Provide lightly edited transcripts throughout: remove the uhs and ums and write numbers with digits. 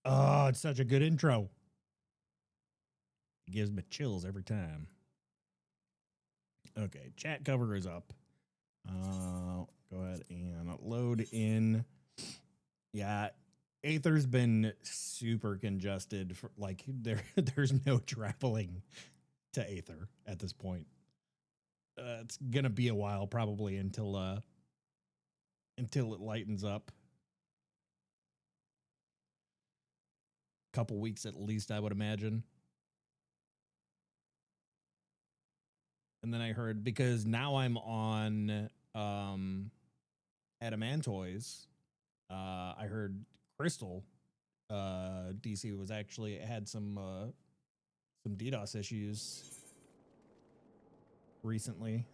Oh, it's such a good intro. It gives me chills every time. Okay, chat cover is up. Go ahead and load in. Yeah, Aether's been super congested. For, like there's no traveling to Aether at this point. It's gonna be a while probably until it lightens up. Couple weeks at least, I would imagine. And then I heard because now I'm on Adamantoys. I heard Crystal DC was actually had some DDoS issues recently.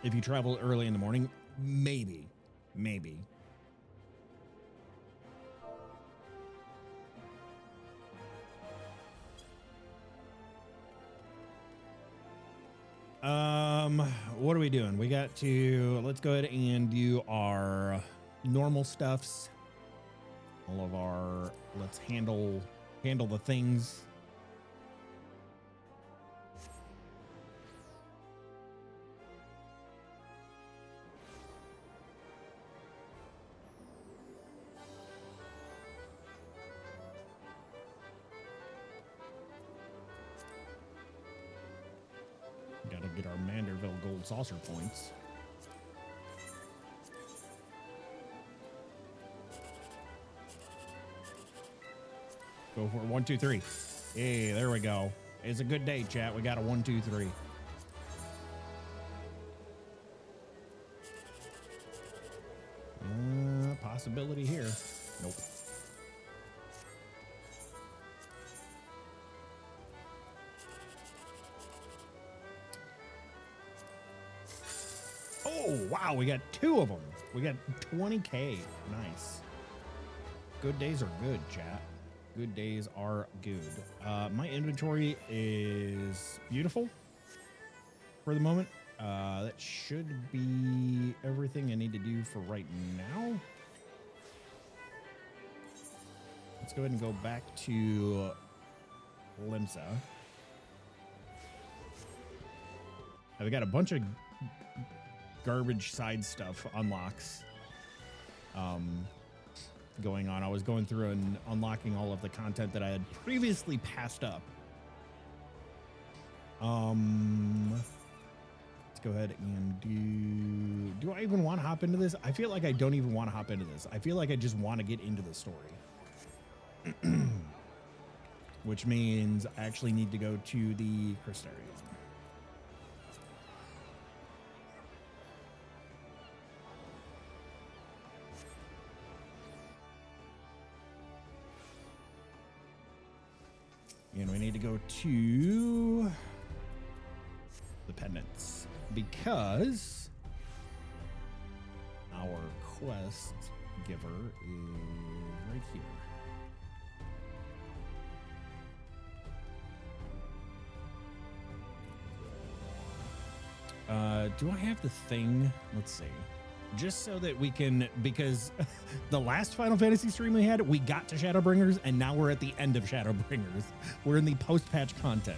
If you travel early in the morning, maybe. What are we doing? We got to let's go ahead and do our normal stuffs. All of our let's handle the things. Gotta get our Manderville gold saucer points. Go for it. 1, 2, 3. Hey, there we go. It's a good day, chat. We got a 1, 2, 3. Possibility here. Nope. Oh, wow. We got 2 of them. We got 20K. Nice. Good days are good, chat. Good days are good. My inventory is beautiful for the moment. That should be everything I need to do for right now. Let's go ahead and go back to Limsa. I've got a bunch of garbage side stuff unlocks going on. I was going through and unlocking all of the content that I had previously passed up. Let's go ahead and do I even want to hop into this? I feel like I don't even want to hop into this. I feel like I just want to get into the story. Which means I actually need to go to the Crystarium. And we need to go to the pendants because our quest giver is right here. Do I have the thing? Let's see. Just so that we can, because the last Final Fantasy stream we had, we got to Shadowbringers, and now we're at the end of Shadowbringers. We're in the post-patch content.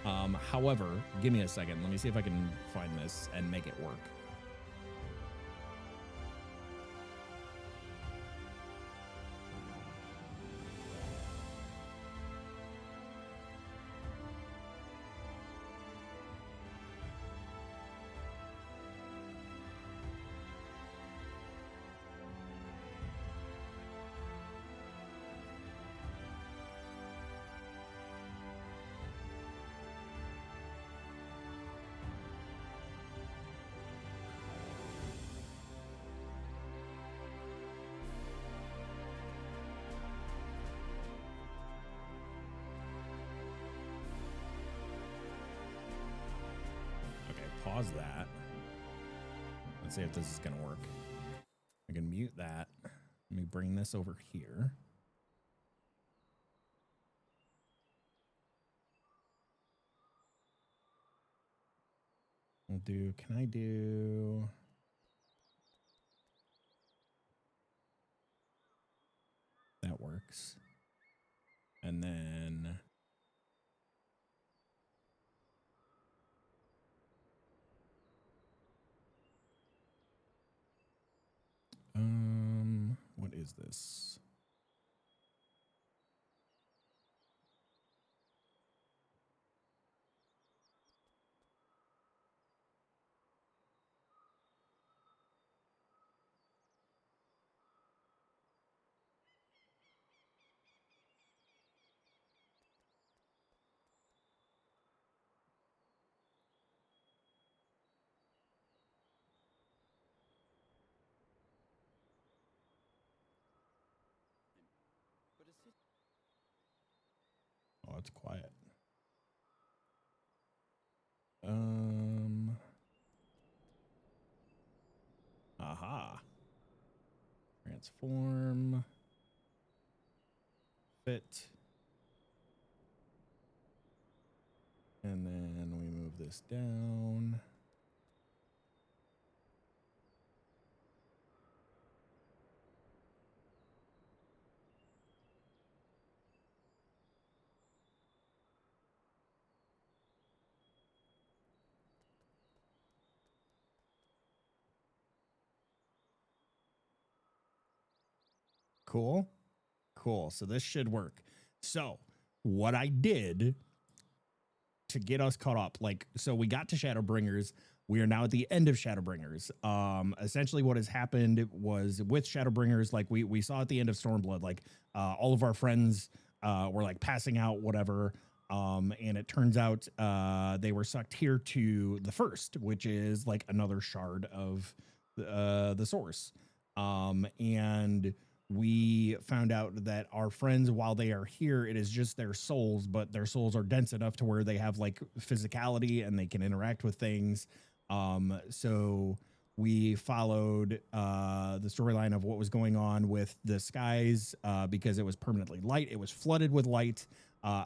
However, give me a second. Let me see if I can find this and make it work. Pause that. Let's see if this is going to work. I can mute that. Let me bring this over here. We'll do, can I do... That works. And then... what is this? Oh, it's quiet. Aha. Transform. Fit. And then we move this down. Cool. Cool. So this should work. So what I did to get us caught up, like, so we got to Shadowbringers. We are now at the end of Shadowbringers. Essentially what has happened was with Shadowbringers, like we saw at the end of Stormblood, like all of our friends were like passing out, whatever. And it turns out they were sucked here to the first, which is like another shard of the source. And we found out that our friends, while they are here, it is just their souls, but their souls are dense enough to where they have like physicality and they can interact with things. So we followed the storyline of what was going on with the skies because it was permanently light. It was flooded with light.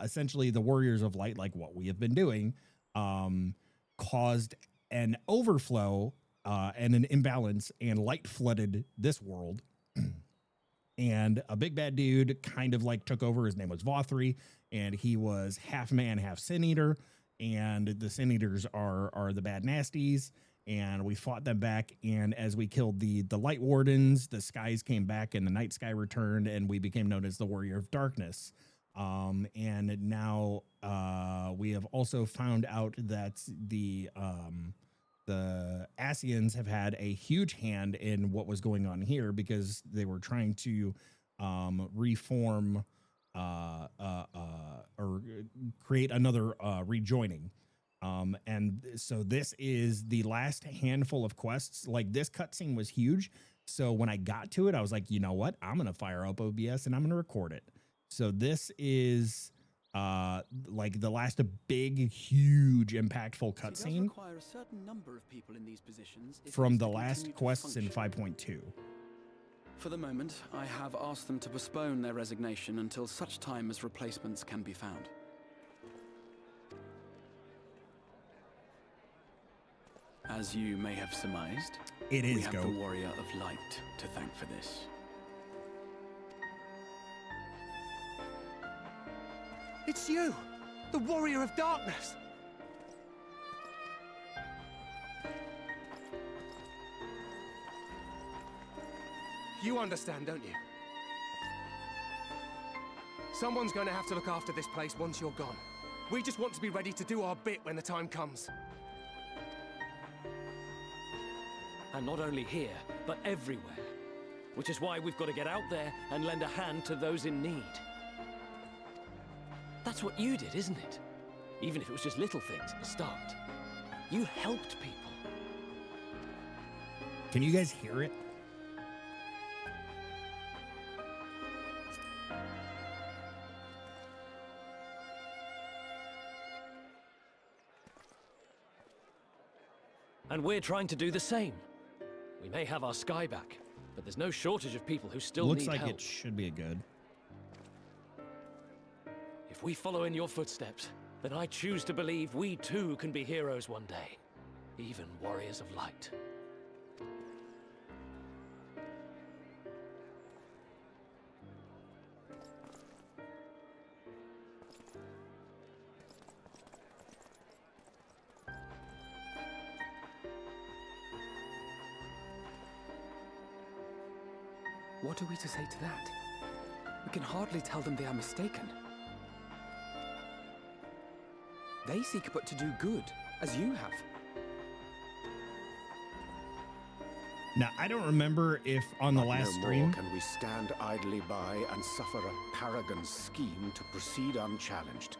Essentially, the warriors of light, like what we have been doing, caused an overflow and an imbalance, and light flooded this world. And a big bad dude kind of like took over. His name was Vothri, and he was half man, half sin eater. And the sin eaters are the bad nasties. And we fought them back. And as we killed the light wardens, the skies came back and the night sky returned, and we became known as the Warrior of Darkness. And now we have also found out that the Asians have had a huge hand in what was going on here because they were trying to reform or create another rejoining. And so this is the last handful of quests. Like, this cutscene was huge. So when I got to it, I was like, you know what? I'm going to fire up OBS and I'm going to record it. So this is like the last big, huge, impactful cutscene from the last quests in 5.2. For the moment, I have asked them to postpone their resignation until such time as replacements can be found. As you may have surmised, we have the Warrior of Light to thank for this. It's you! The Warrior of Darkness! You understand, don't you? Someone's going to have to look after this place once you're gone. We just want to be ready to do our bit when the time comes. And not only here, but everywhere. Which is why we've got to get out there and lend a hand to those in need. That's what you did, isn't it? Even if it was just little things at the start. You helped people. Can you guys hear it? And we're trying to do the same. We may have our sky back, but there's no shortage of people who still need help. Looks like it should be good. If we follow in your footsteps, then I choose to believe we too can be heroes one day. even warriors of light. What are we to say to that? We can hardly tell them they are mistaken. They seek but to do good, as you have. Now, I don't remember if on the last no stream... more can we stand idly by and suffer a paragon's scheme to proceed unchallenged.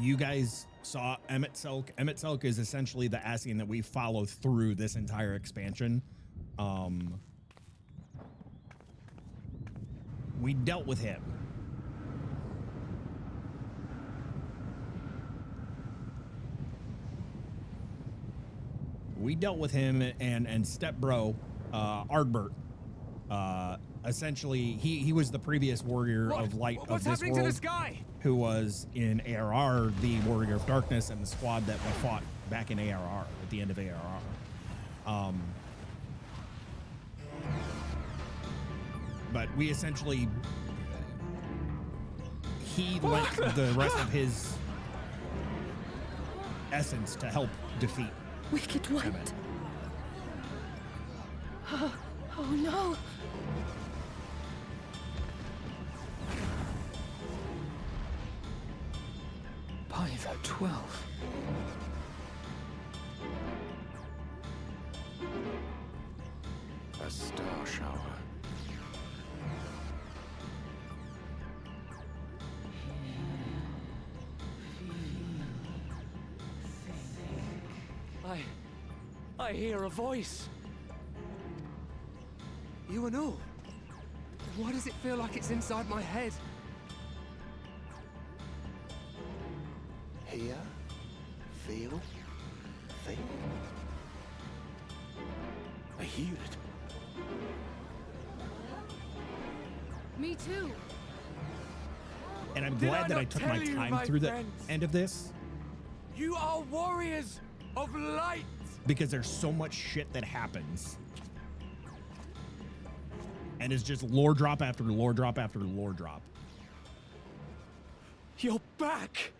You guys saw Emmett Selk. Emmett Selk is essentially the Ascian that we follow through this entire expansion. We dealt with him. We dealt with him and Step Bro, Ardbert. Essentially, he was the previous warrior of light of this happening world, to this guy? who was in ARR, the warrior of darkness, and the squad that we fought back in ARR at the end of ARR. But we essentially, he lent the rest of his essence to help defeat Wicked White. Emmett. Oh no. Pyro 12. A star shower. I hear a voice. You and all? Why does it feel like it's inside my head? Hear, feel, think. I hear it. Me too. And I'm Did glad I that I not took tell my you, time my through the friends? end of this, You are warriors of light! because there's so much shit that happens. And it's just lore drop after lore drop after lore drop. You're back!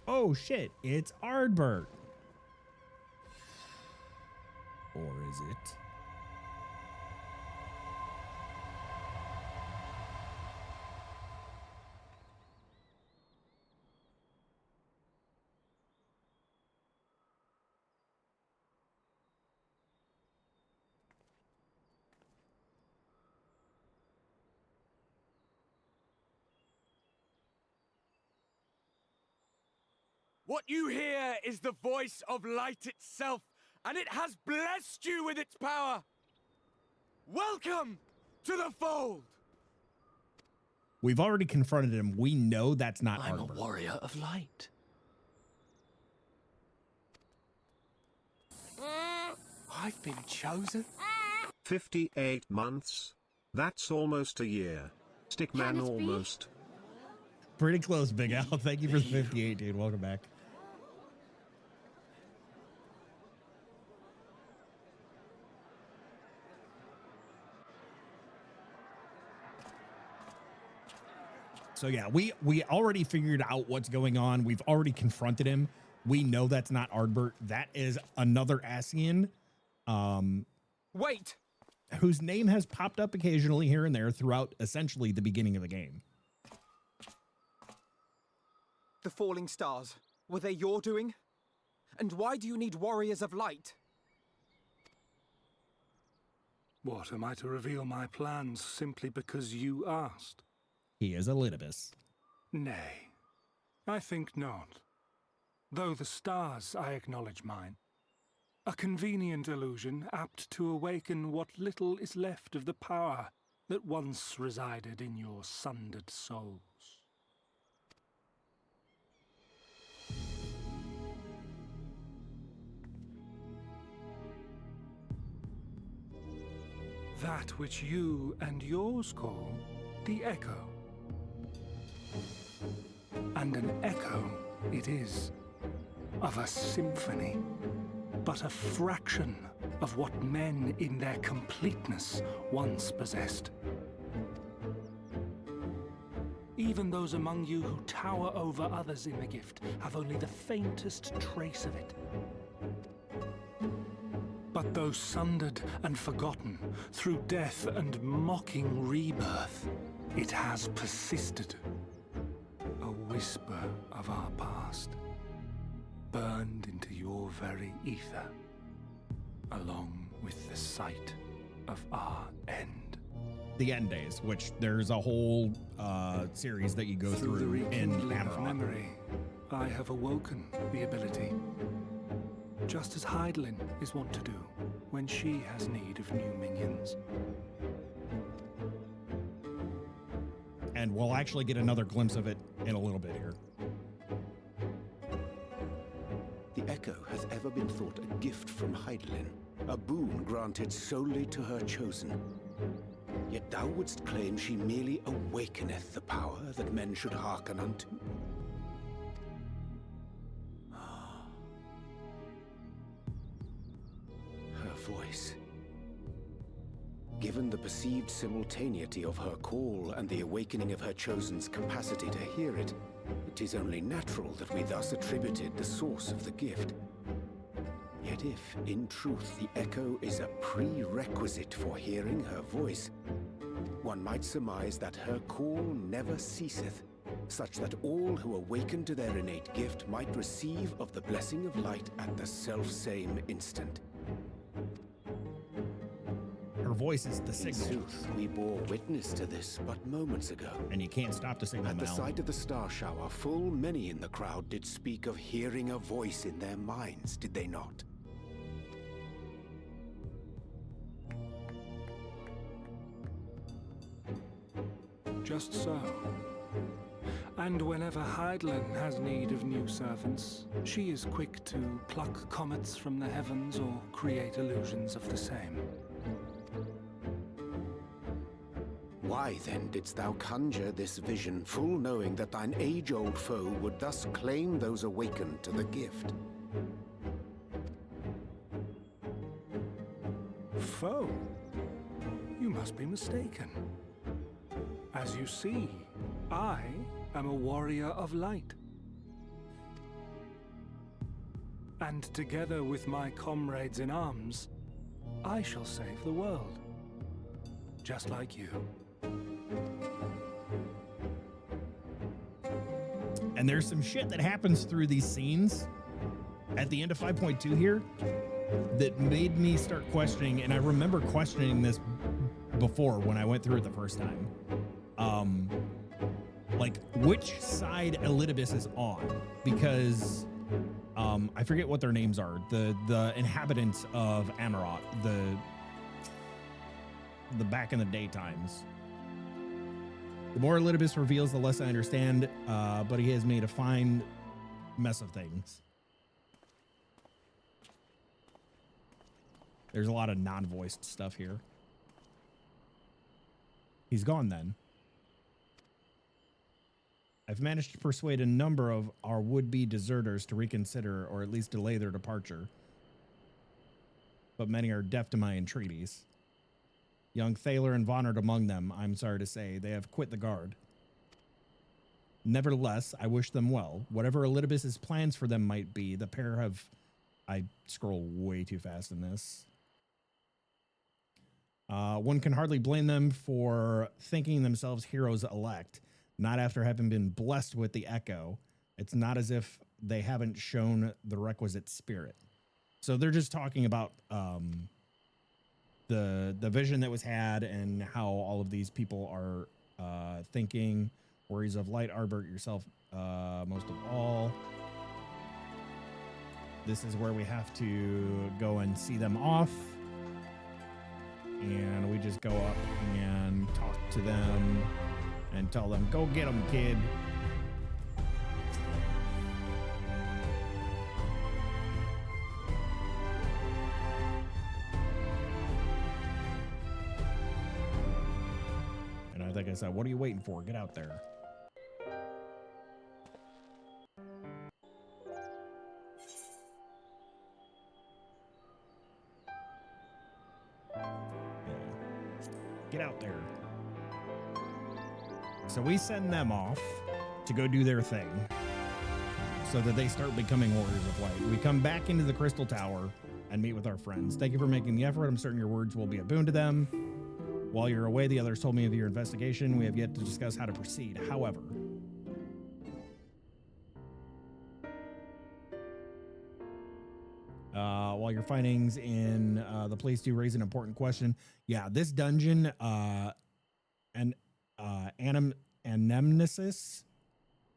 Oh shit, it's Ardbert. Or is it? What you hear is the voice of light itself, and it has blessed you with its power. Welcome to the fold. We've already confronted him. We know that's not I'm a Ardbert. warrior of light. I've been chosen. 58 months? That's almost a year. Stickman Can it be? almost. Pretty close, Big Al. Thank you for the 58, dude. Welcome back. So yeah, we already figured out what's going on. We've already confronted him. We know that's not Ardbert. That is another Ascian, Wait! whose name has popped up occasionally here and there throughout essentially the beginning of the game. The falling stars, were they your doing? And why do you need warriors of light? What, am I to reveal my plans simply because you asked? He is a Litibus. Nay, I think not. Though the stars, I acknowledge mine. A convenient illusion apt to awaken what little is left of the power that once resided in your sundered souls. that which you and yours call the echo. And an echo it is, of a symphony, but a fraction of what men in their completeness once possessed. Even those among you who tower over others in the gift have only the faintest trace of it. But though sundered and forgotten through death and mocking rebirth, it has persisted. A whisper of our past, burned into your very ether, along with the sight of our end. The End Days, which there's a whole series that you go The through in rekindling of Amarok. memory, I have awoken the ability, just as Hydaelyn is wont to do when she has need of new minions. And we'll actually get another glimpse of it in a little bit here. The echo has ever been thought a gift from Hydaelyn, a boon granted solely to her chosen. Yet thou wouldst claim she merely awakeneth the power that men should hearken unto? Her voice. Given the perceived simultaneity of her call and the awakening of her chosen's capacity to hear it, it is only natural that we thus attributed the source of the gift. Yet if, in truth, the echo is a prerequisite for hearing her voice, one might surmise that her call never ceaseth, such that all who awaken to their innate gift might receive of the blessing of light at the self-same instant. Her voice is the In signal, sooth, we bore witness to this but moments ago. and you can't stop the signal At the now. sight of the star shower, full many in the crowd did speak of hearing a voice in their minds, did they not? Just so. And whenever Hydaelyn has need of new servants, she is quick to pluck comets from the heavens or create illusions of the same. Why then didst thou conjure this vision, full knowing that thine age-old foe would thus claim those awakened to the gift? Foe? You must be mistaken. As you see, I am a warrior of light. And together with my comrades in arms, I shall save the world. Just like you. And there's some shit that happens through these scenes at the end of 5.2 here that made me start questioning, and I remember questioning this before when I went through it the first time. Like which side Elidibus is on, because I forget what their names are. The inhabitants of Amarok, the back in the day times. The more Elidibus reveals, the less I understand, but he has made a fine mess of things. There's a lot of non-voiced stuff here. He's gone then. I've managed to persuade a number of our would-be deserters to reconsider or at least delay their departure. But many are deaf to my entreaties. Young Thaler and Vonard among them, I'm sorry to say, they have quit the guard. Nevertheless, I wish them well. Whatever Elidibus's plans for them might be, the pair have... I scroll way too fast in this. One can hardly blame them for thinking themselves heroes elect, not after having been blessed with the echo. It's not as if they haven't shown the requisite spirit. So they're just talking about the vision that was had and how all of these people are thinking. Worries of light, Arbert, yourself most of all. This is where we have to go and see them off. And we just go up and talk to them and tell them, go get them, kid. like I said, what are you waiting for? Get out there. Get out there. So we send them off to go do their thing so that they start becoming warriors of light. We come back into the Crystal Tower and meet with our friends. Thank you for making the effort. I'm certain your words will be a boon to them. While you're away, the others told me of your investigation. We have yet to discuss how to proceed. However, while your findings in the place do raise an important question. Yeah, this dungeon and Anemnesis,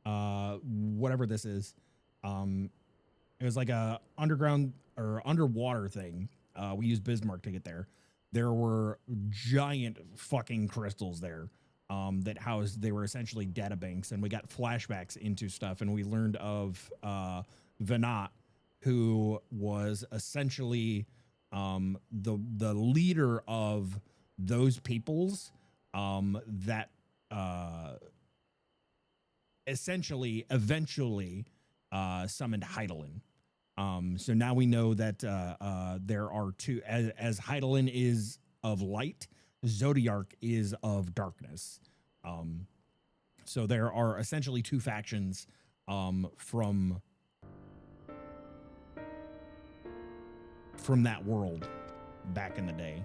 whatever this is, it was like a underground or underwater thing. We used Bismarck to get there. There were giant fucking crystals there that housed, they were essentially databanks, and we got flashbacks into stuff, and we learned of Venat, who was essentially the leader of those peoples that essentially eventually summoned Heidelin. So now we know that there are two, as Heidelin is of light, Zodiark is of darkness. So there are essentially two factions from that world back in the day.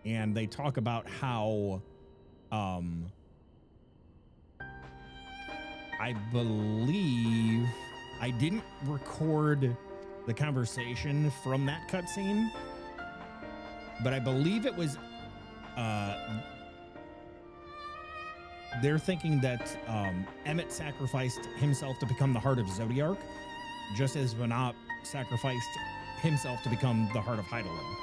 And they talk about how I believe I didn't record the conversation from that cutscene, but I believe it was they're thinking that Emmett sacrificed himself to become the heart of Zodiark, just as Venat sacrificed himself to become the heart of Heidelin.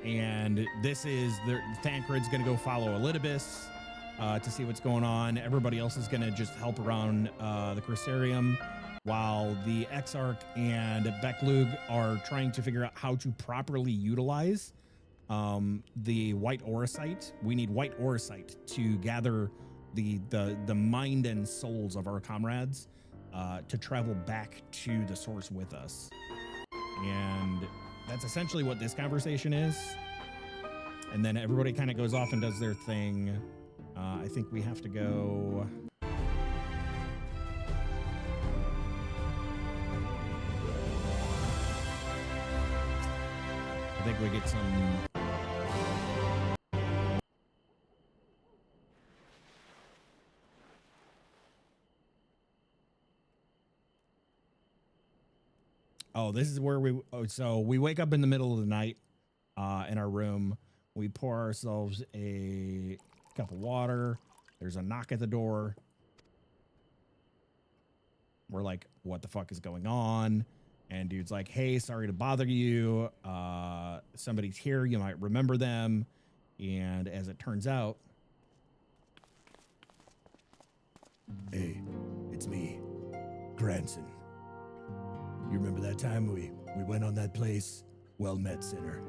And this is Thancred's going to go follow Elidibus to see what's going on. Everybody else is going to just help around the Crystarium, while the Exarch and Becklug are trying to figure out how to properly utilize the white Auracite. We need white Auracite to gather the mind and souls of our comrades to travel back to the source with us. And that's essentially what this conversation is. And then everybody kind of goes off and does their thing. I think we have to go. I think we get some. Oh, this is where so we wake up in the middle of the night in our room. We pour ourselves a cup of water. There's a knock at the door. We're like, what the fuck is going on? And dude's like, hey, sorry to bother you. Somebody's here. You might remember them. And as it turns out, hey, it's me, Granson. You remember that time we went on that place? Well met, sinner.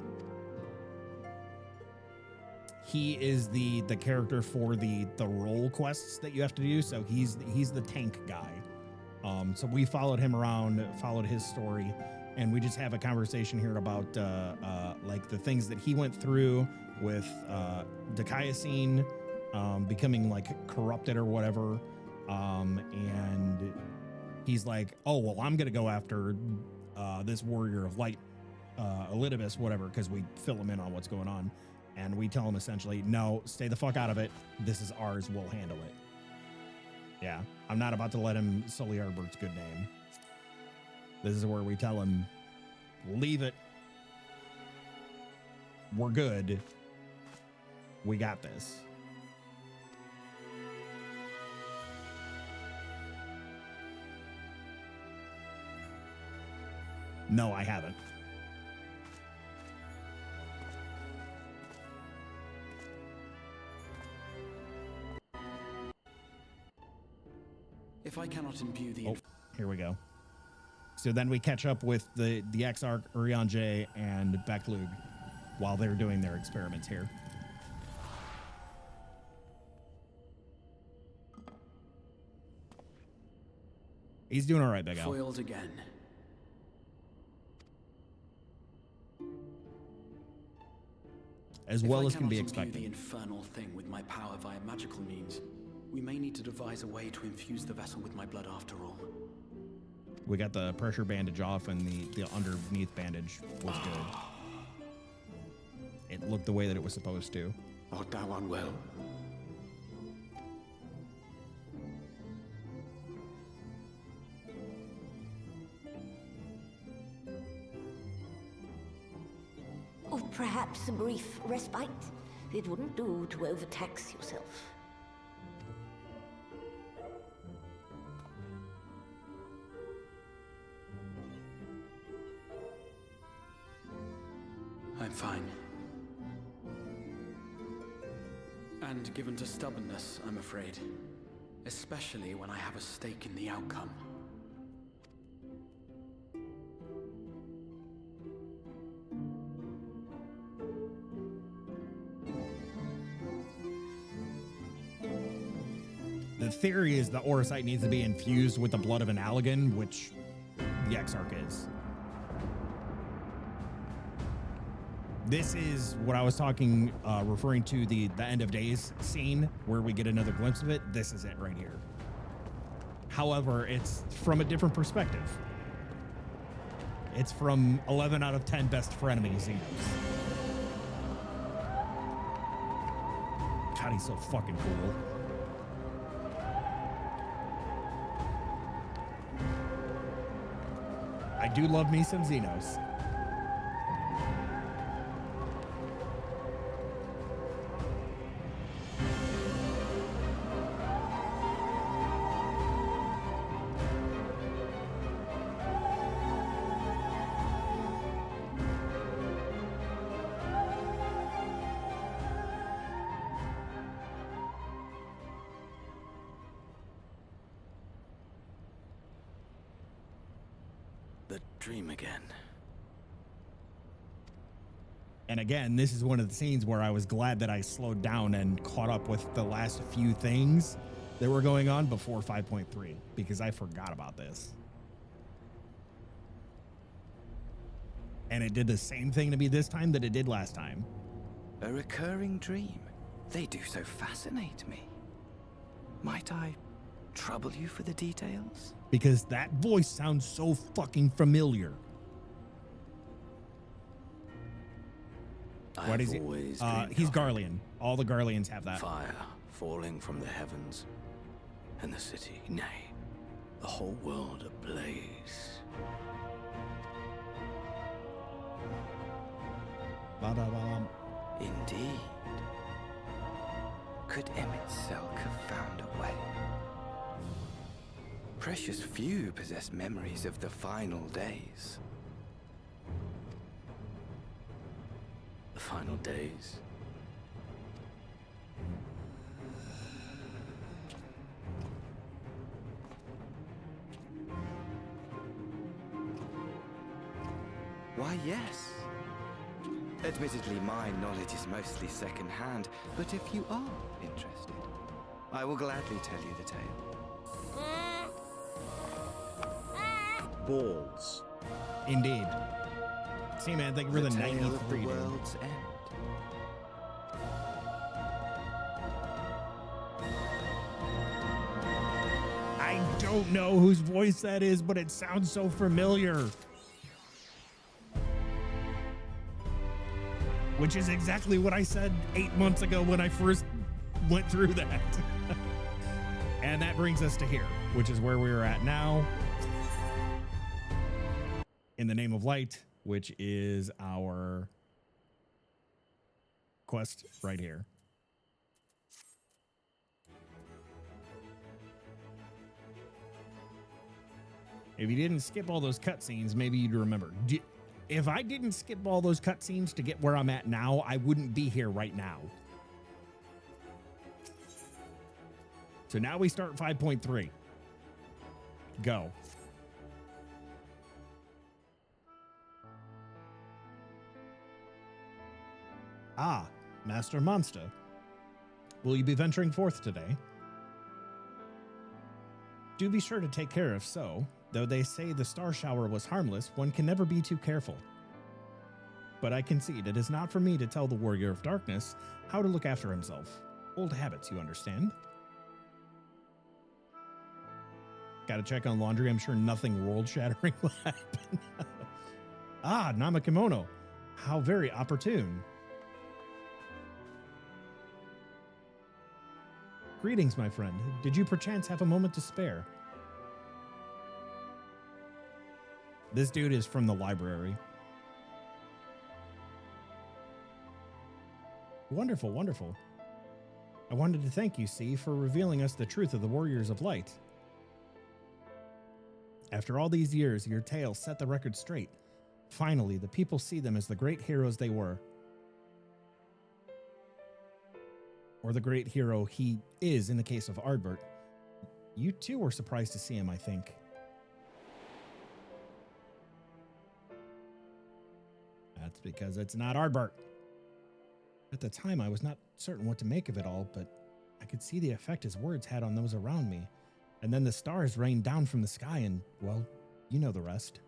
He is the character for the role quests that you have to do. So he's the tank guy. So we followed him around, followed his story, and we just have a conversation here about like the things that he went through with Dikaiosine becoming like corrupted or whatever. And he's like, oh, well, I'm going to go after this warrior of light, Elidibus, whatever, because we fill him in on what's going on. And we tell him essentially, no, stay the fuck out of it. This is ours. We'll handle it. Yeah, I'm not about to let him sully Arbert's good name. This is where we tell him, leave it. We're good. We got this. No, I haven't. If I cannot imbue the Oh, here we go. So then we catch up with the Exarch, Urianger, and Beklug while they're doing their experiments here. He's doing all right, Big Al. foiled again. As If well I as can be cannot imbue expected. the infernal thing with my power via magical means, we may need to devise a way to infuse the vessel with my blood after all. We got the pressure bandage off, and the underneath bandage was good. It looked the way that it was supposed to. Art thou unwell? Or perhaps a brief respite? It wouldn't do to overtax yourself. I'm fine. And given to stubbornness, I'm afraid. Especially when I have a stake in the outcome. The theory is the Orosite needs to be infused with the blood of an Allagan, which the Exarch is. This is what I was talking, referring to the end of days scene where we get another glimpse of it. This is it right here. However, it's from a different perspective. It's from 11 out of 10 best frenemies Xenos. God, he's so fucking cool. I do love me some Xenos. The dream again. And again, this is one of the scenes where I was glad that I slowed down and caught up with the last few things that were going on before 5.3, because I forgot about this. And it did the same thing to me this time that it did last time. A recurring dream. They do so fascinate me. Might I trouble you for the details? Because that voice sounds so fucking familiar. What is he? He's Garlean. All the Garleans have that. Fire falling from the heavens, and the city, nay, the whole world ablaze. Ba-da-bum. Indeed. Could Emmett Selk have found a way? Precious few possess memories of the final days. The final days? Why, yes. Admittedly, my knowledge is mostly second-hand, but if you are interested, I will gladly tell you the tale. Balls. Indeed. See, man, thank you for the tale 93, of the dude. world's end. I don't know whose voice that is, but it sounds so familiar. Which is exactly what I said 8 months ago when I first went through that. And that brings us to here, which is where we are at now. In the Name of Light, which is our quest right here. If you didn't skip all those cutscenes, maybe you'd remember. If I didn't skip all those cutscenes to get where I'm at now, I wouldn't be here right now. So now we start 5.3. Go. Ah, Master Monster. Will you be venturing forth today? Do be sure to take care if so. Though they say the star shower was harmless, one can never be too careful. But I concede it is not for me to tell the Warrior of Darkness how to look after himself. Old habits, you understand? Gotta check on laundry. I'm sure nothing world-shattering will happen. Ah, Namakimono. How very opportune. Greetings, my friend. Did you perchance have a moment to spare? This dude is from the library. Wonderful, wonderful. I wanted to thank you, C, for revealing us the truth of the Warriors of Light. After all these years, your tale set the record straight. Finally, the people see them as the great heroes they were. Or the great hero he is in the case of Ardbert. You too were surprised to see him, I think. That's because it's not Ardbert. At the time, I was not certain what to make of it all, but I could see the effect his words had on those around me. And then the stars rained down from the sky and, well, you know the rest.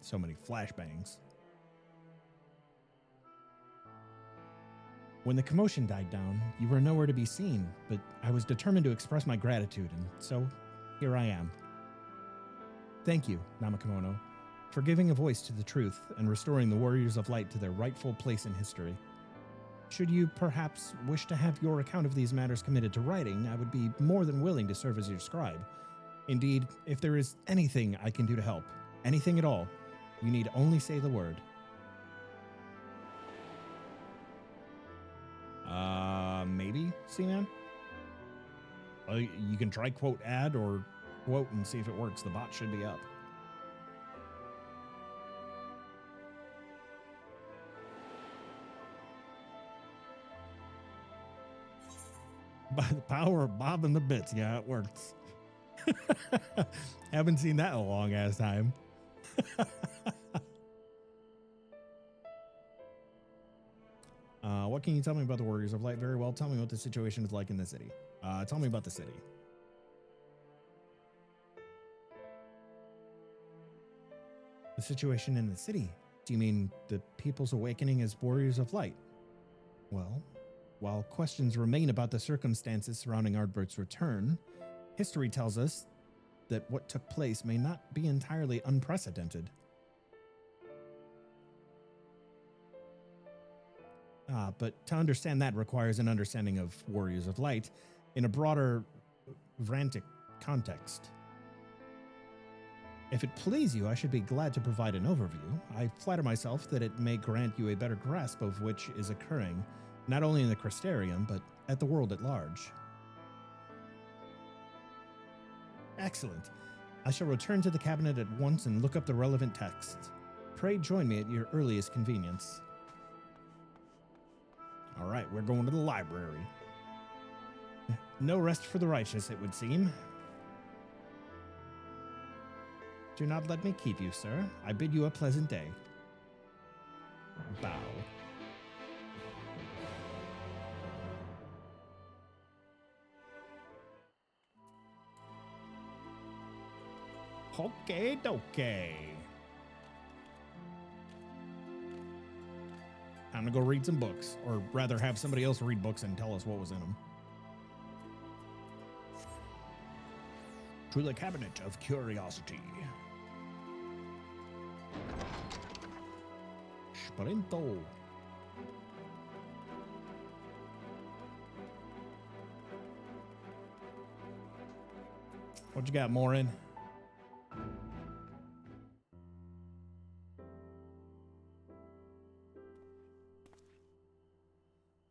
So many flashbangs. When the commotion died down, you were nowhere to be seen, but I was determined to express my gratitude, and so here I am. Thank you, Namakimono, for giving a voice to the truth and restoring the Warriors of Light to their rightful place in history. Should you perhaps wish to have your account of these matters committed to writing, I would be more than willing to serve as your scribe. Indeed, if there is anything I can do to help, anything at all, you need only say the word. Maybe, Seaman? You can try quote add or quote and see if it works. The bot should be up. By the power of Bob and the Bits. Yeah, it works. Haven't seen that in a long ass time. What can you tell me about the Warriors of Light? Very well. Tell me what the situation is like in the city. Tell me about the city. The situation in the city? Do you mean the people's awakening as Warriors of Light? Well, while questions remain about the circumstances surrounding Ardbert's return, history tells us that what took place may not be entirely unprecedented. But to understand that requires an understanding of Warriors of Light in a broader Vrantic context. If it please you, I should be glad to provide an overview. I flatter myself that it may grant you a better grasp of which is occurring, not only in the Crystarium, but at the world at large. Excellent. I shall return to the cabinet at once and look up the relevant texts. Pray join me at your earliest convenience. All right, we're going to the library. No rest for the righteous, it would seem. Do not let me keep you, sir. I bid you a pleasant day. Bow. Okay, dokie. Time to go read some books, or rather have somebody else read books and tell us what was in them. To the Cabinet of Curiosity. Sprinto. What you got, Morin?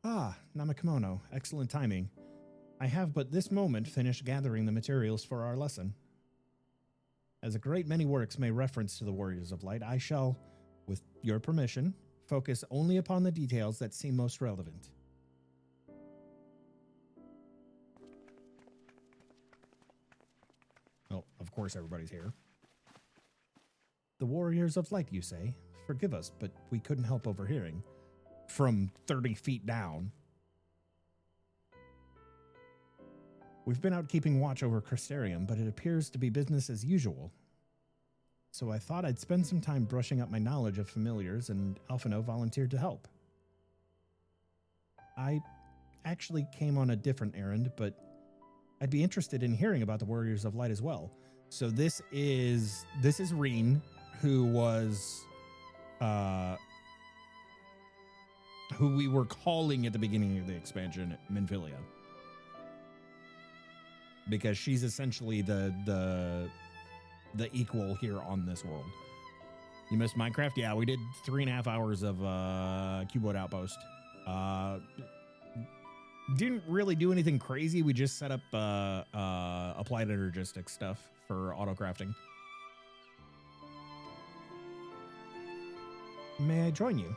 Ah, Namakimono. Excellent timing. I have but this moment finished gathering the materials for our lesson. As a great many works may reference to the Warriors of Light, I shall, with your permission, focus only upon the details that seem most relevant. of course everybody's here. The Warriors of Light, you say? Forgive us, but we couldn't help overhearing. From 30 feet down. We've been out keeping watch over Crystarium, but it appears to be business as usual. So I thought I'd spend some time brushing up my knowledge of familiars, and Alphino volunteered to help. I actually came on a different errand, but I'd be interested in hearing about the Warriors of Light as well. So this is Reen, who was who we were calling at the beginning of the expansion Minfilia. Because she's essentially the equal here on this world. You missed Minecraft? Yeah, we did 3.5 hours of Cuboid Outpost. Didn't really do anything crazy. We just set up applied energistics stuff for auto crafting. May I join you?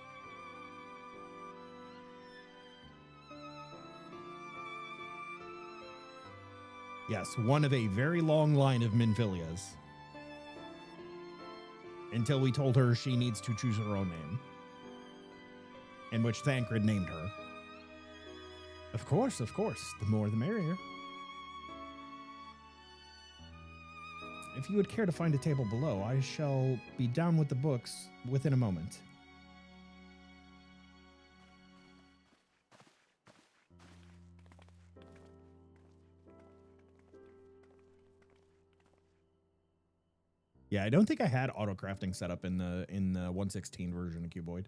Yes, one of a very long line of Minfilias. Until we told her she needs to choose her own name. In which Thancred named her. Of course, the more the merrier. If you would care to find a table below, I shall be down with the books within a moment. Yeah, I don't think I had auto crafting set up in the 1.16 version of Cuboid.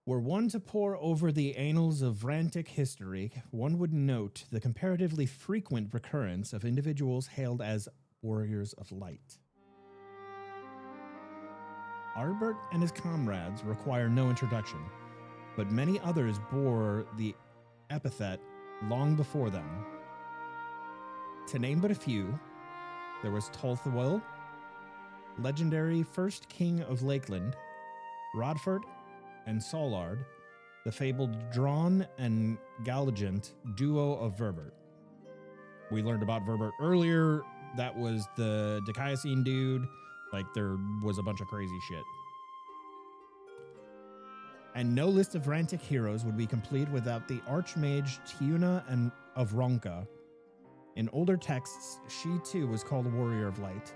Were one to pore over the annals of Rantic history, one would note the comparatively frequent recurrence of individuals hailed as Warriors of Light. Arbert and his comrades require no introduction, but many others bore the epithet long before them. To name but a few, there was Tolthwil, legendary first king of Lakeland, Rodford, and Solard, the fabled Drawn and Galligant duo of Verbert. We learned about Verbert earlier. That was the Dicayasine dude. Like, there was a bunch of crazy shit. And no list of Rantic heroes would be complete without the Archmage Tiuna and of Ronka. In older texts, she too was called a Warrior of Light.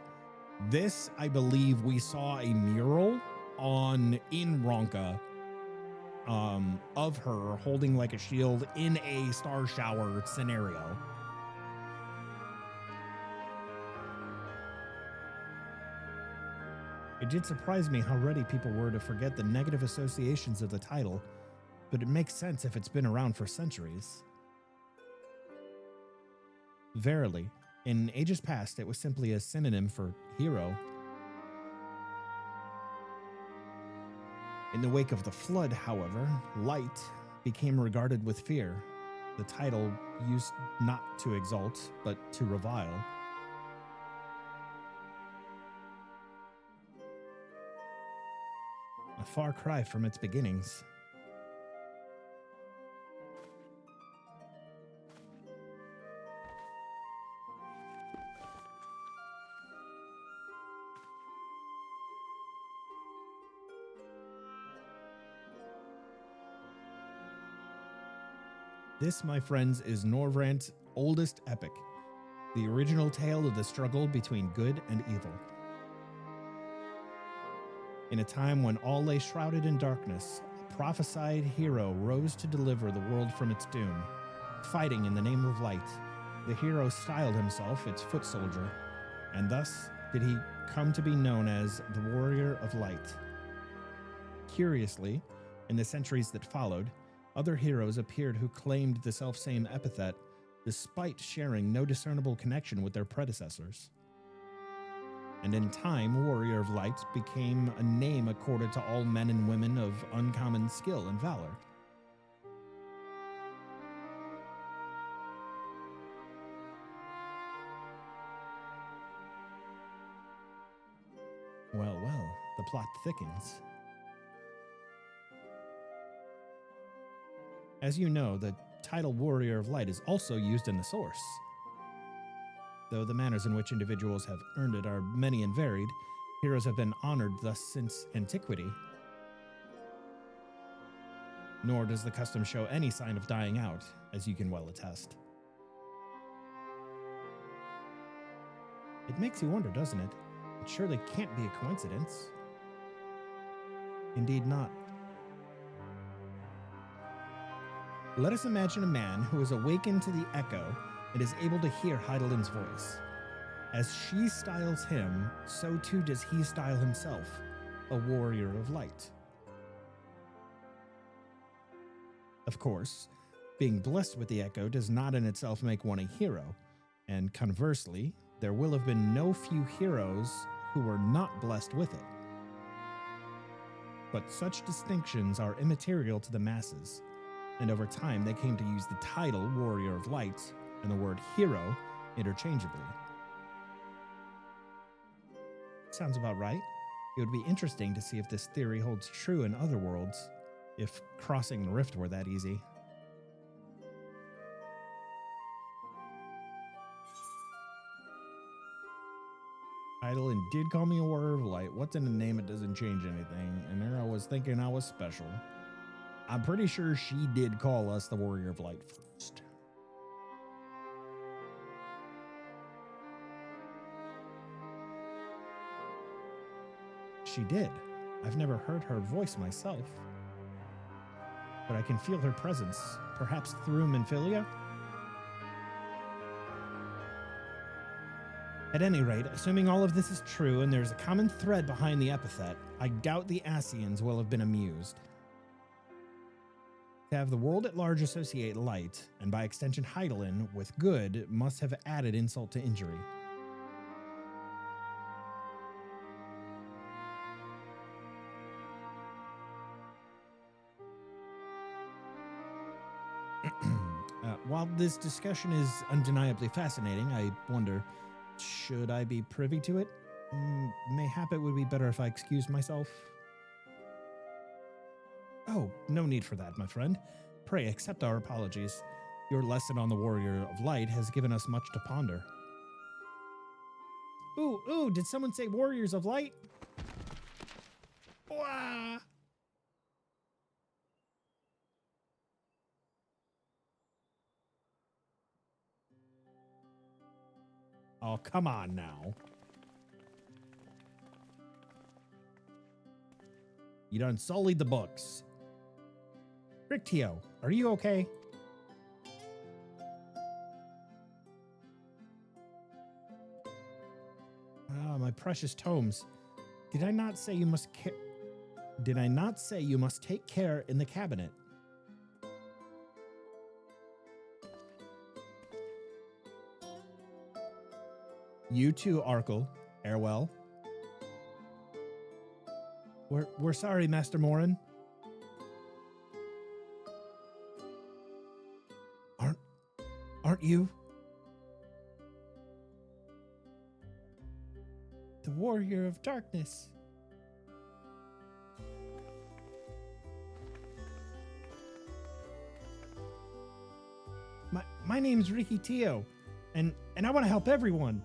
This, I believe, we saw a mural in Ronka of her holding like a shield in a star shower scenario. It did surprise me how ready people were to forget the negative associations of the title, but it makes sense if it's been around for centuries. Verily, in ages past, it was simply a synonym for hero. In the wake of the flood, however, light became regarded with fear. The title used not to exalt, but to revile. A far cry from its beginnings. This, my friends, is Norvrant's oldest epic, the original tale of the struggle between good and evil. In a time when all lay shrouded in darkness, a prophesied hero rose to deliver the world from its doom. Fighting in the name of light, the hero styled himself its foot soldier, and thus did he come to be known as the Warrior of Light. Curiously, in the centuries that followed, other heroes appeared who claimed the selfsame epithet, despite sharing no discernible connection with their predecessors. And in time, Warrior of Light became a name accorded to all men and women of uncommon skill and valor. Well, the plot thickens. As you know, the title Warrior of Light is also used in the source. Though the manners in which individuals have earned it are many and varied, heroes have been honored thus since antiquity. Nor does the custom show any sign of dying out, as you can well attest. It makes you wonder, doesn't it? It surely can't be a coincidence. Indeed not. Let us imagine a man who is awakened to the echo and is able to hear Heidelin's voice. As she styles him, so too does he style himself, a warrior of light. Of course, being blessed with the echo does not in itself make one a hero, and conversely, there will have been no few heroes who were not blessed with it. But such distinctions are immaterial to the masses, and over time they came to use the title Warrior of Light and the word hero interchangeably. Sounds about right. It would be interesting to see if this theory holds true in other worlds, if crossing the rift were that easy. Heidelin did call me a Warrior of Light. What's in the name? It doesn't change anything. And there I was thinking I was special. I'm pretty sure she did call us the Warrior of Light first. She did. I've never heard her voice myself. But I can feel her presence, perhaps through Minfilia? At any rate, assuming all of this is true and there's a common thread behind the epithet, I doubt the Asians will have been amused. To have the world at large associate light, and by extension Heidelin, with good, must have added insult to injury. While this discussion is undeniably fascinating, I wonder, should I be privy to it? Mayhap it would be better if I excused myself. Oh, no need for that, my friend. Pray accept our apologies. Your lesson on the Warrior of Light has given us much to ponder. Ooh, did someone say Warriors of Light? Wah! Oh, come on now. You done sullied the books. Rictio, are you okay? Ah, my precious tomes. Did I not say you must take care in the cabinet? You too, Arkle. Farewell. We're sorry, Master Morin. Aren't you? The Warrior of Darkness. My name's Ricky Tio, and I want to help everyone.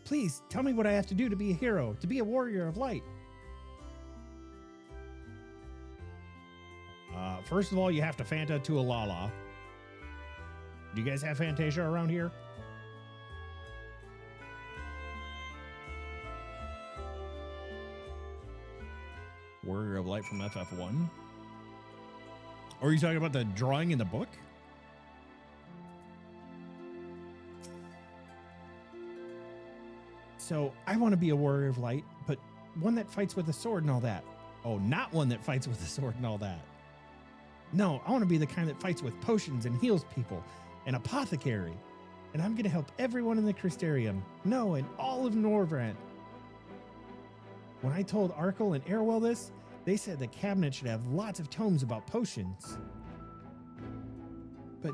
Please, tell me what I have to do to be a hero, to be a Warrior of Light. First of all, you have to Fanta to a Lala. Do you guys have Fantasia around here? Warrior of Light from FF1? Or are you talking about the drawing in the book? So I want to be a Warrior of Light, but one that fights with a sword and all that. Oh, not one that fights with a sword and all that. No, I want to be the kind that fights with potions and heals people, an apothecary. And I'm going to help everyone in the Crystarium. No, and all of Norvrant. When I told Arkle and Airwell this, they said the cabinet should have lots of tomes about potions. But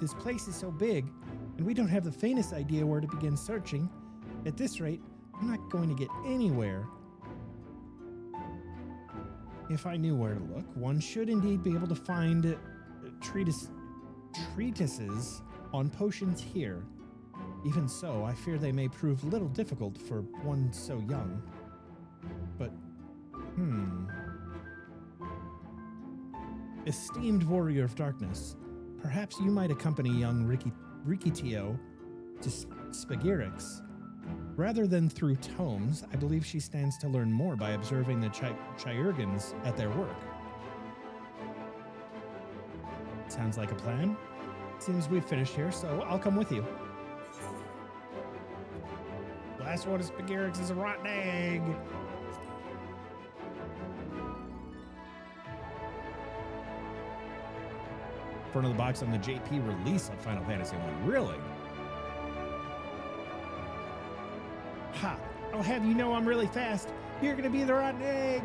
this place is so big, and we don't have the faintest idea where to begin searching. At this rate, I'm not going to get anywhere. If I knew where to look, one should indeed be able to find treatises on potions here. Even so, I fear they may prove little difficult for one so young. But, Esteemed warrior of darkness, perhaps you might accompany young Rikitio to Spagirix. Rather than through tomes, I believe she stands to learn more by observing the Chayurgans at their work. Sounds like a plan. Seems we've finished here, so I'll come with you. Last one of Spagirix is a rotten egg. Front of the box on the JP release of Final Fantasy 1. Really? Ha! I'll have you know I'm really fast. You're gonna be the rotten egg.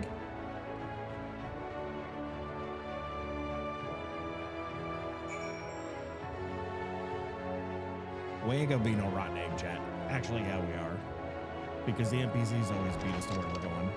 We ain't gonna be no rotten egg, chat. Actually, yeah, we are. Because the NPCs always beat us to where we're going.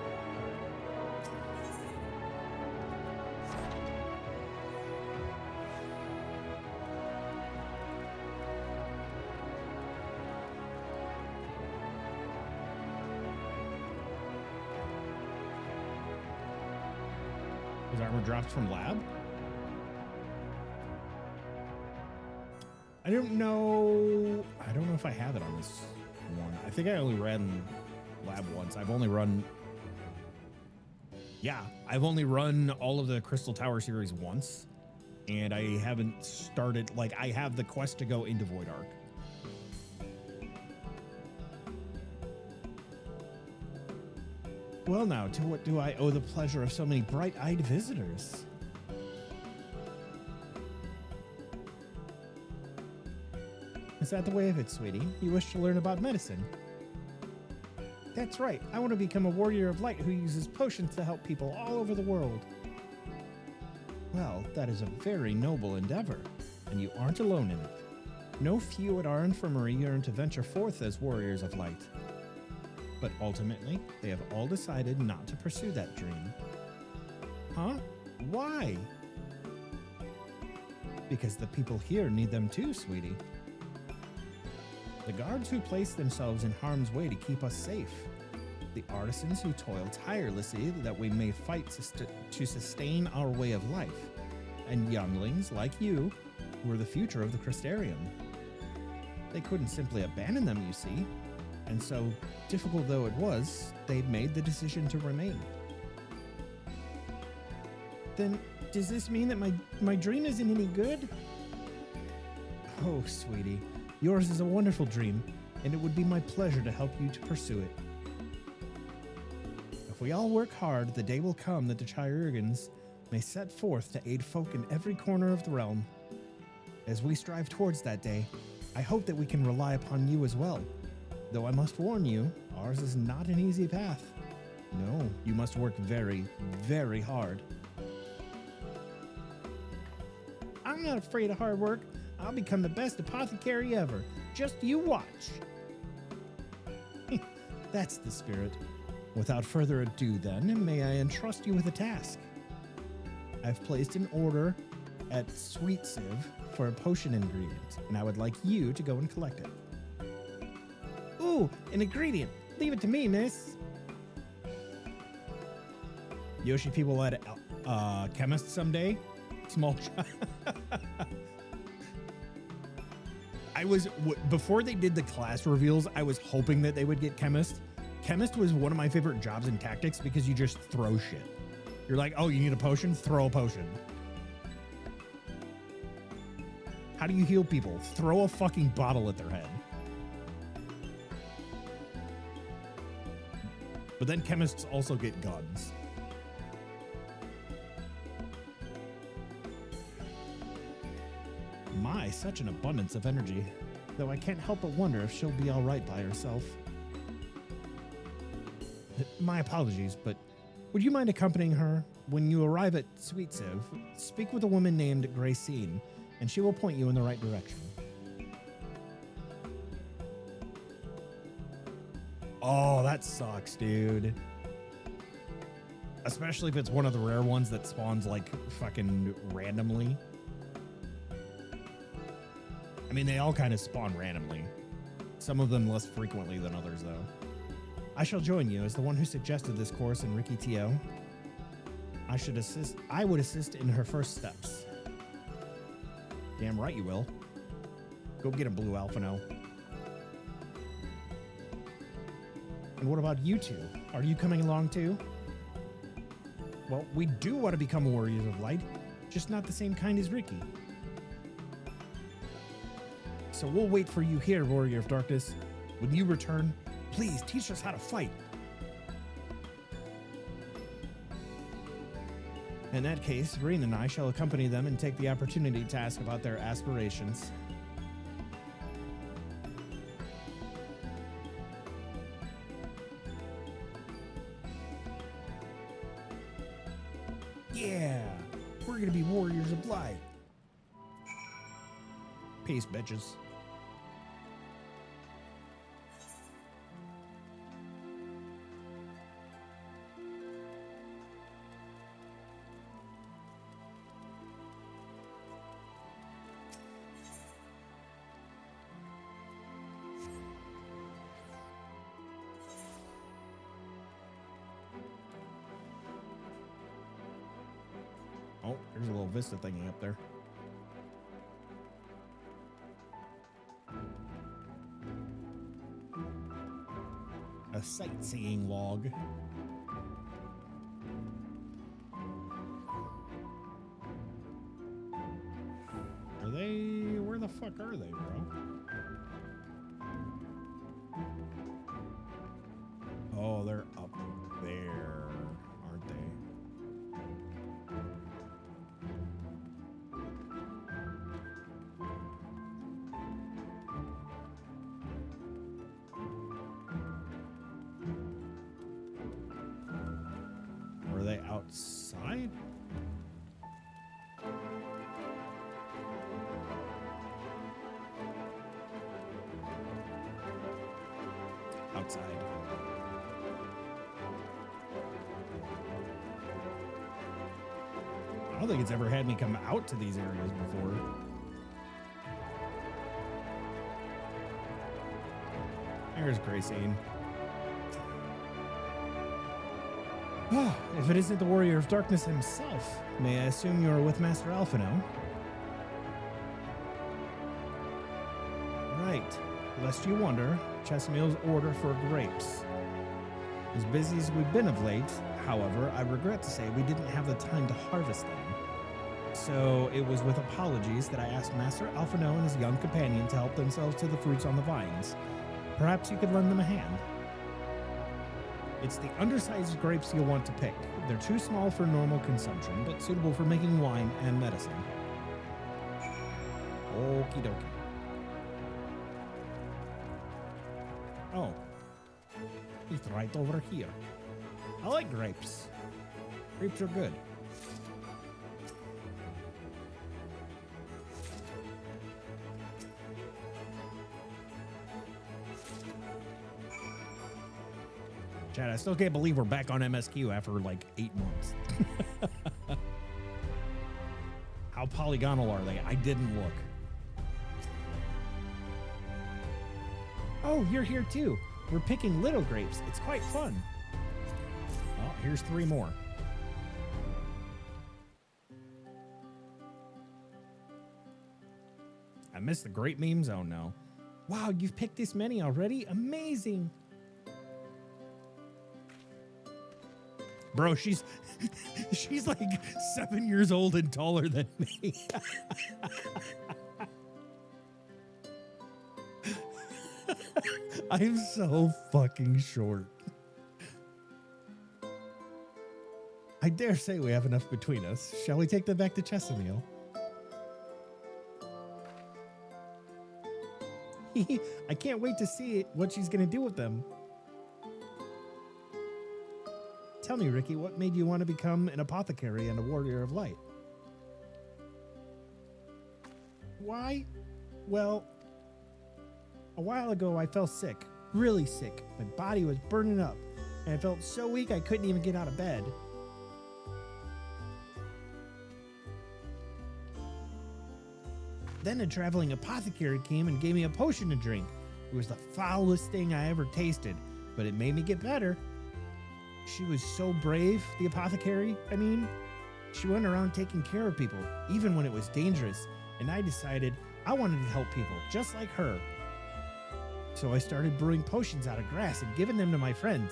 Was armor dropped from lab? I don't know if I have it on this one. I think I only ran lab once. I've only run all of the Crystal Tower series once, and I haven't started, like, I have the quest to go into Void Ark. Well now, to what do I owe the pleasure of so many bright-eyed visitors? Is that the way of it, sweetie? You wish to learn about medicine? That's right. I want to become a warrior of light who uses potions to help people all over the world. Well, that is a very noble endeavor, and you aren't alone in it. No few at our infirmary yearn to venture forth as warriors of light. But ultimately, they have all decided not to pursue that dream. Huh? Why? Because the people here need them too, sweetie. The guards who place themselves in harm's way to keep us safe. The artisans who toil tirelessly that we may fight to sustain our way of life. And younglings like you, who are the future of the Crystarium. They couldn't simply abandon them, you see. And so, difficult though it was, they'd made the decision to remain. Then, does this mean that my dream isn't any good? Oh, sweetie, yours is a wonderful dream, and it would be my pleasure to help you to pursue it. If we all work hard, the day will come that the Chayurgans may set forth to aid folk in every corner of the realm. As we strive towards that day, I hope that we can rely upon you as well. Though I must warn you, ours is not an easy path. No, you must work very, very hard. I'm not afraid of hard work. I'll become the best apothecary ever. Just you watch. That's the spirit. Without further ado then, may I entrust you with a task. I've placed an order at Sweet Sieve for a potion ingredient, and I would like you to go and collect it. Ooh, an ingredient. Leave it to me, miss. Yoshi people at chemist someday. Small. Before they did the class reveals, I was hoping that they would get chemist. Chemist was one of my favorite jobs in Tactics because you just throw shit. You're like, oh, you need a potion? Throw a potion. How do you heal people? Throw a fucking bottle at their head. But then chemists also get guns. My, such an abundance of energy. Though I can't help but wonder if she'll be all right by herself. My apologies, but would you mind accompanying her? When you arrive at Sweet Sieve, speak with a woman named Gracine, and she will point you in the right direction. Oh, that sucks, dude. Especially if it's one of the rare ones that spawns, like, fucking randomly. I mean, they all kind of spawn randomly. Some of them less frequently than others, though. I shall join you as the one who suggested this course in Ricky T.O. I would assist in her first steps. Damn right you will. Go get him, Blue Alphino. And what about you two? Are you coming along too? Well, we do want to become warriors of light, just not the same kind as Ricky. So we'll wait for you here, Warrior of Darkness. When you return, please teach us how to fight. In that case, Reen and I shall accompany them and take the opportunity to ask about their aspirations. Yeah, we're gonna be warriors of light. Peace, bitches. Oh, there's a little vista thingy up there. A sightseeing log. Are they... Where the fuck are they, bro? Oh, they're up there, aren't they? Are they outside? Outside. I don't think it's ever had me come out to these areas before. There's Gracine. If it isn't the Warrior of Darkness himself, may I assume you're with Master Alphino? Right. Lest you wonder, Chesameel's order for grapes. As busy as we've been of late, however, I regret to say we didn't have the time to harvest them. So it was with apologies that I asked Master Alphino and his young companion to help themselves to the fruits on the vines. Perhaps you could lend them a hand. It's the undersized grapes you'll want to pick. They're too small for normal consumption, but suitable for making wine and medicine. Okie dokie. Oh. He's right over here. I like grapes. Grapes are good. Chad, I still can't believe we're back on MSQ after like 8 months. How polygonal are they? I didn't look. Oh, you're here too. We're picking little grapes. It's quite fun. Oh, here's 3 more. I missed the grape memes. Oh no. Wow, you've picked this many already? Amazing. Bro, she's like 7 years old and taller than me. I'm so fucking short. I dare say we have enough between us. Shall we take them back to Chesameal? I can't wait to see what she's going to do with them. Tell me, Ricky, what made you want to become an apothecary and a warrior of light? Why? Well, a while ago I fell sick, really sick. My body was burning up, and I felt so weak I couldn't even get out of bed. Then a traveling apothecary came and gave me a potion to drink. It was the foulest thing I ever tasted, but it made me get better. She was so brave, the apothecary, I mean. She went around taking care of people, even when it was dangerous, and I decided I wanted to help people, just like her. So I started brewing potions out of grass and giving them to my friends,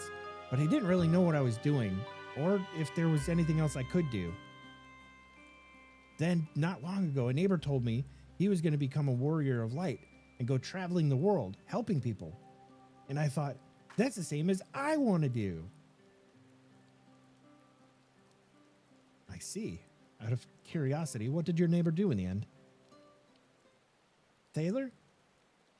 but I didn't really know what I was doing, or if there was anything else I could do. Then, not long ago, a neighbor told me he was going to become a warrior of light and go traveling the world, helping people. And I thought, that's the same as I want to do. I see. Out of curiosity, what did your neighbor do in the end? Thaler?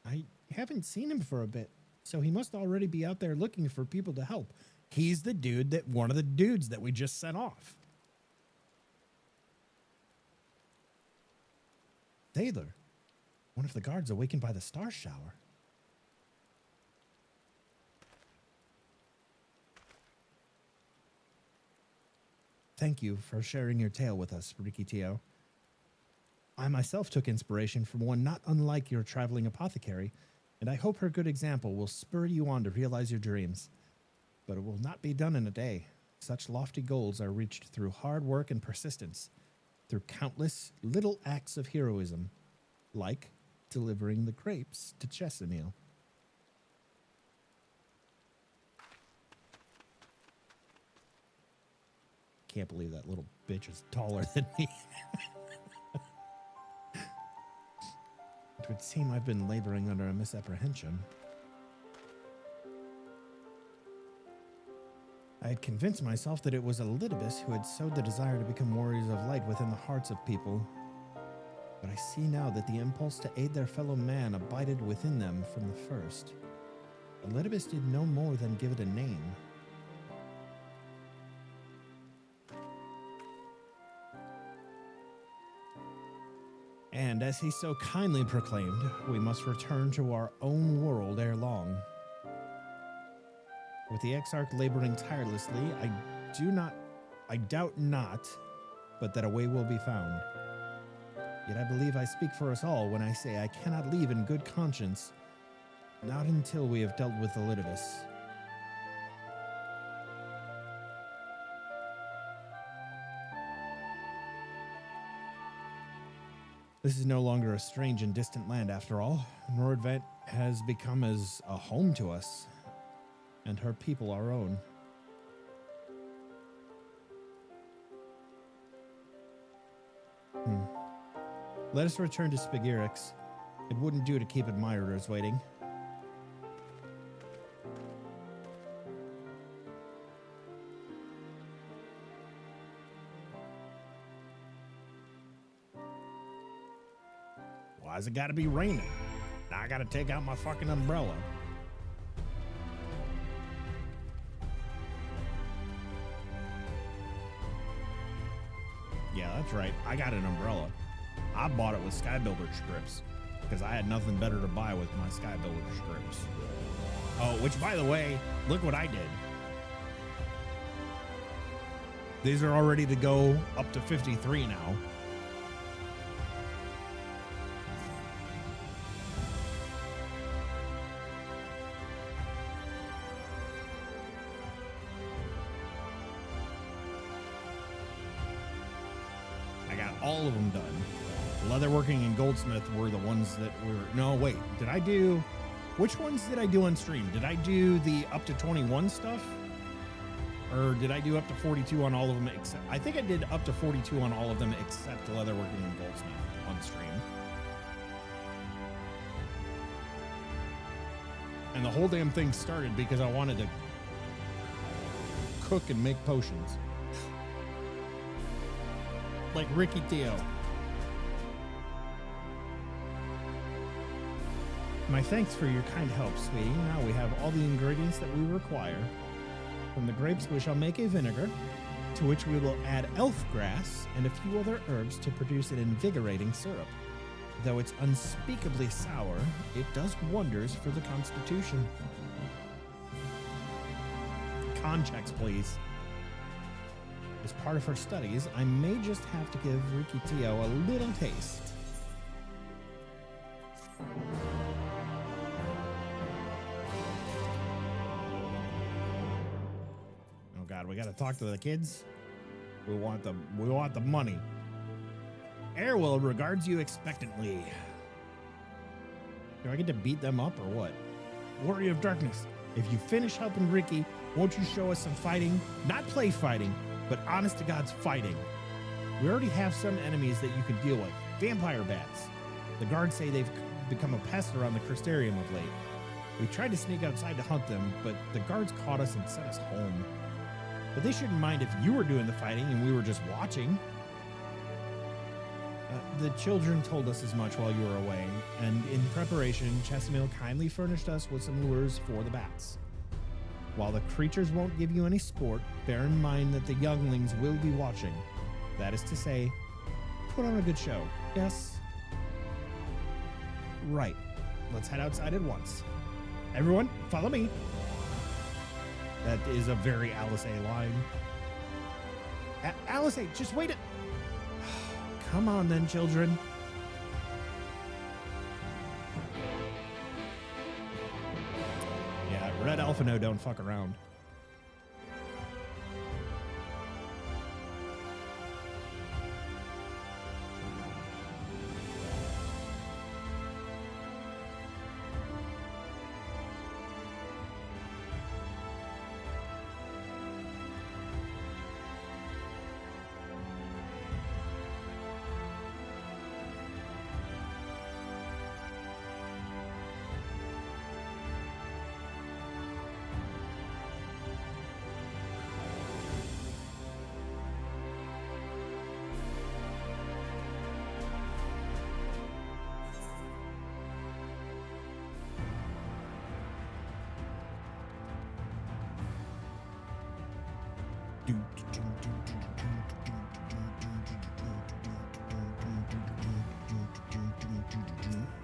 I haven't seen him for a bit, so he must already be out there looking for people to help. He's the dude one of the dudes that we just sent off. Thaler, one of the guards awakened by the star shower. Thank you for sharing your tale with us, Rikitio. I myself took inspiration from one not unlike your traveling apothecary, and I hope her good example will spur you on to realize your dreams. But it will not be done in a day. Such lofty goals are reached through hard work and persistence, through countless little acts of heroism, like delivering the grapes to Chesamil. Can't believe that little bitch is taller than me. It would seem I've been laboring under a misapprehension. I had convinced myself that it was Elidibus who had sowed the desire to become warriors of light within the hearts of people. But I see now that the impulse to aid their fellow man abided within them from the first. Elidibus did no more than give it a name. And as he so kindly proclaimed, we must return to our own world ere long. With the Exarch laboring tirelessly, I doubt not, but that a way will be found. Yet I believe I speak for us all when I say I cannot leave in good conscience, not until we have dealt with Elidibus. This is no longer a strange and distant land after all. Nordvent has become as a home to us, and her people our own. Let us return to Spagirix. It wouldn't do to keep admirers waiting. Why's it gotta be raining? Now I gotta take out my fucking umbrella. Yeah, that's right. I got an umbrella. I bought it with Skybuilder scripts because I had nothing better to buy with my Skybuilder scripts. Oh, which by the way, look what I did. These are all ready to go up to 53 now. All of them done. Leatherworking and goldsmith were the ones that were... No, wait. Did I do... Which ones did I do on stream? Did I do the up to 21 stuff? Or did I do up to 42 on all of them except... I think I did up to 42 on all of them except leatherworking and goldsmith on stream. And the whole damn thing started because I wanted to cook and make potions. Like Rikitio. My thanks for your kind help, sweetie. Now we have all the ingredients that we require. From the grapes, we shall make a vinegar, to which we will add elf grass and a few other herbs to produce an invigorating syrup. Though it's unspeakably sour, it does wonders for the constitution. Con checks, please. As part of her studies, I may just have to give Rikitio a little taste. God, we gotta talk to the kids. We want the money. Airwell regards you expectantly. Do I get to beat them up or what? Warrior of Darkness, if you finish helping Ricky, won't you show us some fighting? Not play fighting, but honest to God's fighting. We already have some enemies that you can deal with. Vampire bats. The guards say they've become a pest around the Crystarium of late. We tried to sneak outside to hunt them, but the guards caught us and sent us home. But they shouldn't mind if you were doing the fighting and we were just watching. The children told us as much while you were away, and in preparation, Chesamil kindly furnished us with some lures for the bats. While the creatures won't give you any sport, bear in mind that the younglings will be watching. That is to say, put on a good show. Yes? Right. Let's head outside at once. Everyone, follow me. That is a very Alice A line. Alice A, just wait it. Come on then, children. Yeah, Red Alphino don't fuck around.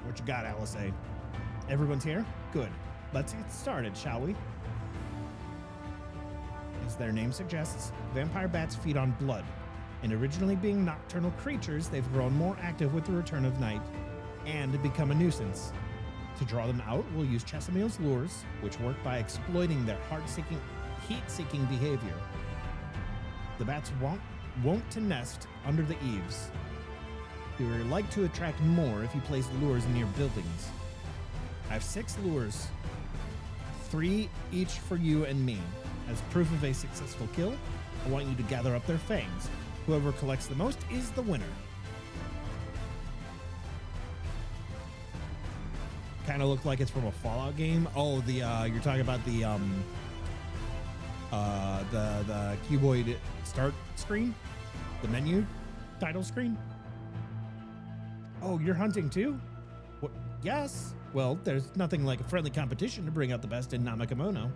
What you got, Alice A? Everyone's here? Good. Let's get started, shall we? As their name suggests, vampire bats feed on blood, and originally being nocturnal creatures, they've grown more active with the return of night and become a nuisance. To draw them out, we'll use Chesamil's lures, which work by exploiting their heat-seeking behavior. The bats won't to nest under the eaves. We would like to attract more if you place lures near buildings. I have 6 lures, 3 each for you and me. As proof of a successful kill, I want you to gather up their fangs. Whoever collects the most is the winner. Kind of look like it's from a Fallout game. Oh, you're talking about the cuboid start screen, the menu title screen. Oh, you're hunting too? What? Yes. Well, there's nothing like a friendly competition to bring out the best in Namakamono.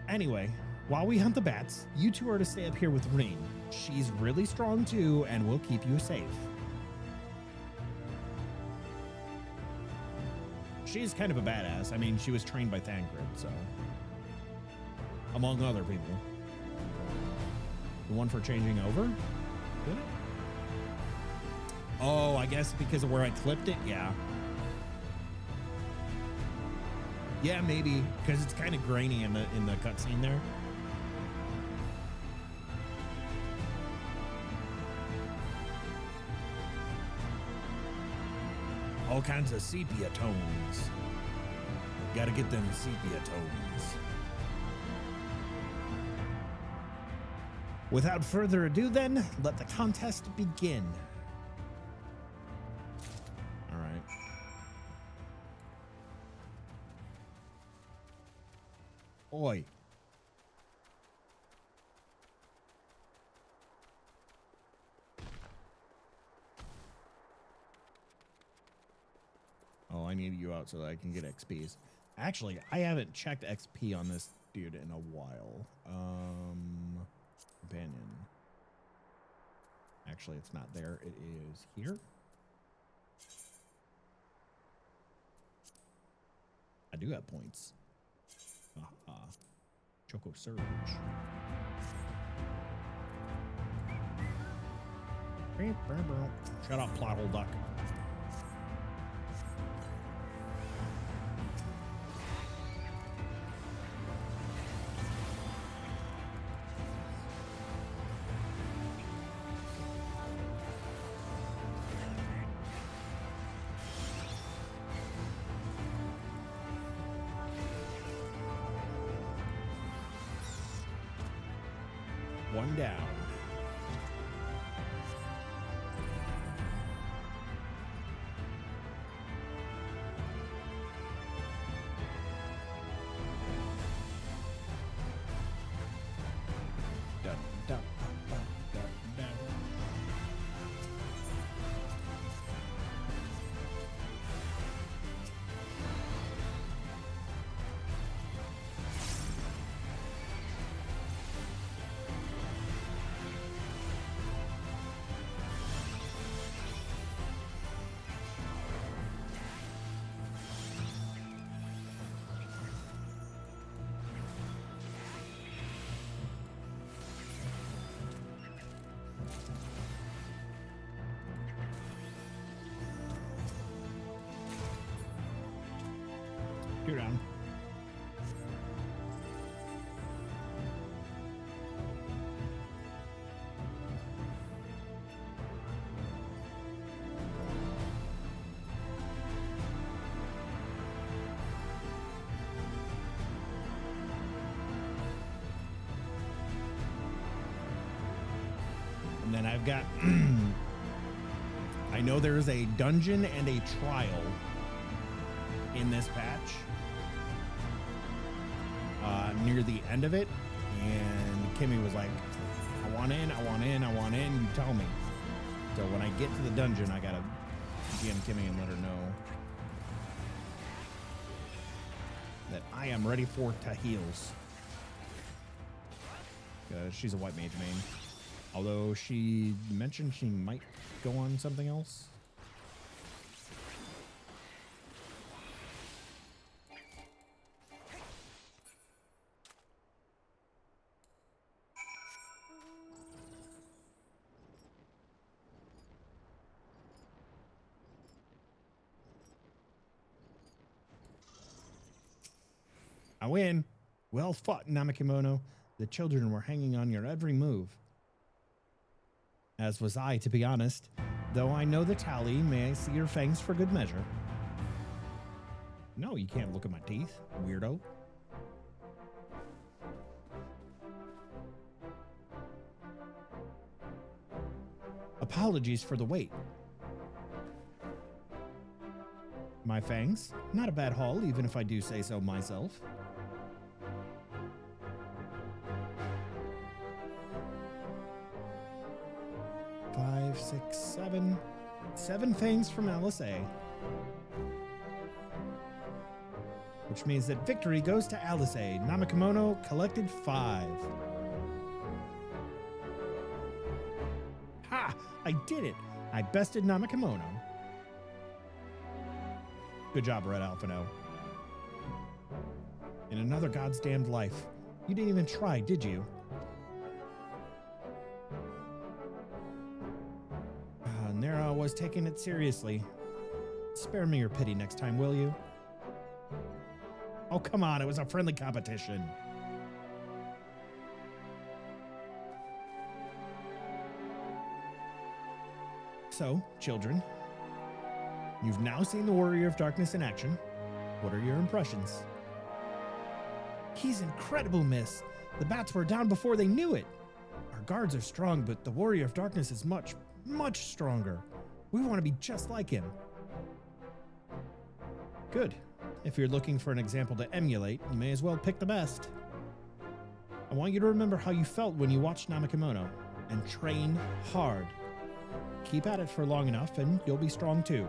Anyway, while we hunt the bats, you two are to stay up here with Rain. She's really strong too, and will keep you safe. She's kind of a badass. I mean, she was trained by Thancred, so. Among other people. The one for changing over? Good. Oh, I guess because of where I clipped it? Yeah. Yeah, maybe. Because it's kind of grainy in the cutscene there. All kinds of sepia tones. Gotta get them sepia tones. Without further ado then, let the contest begin. All right. Oi. Oh, I need you out so that I can get XPs. Actually, I haven't checked XP on this dude in a while. Companion. Actually, it's not there. It is here. I do have points. Choco Surge. Shut up, plot hole duck. One down. Dun, dun, dun, dun, dun. You're down. And then I've got I know there's a dungeon and a trial in this patch. Near the end of it, and Kimmy was like, I want in, I want in, I want in, you tell me. So when I get to the dungeon, I gotta DM Kimmy and let her know that I am ready for Tahils. She's a white mage main. Although she mentioned she might go on something else. I win. Well fought, Namakimono. The children were hanging on your every move. As was I, to be honest. Though I know the tally, may I see your fangs for good measure? No, you can't look at my teeth, weirdo. Apologies for the wait. My fangs? Not a bad haul, even if I do say so myself. Five, six, seven. 7 fangs from Alice A. Which means that victory goes to Alice A. Namakimono collected 5. Ha! I did it! I bested Namakimono. Good job, Red Alphino. In another God's damned life. You didn't even try, did you? And there I was taking it seriously. Spare me your pity next time, will you? Oh, come on, it was a friendly competition. So, children, you've now seen the Warrior of Darkness in action. What are your impressions? He's incredible, miss. The bats were down before they knew it. Our guards are strong, but the Warrior of Darkness is much, much stronger. We want to be just like him. Good. If you're looking for an example to emulate, you may as well pick the best. I want you to remember how you felt when you watched Namakimono, and train hard. Keep at it for long enough, and you'll be strong too.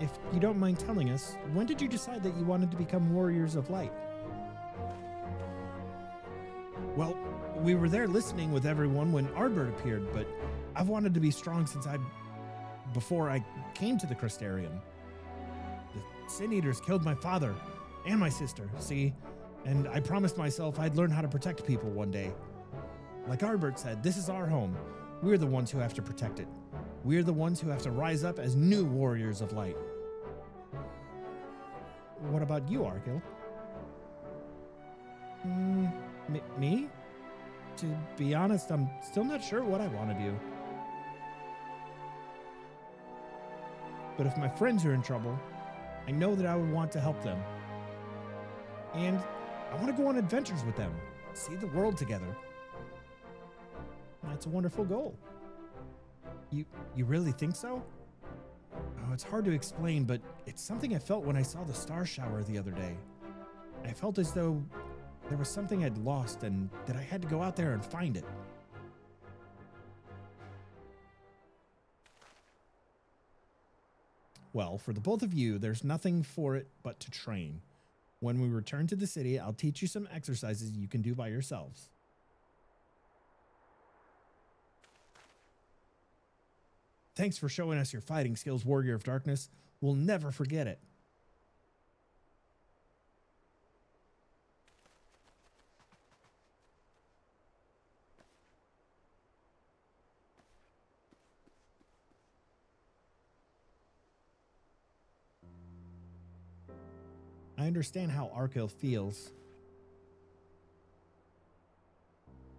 If you don't mind telling us, when did you decide that you wanted to become Warriors of Light? Well, we were there listening with everyone when Ardbert appeared, but I've wanted to be strong since before I came to the Crystarium. The Sin Eaters killed my father and my sister, see? And I promised myself I'd learn how to protect people one day. Like Ardbert said, this is our home. We're the ones who have to protect it. We're the ones who have to rise up as new Warriors of Light. What about you, Arkil? Me? To be honest, I'm still not sure what I want to do. But if my friends are in trouble, I know that I would want to help them. And I want to go on adventures with them, see the world together. That's a wonderful goal. You really think so? Oh, it's hard to explain, but it's something I felt when I saw the star shower the other day. I felt as though there was something I'd lost and that I had to go out there and find it. Well, for the both of you, there's nothing for it but to train. When we return to the city, I'll teach you some exercises you can do by yourselves. Thanks for showing us your fighting skills, Warrior of Darkness. We'll never forget it. I understand how Arkil feels.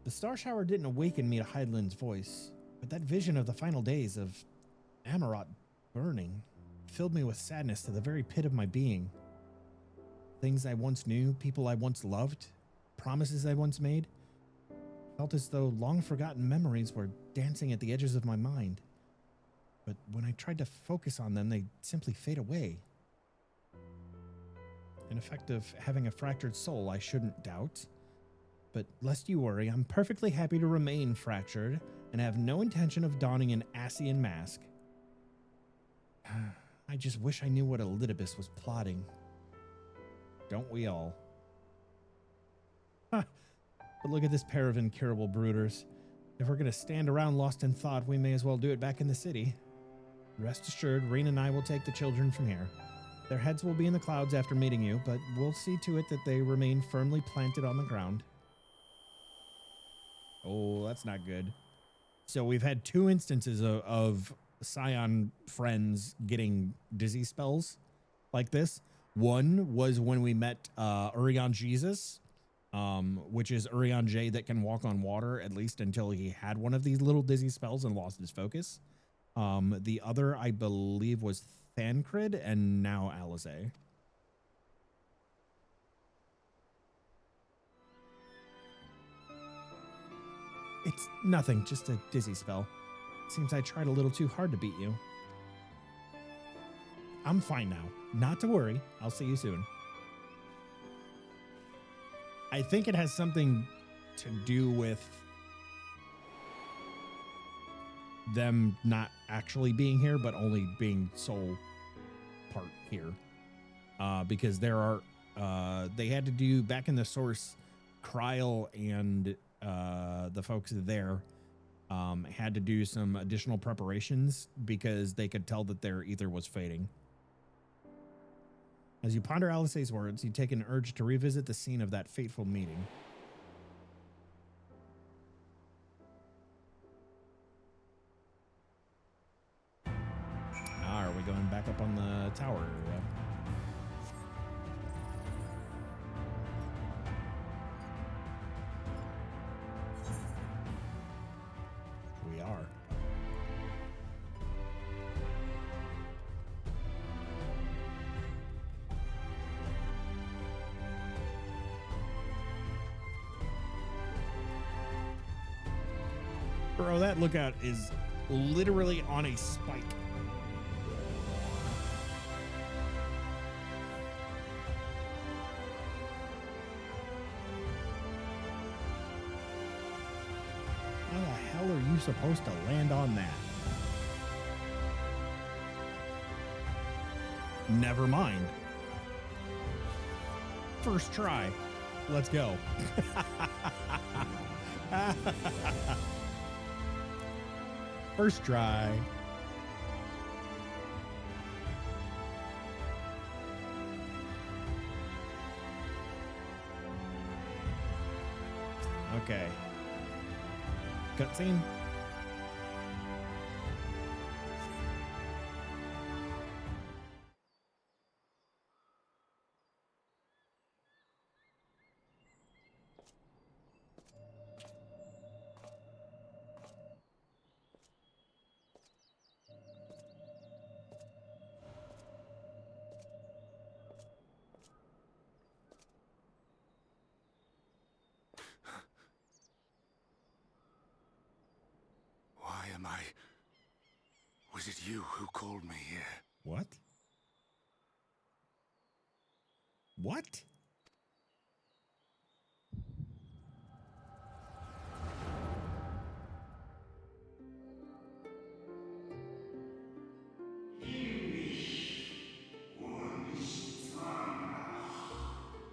The star shower didn't awaken me to Hydaelyn's voice, but that vision of the final days of Amarot burning filled me with sadness to the very pit of my being. Things I once knew, people I once loved, promises I once made, felt as though long forgotten memories were dancing at the edges of my mind. But when I tried to focus on them, they simply fade away. An effect of having a fractured soul, I shouldn't doubt. But lest you worry, I'm perfectly happy to remain fractured and have no intention of donning an Asian mask. I just wish I knew what Elidibus was plotting. Don't we all? Huh. But look at this pair of incurable brooders. If we're going to stand around lost in thought, we may as well do it back in the city. Rest assured, Reen and I will take the children from here. Their heads will be in the clouds after meeting you, but we'll see to it that they remain firmly planted on the ground. Oh, that's not good. So we've had 2 instances of Scion friends getting dizzy spells like this. One was when we met Urion Jesus, which is Urion J that can walk on water, at least until he had one of these little dizzy spells and lost his focus. The other, I believe, was Thancred, and now Alisaie. It's nothing, just a dizzy spell. Seems I tried a little too hard to beat you. I'm fine now. Not to worry. I'll see you soon. I think it has something to do with them not actually being here, but only being soul part here. Because there are, they had to do, back in the source, Kryl and the folks there had to do some additional preparations because they could tell that their ether was fading. As you ponder Alisaie's words, you take an urge to revisit the scene of that fateful meeting. Are we going back up on the tower? We are. Bro, that lookout is literally on a spike. How the hell are you supposed to land on that? Never mind. First try. Let's go. First try. Okay. Cutscene. Was it you who called me here? What? What?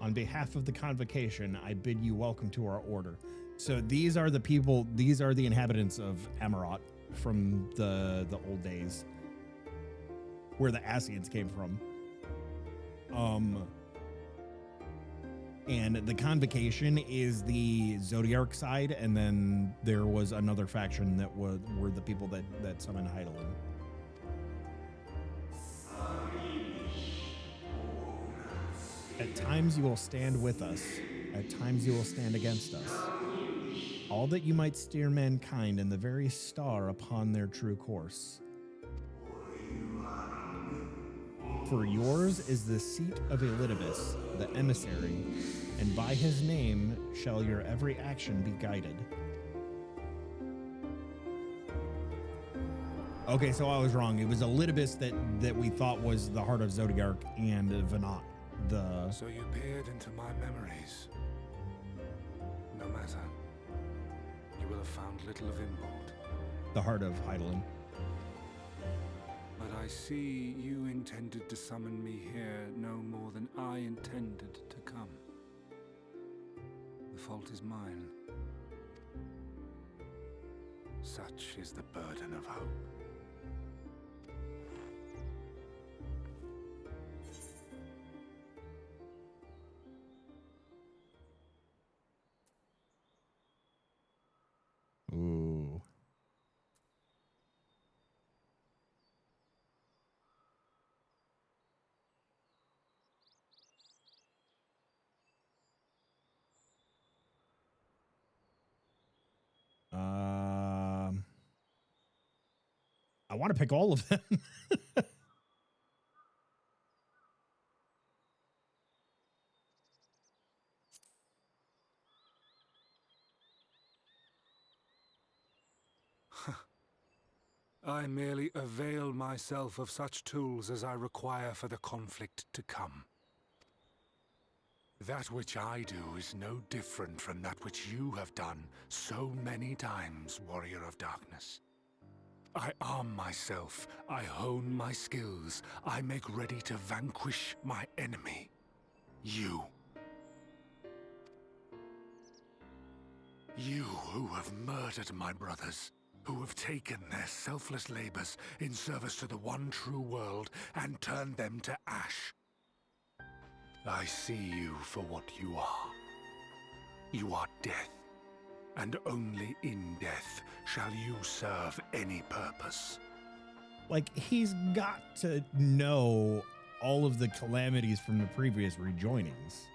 On behalf of the convocation, I bid you welcome to our order. So these are the people, these are the inhabitants of Amarot from the old days, where the Ascians came from. And the convocation is the Zodiarch side, and then there was another faction that were the people that summoned Heidelin. At times you will stand with us, at times you will stand against us. All that you might steer mankind and the very star upon their true course. For yours is the seat of Elidibus, the emissary, and by his name shall your every action be guided. Okay, so I was wrong. It was Elidibus that we thought was the heart of Zodiarch and Venat. So you peered into my memories. No matter. You will have found little of import. The heart of Heidelin. But I see you intended to summon me here no more than I intended to come. The fault is mine. Such is the burden of hope. Ooh. I want to pick all of them. I merely avail myself of such tools as I require for the conflict to come. That which I do is no different from that which you have done so many times, Warrior of Darkness. I arm myself, I hone my skills, I make ready to vanquish my enemy. You. You who have murdered my brothers, who have taken their selfless labors in service to the one true world and turned them to ash. I see you for what you are. You are death, and only in death shall you serve any purpose. Like, he's got to know all of the calamities from the previous rejoinings.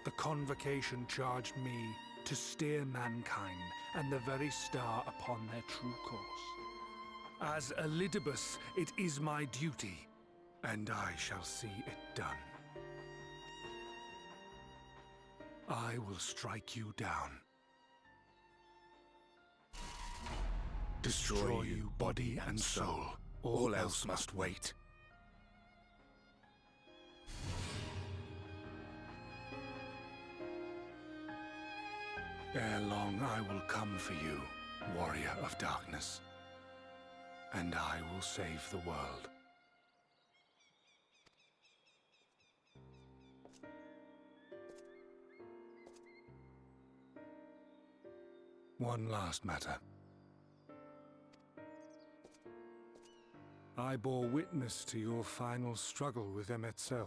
The convocation charged me to steer mankind and the very star upon their true course. As Elidibus, it is my duty, and I shall see it done. I will strike you down. Destroy you body and soul. All else must wait. Ere long I will come for you, Warrior of Darkness, and I will save the world. One last matter. I bore witness to your final struggle with MSQ.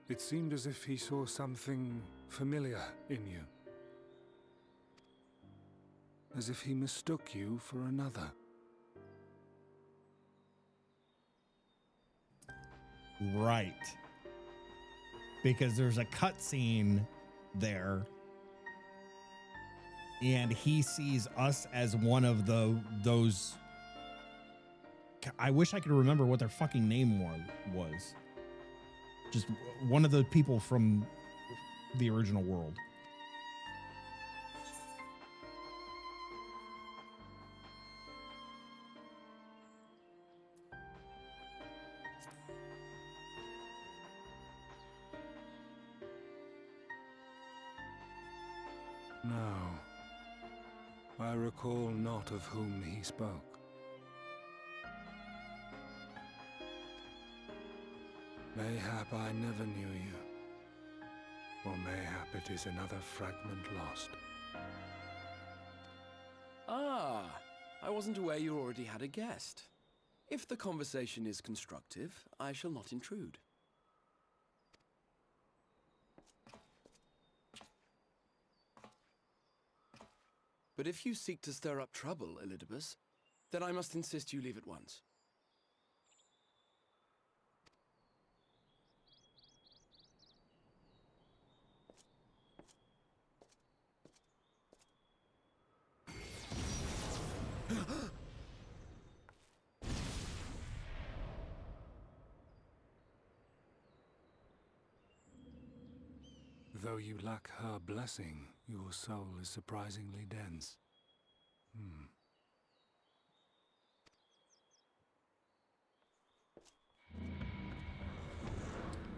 It seemed as if he saw something familiar in you. As if he mistook you for another. Right. Because there's a cutscene there, and he sees us as one of those. I wish I could remember what their fucking name was. Just one of the people from the original world. No. I recall not of whom he spoke. Mayhap I never knew you. Or mayhap it is another fragment lost. Ah, I wasn't aware you already had a guest. If the conversation is constructive, I shall not intrude. But if you seek to stir up trouble, Elidibus, then I must insist you leave at once. Though you lack her blessing, your soul is surprisingly dense.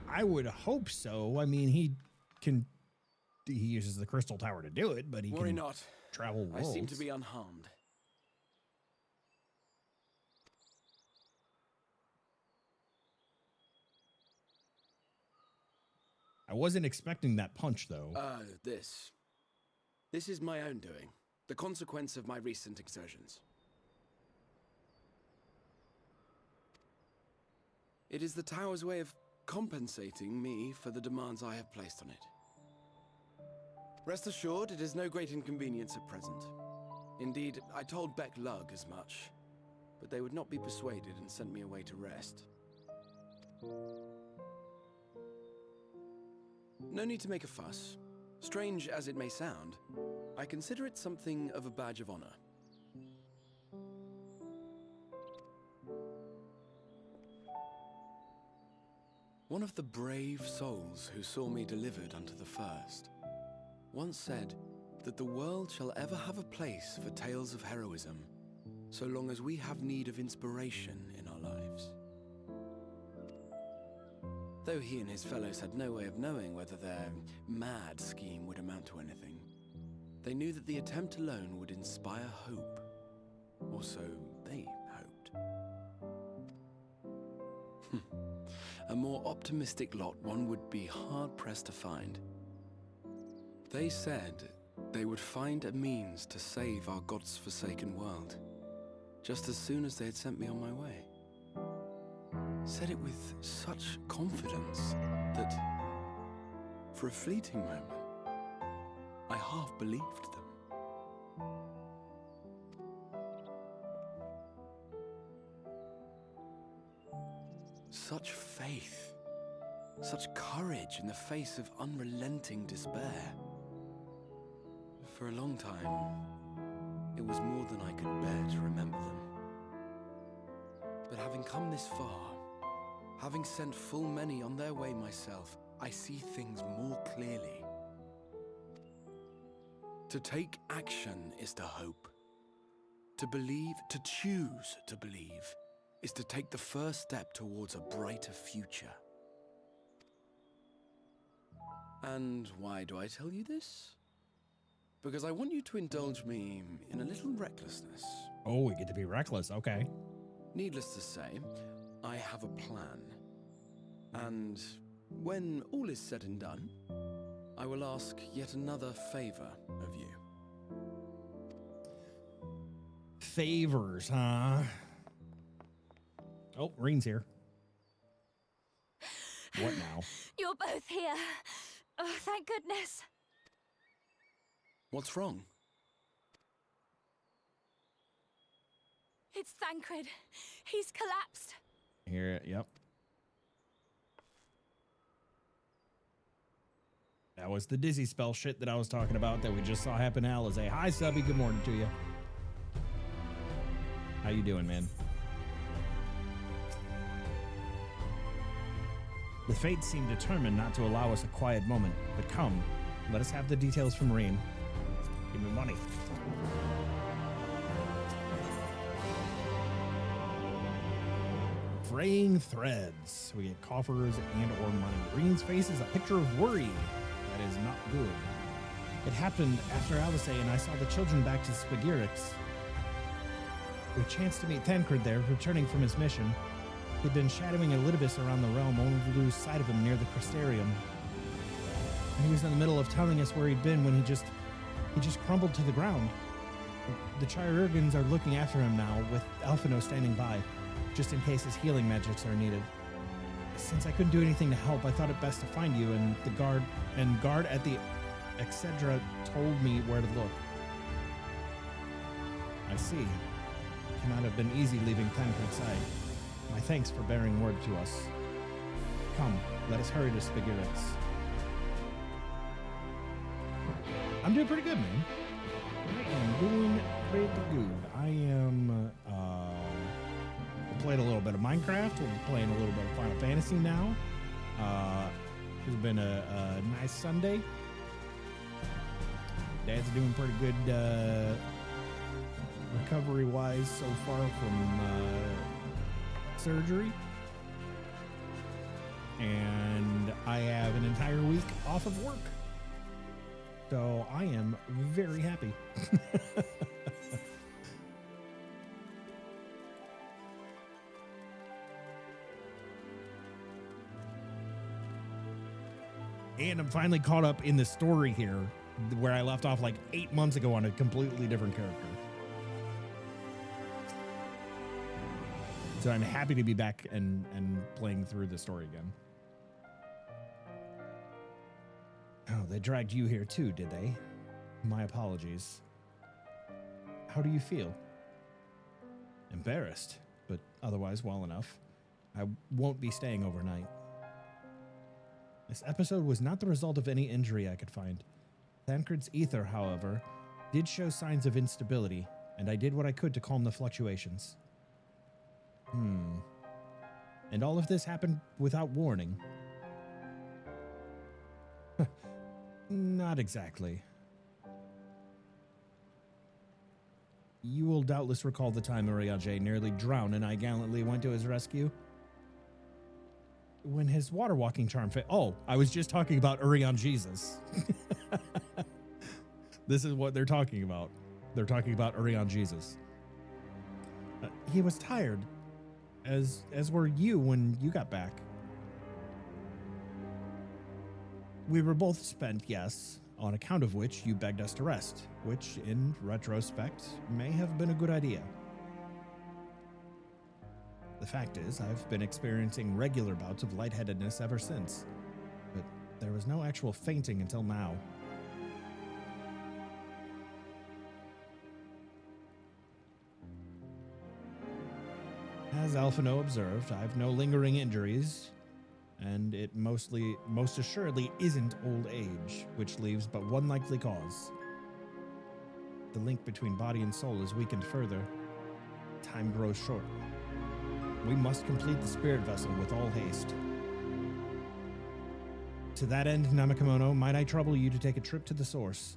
I would hope so. I mean, he uses the crystal tower to do it, but he Worry can not. travel worlds. I seem to be unharmed. I wasn't expecting that punch, though. This is my own doing. The consequence of my recent exertions. It is the tower's way of compensating me for the demands I have placed on it. Rest assured, it is no great inconvenience at present. Indeed, I told Beck Lug as much, but they would not be persuaded and sent me away to rest. No need to make a fuss. Strange as it may sound, I consider it something of a badge of honor. One of the brave souls who saw me delivered unto the first once said that the world shall ever have a place for tales of heroism, so long as we have need of inspiration in our lives. Though he and his fellows had no way of knowing whether their mad scheme would amount to anything, they knew that the attempt alone would inspire hope, or so they hoped. A more optimistic lot one would be hard-pressed to find. They said they would find a means to save our God's forsaken world, just as soon as they had sent me on my way. Said it with such confidence that, for a fleeting moment, I half believed them. Such faith, such courage in the face of unrelenting despair. For a long time, it was more than I could bear to remember them. But having come this far, having sent full many on their way myself, I see things more clearly. To take action is to hope. To believe, to choose to believe, is to take the first step towards a brighter future. And why do I tell you this? Because I want you to indulge me in a little recklessness. Oh, we get to be reckless. Okay. Needless to say, I have a plan. And when all is said and done, I will ask yet another favor of you. Favors, huh? Oh, Reen's here. What now? You're both here. Oh, thank goodness. What's wrong? It's Thancred. He's collapsed. Here, yep. That was the dizzy spell shit that I was talking about that we just saw happen to Alizé. Hi, Subby. Good morning to you. How you doing, man? The fates seem determined not to allow us a quiet moment, but come, let us have the details from Reen. Give me money. Fraying threads. We get coffers and or money. Reen's face is a picture of worry. That is not good. It happened after Alice and I saw the children back to Spagirix. We chanced to meet Thancred there, returning from his mission. He'd been shadowing Elidibus around the realm, only to lose sight of him near the Crystarium. And he was in the middle of telling us where he'd been when he just crumbled to the ground. The Chirurgans are looking after him now, with Alphino standing by, just in case his healing magics are needed. Since I couldn't do anything to help, I thought it best to find you, and the guard at the Excedra told me where to look. I see. It cannot have been easy leaving Thancred's side. My thanks for bearing word to us. Come, let us hurry to Spagirix. I'm doing pretty good, man. I am doing pretty good. I am, played a little bit of Minecraft. We're playing a little bit of Final Fantasy now. It's been a nice Sunday. Dad's doing pretty good recovery-wise so far from surgery. And I have an entire week off of work. So I am very happy. And I'm finally caught up in the story here, where I left off like 8 months ago on a completely different character. So I'm happy to be back and playing through the story again. Oh, they dragged you here too, did they? My apologies. How do you feel? Embarrassed, but otherwise well enough. I won't be staying overnight. This episode was not the result of any injury I could find. Thancred's ether, however, did show signs of instability, and I did what I could to calm the fluctuations. And all of this happened without warning. Not exactly. You will doubtless recall the time Urianger nearly drowned and I gallantly went to his rescue. When his water walking charm failed. Oh, I was just talking about Urian Jesus. This is what they're talking about. They're talking about Urian Jesus. He was tired, as were you when you got back. We were both spent, yes, on account of which you begged us to rest, which, in retrospect, may have been a good idea. The fact is, I've been experiencing regular bouts of lightheadedness ever since, but there was no actual fainting until now. As Alphino observed, I've no lingering injuries, and it most assuredly isn't old age, which leaves but one likely cause. The link between body and soul is weakened further. Time grows short. We must complete the spirit vessel with all haste. To that end, Namakamono, might I trouble you to take a trip to the source?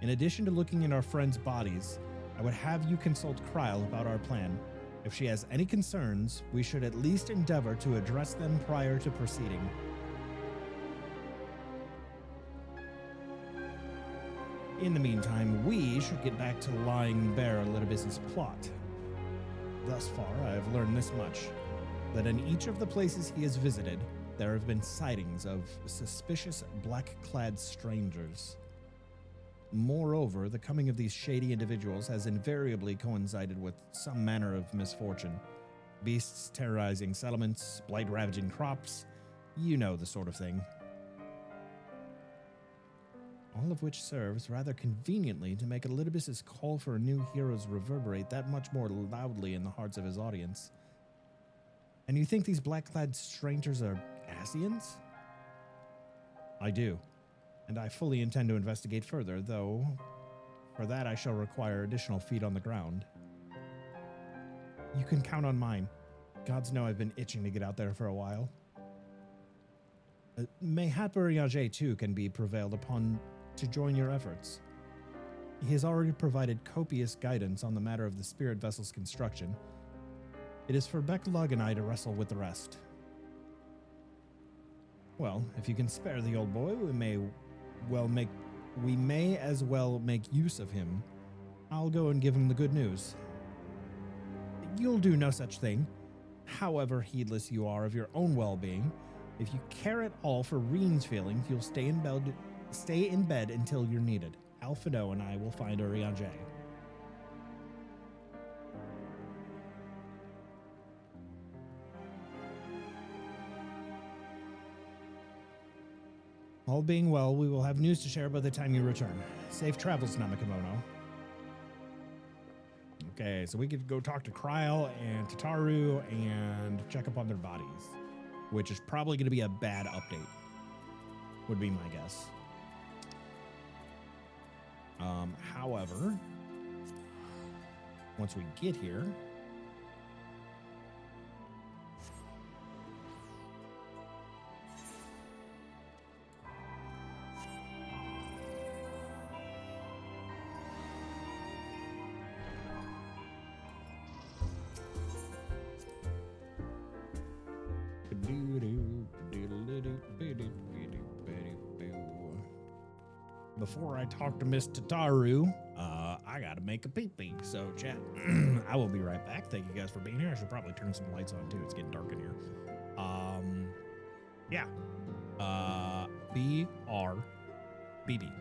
In addition to looking in our friends' bodies, I would have you consult Kryl about our plan. If she has any concerns, we should at least endeavor to address them prior to proceeding. In the meantime, we should get back to lying bare Elidibus's plot. Thus far, I have learned this much, that in each of the places he has visited, there have been sightings of suspicious black-clad strangers. Moreover, the coming of these shady individuals has invariably coincided with some manner of misfortune. Beasts terrorizing settlements, blight ravaging crops, you know the sort of thing. All of which serves rather conveniently to make Elidibus's call for new heroes reverberate that much more loudly in the hearts of his audience. And you think these black-clad strangers are Ascians? I do. And I fully intend to investigate further, though for that I shall require additional feet on the ground. You can count on mine. Gods know I've been itching to get out there for a while. Mayhap Urianger too can be prevailed upon to join your efforts. He has already provided copious guidance on the matter of the spirit vessel's construction. It is for Becklug and I to wrestle with the rest. Well, if you can spare the old boy, we may well make we may as well make use of him. I'll go and give him the good news. You'll do no such thing. However heedless you are of your own well-being, if you care at all for Reen's feelings, you'll stay in bed until you're needed. Alphino and I will find Urianger. All being well, we will have news to share by the time you return. Safe travels, Namikamono. Okay, so we could go talk to Kryl and Tataru and check up on their bodies, which is probably going to be a bad update, would be my guess. However, once we get here, before I talk to Miss Tataru, I gotta make a pee-pee. So, chat, I will be right back. Thank you guys for being here. I should probably turn some lights on, too. It's getting dark in here. Yeah. BRBB.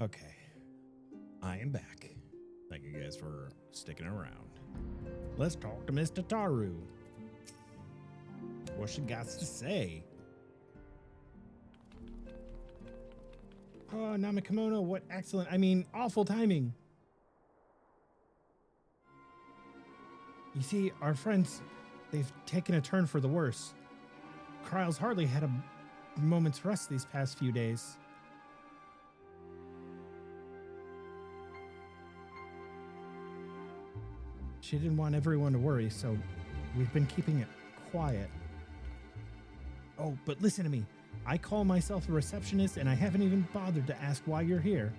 Okay, I am back. Thank you guys for sticking around. Let's talk to Miss Tataru. What she got to say? Oh, Namikamono, what excellent, awful timing. You see, our friends, they've taken a turn for the worse. Kryl's hardly had a moment's rest these past few days. She didn't want everyone to worry, so we've been keeping it quiet. Oh, but listen to me. I call myself a receptionist, and I haven't even bothered to ask why you're here.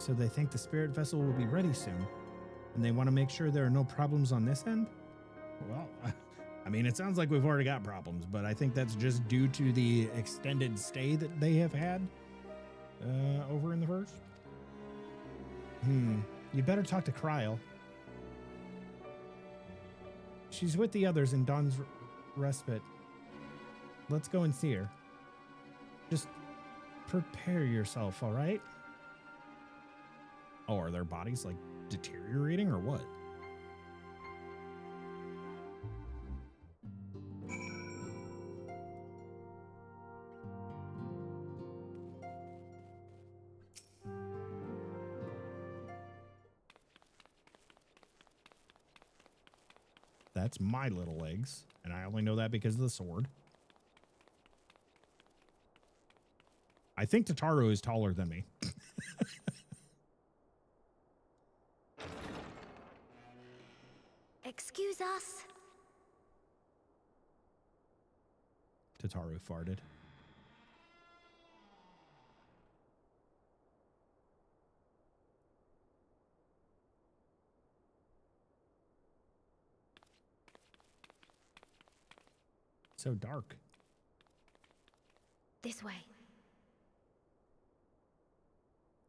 So they think the spirit vessel will be ready soon, and they want to make sure there are no problems on this end? Well, I mean, it sounds like we've already got problems, but I think that's just due to the extended stay that they have had over in the first. You'd better talk to Kryl. She's with the others in Dawn's respite. Let's go and see her. Just prepare yourself, all right? Oh, are their bodies, like, deteriorating or what? That's my little legs, and I only know that because of the sword. I think Tataru is taller than me. Excuse us. Tataru farted. So dark. This way.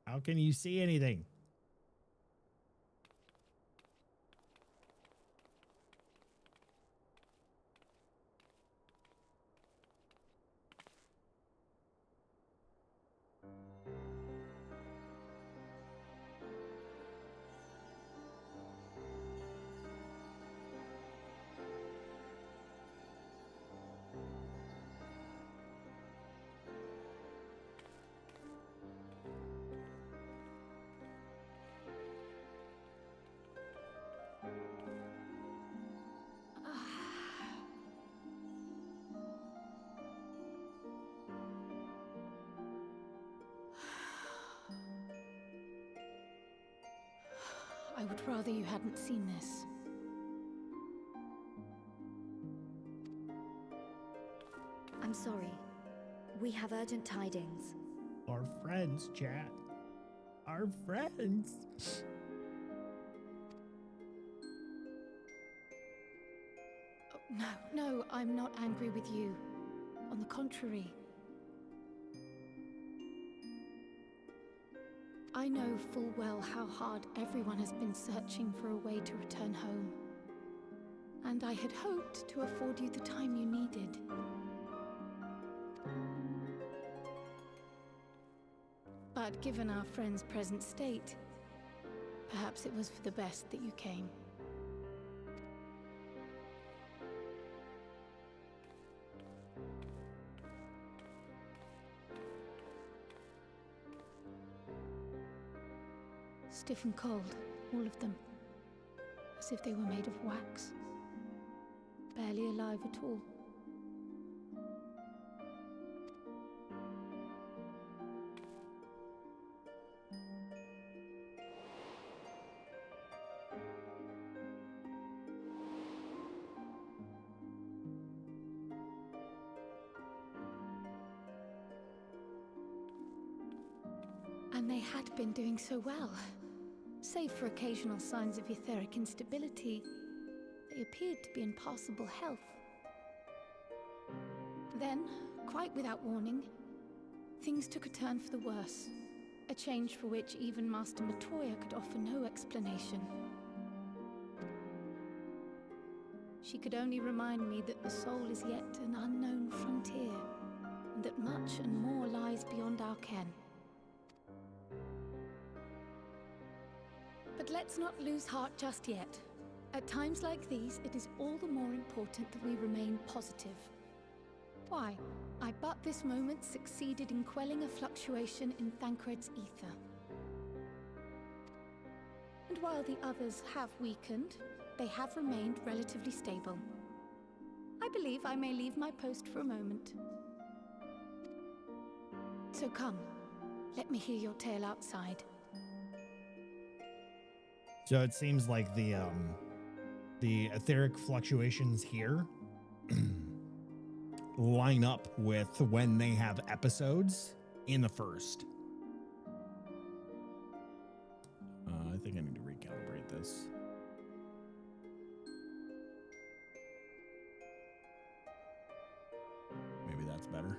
How can you see anything? I would rather you hadn't seen this. I'm sorry. We have urgent tidings. Our friends, chat. Our friends. Oh, no, I'm not angry with you. On the contrary. I know full well how hard everyone has been searching for a way to return home. And I had hoped to afford you the time you needed. But given our friend's present state, perhaps it was for the best that you came. Stiff and cold, all of them. As if they were made of wax. Barely alive at all. And they had been doing so well. Save for occasional signs of etheric instability, they appeared to be in passable health. Then, quite without warning, things took a turn for the worse. A change for which even Master Matoya could offer no explanation. She could only remind me that the soul is yet an unknown frontier, and that much and more lies beyond our ken. But let's not lose heart just yet. At times like these, it is all the more important that we remain positive. Why? I but this moment succeeded in quelling a fluctuation in Thancred's ether. And while the others have weakened, they have remained relatively stable. I believe I may leave my post for a moment. So come, let me hear your tale outside. So it seems like the etheric fluctuations here line up with when they have episodes in the first. I think I need to recalibrate this. Maybe that's better.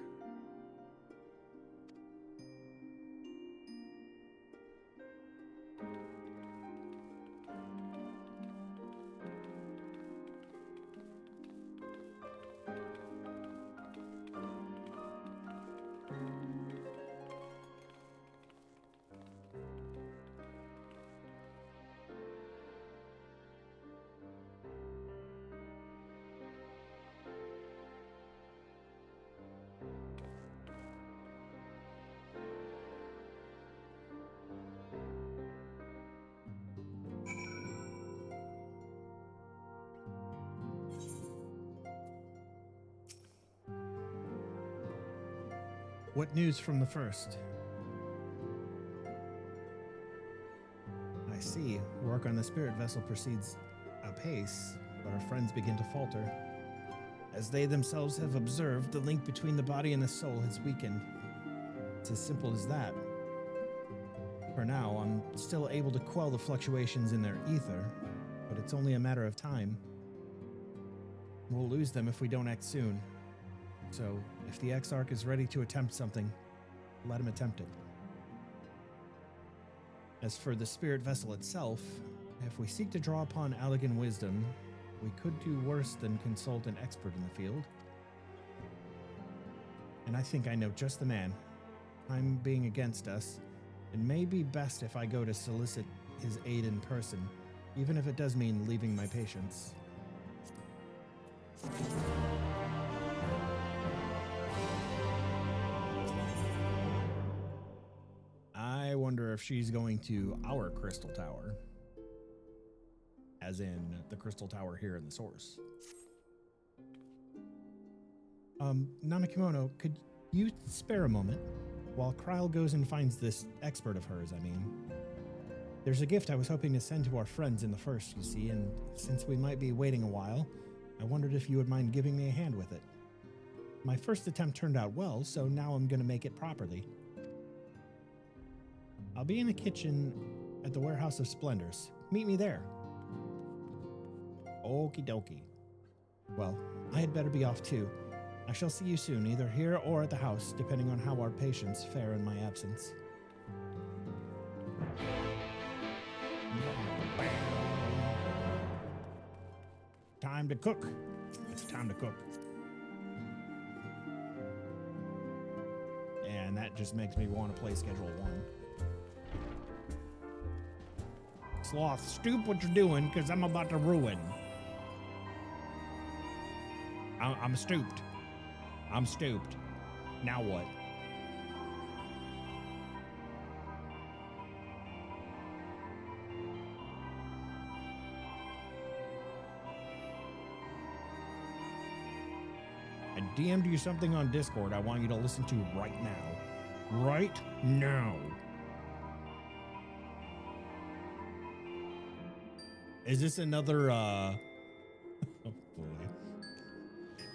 What news from the first? I see. Work on the spirit vessel proceeds apace, but our friends begin to falter. As they themselves have observed, the link between the body and the soul has weakened. It's as simple as that. For now, I'm still able to quell the fluctuations in their ether, but it's only a matter of time. We'll lose them if we don't act soon. So, if the Exarch is ready to attempt something, let him attempt it. As for the spirit vessel itself, if we seek to draw upon Allegan wisdom, we could do worse than consult an expert in the field. And I think I know just the man. Time being against us, it may be best if I go to solicit his aid in person, even if it does mean leaving my patients. I wonder if she's going to our crystal tower. As in the crystal tower here in the source. Nanakimono, could you spare a moment? While Kryle goes and finds this expert of hers, I mean. There's a gift I was hoping to send to our friends in the first, you see, and since we might be waiting a while, I wondered if you would mind giving me a hand with it. My first attempt turned out well, so now I'm going to make it properly. I'll be in the kitchen at the Warehouse of Splendors. Meet me there. Okie dokie. Well, I had better be off too. I shall see you soon, either here or at the house, depending on how our patients fare in my absence. Time to cook. It's time to cook. And that just makes me want to play Schedule 1. Sloth, stoop what you're doing, because I'm about to ruin. I'm stooped. I'm stooped. Now what? I DM'd you something on Discord I want you to listen to right now. Right now. Is this another, oh boy.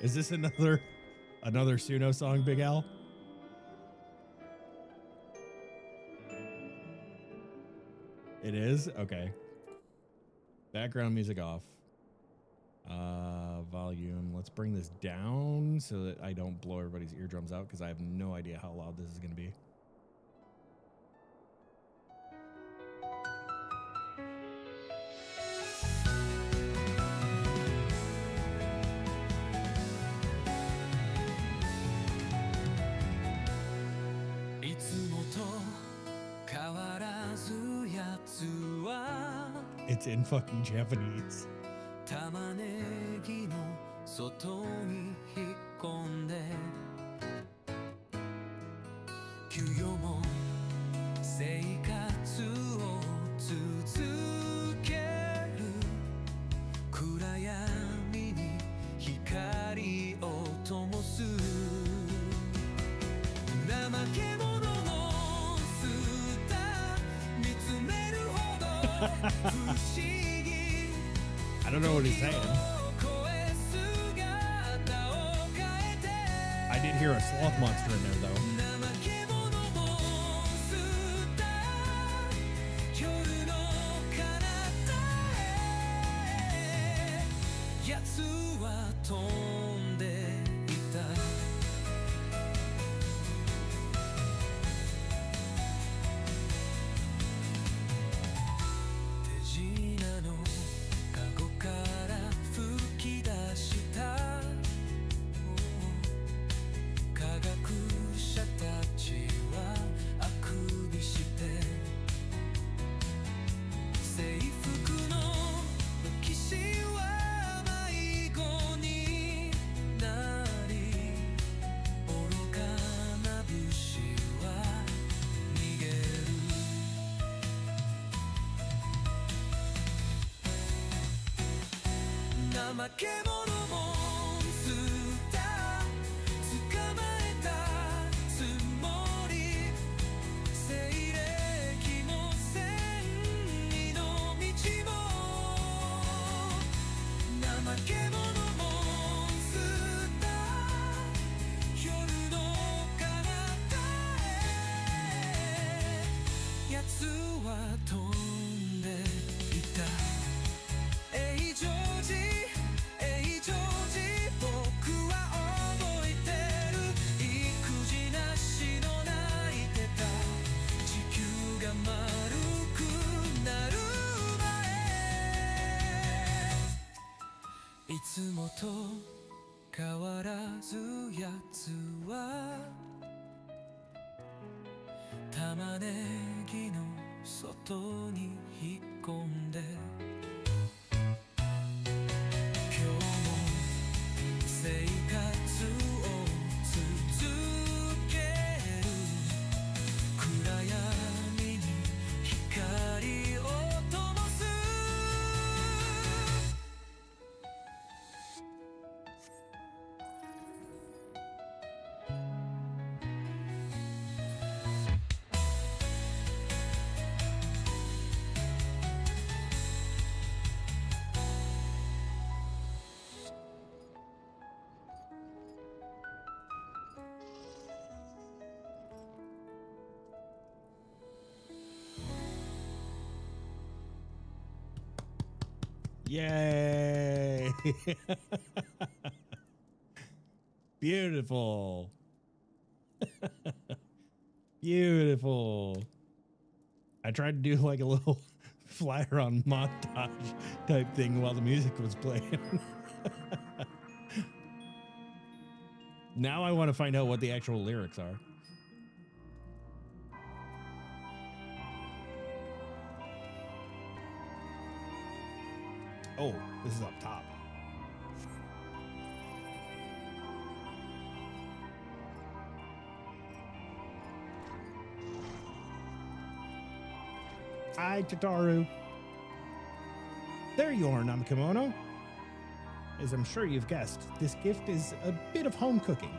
Is this another Suno song, Big Al? It is? Okay. Background music off. Volume. Let's bring this down so that I don't blow everybody's eardrums out, because I have no idea how loud this is going to be. It's in fucking Japanese. I don't know what he's saying. I did hear a sloth monster in there, though. 怠け者モンスター捕まえたつもり西暦も千里の道も怠け者モンスター夜の彼方へ奴は飛んでいた永常時永常時僕は覚えてる育児なしの泣いてた地球が丸くなる前いつもと変わらずやつは玉ねぎの外に引っ込んで今日も生活を続ける暗闇に光を灯すYay! Beautiful. Beautiful. I tried to do like a little flyer on montage type thing while the music was playing. Now I want to find out what the actual lyrics are. Oh, this is up top. Hi, Tataru. There you are, Namikimono. As I'm sure you've guessed, this gift is a bit of home cooking.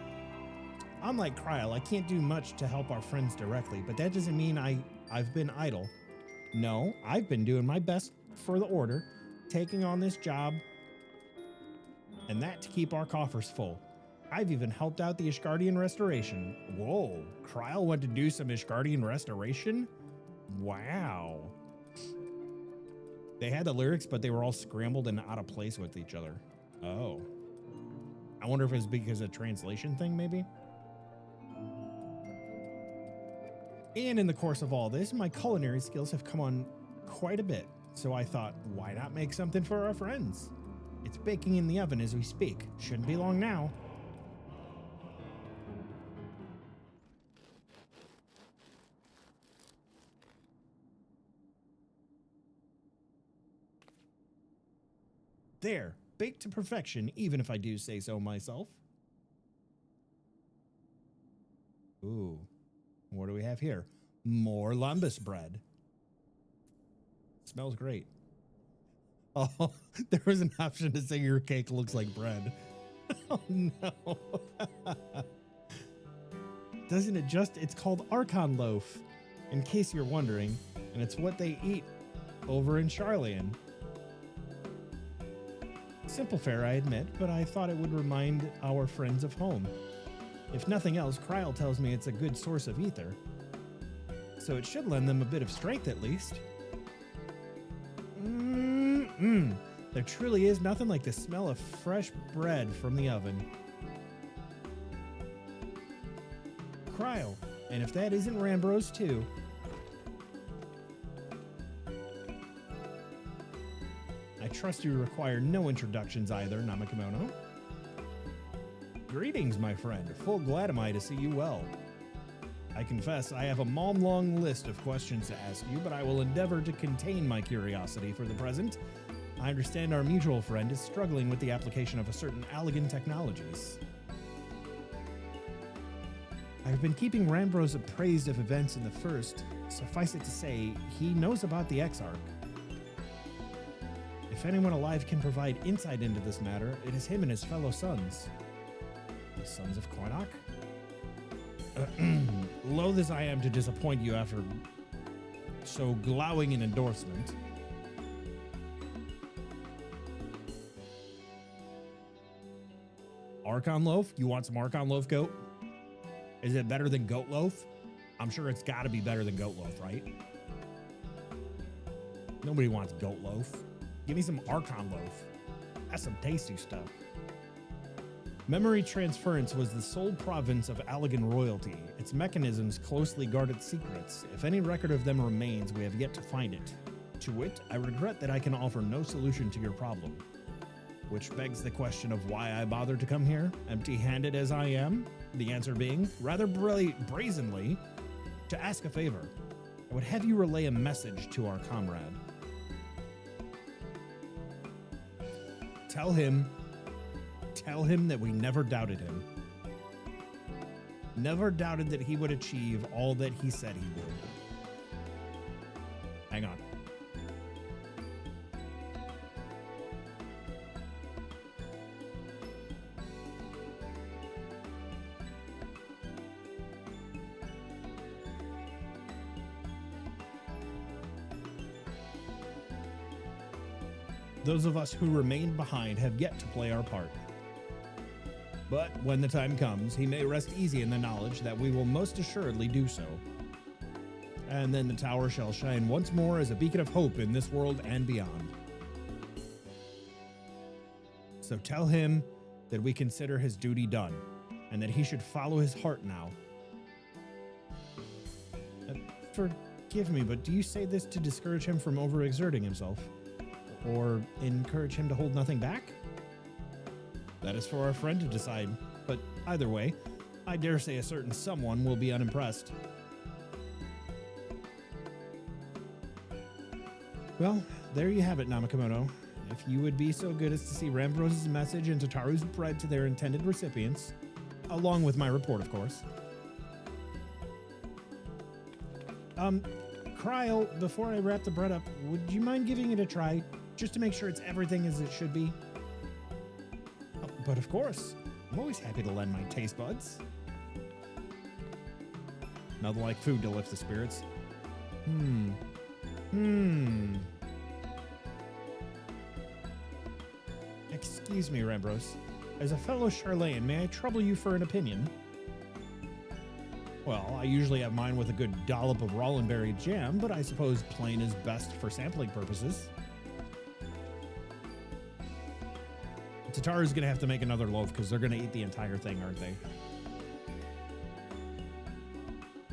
Unlike Kryl, I can't do much to help our friends directly, but that doesn't mean I've been idle. No, I've been doing my best for the Order, taking on this job, and that to keep our coffers full. I've even helped out the Ishgardian restoration. Whoa, Kryl went to do some Ishgardian restoration? Wow. They had the lyrics, but they were all scrambled and out of place with each other. Oh. I wonder if it's because of a translation thing, maybe? And in the course of all this, my culinary skills have come on quite a bit. So I thought, why not make something for our friends? It's baking in the oven as we speak. Shouldn't be long now. There, baked to perfection, even if I do say so myself. Ooh, what do we have here? More lumbus bread. Smells great. Oh, there was an option to say your cake looks like bread. Oh no. Doesn't it just, it's called Archon loaf, in case you're wondering, and it's what they eat over in Charlian. Simple fare, I admit, but I thought it would remind our friends of home. If nothing else, Kryl tells me it's a good source of ether, so it should lend them a bit of strength at least. There truly is nothing like the smell of fresh bread from the oven. Kryl, and if that isn't Rambros too. I trust you require no introductions either, Namikimono. Greetings, my friend. Full glad am I to see you well. I confess I have a long list of questions to ask you, but I will endeavor to contain my curiosity for the present. I understand our mutual friend is struggling with the application of a certain Allegan technologies. I've been keeping Rambros appraised of events in the First. Suffice it to say, he knows about the Exarch. If anyone alive can provide insight into this matter, it is him and his fellow sons. The sons of Koinok? Loath as I am to disappoint you after so glowing an endorsement. Archon loaf? You want some Archon loaf, goat? Is it better than goat loaf? I'm sure it's got to be better than goat loaf, right? Nobody wants goat loaf. Give me some Archon loaf. That's some tasty stuff. Memory transference was the sole province of Allegan royalty. Its mechanisms closely guarded secrets. If any record of them remains, we have yet to find it. To wit, I regret that I can offer no solution to your problem. Which begs the question of why I bothered to come here, empty-handed as I am. The answer being, rather brazenly, to ask a favor. I would have you relay a message to our comrade. Tell him that we never doubted him. Never doubted that he would achieve all that he said he would. Hang on. Those of us who remained behind have yet to play our part. But when the time comes, he may rest easy in the knowledge that we will most assuredly do so. And then the tower shall shine once more as a beacon of hope in this world and beyond. So tell him that we consider his duty done, and that he should follow his heart now. Forgive me, but do you say this to discourage him from overexerting himself? Or encourage him to hold nothing back? That is for our friend to decide, but either way, I dare say a certain someone will be unimpressed. Well, there you have it, Namakomoto. If you would be so good as to see Rambrose's message and Tataru's bread to their intended recipients, along with my report, of course. Cryle, before I wrap the bread up, would you mind giving it a try? Just to make sure it's everything as it should be. Oh, but of course, I'm always happy to lend my taste buds. Nothing like food to lift the spirits. Excuse me, Rambrose. As a fellow Charlayan, may I trouble you for an opinion? Well, I usually have mine with a good dollop of Rollenberry jam, but I suppose plain is best for sampling purposes. Tataru's gonna have to make another loaf because they're gonna eat the entire thing, aren't they?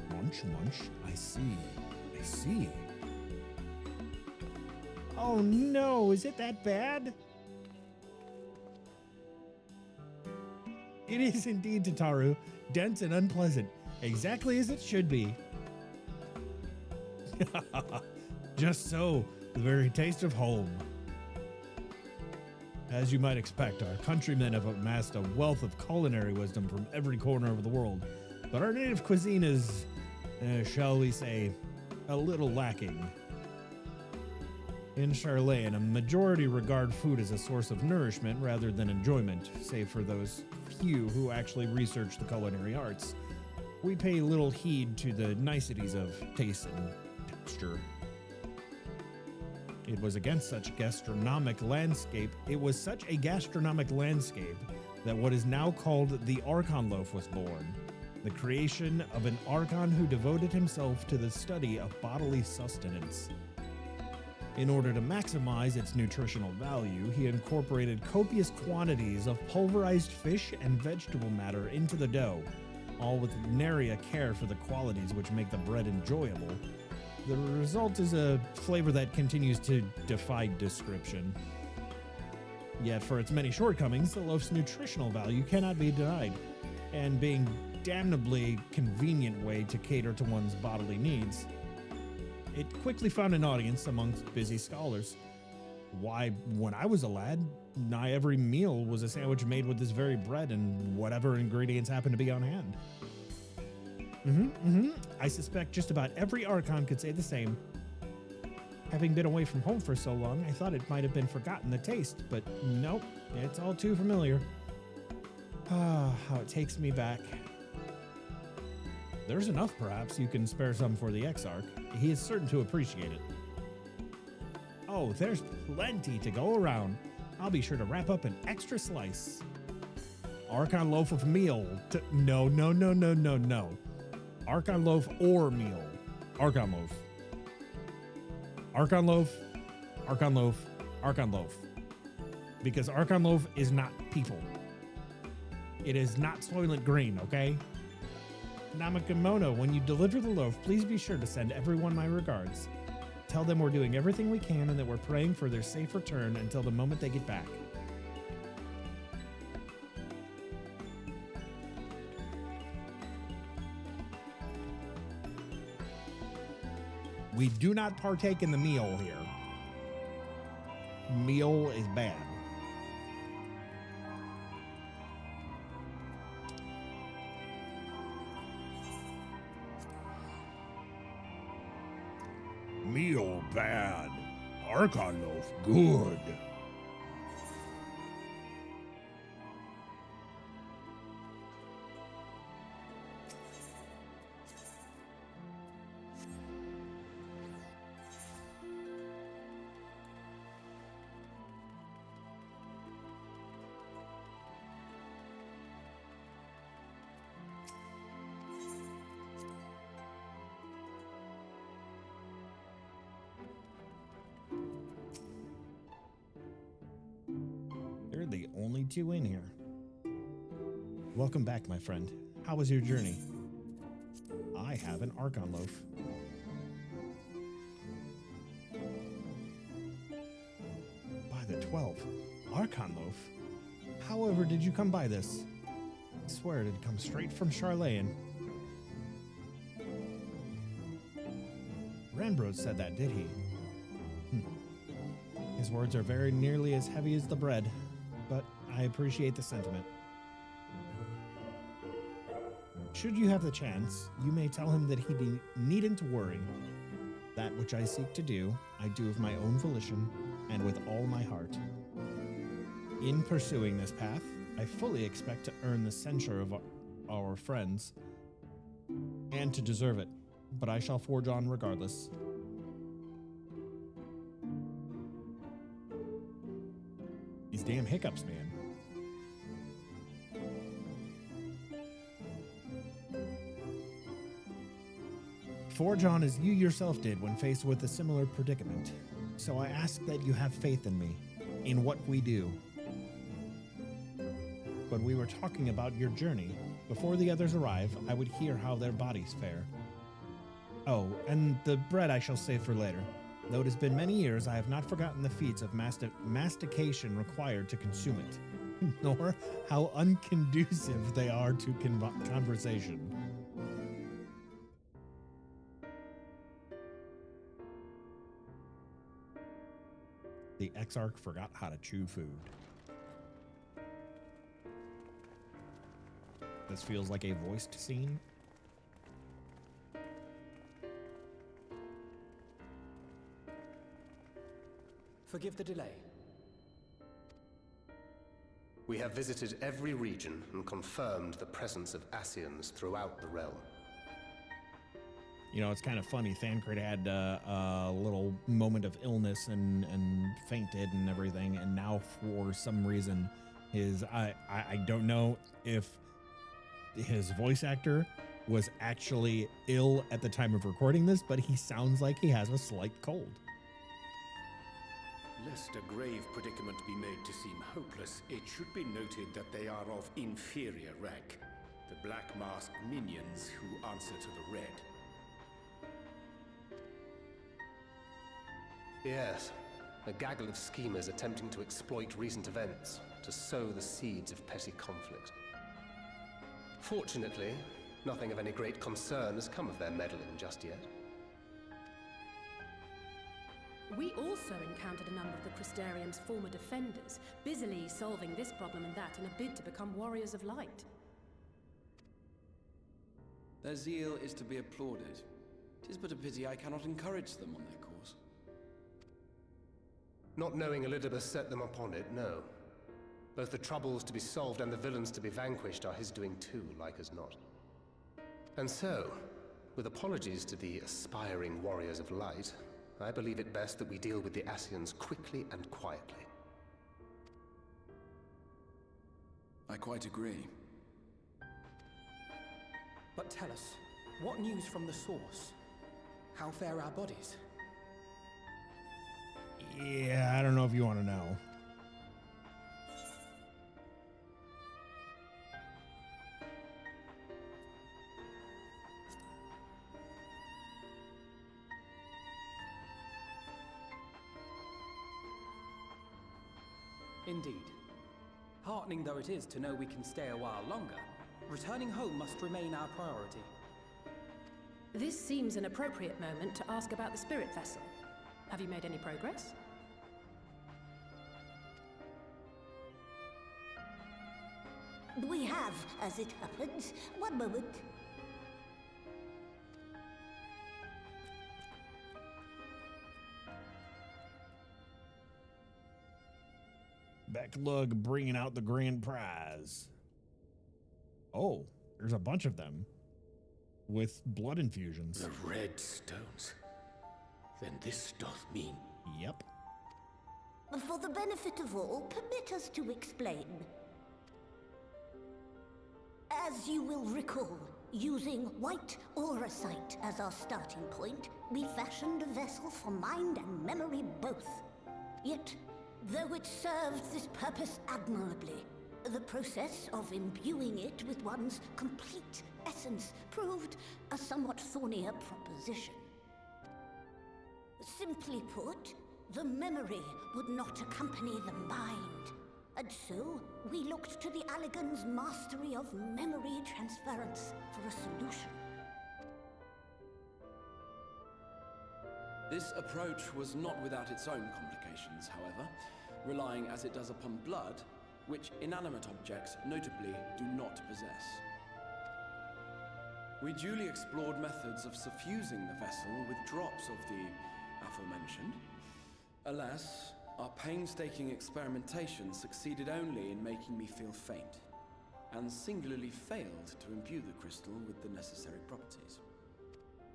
Munch, munch. I see. Oh no, is it that bad? It is indeed, Tataru. Dense and unpleasant. Exactly as it should be. Just so. The very taste of home. As you might expect, our countrymen have amassed a wealth of culinary wisdom from every corner of the world. But our native cuisine is, shall we say, a little lacking. In Charlayan, a majority regard food as a source of nourishment rather than enjoyment, save for those few who actually research the culinary arts. We pay little heed to the niceties of taste and texture. It was such a gastronomic landscape that what is now called the Archon Loaf was born. The creation of an Archon who devoted himself to the study of bodily sustenance. In order to maximize its nutritional value, he incorporated copious quantities of pulverized fish and vegetable matter into the dough, all with nary a care for the qualities which make the bread enjoyable. The result is a flavor that continues to defy description. Yet for its many shortcomings, the loaf's nutritional value cannot be denied, and being damnably convenient way to cater to one's bodily needs, it quickly found an audience amongst busy scholars. Why, when I was a lad, nigh every meal was a sandwich made with this very bread and whatever ingredients happened to be on hand. I suspect just about every Archon could say the same. Having been away from home for so long, I thought it might have been forgotten the taste, but nope, it's all too familiar. Ah, how it takes me back. There's enough, perhaps you can spare some for the Exarch. He is certain to appreciate it. Oh, there's plenty to go around. I'll be sure to wrap up an extra slice. Archon loaf of meal. No. Archon loaf or meal. Archon loaf. Archon loaf. Archon loaf. Archon loaf. Because Archon loaf is not people. It is not Soylent Green, okay? Namakamono, when you deliver the loaf, please be sure to send everyone my regards. Tell them we're doing everything we can and that we're praying for their safe return until the moment they get back. We do not partake in the meal here. Meal is bad. Meal bad. Archon loaf good. They're the only two in here. Welcome back, my friend. How was your journey? I have an Archon loaf. By the 12, Archon loaf? However did you come by this? I swear it had come straight from Charlayan. Ranbrose said that, did he? His words are very nearly as heavy as the bread, but I appreciate the sentiment. Should you have the chance, you may tell him that he needn't worry. That which I seek to do, I do of my own volition and with all my heart. In pursuing this path, I fully expect to earn the censure of our friends and to deserve it, but I shall forge on regardless. These damn hiccups, man. Forge on as you yourself did when faced with a similar predicament. So I ask that you have faith in me, in what we do. When we were talking about your journey, before the others arrive, I would hear how their bodies fare. Oh, and the bread I shall save for later. Though it has been many years, I have not forgotten the feats of mastication required to consume it, nor how unconducive they are to conversation. The Exarch forgot how to chew food. This feels like a voiced scene. Forgive the delay. We have visited every region and confirmed the presence of Ascians throughout the realm. You know, it's kind of funny. Thancred had a little moment of illness and fainted and everything, and now for some reason, I don't know if his voice actor was actually ill at the time of recording this, but he sounds like he has a slight cold. Lest a grave predicament be made to seem hopeless, it should be noted that they are of inferior rank. The Black Masked minions who answer to the Red. Yes, a gaggle of schemers attempting to exploit recent events to sow the seeds of petty conflict. Fortunately, nothing of any great concern has come of their meddling just yet. We also encountered a number of the Crystarium's former defenders, busily solving this problem and that in a bid to become warriors of light. Their zeal is to be applauded. 'Tis but a pity I cannot encourage them on their cause. Not knowing Elizabeth set them upon it, no. Both the troubles to be solved and the villains to be vanquished are his doing too, like as not. And so, with apologies to the aspiring warriors of light, I believe it best that we deal with the Ascians quickly and quietly. I quite agree. But tell us, what news from the source? How fare our bodies? Yeah, I don't know if you want to know. Indeed. Heartening though it is to know we can stay a while longer, returning home must remain our priority. This seems an appropriate moment to ask about the spirit vessel. Have you made any progress? We have, as it happens. One moment. Backlug bringing out the grand prize. Oh, there's a bunch of them with blood infusions. The red stones. Then this doth mean... Yep. For the benefit of all, permit us to explain. As you will recall, using white auracite as our starting point, we fashioned a vessel for mind and memory both. Yet, though it served this purpose admirably, the process of imbuing it with one's complete essence proved a somewhat thornier proposition. Simply put, the memory would not accompany the mind. And so, we looked to the Alligan's mastery of memory transference for a solution. This approach was not without its own complications, however, relying as it does upon blood, which inanimate objects notably do not possess. We duly explored methods of suffusing the vessel with drops of the aforementioned. Alas, our painstaking experimentation succeeded only in making me feel faint, and singularly failed to imbue the crystal with the necessary properties.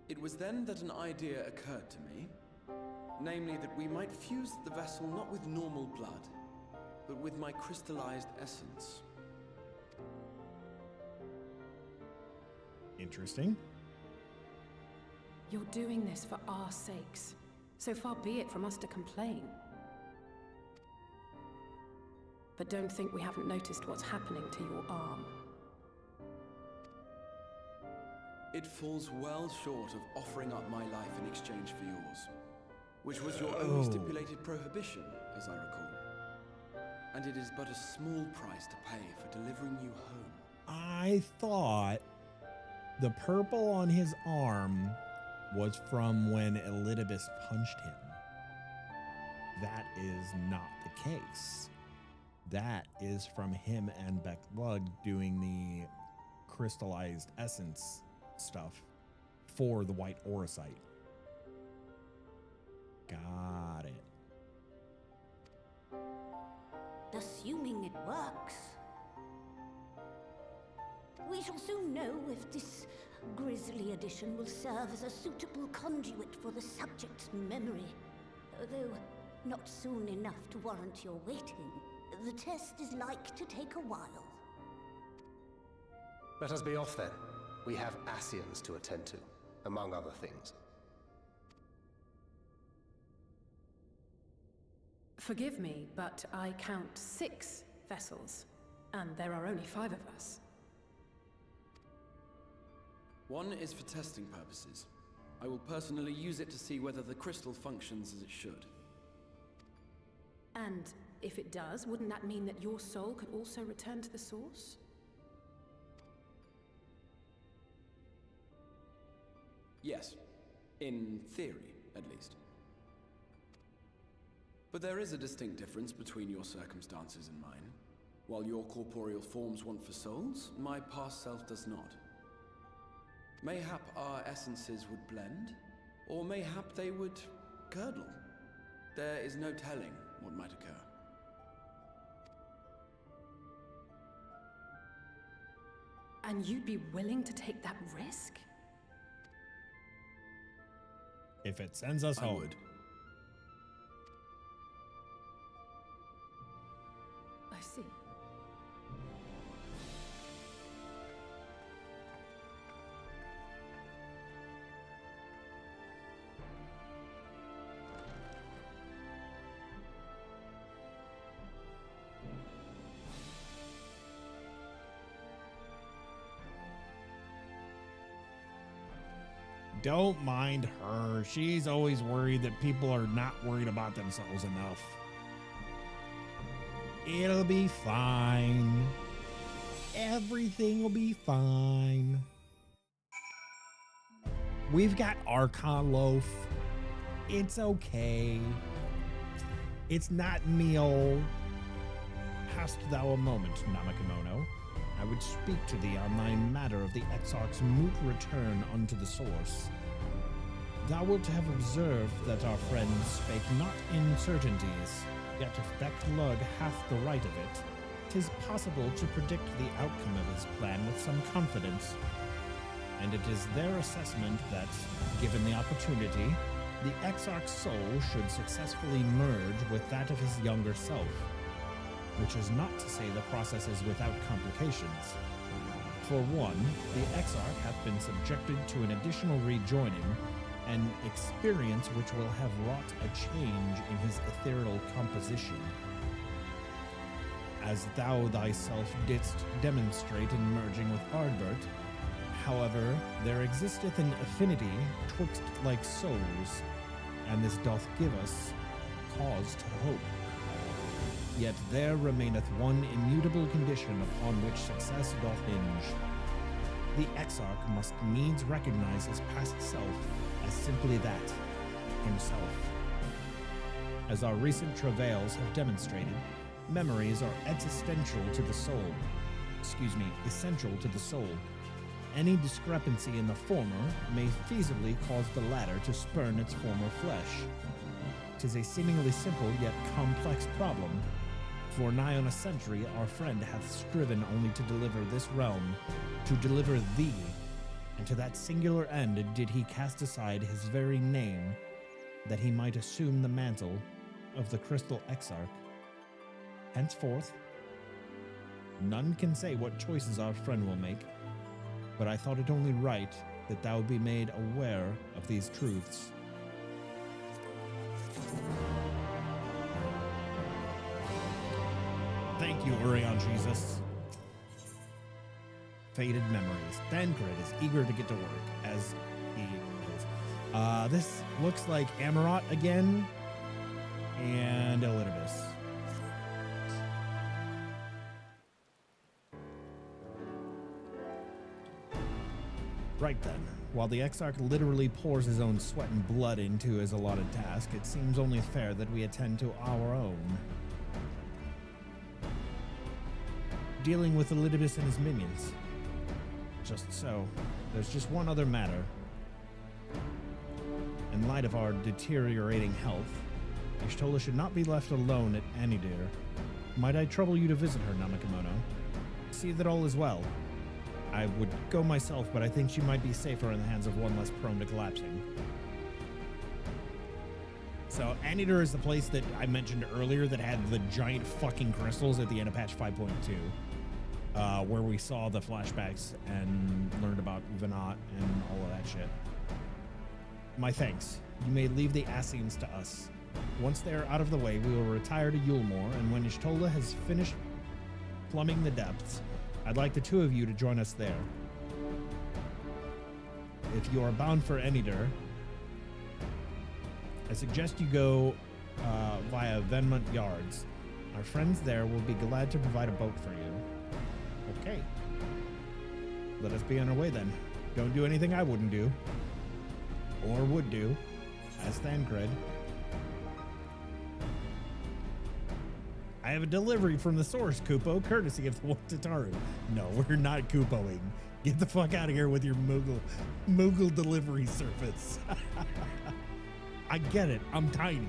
It was then that an idea occurred to me, namely that we might fuse the vessel not with normal blood, but with my crystallized essence. Interesting. You're doing this for our sakes. So far be it from us to complain. But don't think we haven't noticed what's happening to your arm. It falls well short of offering up my life in exchange for yours, which was your only stipulated prohibition, as I recall. And it is but a small price to pay for delivering you home. I thought the purple on his arm was from when Elidibus punched him. That is not the case. That is from him and Backlug doing the crystallized essence stuff for the white auracite. Got it. Assuming it works. We shall soon know if this grisly addition will serve as a suitable conduit for the subject's memory. Although not soon enough to warrant your waiting, the test is like to take a while. Let us be off then. We have Ascians to attend to, among other things. Forgive me, but I count 6 vessels, and there are only 5 of us. One is for testing purposes. I will personally use it to see whether the crystal functions as it should. And if it does, wouldn't that mean that your soul could also return to the source? Yes. In theory, at least. But there is a distinct difference between your circumstances and mine. While your corporeal forms want for souls, my past self does not. Mayhap our essences would blend, or mayhap they would curdle. There is no telling. what might occur. And you'd be willing to take that risk? If it sends us I home. would. I see. Don't mind her. She's always worried that people are not worried about themselves enough. It'll be fine. Everything will be fine. We've got Archon Loaf. It's okay. It's not meal. Hast thou a moment, Namakimono? I would speak to thee on thy matter of the Exarch's moot return unto the source. Thou wilt have observed that our friend spake not in certainties, yet if Beck-Lug hath the right of it, 'tis possible to predict the outcome of his plan with some confidence. And it is their assessment that, given the opportunity, the Exarch's soul should successfully merge with that of his younger self, which is not to say the process is without complications. For one, the Exarch hath been subjected to an additional rejoining, an experience which will have wrought a change in his ethereal composition. As thou thyself didst demonstrate in merging with Ardbert, however, there existeth an affinity twixt like souls, and this doth give us cause to hope. Yet there remaineth one immutable condition upon which success doth hinge. The Exarch must needs recognize his past self as simply that, himself. As our recent travails have demonstrated, memories are essential to the soul. Essential to the soul. Any discrepancy in the former may feasibly cause the latter to spurn its former flesh. 'Tis a seemingly simple yet complex problem. For nigh on a century our friend hath striven only to deliver this realm, to deliver thee, and to that singular end did he cast aside his very name, that he might assume the mantle of the Crystal Exarch. Henceforth, none can say what choices our friend will make, but I thought it only right that thou be made aware of these truths. Thank you, Urion Jesus. Faded memories. Thancred is eager to get to work, as he is. This looks like Amarot again, and Elidibus. Right then, while the Exarch literally pours his own sweat and blood into his allotted task, it seems only fair that we attend to our own. Dealing with Elidibus and his minions. Just so, there's just one other matter. In light of our deteriorating health, Y'shtola should not be left alone at Anidir. Might I trouble you to visit her, Namakimono? See that all is well. I would go myself, but I think she might be safer in the hands of one less prone to collapsing. So, Anidir is the place that I mentioned earlier that had the giant fucking crystals at the end of patch 5.2. Where we saw the flashbacks and learned about Venat and all of that shit. My thanks. You may leave the Assassins to us. Once they are out of the way, we will retire to Yulmore, and when Y'shtola has finished plumbing the depths, I'd like the two of you to join us there. If you are bound for Enidir, I suggest you go via Venmont Yards. Our friends there will be glad to provide a boat for you. Okay. Let us be on our way then. Don't do anything I wouldn't do. Or would do. As Thancred. I have a delivery from the source, Kupo, courtesy of the Tataru. No, we're not Kupoing. Get the fuck out of here with your Moogle delivery service. I get it. I'm tiny.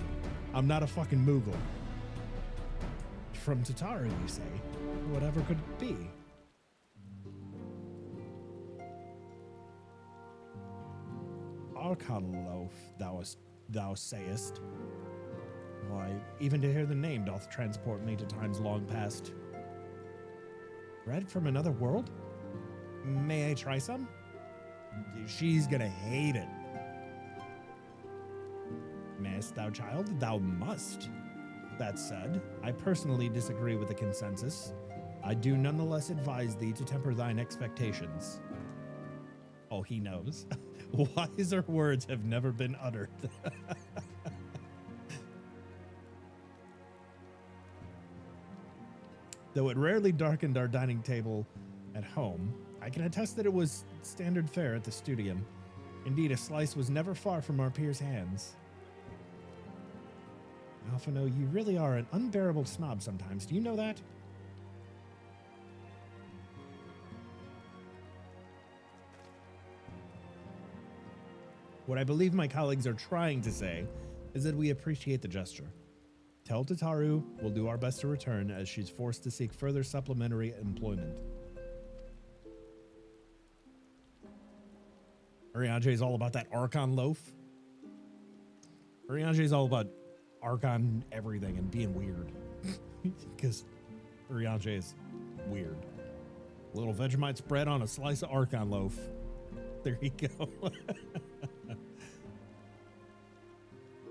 I'm not a fucking Moogle. from Tataru, you say? Whatever could it be? Archon loaf, thou sayest. Why, even to hear the name doth transport me to times long past. Bread from another world? May I try some? She's gonna hate it. Mayest thou, child? Thou must. That said, I personally disagree with the consensus. I do nonetheless advise thee to temper thine expectations. Oh, he knows. Wiser words have never been uttered. Though it rarely darkened our dining table at home, I can attest that it was standard fare at the studium. Indeed, a slice was never far from our peers' hands. Alphino, you really are an unbearable snob sometimes. Do you know that? What I believe my colleagues are trying to say is that we appreciate the gesture. Tell Tataru we'll do our best to return as she's forced to seek further supplementary employment. Urianger is all about that Archon loaf. Urianger is all about Archon everything and being weird. Because Urianger is weird. A little Vegemite spread on a slice of Archon loaf. There you go.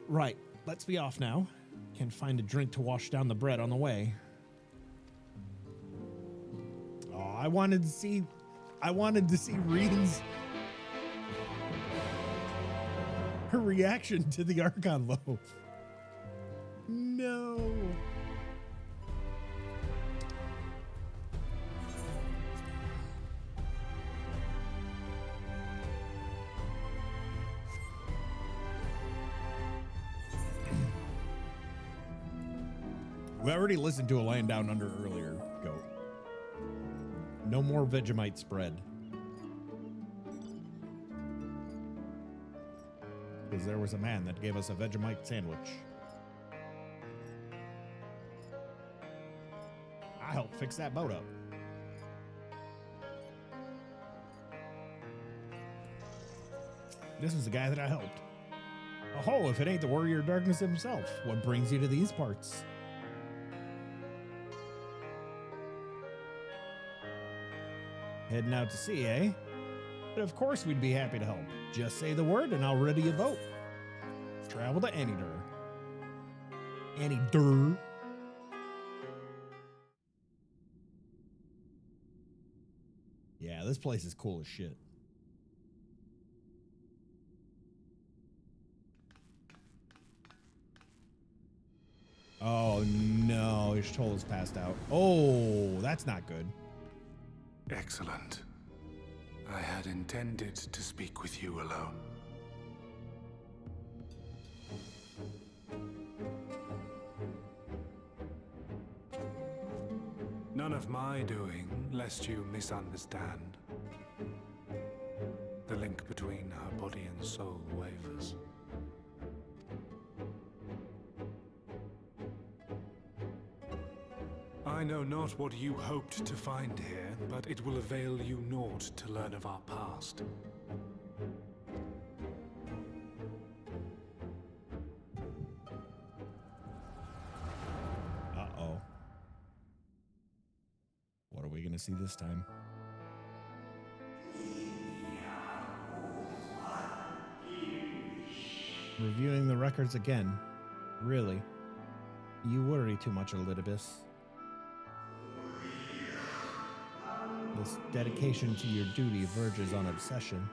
Right, let's be off now. Can find a drink to wash down the bread on the way. Oh, I wanted to see Reen's her reaction to the Archon loaf. No. We already listened to a Land Down Under earlier, Goat. No more Vegemite spread. Because there was a man that gave us a Vegemite sandwich. I helped fix that boat up. This is the guy that I helped. Oh, if it ain't the Warrior of Darkness himself, what brings you to these parts? Heading out to sea, eh? But of course we'd be happy to help. Just say the word and I'll ready a boat. Travel to Anydur. Anydur. Yeah, this place is cool as shit. Oh no, Ishtola's passed out. Oh, that's not good. Excellent. I had intended to speak with you alone. None of my doing, lest you misunderstand. The link between her body and soul wavers. I know not what you hoped to find here, but it will avail you naught to learn of our past. Uh-oh. What are we gonna see this time? Reviewing the records again. Really? You worry too much, Elidibus. This dedication to your duty verges on obsession.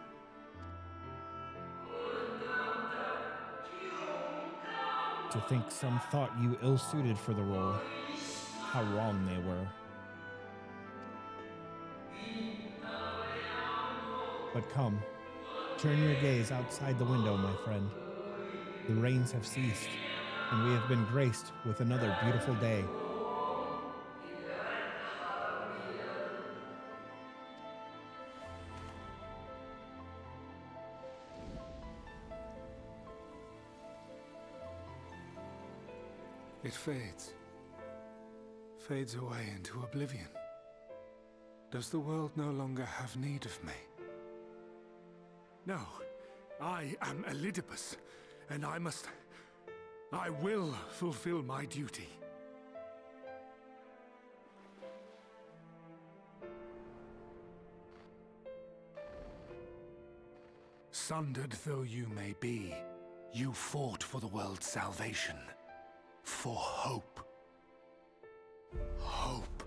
To think some thought you ill-suited for the role. How wrong they were. But come, turn your gaze outside the window, my friend. The rains have ceased, and we have been graced with another beautiful day. It fades. fades away into oblivion. Does the world no longer have need of me? No, I am Elidibus, and I will fulfill my duty. Sundered though you may be, you fought for the world's salvation. For hope. Hope.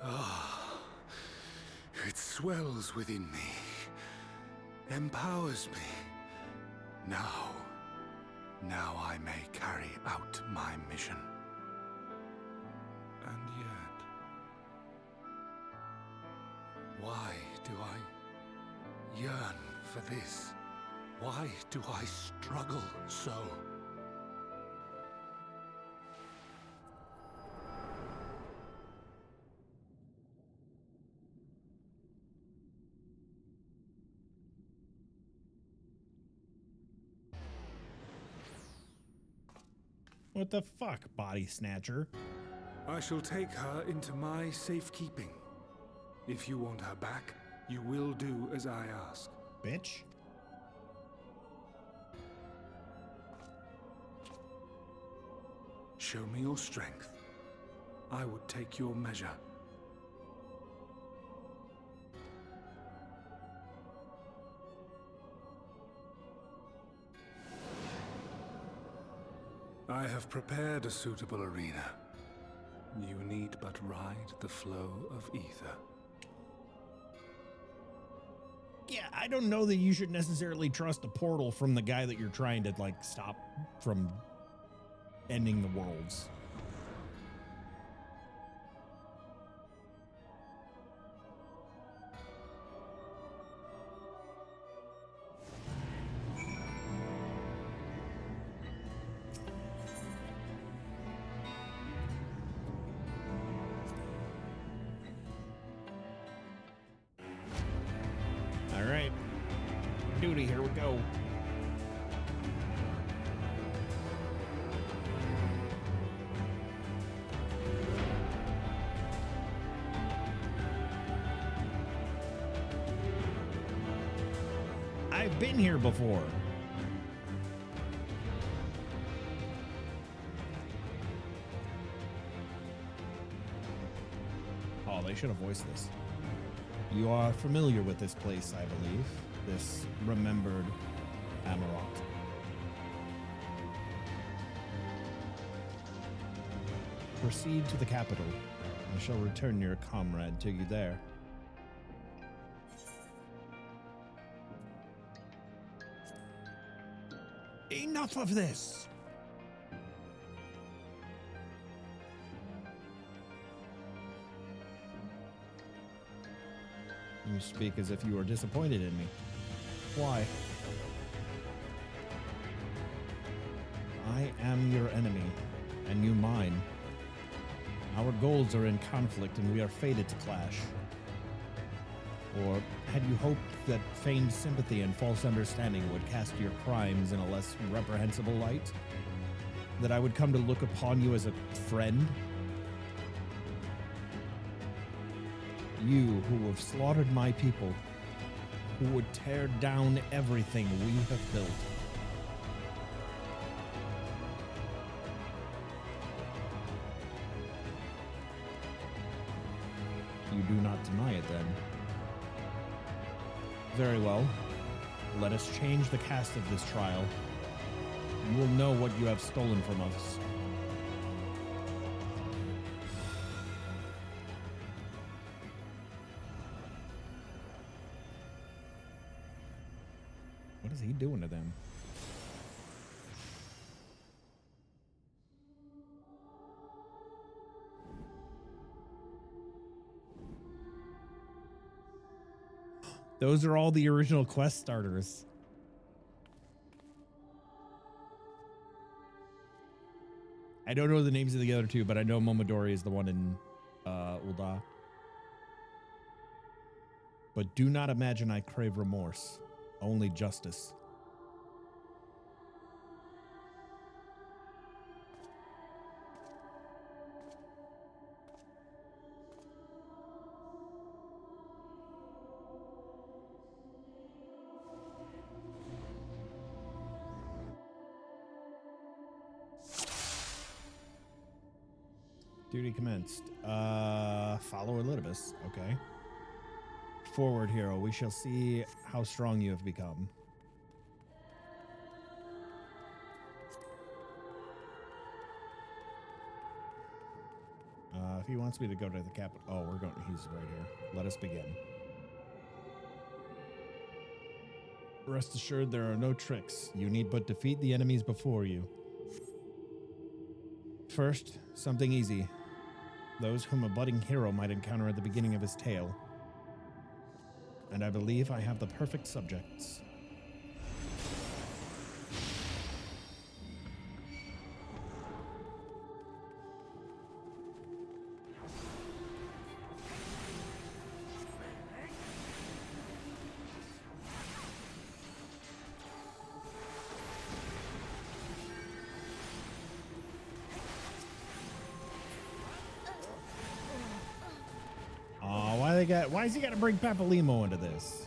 Ah, it swells within me, empowers me. Now I may carry out my mission. And yet, why do I yearn for this? Why do I struggle so? What the fuck, body snatcher? I shall take her into my safekeeping. If you want her back, you will do as I ask. Bitch. Show me your strength. I would take your measure. I have prepared a suitable arena. You need but ride the flow of ether. Yeah, I don't know that you should necessarily trust a portal from the guy that you're trying to, like, stop from ending the worlds. All right, duty, here we go. I've been here before. Oh, they should have voiced this. You are familiar with this place, I believe. This remembered Amarok. Proceed to the capital. I shall return your comrade to you there. Enough of this! You speak as if you are disappointed in me. Why? I am your enemy, and you mine. Our goals are in conflict, and we are fated to clash. Or had you hoped that feigned sympathy and false understanding would cast your crimes in a less reprehensible light? That I would come to look upon you as a friend? You who have slaughtered my people, who would tear down everything we have built. You do not deny it, then? Very well. Let us change the cast of this trial. You will know what you have stolen from us. What is he doing to them? Those are all the original quest starters. I don't know the names of the other two, but I know Momodori is the one in Ul'dah. But do not imagine I crave remorse, only justice. Duty commenced. Follow Elidibus. Okay. Forward, hero. We shall see how strong you have become. If he wants me to go to the capital. Oh, we're going. He's right here. Let us begin. Rest assured, there are no tricks. You need but defeat the enemies before you. First, something easy. Those whom a budding hero might encounter at the beginning of his tale. And I believe I have the perfect subjects. Why is he got to bring Papalimo into this?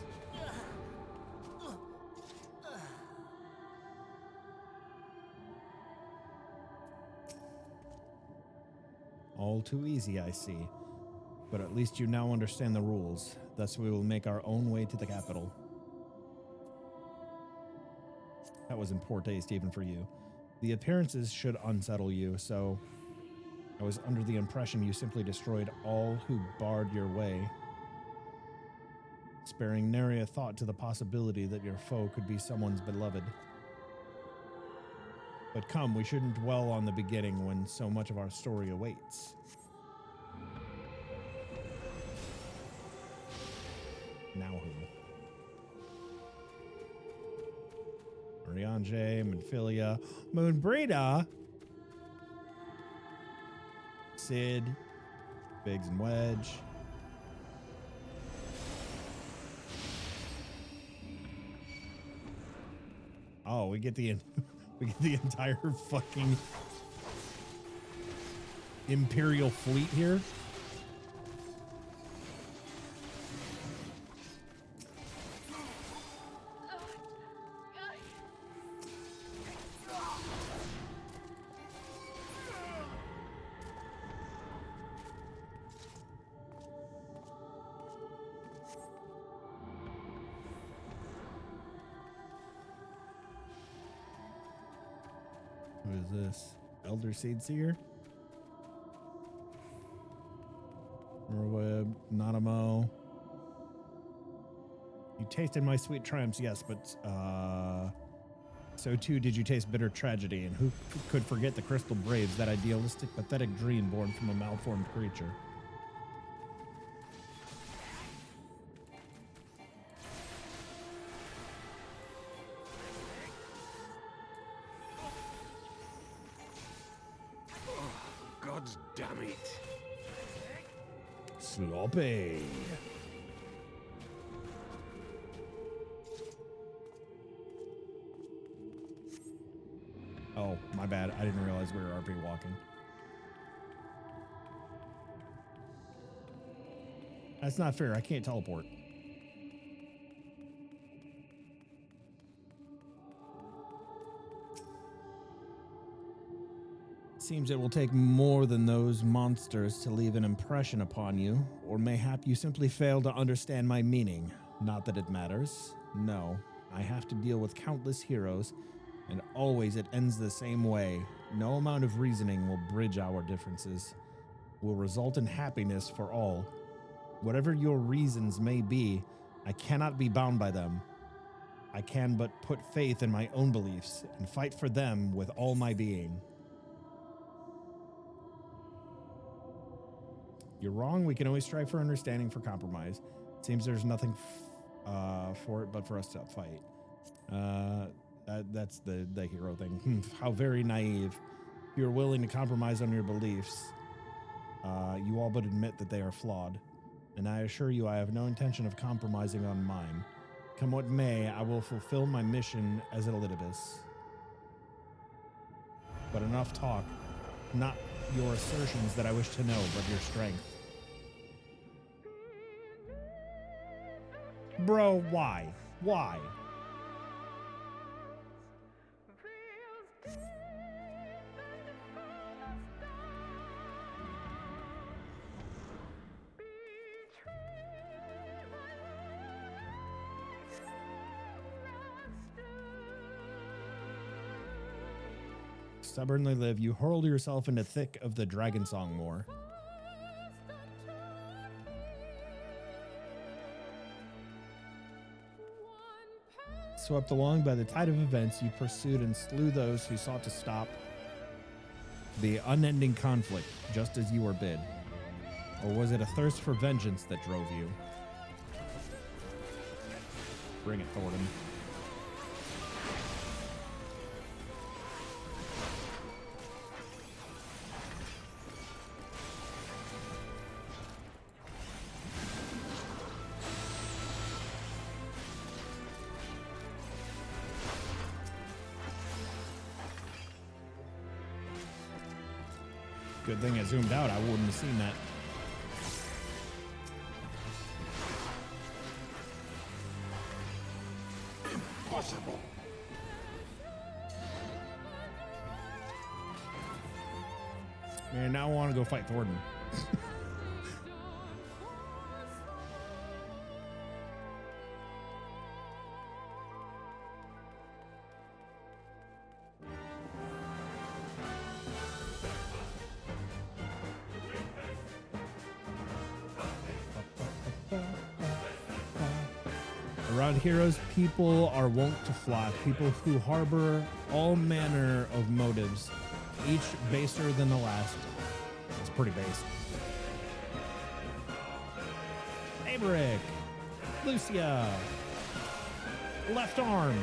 All too easy, I see. But at least you now understand the rules. Thus we will make our own way to the capital. That was in poor taste even for you. The appearances should unsettle you, so I was under the impression you simply destroyed all who barred your way, sparing nary a thought to the possibility that your foe could be someone's beloved. But come, we shouldn't dwell on the beginning when so much of our story awaits. Now who? Riange, Monfilia, Moonbreeda, Sid, Biggs and Wedge. Oh, we get the entire fucking Imperial fleet here. Who is this? Elder Seedseer? Merweb, Nanamo. You tasted my sweet triumphs, yes, but so too did you taste bitter tragedy, and who could forget the Crystal Braves, that idealistic, pathetic dream born from a malformed creature? God's damn it. Sloppy. Oh, my bad. I didn't realize we were RP walking. That's not fair. I can't teleport. Seems it will take more than those monsters to leave an impression upon you, or mayhap you simply fail to understand my meaning. Not that it matters. No, I have to deal with countless heroes, and always it ends the same way. No amount of reasoning will bridge our differences, will result in happiness for all. Whatever your reasons may be, I cannot be bound by them. I can but put faith in my own beliefs and fight for them with all my being. You're wrong. We can always strive for understanding, for compromise. It seems there's nothing for it but for us to fight. That's the hero thing. How very naive. You're willing to compromise on your beliefs. You all but admit that they are flawed. And I assure you I have no intention of compromising on mine. Come what may, I will fulfill my mission as an Elidibus. But enough talk. Not your assertions that I wish to know, but your strength. Bro, why? Why? stubbornly live, you hurl yourself into thick of the Dragon Song Moor. Swept along by the tide of events, you pursued and slew those who sought to stop the unending conflict, just as you were bid. Or was it a thirst for vengeance that drove you? Bring it, Thornton. Good thing I zoomed out. I wouldn't have seen that. Impossible. Man, now I want to go fight Thornton. Around heroes, people are wont to flock, people who harbor all manner of motives, each baser than the last. It's pretty base. Aberic, Lucia, left arm.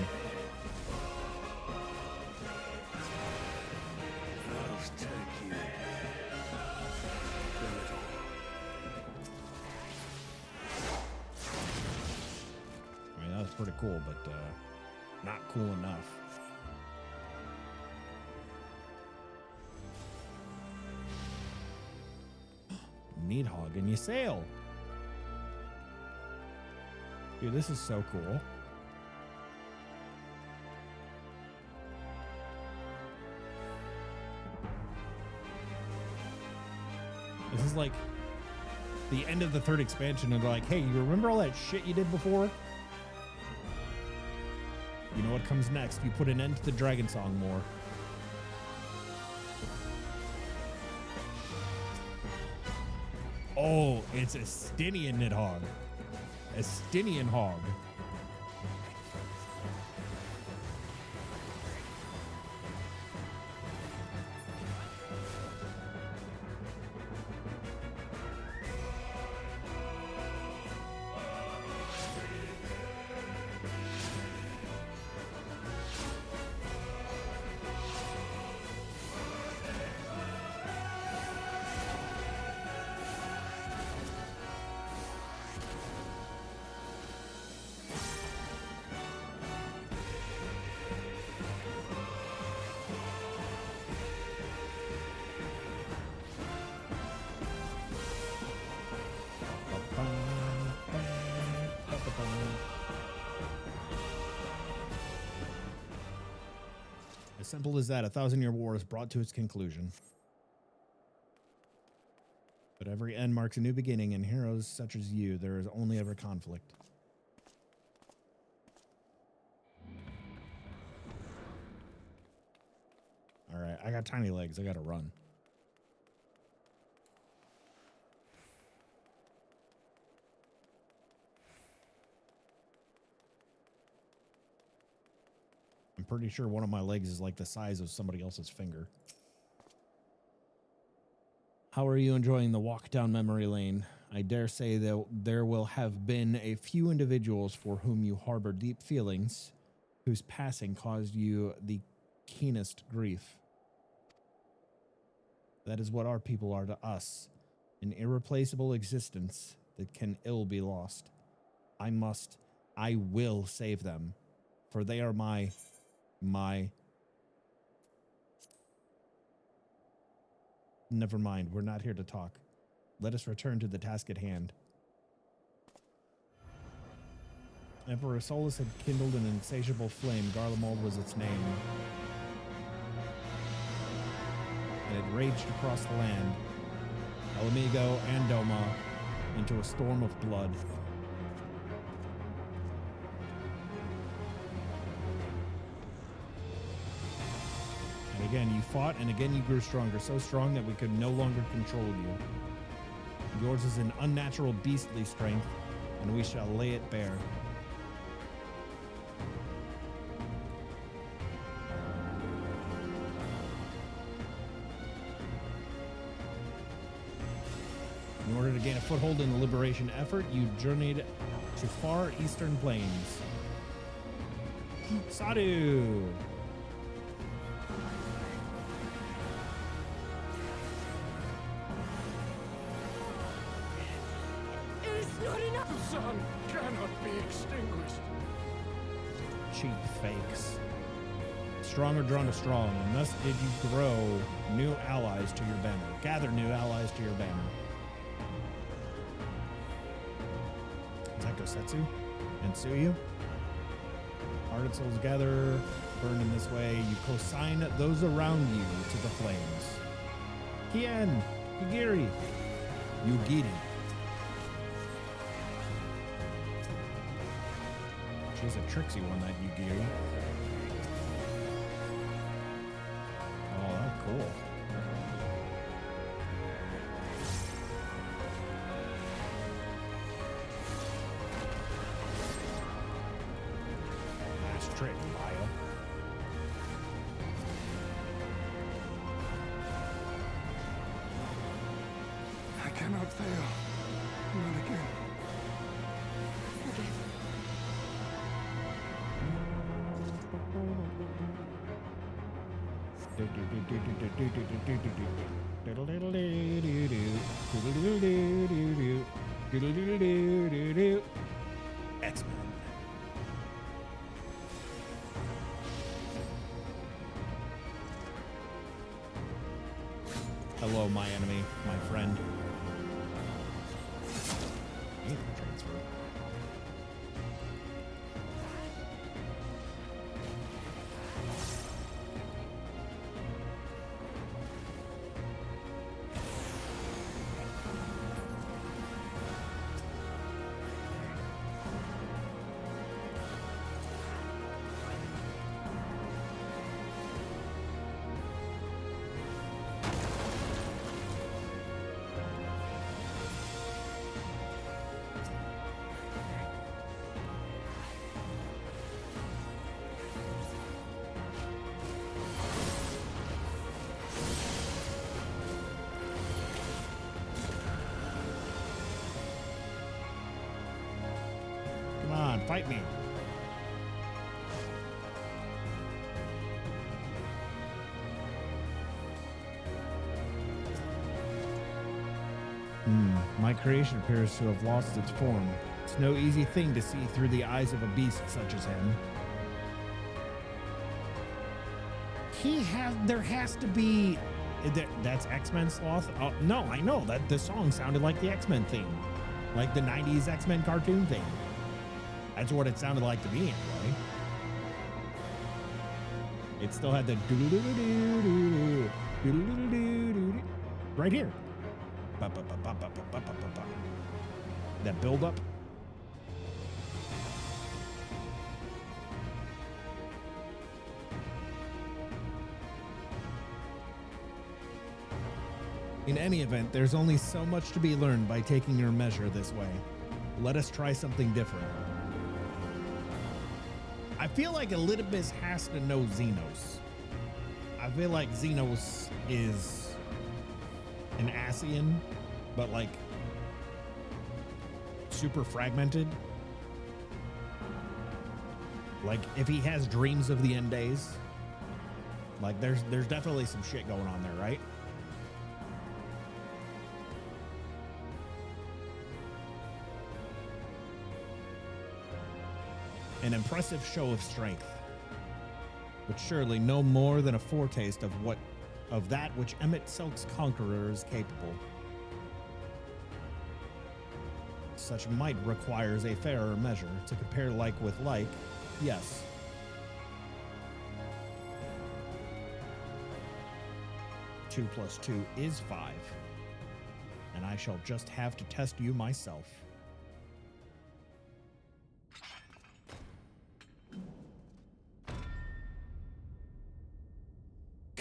Pretty cool, but not cool enough. Needhog and you sail. Dude, this is so cool. This is like the end of the third expansion, and they're like, hey, you remember all that shit you did before? You know what comes next? You put an end to the Dragon Song Moor. Oh, it's a Stinian Nidhogg. A Stinian hog. As simple as that, 1,000-year war is brought to its conclusion. But every end marks a new beginning, and heroes such as you, there is only ever conflict. All right, I got tiny legs. I got to run. I'm pretty sure one of my legs is like the size of somebody else's finger. How are you enjoying the walk down memory lane? I dare say that there will have been a few individuals for whom you harbor deep feelings, whose passing caused you the keenest grief. That is what our people are to us, an irreplaceable existence that can ill be lost. I will save them, for they are my... Never mind, we're not here to talk. Let us return to the task at hand. Emperor Solus had kindled an insatiable flame. Garlemald was its name. And it raged across the land, Alamigo and Doma, into a storm of blood. And Again, you fought, and again you grew stronger, so strong that we could no longer control you. Yours is an unnatural beastly strength, and we shall lay it bare. In order to gain a foothold in the liberation effort, you journeyed to far eastern plains. Sadu! It is not enough! The sun cannot be extinguished. Cheap fakes. Strong are drawn to strong, and thus did you grow new allies to your banner. Gather new allies to your banner. Is that Gosetsu? And Tsuyu? Hearted souls gather, burned in this way. You consign those around you to the flames. Kien! Yugiri! Yugiri. She's a tricksy one, that Yugiri. Oh, that's cool. Nice trick, Maya. I cannot fail. Not again. X-Men. Hello, my enemy, my friend. Either transfer. Come on, fight me. My creation appears to have lost its form. It's no easy thing to see through the eyes of a beast such as him. There has to be, that's X-Men Sloth? No, I know, that the song sounded like the X-Men theme. Like the 90s X-Men cartoon thing. That's what it sounded like to me anyway. It still had the right here. That build up. In any event, there's only so much to be learned by taking your measure this way. Let us try something different. I feel like Elidibus has to know Xenos. I feel like Xenos is an Ascian, but like super fragmented. Like if he has dreams of the end days, like there's definitely some shit going on there, right? An impressive show of strength, but surely no more than a foretaste of that which Emmett Silk's conqueror is capable. Such might requires a fairer measure. To compare like with like, yes. Two plus 2 is 5, and I shall just have to test you myself.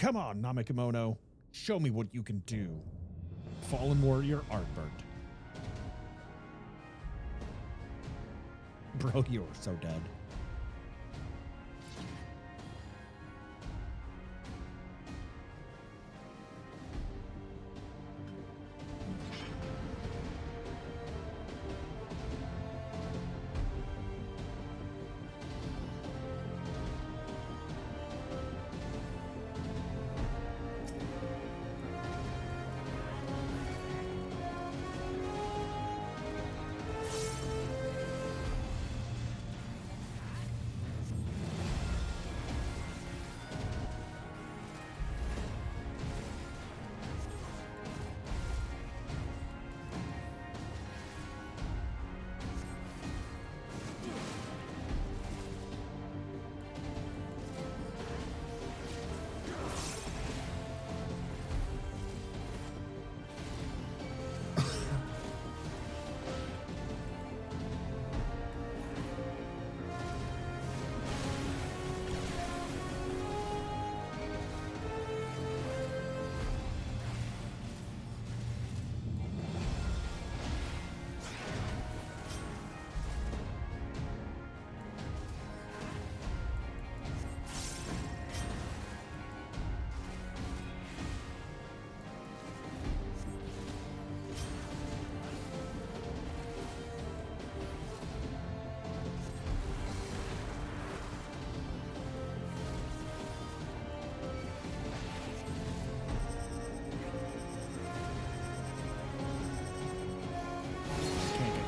Come on, Namekimono. Show me what you can do. Fallen warrior Ardbert. Bro, you're so dead.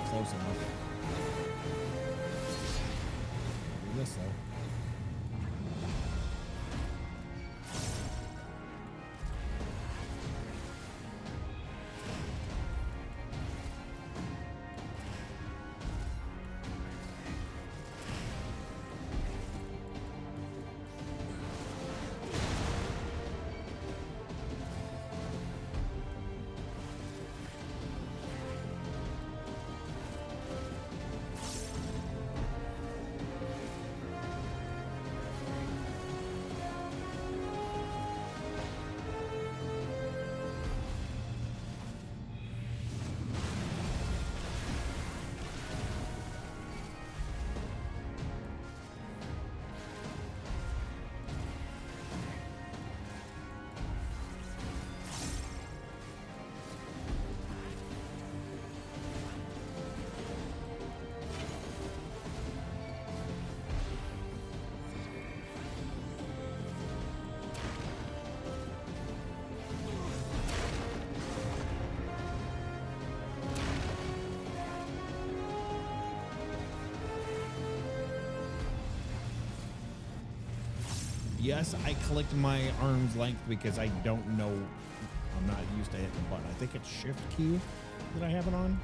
Close enough. Do this though. Yes, I clicked my arm's length because I don't know. I'm not used to hitting the button. I think it's Shift Q that I have it on.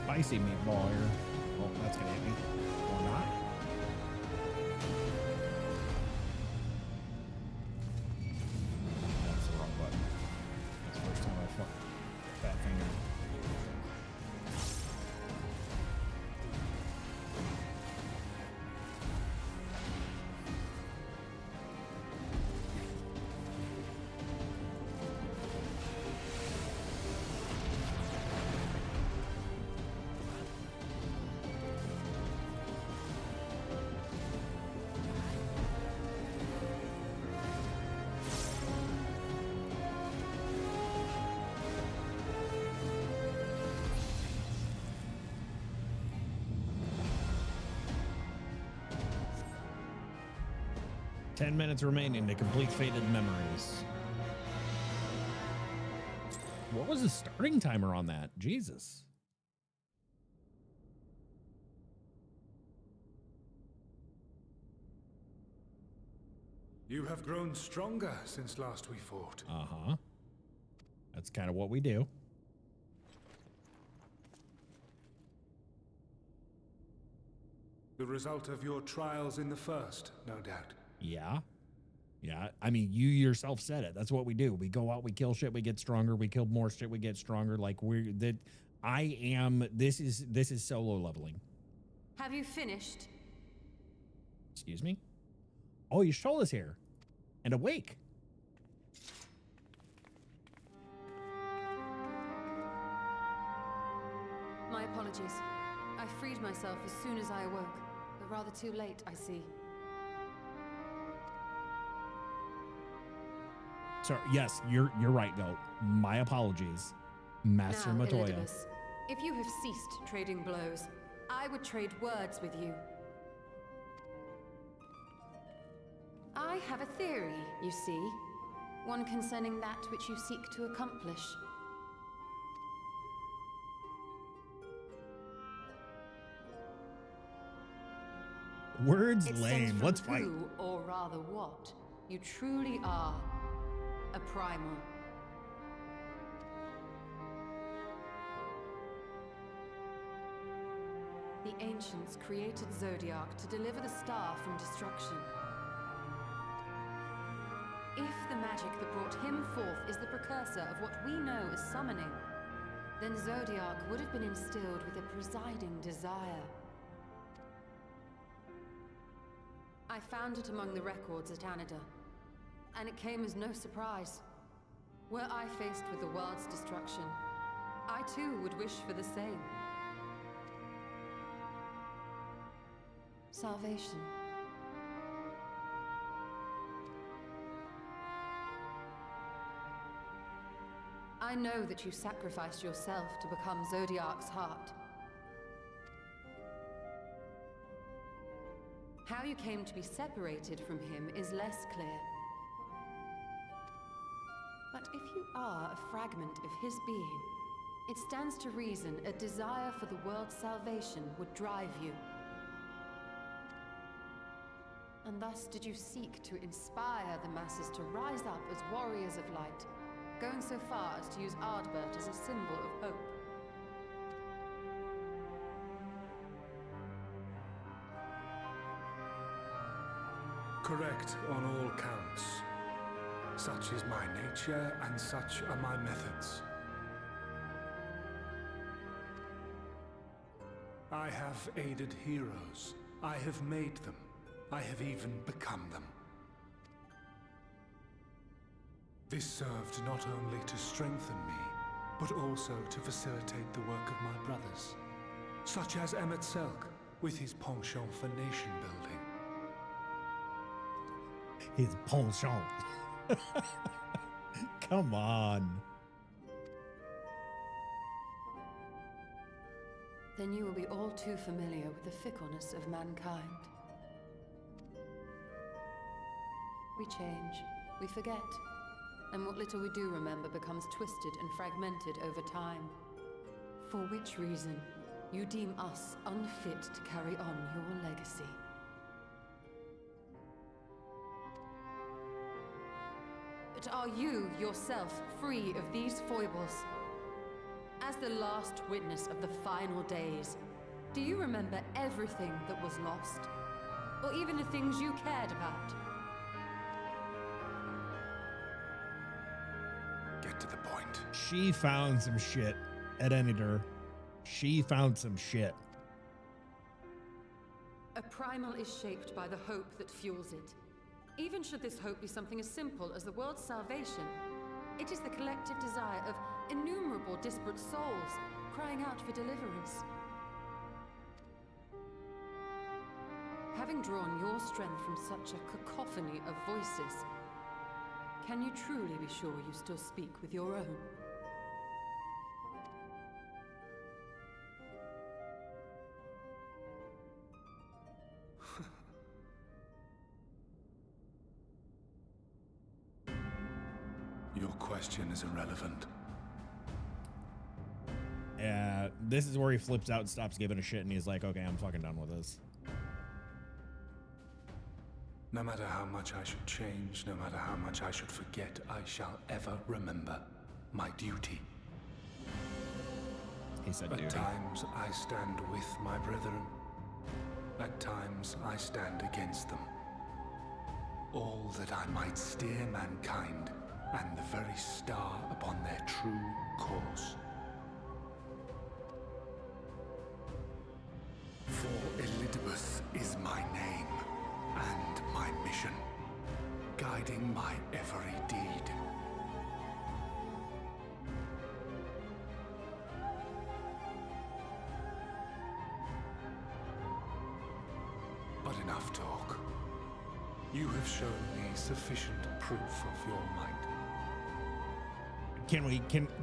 Spicy meatball here. Oh, that's gonna hit me. Or not. That's the wrong button. That's the first time I fucked that finger. 10 minutes remaining to complete Faded Memories. What was the starting timer on that? Jesus. You have grown stronger since last we fought. Uh-huh. That's kind of what we do. The result of your trials in the first, no doubt. Yeah. Yeah. I mean, you yourself said it. That's what we do. We go out, we kill shit, we get stronger. We kill more shit, we get stronger. Like this is solo leveling. Have you finished? Excuse me? Oh, your soul is here. And awake. My apologies. I freed myself as soon as I awoke, but rather too late, I see. Sorry, yes, you're right, Goat. My apologies. Master Now, Matoya. Elidibus, if you have ceased trading blows, I would trade words with you. I have a theory, you see. One concerning that which you seek to accomplish. Words It lame. stems from Let's fight. who, or rather what, you truly are. A primal. The ancients created Zodiac to deliver the star from destruction. If the magic that brought him forth is the precursor of what we know as summoning, then Zodiac would have been instilled with a presiding desire. I found it among the records at Anida, and it came as no surprise. Were I faced with the world's destruction, I too would wish for the same. Salvation. I know that you sacrificed yourself to become Zodiac's heart. How you came to be separated from him is less clear. But if you are a fragment of his being, it stands to reason a desire for the world's salvation would drive you. And thus did you seek to inspire the masses to rise up as warriors of light, going so far as to use Ardbert as a symbol of hope. Correct on all counts. Such is my nature, and such are my methods. I have aided heroes. I have made them. I have even become them. This served not only to strengthen me, but also to facilitate the work of my brothers, such as Emmett Selk, with his penchant for nation building. His penchant. Come on. Then you will be all too familiar with the fickleness of mankind. We change, we forget, and what little we do remember becomes twisted and fragmented over time. For which reason, you deem us unfit to carry on your legacy. But are you yourself free of these foibles? As the last witness of the final days, do you remember everything that was lost? Or even the things you cared about? Get to the point. She found some shit at Enidur. She found some shit. A primal is shaped by the hope that fuels it. Even should this hope be something as simple as the world's salvation, it is the collective desire of innumerable disparate souls crying out for deliverance. Having drawn your strength from such a cacophony of voices, can you truly be sure you still speak with your own? question is irrelevant. This is where he flips out and stops giving a shit, and he's like, okay, I'm fucking done with this. No matter how much I should change, no matter how much I should forget, I shall ever remember my duty. He said duty. At times I stand with my brethren. At times I stand against them. All that I might steer mankind and the very star upon their true course. For Elidibus is my name and my mission, guiding my every deed. But enough talk. You have shown me sufficient proof of your might.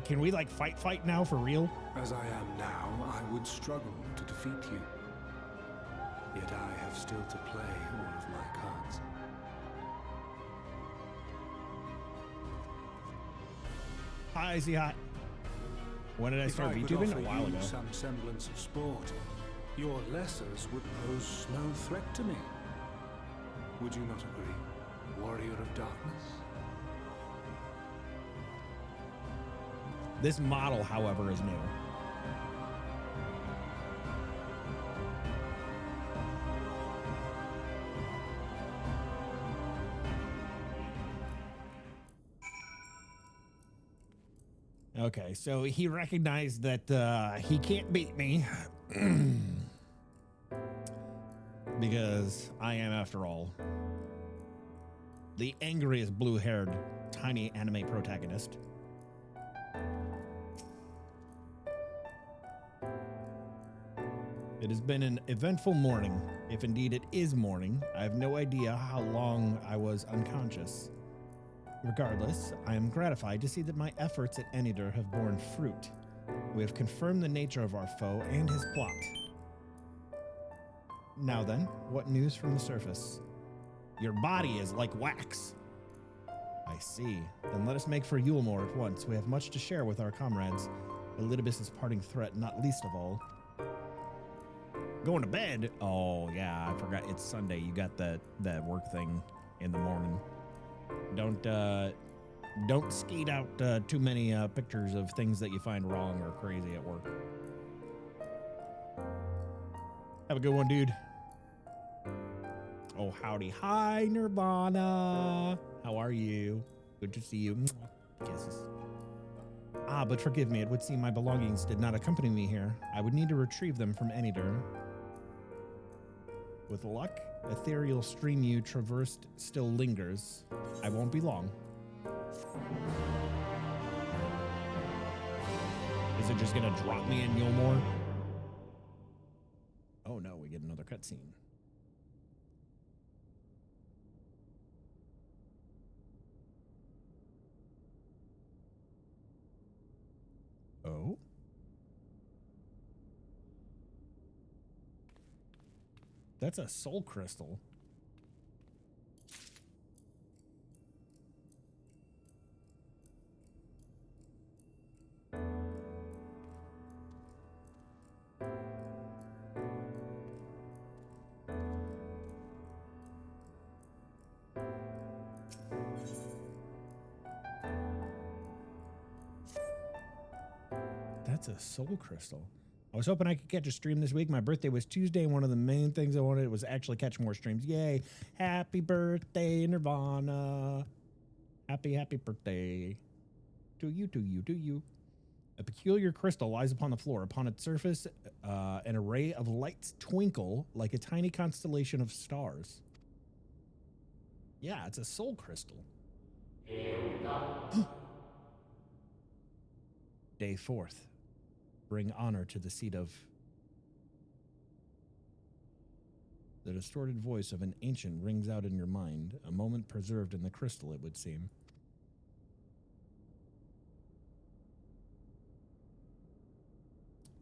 Can we like fight now for real? As I am now, I would struggle to defeat you. Yet I have still to play all of my cards. Hi, Icy Hot. When did I start VTubing? A while ago. Some semblance of sport, your lessers would pose no threat to me. Would you not agree, warrior of darkness? This model, however, is new. Okay, so he recognized that he can't beat me because I am, after all, the angriest blue-haired tiny anime protagonist. It has been an eventful morning, if indeed it is morning. I have no idea how long I was unconscious. Regardless, I am gratified to see that my efforts at Enider have borne fruit. We have confirmed the nature of our foe and his plot. Now then, what news from the surface? Your body is like wax. I see. Then let us make for Yulemore at once. We have much to share with our comrades. Elidibus' parting threat, not least of all. Going to bed? Oh, yeah, I forgot. It's Sunday. You got that work thing in the morning. Don't skeet out too many pictures of things that you find wrong or crazy at work. Have a good one, dude. Oh, howdy. Hi, Nirvana. How are you? Good to see you. Kisses. Ah, but forgive me. It would seem my belongings did not accompany me here. I would need to retrieve them from Enider. With luck, ethereal stream you traversed still lingers. I won't be long. Is it just gonna drop me in Yulemore? Oh no, we get another cutscene. Oh? That's a soul crystal. That's a soul crystal. I was hoping I could catch a stream this week. My birthday was Tuesday, and one of the main things I wanted was actually catch more streams. Yay. Happy birthday, Nirvana. Happy birthday. To you, to you, to you. A peculiar crystal lies upon the floor. Upon its surface, an array of lights twinkle like a tiny constellation of stars. Yeah, it's a soul crystal. Day 4th. Bring honor to the seat of... The distorted voice of an ancient rings out in your mind, a moment preserved in the crystal, it would seem.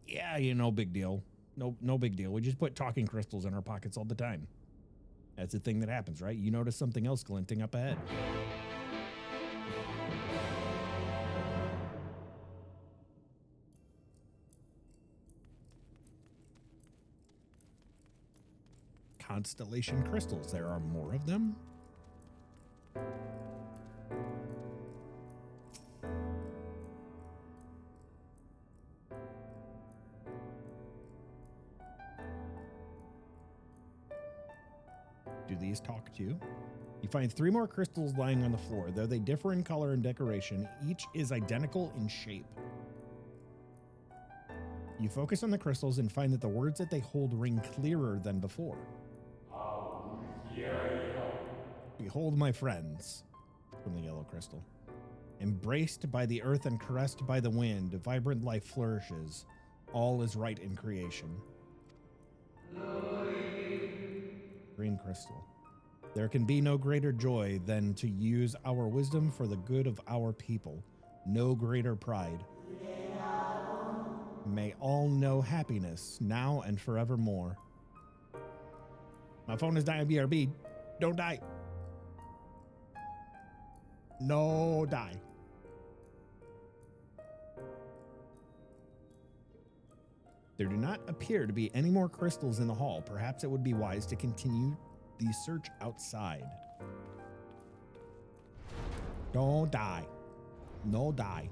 Yeah, no big deal. No big deal. We just put talking crystals in our pockets all the time. That's the thing that happens, right? You notice something else glinting up ahead. constellation crystals. There are more of them? Do these talk to you? You find 3 more crystals lying on the floor. Though they differ in color and decoration, each is identical in shape. You focus on the crystals and find that the words that they hold ring clearer than before. Behold, my friends, from the yellow crystal. Embraced by the earth and caressed by the wind, vibrant life flourishes. All is right in creation. Green crystal. There can be no greater joy than to use our wisdom for the good of our people. No greater pride. May all know happiness now and forevermore. My phone is dying, BRB. Don't die. No, die. There do not appear to be any more crystals in the hall. Perhaps it would be wise to continue the search outside. Don't die. No die.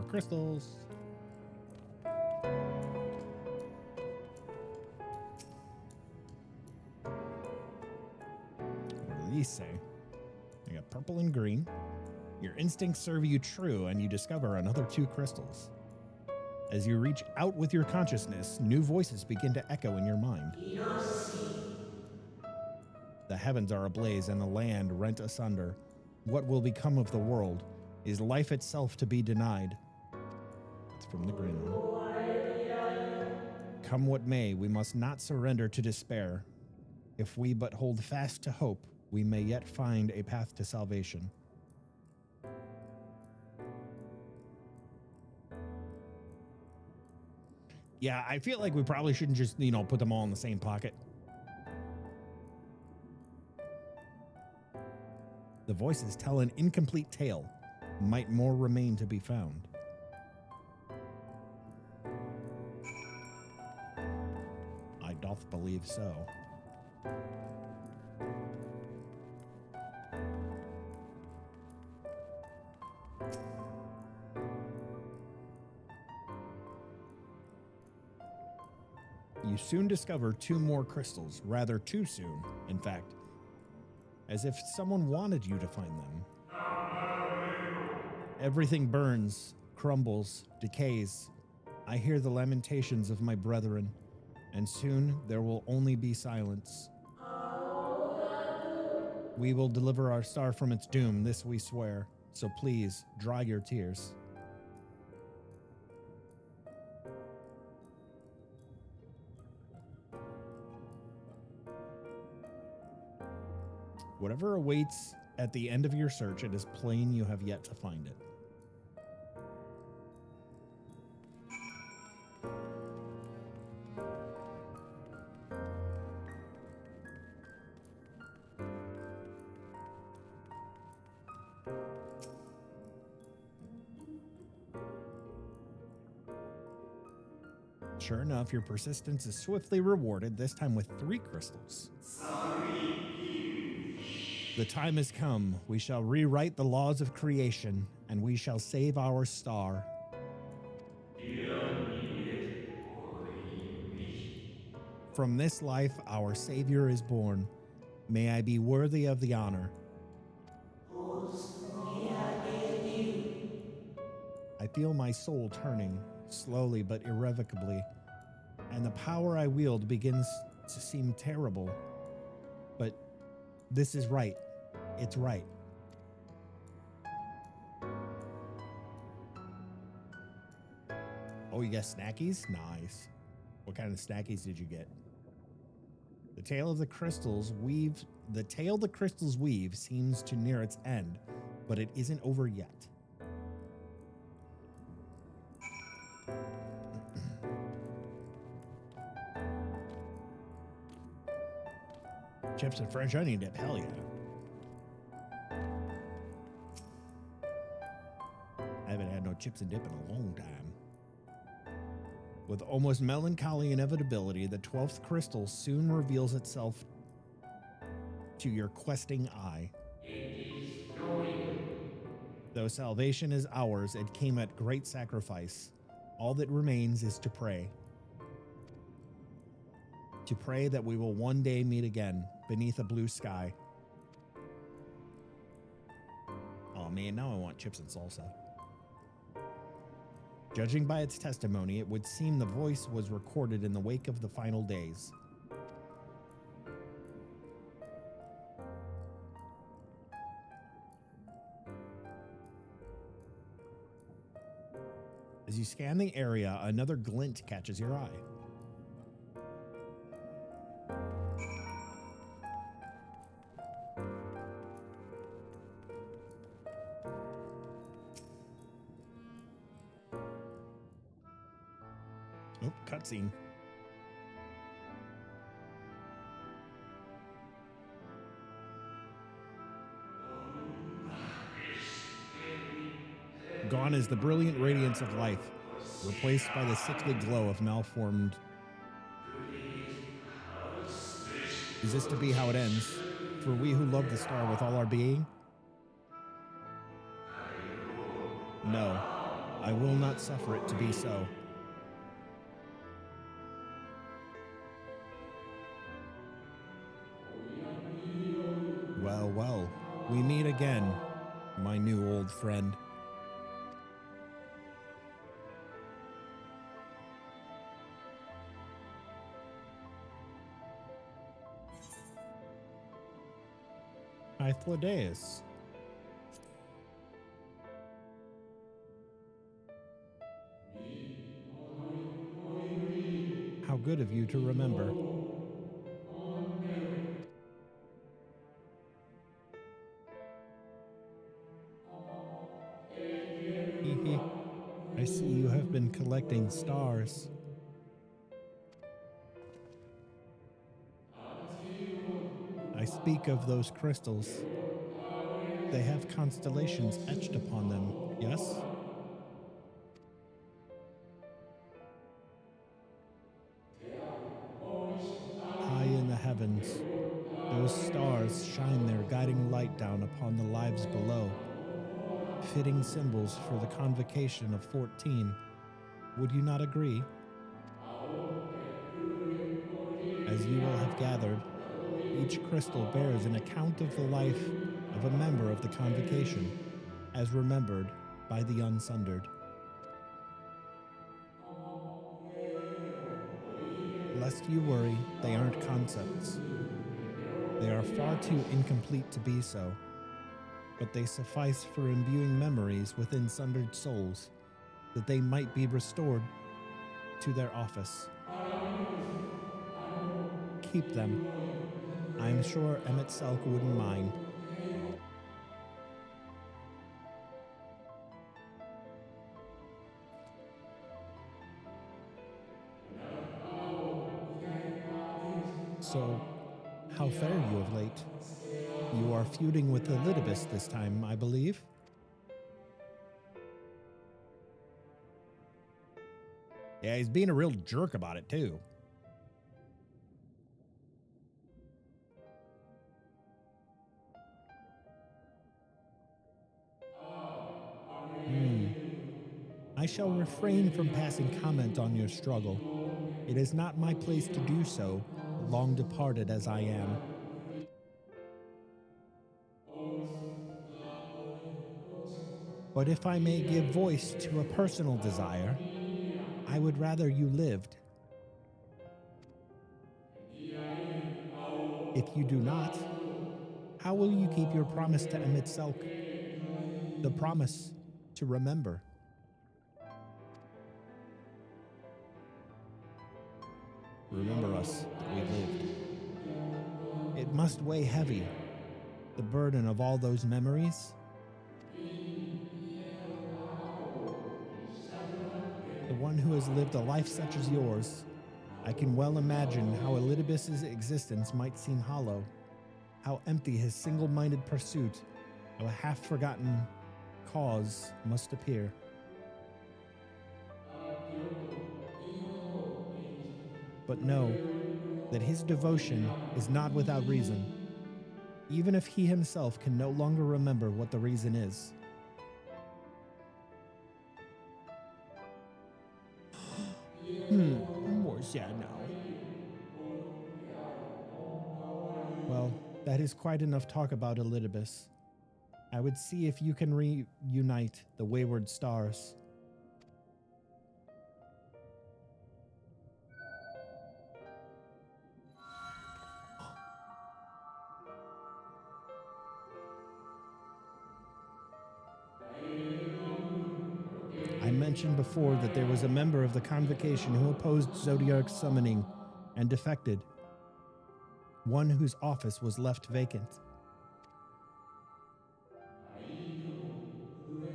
Crystals. What do these say? I got purple and green. Your instincts serve you true, and you discover another 2 crystals. As you reach out with your consciousness, new voices begin to echo in your mind. The heavens are ablaze and the land rent asunder. What will become of the world? Is life itself to be denied? From the green one. Come what may, we must not surrender to despair. If we but hold fast to hope, we may yet find a path to salvation. Yeah, I feel like we probably shouldn't just, put them all in the same pocket. The voices tell an incomplete tale. Might more remain to be found. Doth believe so. You soon discover 2 more crystals, rather too soon, in fact, as if someone wanted you to find them. Everything burns, crumbles, decays. I hear the lamentations of my brethren. And soon there will only be silence. We will deliver our star from its doom, this we swear. So please, dry your tears. Whatever awaits at the end of your search, it is plain you have yet to find it. Sure enough, your persistence is swiftly rewarded, this time with 3 crystals. The time has come. We shall rewrite the laws of creation, and we shall save our star. From this life, our Savior is born. May I be worthy of the honor. I feel my soul turning, slowly but irrevocably, and the power I wield begins to seem terrible. But this is right. It's right. Oh, you got snackies? Nice. What kind of snackies did you get? The tale the crystals weave seems to near its end, but it isn't over yet. Chips and French onion dip, hell yeah. I haven't had no chips and dip in a long time. With almost melancholy inevitability, the 12th crystal soon reveals itself to your questing eye. Though salvation is ours, it came at great sacrifice. All that remains is to pray. To pray that we will one day meet again beneath a blue sky. Oh man, now I want chips and salsa. Judging by its testimony, it would seem the voice was recorded in the wake of the final days. As you scan the area, another glint catches your eye. Oh, cutscene. Gone is the brilliant radiance of life, replaced by the sickly glow of malformed. Is this to be how it ends? For we who love the star with all our being? No, I will not suffer it to be so. Well, well, we meet again, my new old friend. Hythlodaeus. How good of you to remember. Hee. I see you have been collecting stars. I speak of those crystals. They have constellations etched upon them, yes? High in the heavens, those stars shine their guiding light down upon the lives below, fitting symbols for the convocation of 14. Would you not agree? As you will have gathered, each crystal bears an account of the life of a member of the convocation, as remembered by the Unsundered. Lest you worry, they aren't concepts. They are far too incomplete to be so, but they suffice for imbuing memories within sundered souls, that they might be restored to their office. Keep them. I am sure MSQ wouldn't mind. So, how fare you of late? You are feuding with Elidibus this time, I believe? Yeah, he's being a real jerk about it, too. I shall refrain from passing comment on your struggle. It is not my place to do so, long departed as I am. But if I may give voice to a personal desire, I would rather you lived. If you do not, how will you keep your promise to MSQ? The promise to remember. Remember us, that we lived. must weigh heavy, the burden of all those memories. The one who has lived a life such as yours, I can well imagine how Elidibus's existence might seem hollow, how empty his single-minded pursuit of a half-forgotten cause must appear. But know that his devotion is not without reason, even if he himself can no longer remember what the reason is. More sad now. Well, that is quite enough talk about Elidibus. I would see if you can reunite the wayward stars. I mentioned before that there was a member of the Convocation who opposed Zodiark's summoning and defected, one whose office was left vacant.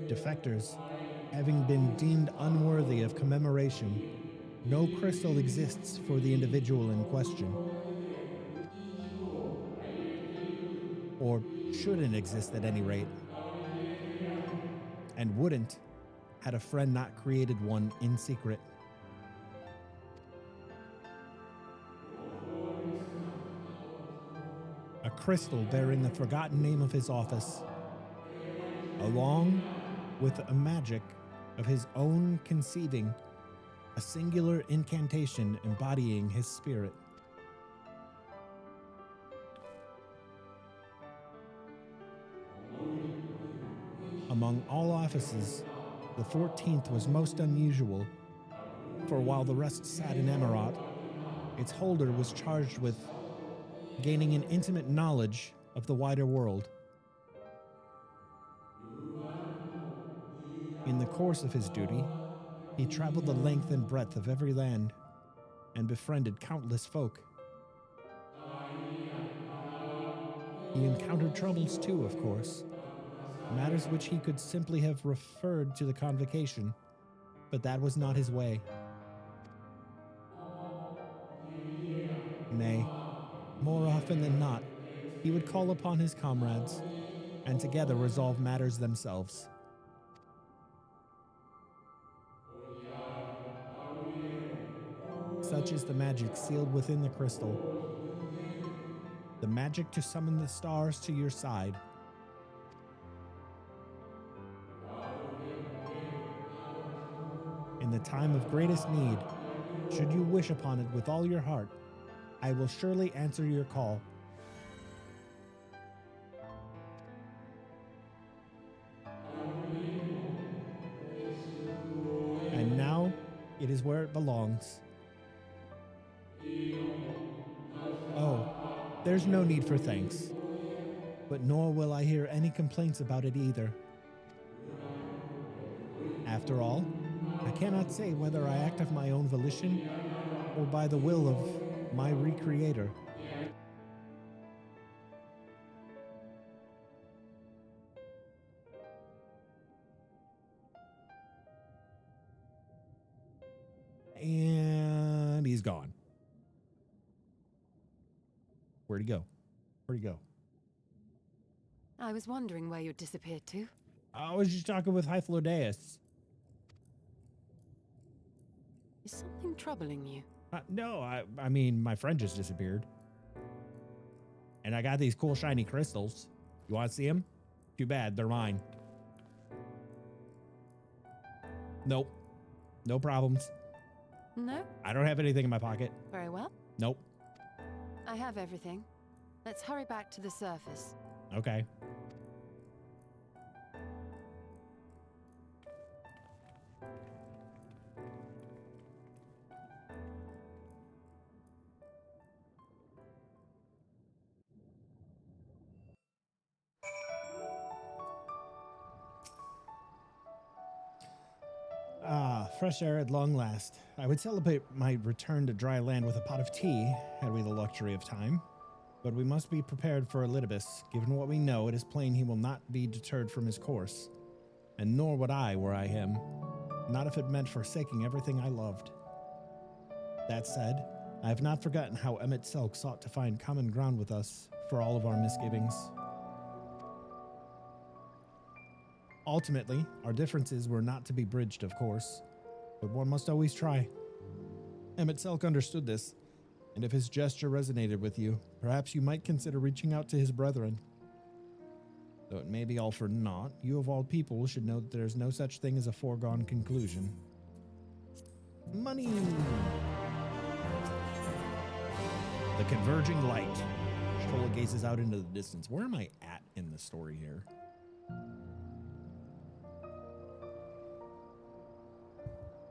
Defectors, having been deemed unworthy of commemoration, no crystal exists for the individual in question. Or shouldn't exist at any rate. And wouldn't, had a friend not created one in secret. A crystal bearing the forgotten name of his office, along with a magic of his own conceiving, a singular incantation embodying his spirit. Among all offices, the 14th was most unusual, for while the rest sat in Amarat, its holder was charged with gaining an intimate knowledge of the wider world. In the course of his duty, he traveled the length and breadth of every land and befriended countless folk. He encountered troubles too, of course, matters which he could simply have referred to the Convocation, but that was not his way. Nay, more often than not, he would call upon his comrades and together resolve matters themselves. Such is the magic sealed within the crystal. The magic to summon the stars to your side. In the time of greatest need, should you wish upon it with all your heart, I will surely answer your call. And now, it is where it belongs. Oh, there's no need for thanks, but nor will I hear any complaints about it either. After all, I cannot say whether I act of my own volition or by the will of my recreator. And he's gone. Where'd he go? Where'd he go? I was wondering where you'd disappeared to. I was just talking with Hyphlodeus. Is something troubling you? No, I mean, my friend just disappeared. And I got these cool shiny crystals. You want to see them? Too bad, they're mine. Nope. No problems. No? I don't have anything in my pocket. Very well. Nope. I have everything. Let's hurry back to the surface. Okay. Fresh air at long last. I would celebrate my return to dry land with a pot of tea, had we the luxury of time. But we must be prepared for Elidibus. Given what we know, it is plain he will not be deterred from his course. And nor would I, were I him. Not if it meant forsaking everything I loved. That said, I have not forgotten how Emmett Selk sought to find common ground with us for all of our misgivings. Ultimately, our differences were not to be bridged, of course, but one must always try. Emmett Selk understood this, and if his gesture resonated with you, perhaps you might consider reaching out to his brethren. Though it may be all for naught, you of all people should know that there is no such thing as a foregone conclusion. Money! The converging light. Strolla gazes out into the distance. Where am I at in the story here?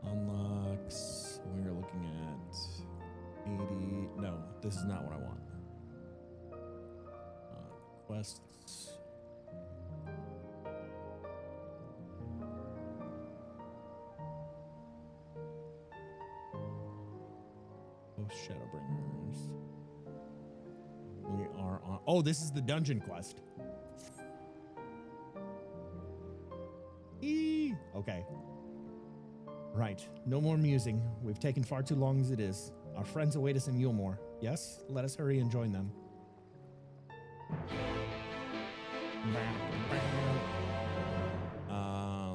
Unlocks. We're looking at 80. No, this is not what I want. Quests. Shadowbringers. We are on. Oh, this is the dungeon quest. Okay. Right. No more musing. We've taken far too long as it is. Our friends await us in Yulmore. Yes? Let us hurry and join them.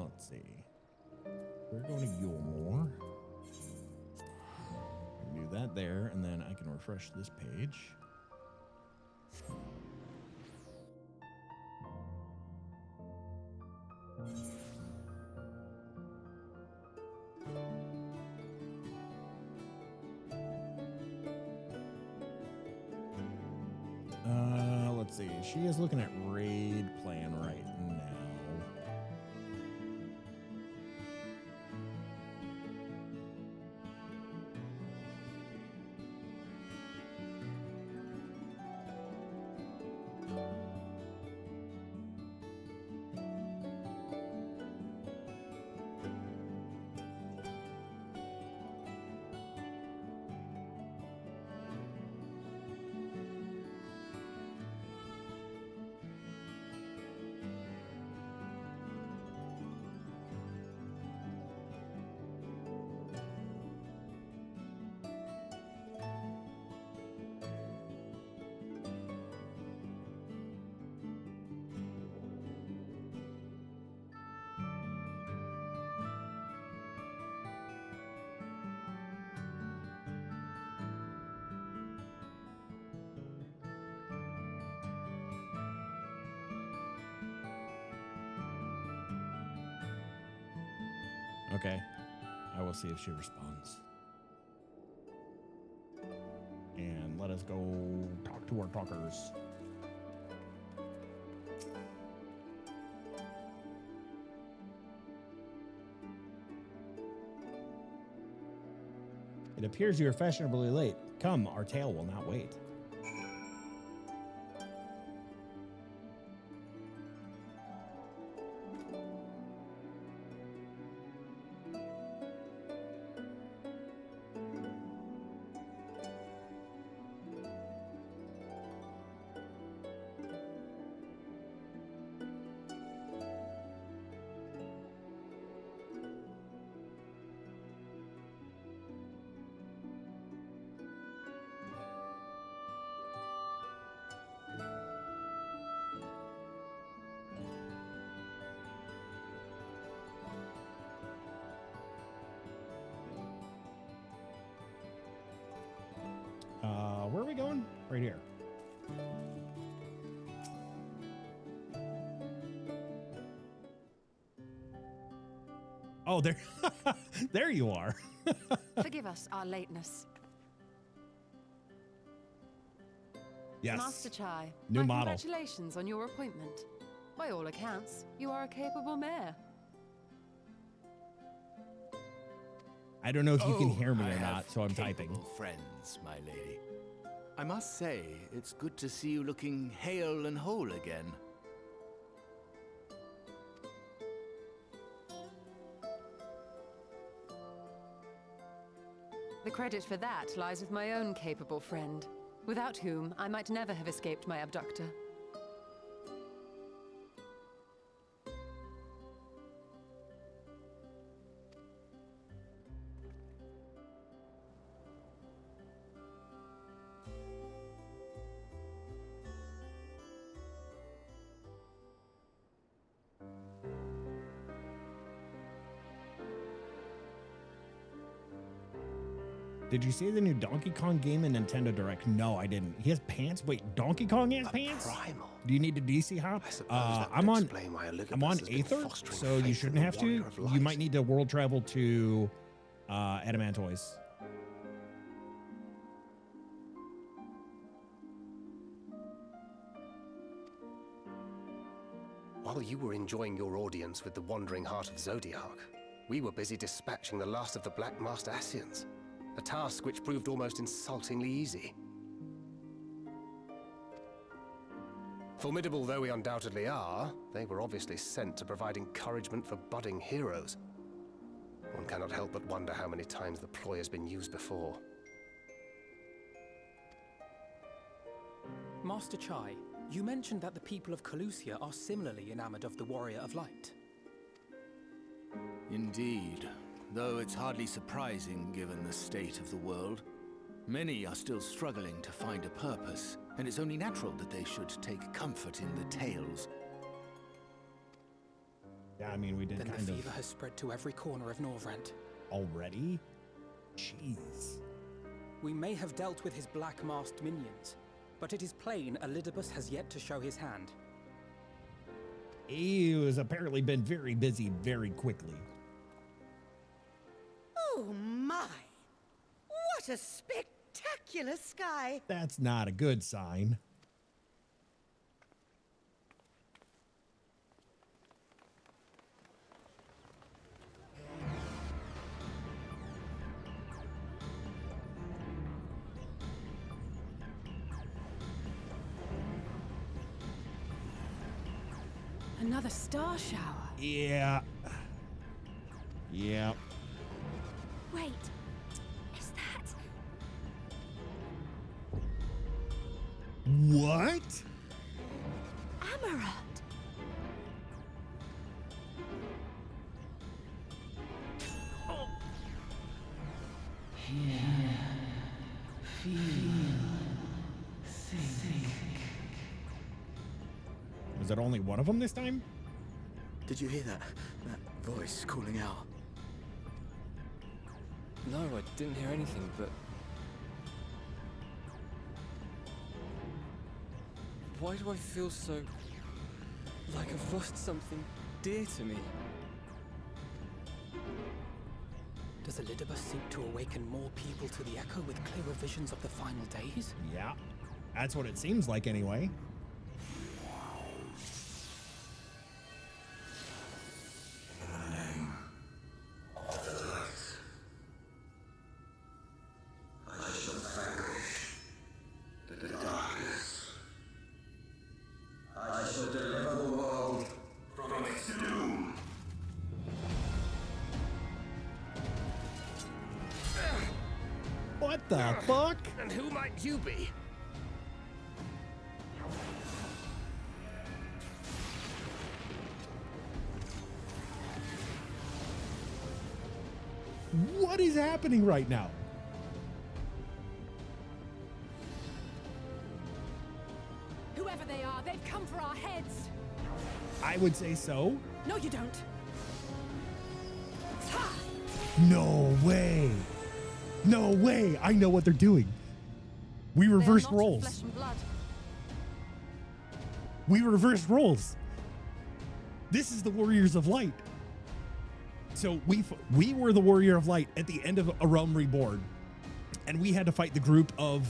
Let's see. We're going to Yulmore. Do that there, and then I can refresh this page. Let's see. She is looking at raid plan right now. Okay. I will see if she responds. And let us go talk to our talkers. It appears you are fashionably late. Come, our tale will not wait. Where are we going? Right here. Oh, there, there you are. Forgive us our lateness. Yes. Master Chai, New my model. Congratulations on your appointment. By all accounts, you are a capable mayor. I don't know if you can hear me or not, so I'm typing. Friends, my lady. I must say, it's good to see you looking hale and whole again. The credit for that lies with my own capable friend. without whom I might never have escaped my abductor. Did you see the new Donkey Kong game in Nintendo Direct? No, I didn't. He has pants? Wait, Donkey Kong has pants? Primal. Do you need to DC hop? I'm on Aether, so you shouldn't have to. You might need to world travel to Adamantoise. While you were enjoying your audience with the Wandering Heart of Zodiac, we were busy dispatching the last of the Black Master Asians, a task which proved almost insultingly easy. Formidable though we undoubtedly are, they were obviously sent to provide encouragement for budding heroes. One cannot help but wonder how many times the ploy has been used before. Master Chai, you mentioned that the people of Calusia are similarly enamored of the Warrior of Light. Indeed, though it's hardly surprising given the state of the world. Many are still struggling to find a purpose, and it's only natural that they should take comfort in the tales. Yeah, I mean, we did Then kind the of... fever has spread to every corner of Norvrent. Already? Jeez. We may have dealt with his black-masked minions, but it is plain Elidibus has yet to show his hand. He has apparently been very busy very quickly. Oh my! What a spectacular sky! That's not a good sign. Another star shower. Yeah. Yeah. Wait, is that... What? Amaranth? Oh. Was it only one of them this time? Did you hear that? That voice calling out? No, I didn't hear anything, but... Why do I feel so... like I've lost something dear to me? Does Elidibus seek to awaken more people to the Echo with clearer visions of the final days? Yeah. That's what it seems like anyway. What the fuck? And who might you be? What is happening right now? Whoever they are, they've come for our heads. I would say so. No, you don't. No way. No way. I know what they're doing. We reversed roles. We reversed roles. This is the Warriors of Light. So we were the Warrior of Light at the end of A Realm Reborn, and we had to fight the group of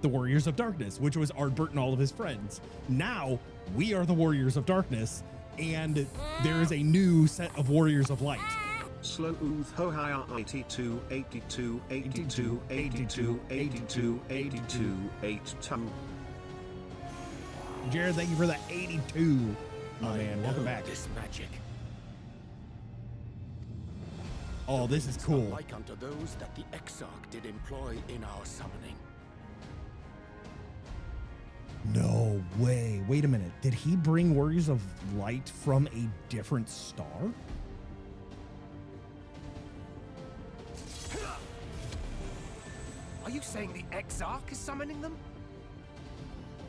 the Warriors of Darkness, which was Ardbert and all of his friends. Now we are the Warriors of Darkness, and there is a new set of Warriors of Light. Slow Ooth Ho Higher 82, 82, 82, 82, 82, 82, 82. Jared, thank you for the 82. Oh man, welcome back. This magic. Oh, this is cool. Like unto those that the Exarch did employ in our summoning. No way. Wait a minute. Did he bring Warriors of Light from a different star? Are you saying the Exarch is summoning them?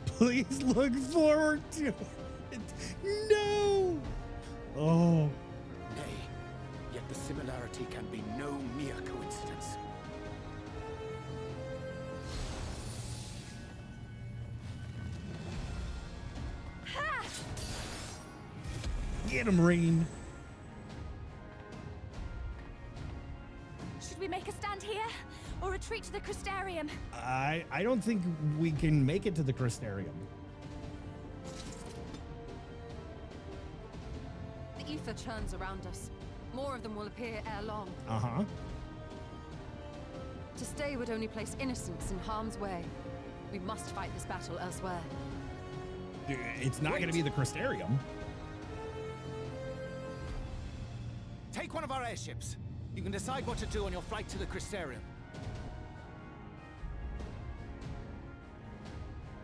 Please look forward to it. No. Oh. Nay, yet the similarity can be no mere coincidence. Get him, Rain. Should we make a stand here or retreat to the Crystarium? I don't think we can make it to the Crystarium. The ether churns around us. More of them will appear ere long. Uh-huh. To stay would only place innocents in harm's way. We must fight this battle elsewhere. It's not going to be the Crystarium. Take one of our airships. You can decide what to do on your flight to the Crystarium.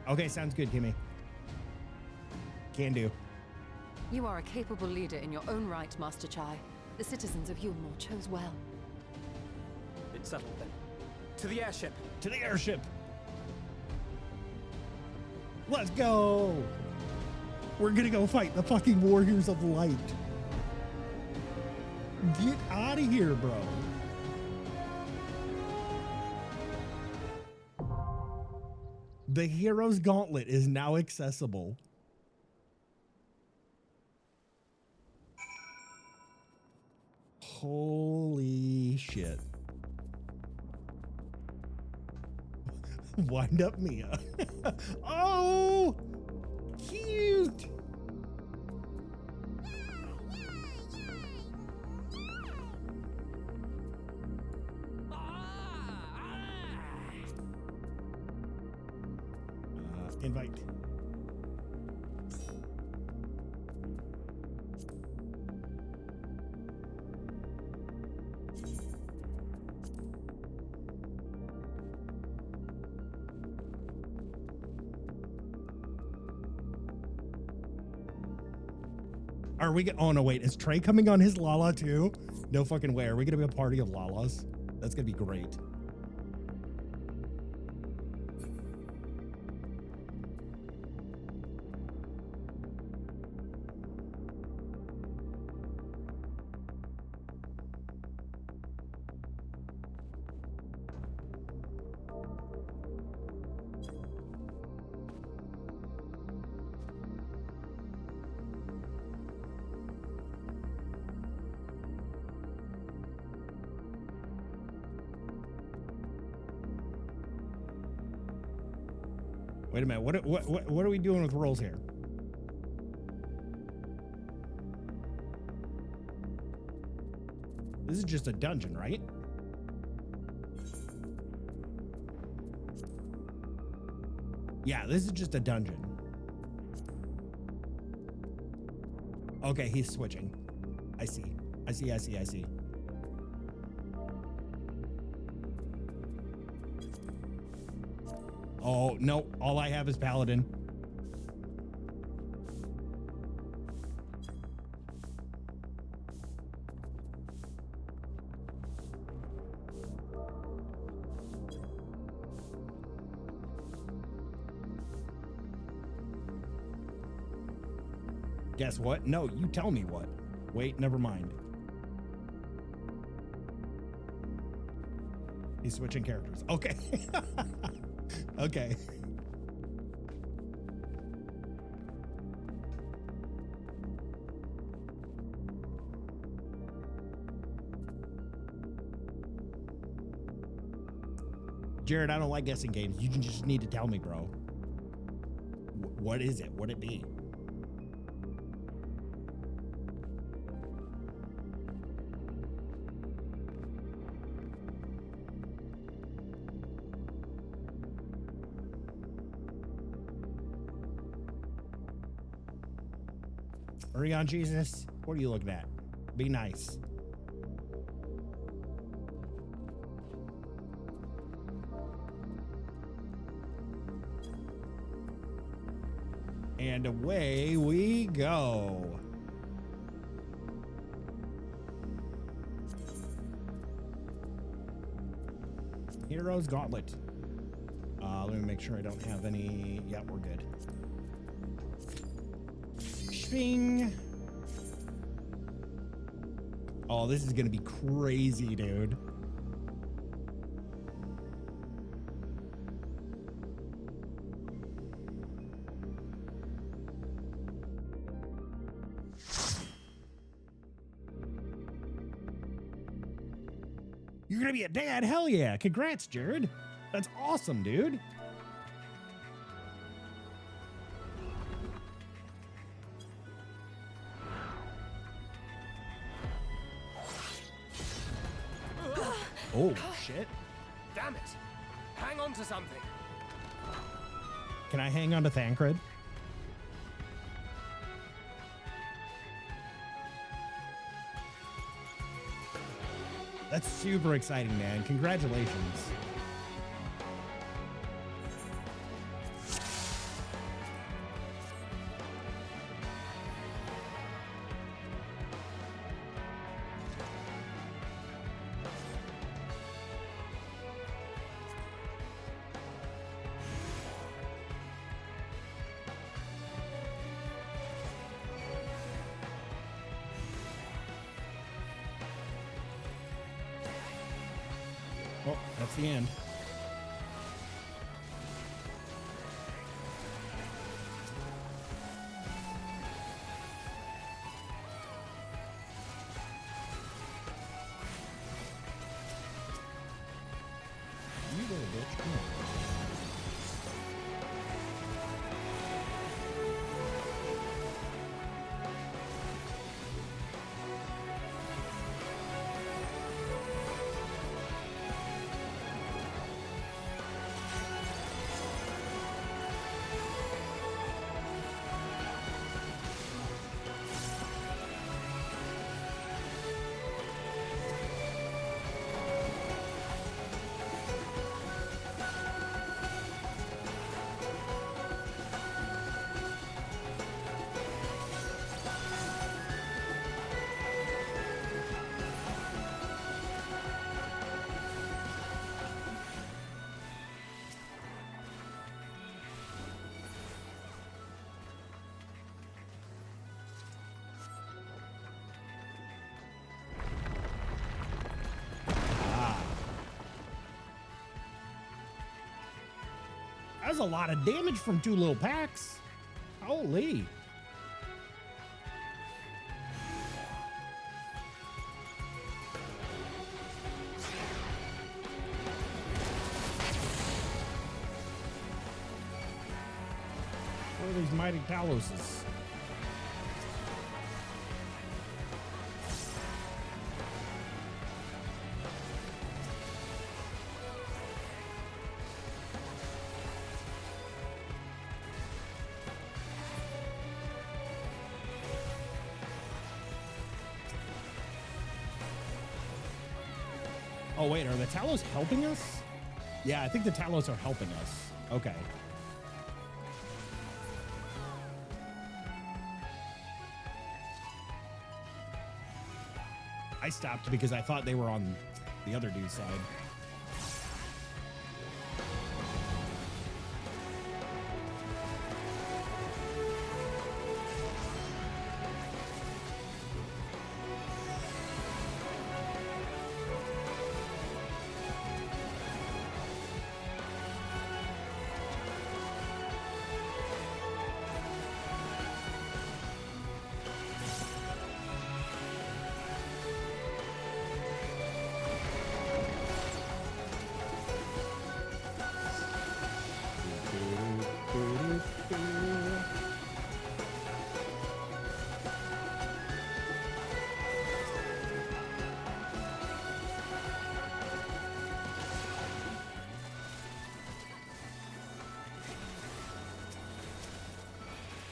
Okay, sounds good, Kimmy. Can do. You are a capable leader in your own right, Master Chai. The citizens of Yulmore chose well. It's settled then. To the airship. To the airship. Let's go. We're gonna go fight the fucking Warriors of Light. Get out of here, bro. The Hero's Gauntlet is now accessible. Holy shit. Wind up Mia. Oh, cute. Invite. Are we oh no, wait, is Trey coming on his Lala too? No fucking way. Are we gonna be a party of Lalas? That's gonna be great. Wait a minute. What are we doing with rolls here? This is just a dungeon, right? Yeah, this is just a dungeon. Okay, he's switching. I see. Oh, no. All I have is Paladin. Guess what? No, you tell me what. Wait, never mind. He's switching characters. Okay. Okay. Jared, I don't like guessing games. You just need to tell me, bro. What is it? What'd it be? Hurry on, Jesus. What are you looking at? Be nice. And away we go. Hero's Gauntlet. Let me make sure I don't have any. Yeah, we're good. Shing. Oh, this is gonna be crazy, dude. You're gonna be a dad? Hell yeah. Congrats, Jared. That's awesome, dude. Oh, shit. Damn it! Hang on to something. Can I hang on to Thancred? That's super exciting, man. Congratulations. Oh, that's the end. You little bitch, come on. That's a lot of damage from two little packs. Holy. Where are these mighty Taloses? Oh, wait, are the Talos helping us? Yeah, I think the Talos are helping us. Okay. I stopped because I thought they were on the other dude's side.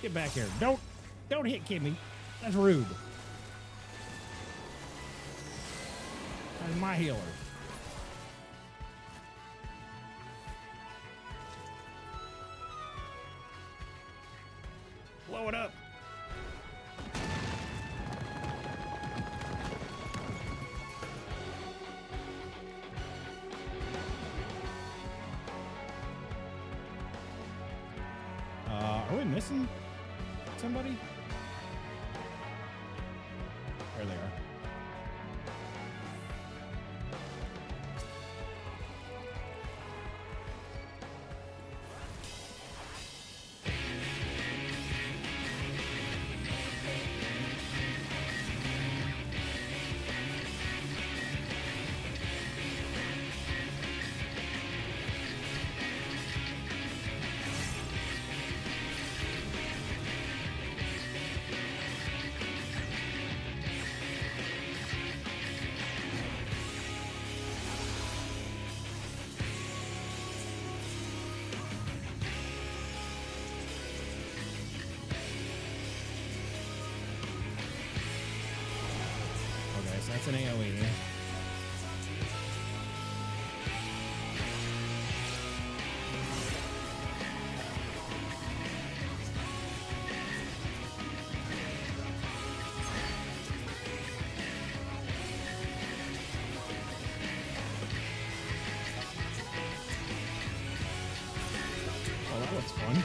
Get back here. Don't hit Kimmy. That's rude. That's my healer. missing somebody? There they are. Okay, so that's an AoE. Oh, that looks fun.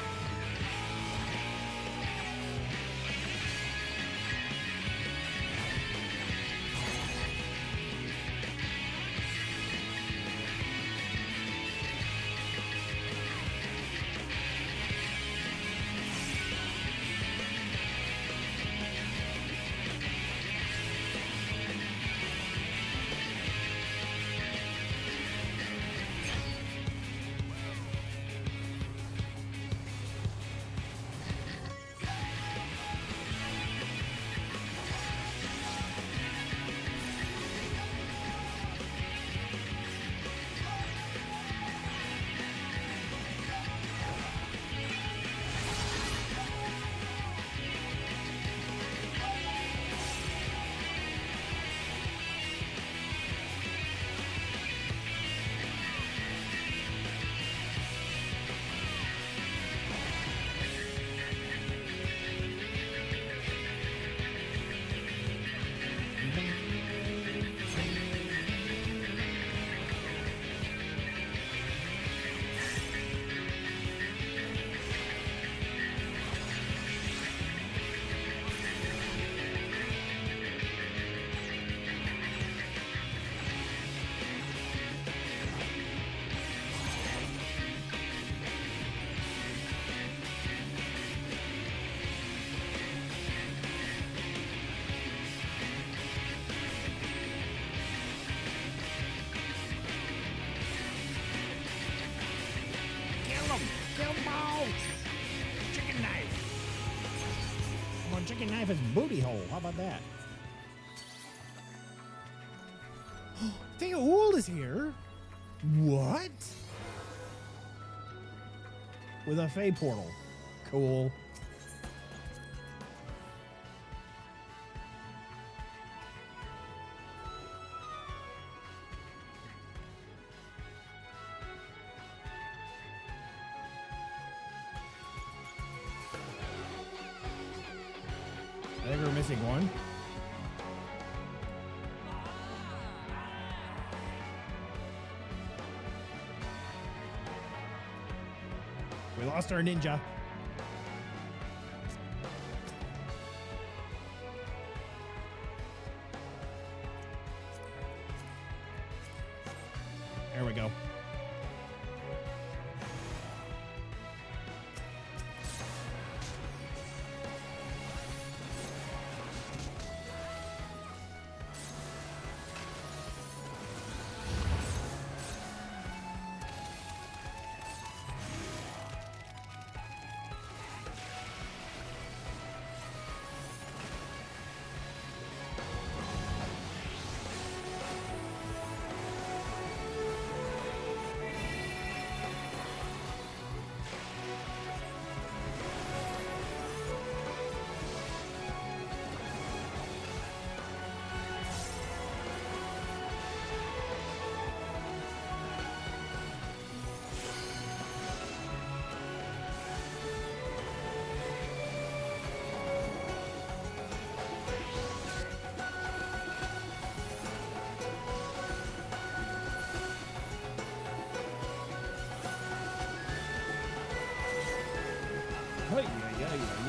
Kill balls! Chicken knife! I'm gonna chicken knife his booty hole. How about that? Theoul is here? What? With a Fey portal. Cool. I think we're missing one. We lost our ninja. There we go.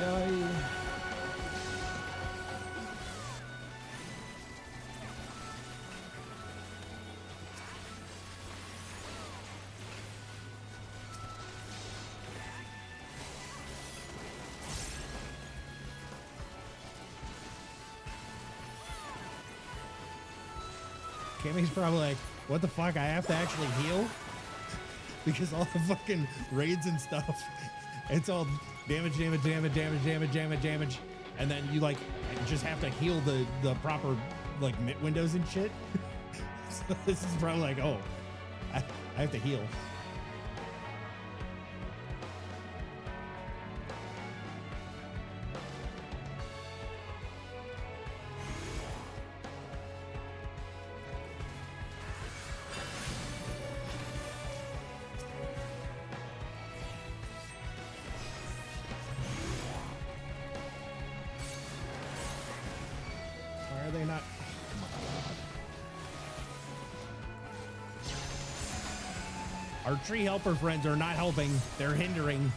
ay. Cammy's probably like, what the fuck? I have to actually heal? Because all the fucking raids and stuff, it's all damage, damage, damage, damage, damage, damage, damage. And then you like just have to heal the proper like mid windows and shit. So this is probably like, oh, I have to heal. Why are they not? Oh my God. Our tree helper friends are not helping. They're hindering.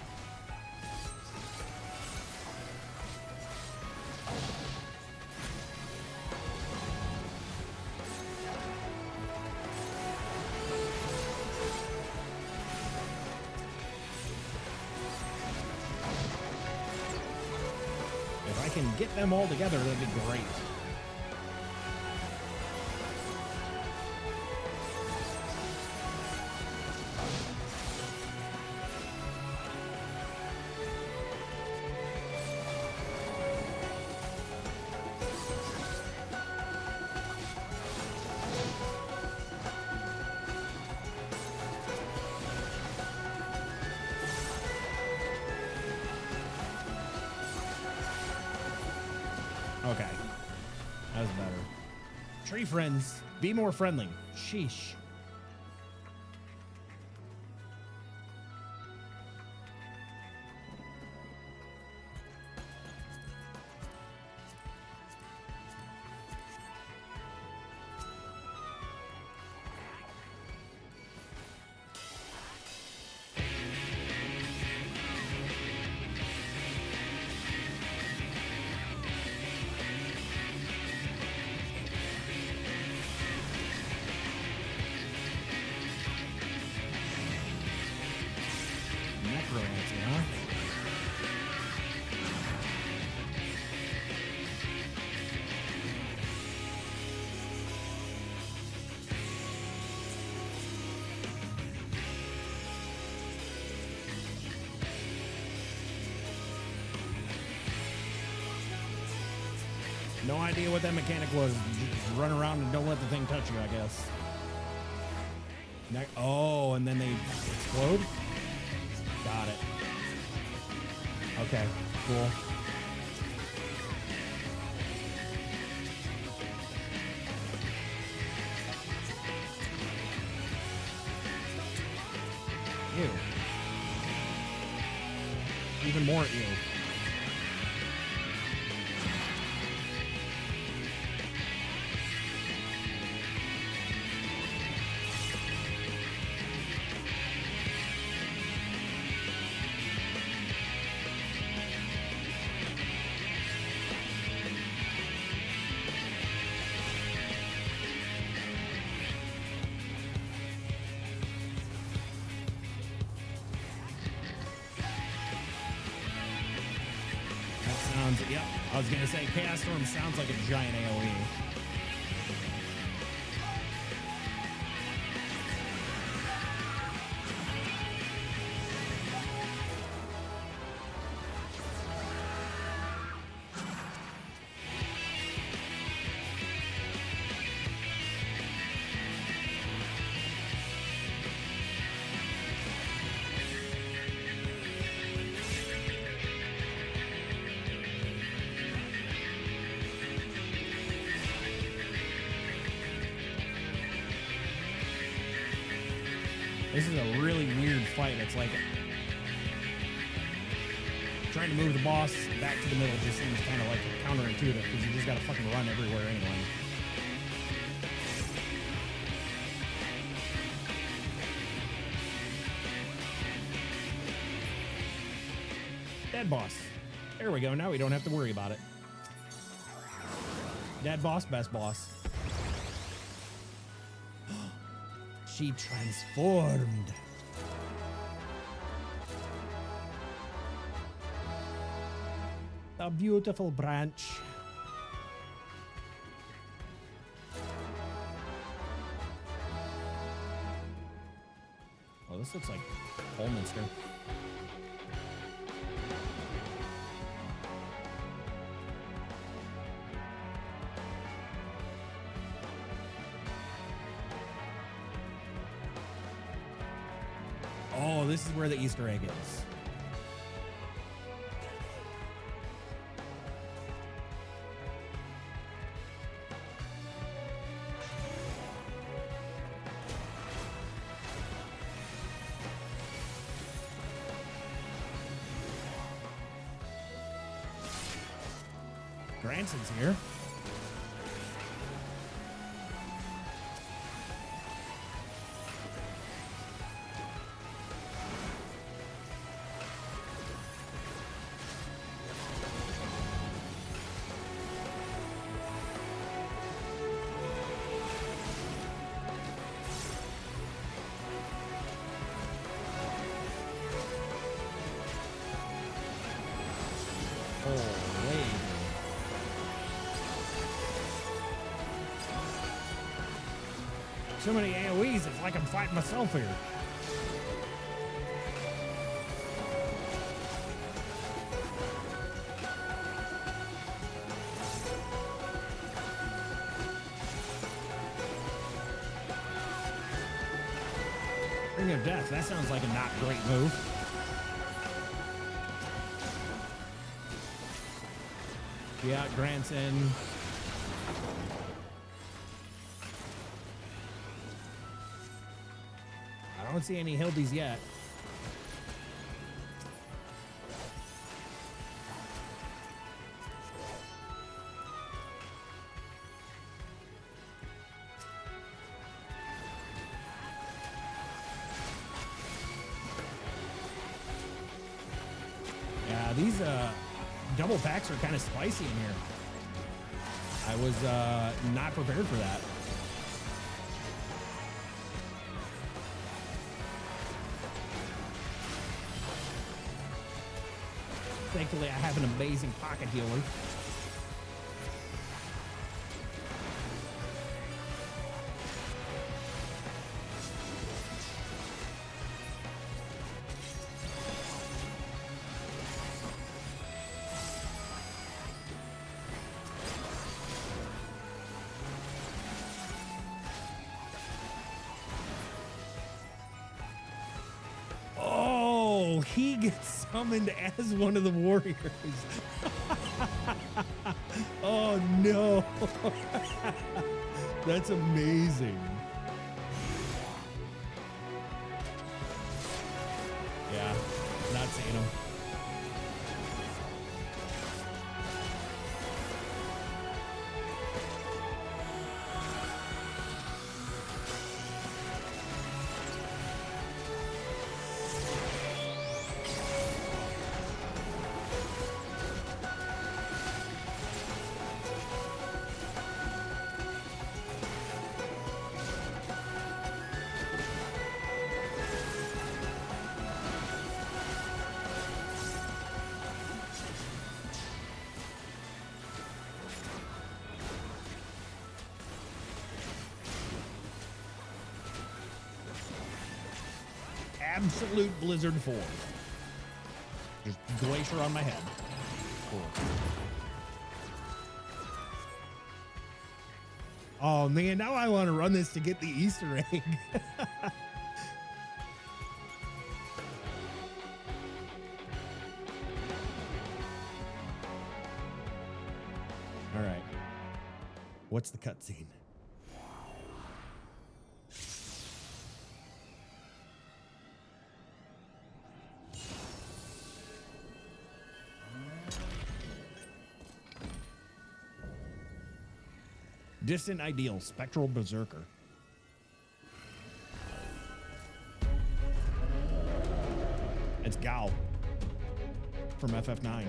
If I can get them all together, that'd be great. Okay. That was better. Tree friends, be more friendly. Sheesh. Necromancy, huh? No idea what that mechanic was. Just run around and don't let the thing touch you, I guess. Oh, and then they explode? Got it. Okay, cool. Ew. Even more ew. Yep, I was gonna say Chaos Storm sounds like a giant AoE. This is a really weird fight. It's like trying to move the boss back to the middle just seems kind of like counterintuitive because you just gotta fucking run everywhere anyway. Dead boss. There we go. Now we don't have to worry about it. Dad boss, best boss. She transformed. A beautiful branch. Oh, this looks like Holminster. Oh, this is where the Easter egg is. Granson's here. So many AoEs, it's like I'm fighting myself here. Ring of Death, that sounds like a not great move. Yeah, Granson. I don't see any Hildies yet. Yeah, these double packs are kind of spicy in here. I was not prepared for that. Thankfully, I have an amazing pocket healer. Oh, he gets summoned as one of the warriors. Oh no. That's amazing. Yeah, not seeing him. Absolute blizzard form. Just glacier on my head. Cool. Oh man, now I want to run this to get the Easter egg. All right. What's the cutscene? Distant Ideal, Spectral Berserker. It's Gal from FF9.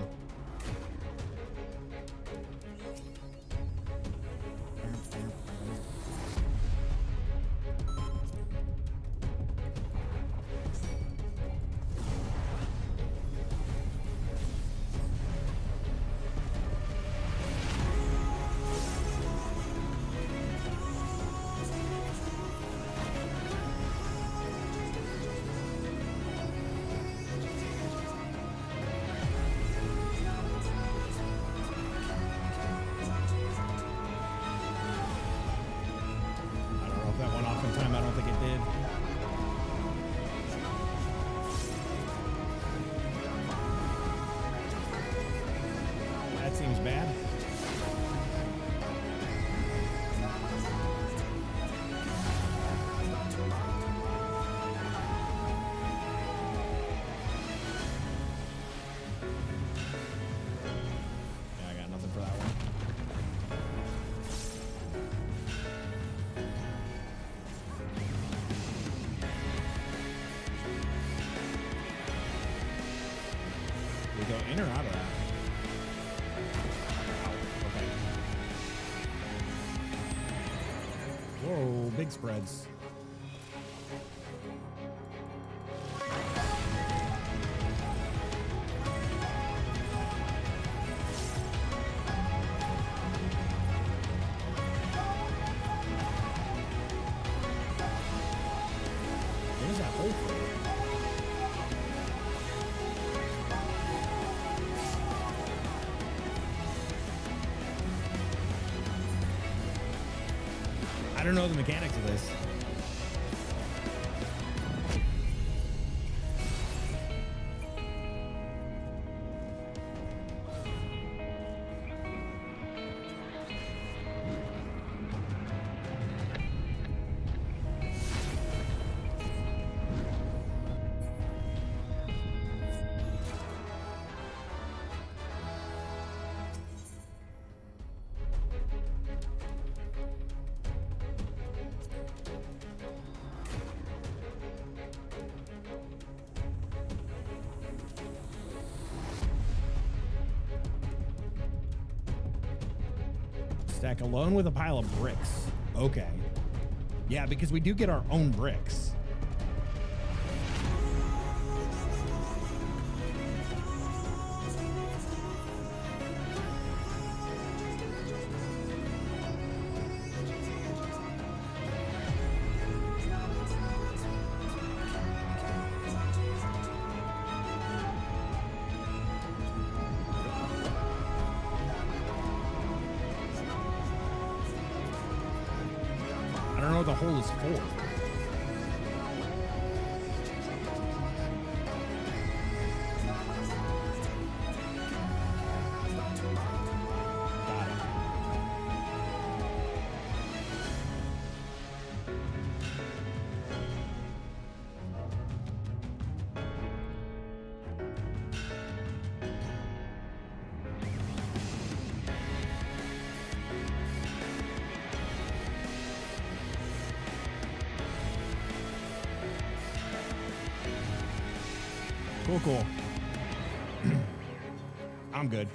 we go in or out of that? Oh, okay. Whoa, big spreads. What is that hole for? I don't know the mechanics of this. Stack alone with a pile of bricks. Okay. Yeah, because we do get our own bricks. I don't know what the hole is for. Got it. Cool, cool. I'm good.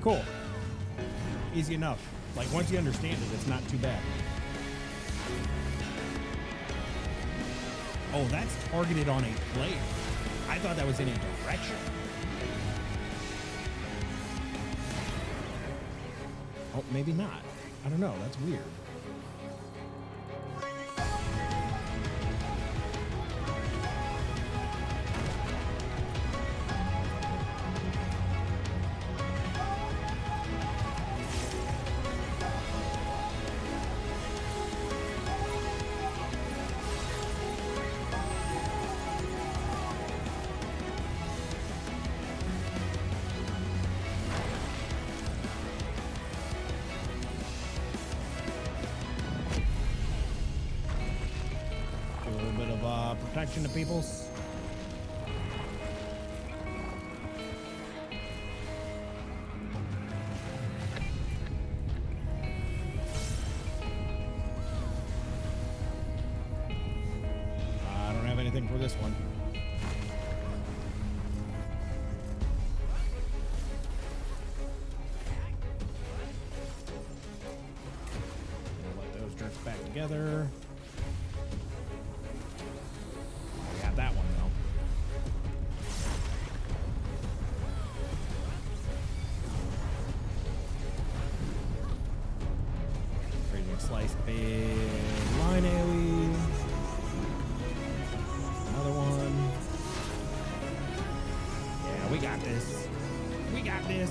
Cool. Easy enough. Like, once you understand it, it's not too bad. Oh, that's targeted on a player. I thought that was in a direction. Oh, maybe not. I don't know. That's weird. protection to peoples. I don't have anything for this one. Let those jerks back together. We have that one though. Freezing slice, big line AoE. Another one. Yeah, we got this. We got this.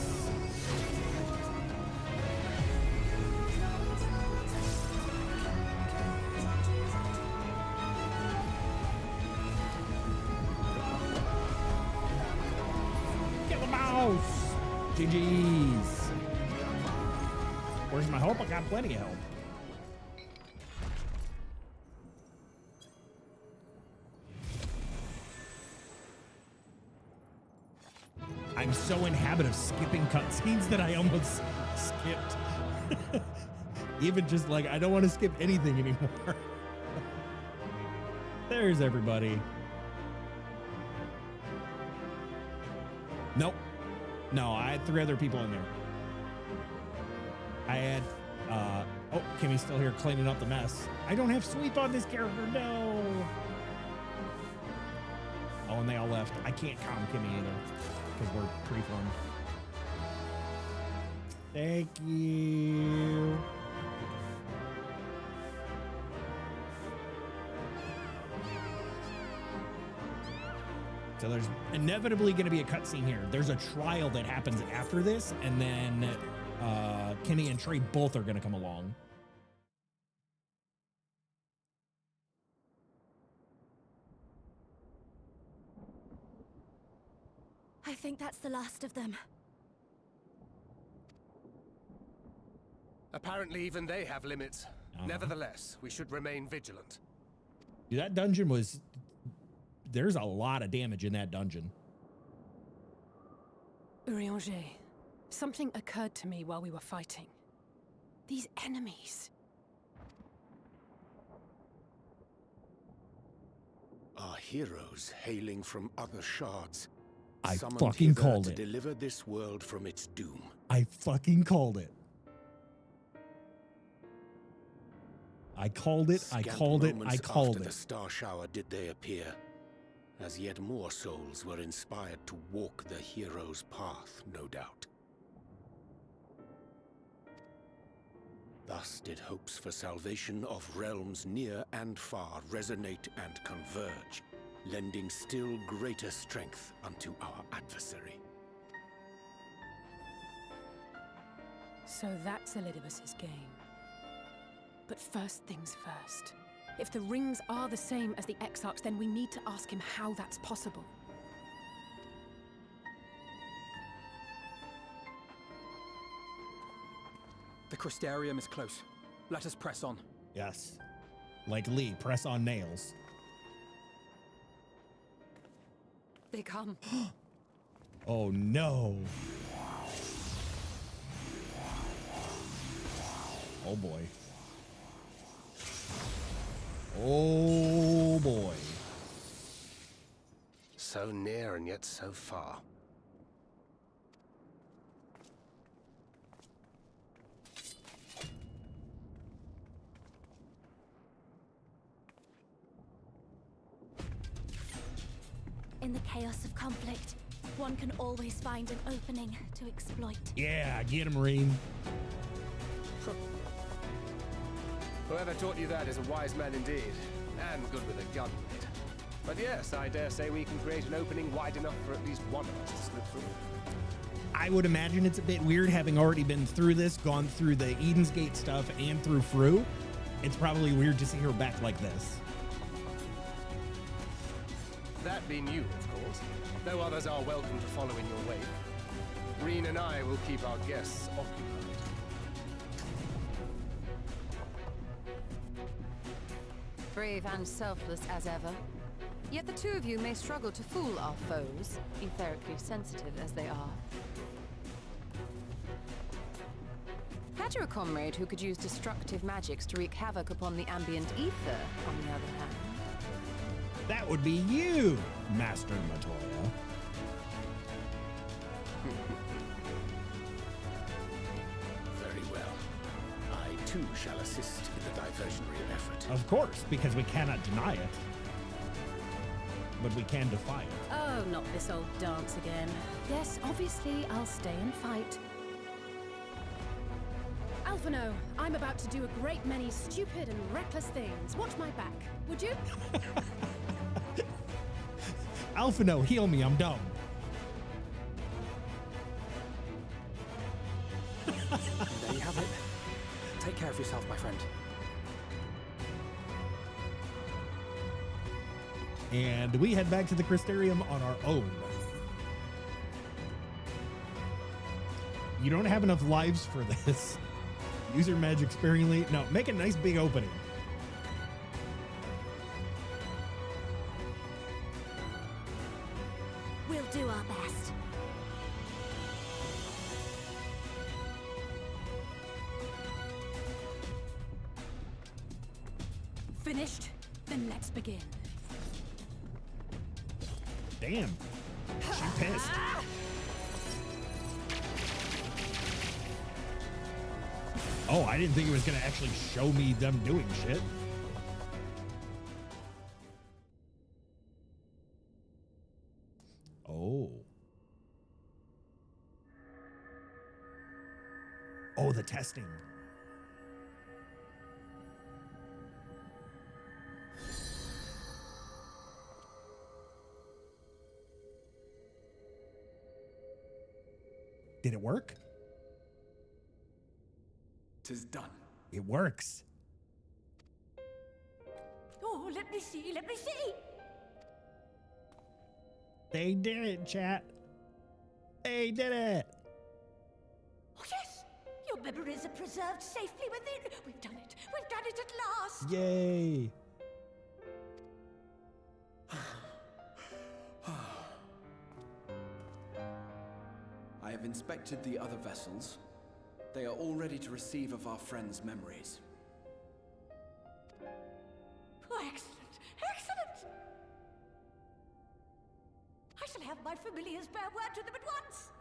Get the mouse. GG's. Where's my help? I got plenty of help. I'm so in habit of skipping cutscenes that I almost skipped. Even just like, I don't want to skip anything anymore. There's everybody. Nope. No, I had 3 other people in there. I had, oh, Kimmy's still here cleaning up the mess. I don't have sweep on this character, no. Oh, and they all left. I can't calm Kimmy either, because we're pre-formed. Thank you. So there's inevitably going to be a cutscene here. There's a trial that happens after this, and then Kenny and Trey both are going to come along. I think that's the last of them. Apparently even they have limits. Nevertheless, we should remain vigilant. Dude, that dungeon was... There's a lot of damage in that dungeon. Urianger, something occurred to me while we were fighting. These enemies. Are heroes hailing from other shards. I Summoned fucking hither called to it. deliver this world from its doom. I fucking called it. I called it. I called it. I called After it. the star shower did they appear, as yet more souls were inspired to walk the hero's path, no doubt. Thus did hopes for salvation of realms near and far resonate and converge, lending still greater strength unto our adversary. So that's Elidibus's game. But first things first. If the rings are the same as the Exarchs, then we need to ask him how that's possible. The Crystarium is close. Let us press on. Yes. Like Lee, press on nails. They come. Oh no. Oh boy. Oh boy. So near and yet so far. In the chaos of conflict, one can always find an opening to exploit. Yeah, get him, Marine. Whoever taught you that is a wise man indeed, and good with a gun. But yes, I dare say we can create an opening wide enough for at least one of us to slip through. I would imagine it's a bit weird having already been through this, gone through the Eden's Gate stuff and through Fru. It's probably weird to see her back like this. That being you, of course, though others are welcome to follow in your wake. Reen and I will keep our guests occupied. Brave and selfless as ever. Yet the two of you may struggle to fool our foes, etherically sensitive as they are. Had you a comrade who could use destructive magics to wreak havoc upon the ambient ether, on the other hand? That would be you, Master Matoya. Very well. I too shall assist in the diversionary effort. Of course, because we cannot deny it. But we can defy it. Oh, not this old dance again. Yes, obviously, I'll stay and fight. Alphino, I'm about to do a great many stupid and reckless things. Watch my back, would you? Alphino, heal me, I'm dumb. There you have it. Take care of yourself, my friend. And we head back to the Crystarium on our own. You don't have enough lives for this. Use your magic sparingly. No, make a nice big opening. We'll do our best. Finished? Then let's begin. Damn. She pissed. Oh, I didn't think it was going to actually show me them doing shit. Oh. Oh, the testing. Did it work? 'Tis done. It works. Oh, let me see, let me see. They did it, chat. They did it. Oh, yes, your memories are preserved safely within. We've done it. We've done it at last. Yay. I have inspected the other vessels. They are all ready to receive of our friends' memories. Oh, excellent, excellent. I shall have my familiars bear word to them at once.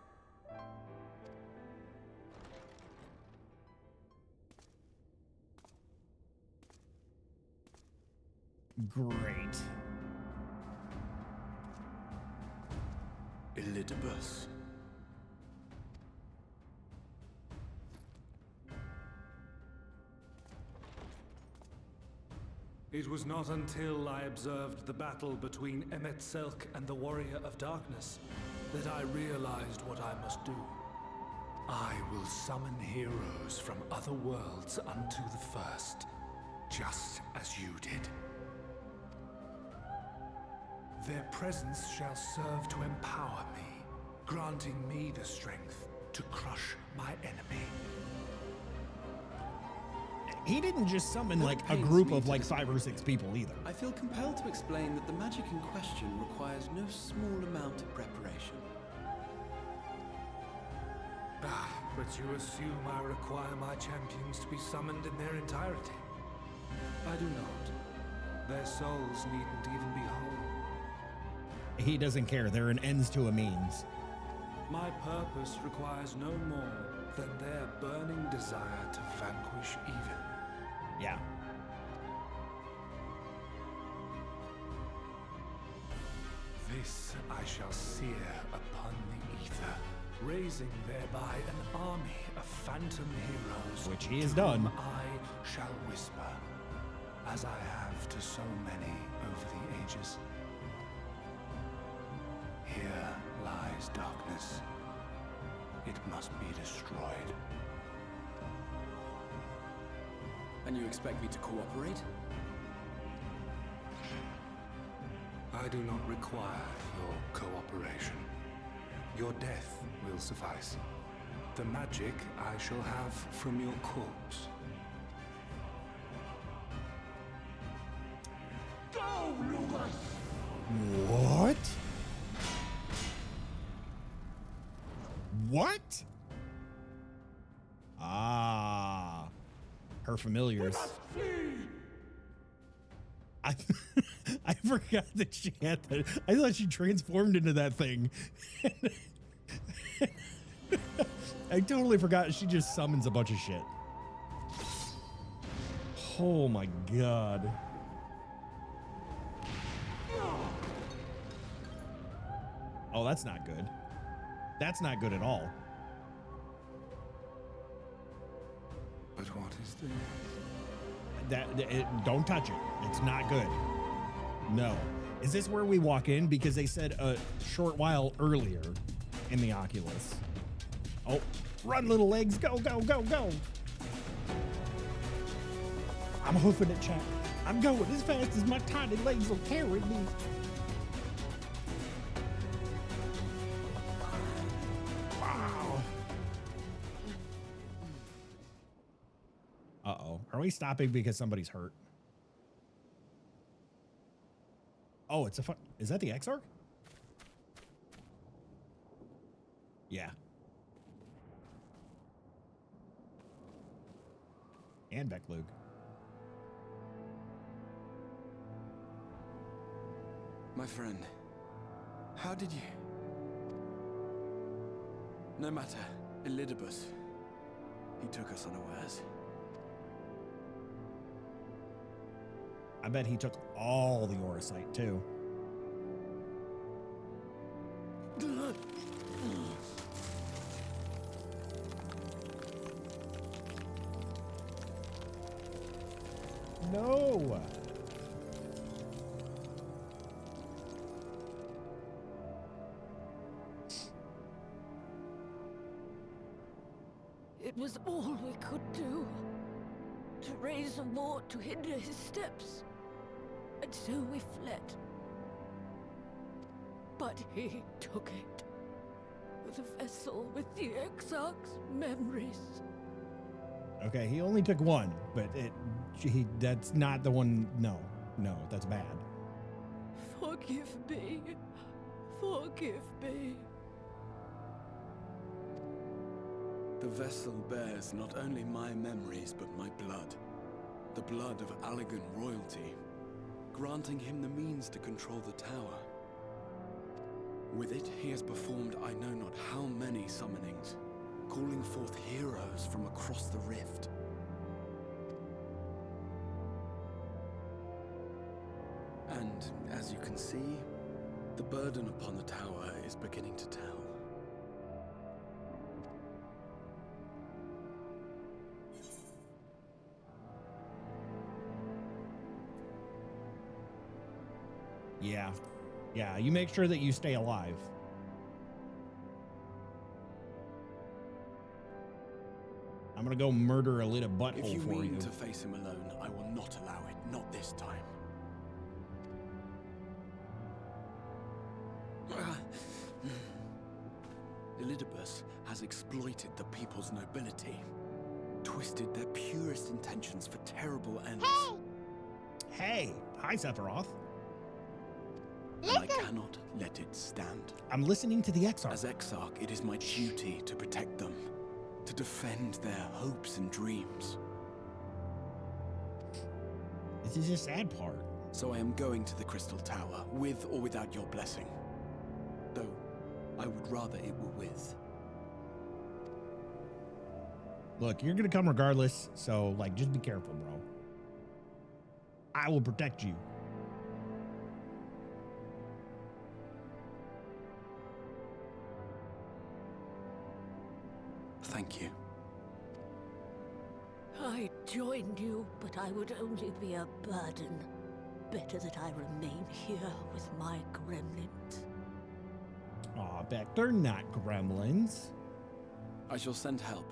Great. Elidibus. It was not until I observed the battle between Emet-Selch and the Warrior of Darkness that I realized what I must do. I will summon heroes from other worlds unto the first, just as you did. Their presence shall serve to empower me, granting me the strength to crush my enemy. He didn't just summon That like a pains group me of to like display. 5 or 6 people either. I feel compelled to explain that the magic in question requires no small amount of preparation. But you assume I require my champions to be summoned in their entirety. I do not. Their souls needn't even be whole. He doesn't care. They're an ends to a means. My purpose requires no more than their burning desire to vanquish evil. Yeah. This I shall sear upon the ether, raising thereby an army of phantom heroes, Which he has to done. whom I shall whisper, as I have to so many over the ages. Here lies darkness. It must be destroyed. And you expect me to cooperate? I do not require your cooperation. Your death will suffice. The magic I shall have from your corpse. Go, What? What? Ah, her familiars. I I forgot that she had that. I thought she transformed into that thing. I totally forgot she just summons a bunch of shit. Oh my god. Oh, that's not good. That's not good at all. But what is this? Don't touch it. It's not good. No. Is this where we walk in? Because they said a short while earlier in the Oculus. Oh, run, little legs. Go, go, go, go. I'm hoofing it, chat. I'm going as fast as my tiny legs will carry me. Wow. Uh-oh. Are we stopping because somebody's hurt? Oh, it's a fun. Is that the Exarch? Yeah. And Becklug. My friend, how did you... No matter, Elidibus, he took us unawares. I bet he took all the Orosite too. No. It was all we could do. To raise a war to hinder his steps. And so we fled. But he took it. With a vessel with the Exarch's memories. Okay, he only took one, but that's not the one. No, that's bad. Forgive me. Forgive me. The vessel bears not only my memories, but my blood. The blood of Allegan royalty, granting him the means to control the tower. With it, he has performed I know not how many summonings, calling forth heroes from across the rift. And, as you can see, the burden upon the tower is beginning to tell. Yeah, you make sure that you stay alive. I'm gonna go murder a little butthole If you for mean you. to face him alone, I will not allow it, not this time. Elidibus has exploited the people's nobility, twisted their purest intentions for terrible ends. Hey! Hi, Sephiroth. And I cannot let it stand. I'm listening to the Exarch. As Exarch, it is my duty to protect them, to defend their hopes and dreams. This is a sad part. So I am going to the Crystal Tower, with or without your blessing. Though, I would rather it were with. Look, you're gonna come regardless, so, like, just be careful, bro. I will protect you. Thank you. I joined you, but I would only be a burden. Better that I remain here with my gremlins. Aw, Beck, they're not gremlins. I shall send help.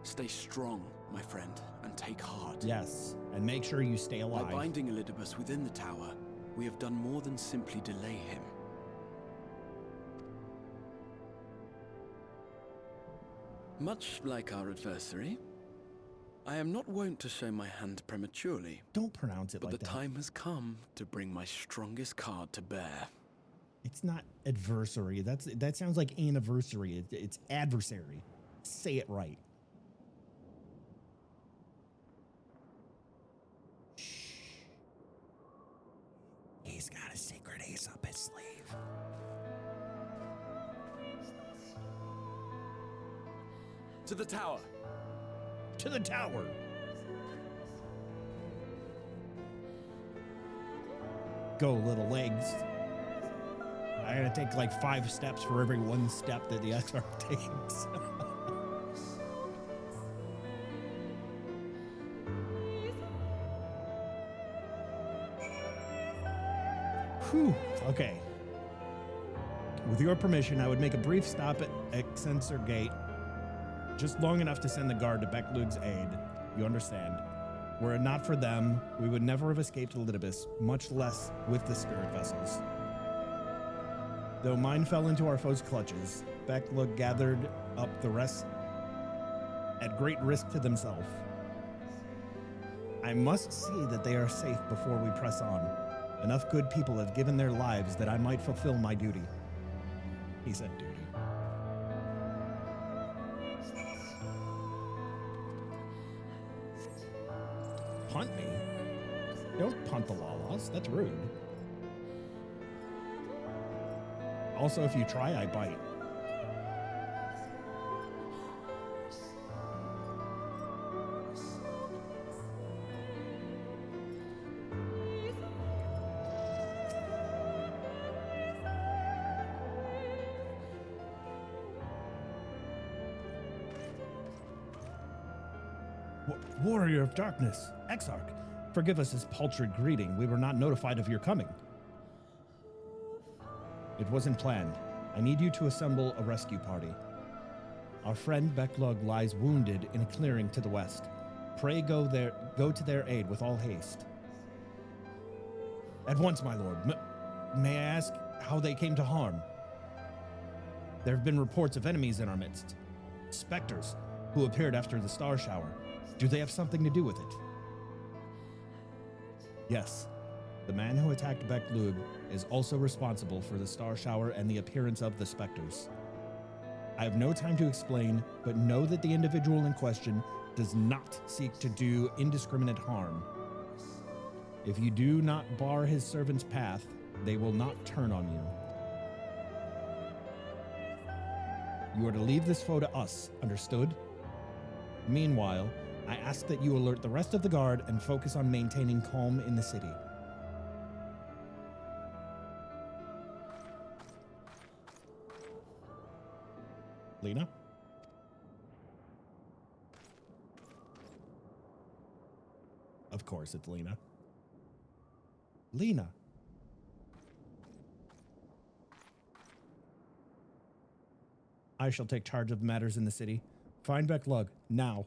Stay strong, my friend, and take heart. Yes, and make sure you stay alive. By binding Elidibus within the tower, we have done more than simply delay him. Much like our adversary, I am not wont to show my hand prematurely. Don't pronounce it but like the that. time has come to bring my strongest card to bear. It's not adversary. That sounds like anniversary. It's adversary. Say it right. Shh. He's got a secret ace up his sleeve. To the tower. To the tower. Go, little legs. I gotta take like 5 steps for every 1 step that the Exarch takes. Whew. Okay. With your permission, I would make a brief stop at Exensor Gate, just long enough to send the guard to Becklug's aid. You understand? Were it not for them, we would never have escaped Elidibus, much less with the spirit vessels. Though mine fell into our foes' clutches, Becklug gathered up the rest at great risk to themselves. I must see that they are safe before we press on. Enough good people have given their lives that I might fulfill my duty. He said duty. Punt me? Don't punt the Lalas. That's rude. Also, if you try, I bite. Warrior of Darkness, Exarch, forgive us this paltry greeting. We were not notified of your coming. It wasn't planned. I need you to assemble a rescue party. Our friend Becklug lies wounded in a clearing to the west. Pray go to their aid with all haste. At once, my lord. May I ask how they came to harm? There have been reports of enemies in our midst. Spectres, who appeared after the star shower. Do they have something to do with it? Yes. The man who attacked Becklug is also responsible for the star shower and the appearance of the specters. I have no time to explain, but know that the individual in question does not seek to do indiscriminate harm. If you do not bar his servant's path, they will not turn on you. You are to leave this foe to us, understood? Meanwhile, I ask that you alert the rest of the guard and focus on maintaining calm in the city. Lena? Of course it's Lena. Lena. I shall take charge of matters in the city. Find Becklug, now.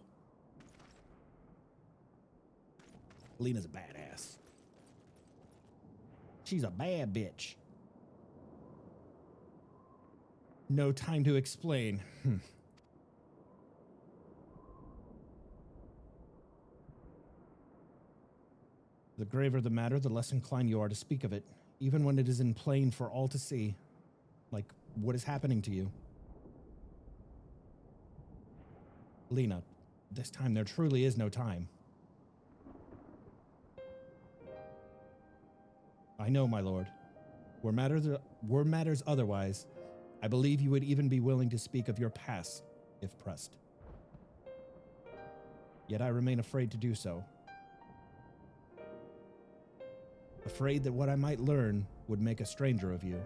Lena's a badass. She's a bad bitch. No time to explain. The graver the matter, the less inclined you are to speak of it, even when it is in plain for all to see. Like, what is happening to you? Lena, this time there truly is no time. I know, my lord. Were matters otherwise, I believe you would even be willing to speak of your past, if pressed. Yet I remain afraid to do so. Afraid that what I might learn would make a stranger of you.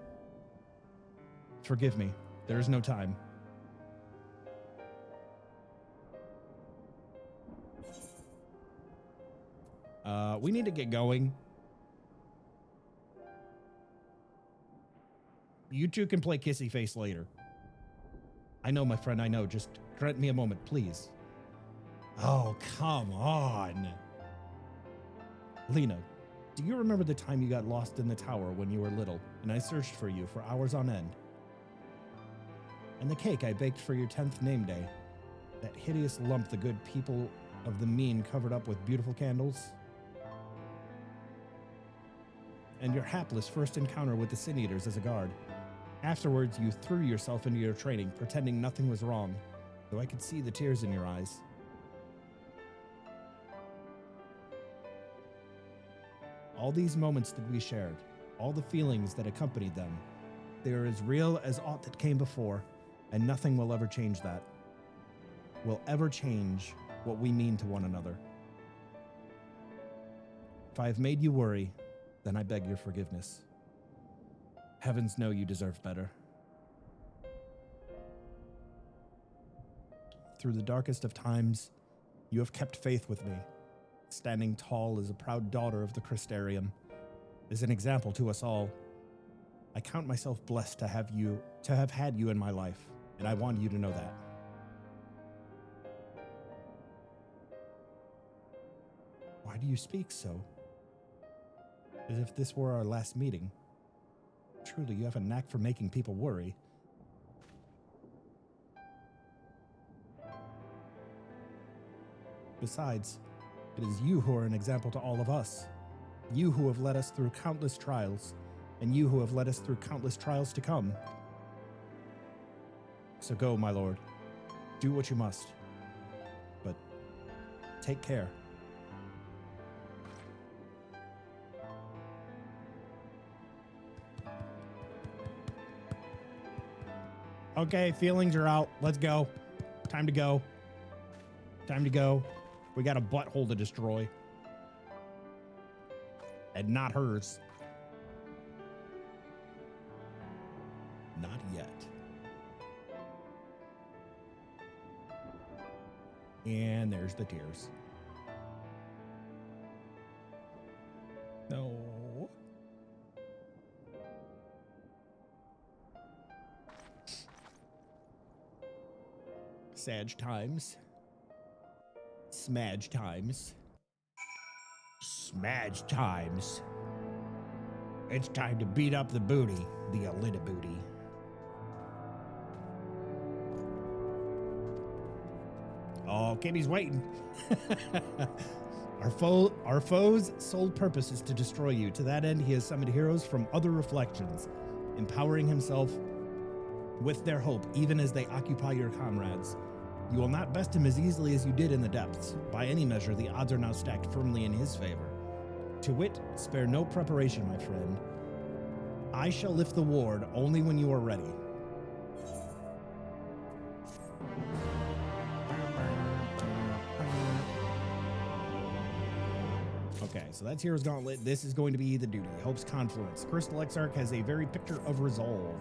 Forgive me, there is no time. We need to get going. You two can play kissy face later. I know, my friend, I know. Just grant me a moment, please. Oh, come on. Lena, do you remember the time you got lost in the tower when you were little, and I searched for you for hours on end? And the cake I baked for your 10th name day. That hideous lump the good people of the mean covered up with beautiful candles, and your hapless first encounter with the Sin Eaters as a guard. Afterwards, you threw yourself into your training, pretending nothing was wrong, though I could see the tears in your eyes. All these moments that we shared, all the feelings that accompanied them, they are as real as aught that came before, and nothing will ever change that. Will ever change what we mean to one another. If I have made you worry, then I beg your forgiveness. Heavens know you deserve better. Through the darkest of times, you have kept faith with me, standing tall as a proud daughter of the Crystarium, as an example to us all. I count myself blessed to have had you in my life, and I want you to know that. Why do you speak so? As if this were our last meeting. Truly, you have a knack for making people worry. Besides, it is you who are an example to all of us. You who have led us through countless trials, and you who have led us through countless trials to come. So go, my lord. Do what you must. But take care. Okay, feelings are out. Let's go. Time to go. Time to go. We got a butthole to destroy. And not hers. Not yet. And there's the tears. No. Sag times. Smudge times. Smudge times. It's time to beat up the booty, the Alita booty. Oh, Kitty's waiting. Our foe's sole purpose is to destroy you. To that end, he has summoned heroes from other reflections, empowering himself with their hope, even as they occupy your comrades. You will not best him as easily as you did in the depths. By any measure, the odds are now stacked firmly in his favor. To wit, spare no preparation, my friend. I shall lift the ward only when you are ready. Okay, so that's Hero's Gauntlet. This is going to be the duty. Hope's Confluence. Crystal Exarch has a very picture of resolve.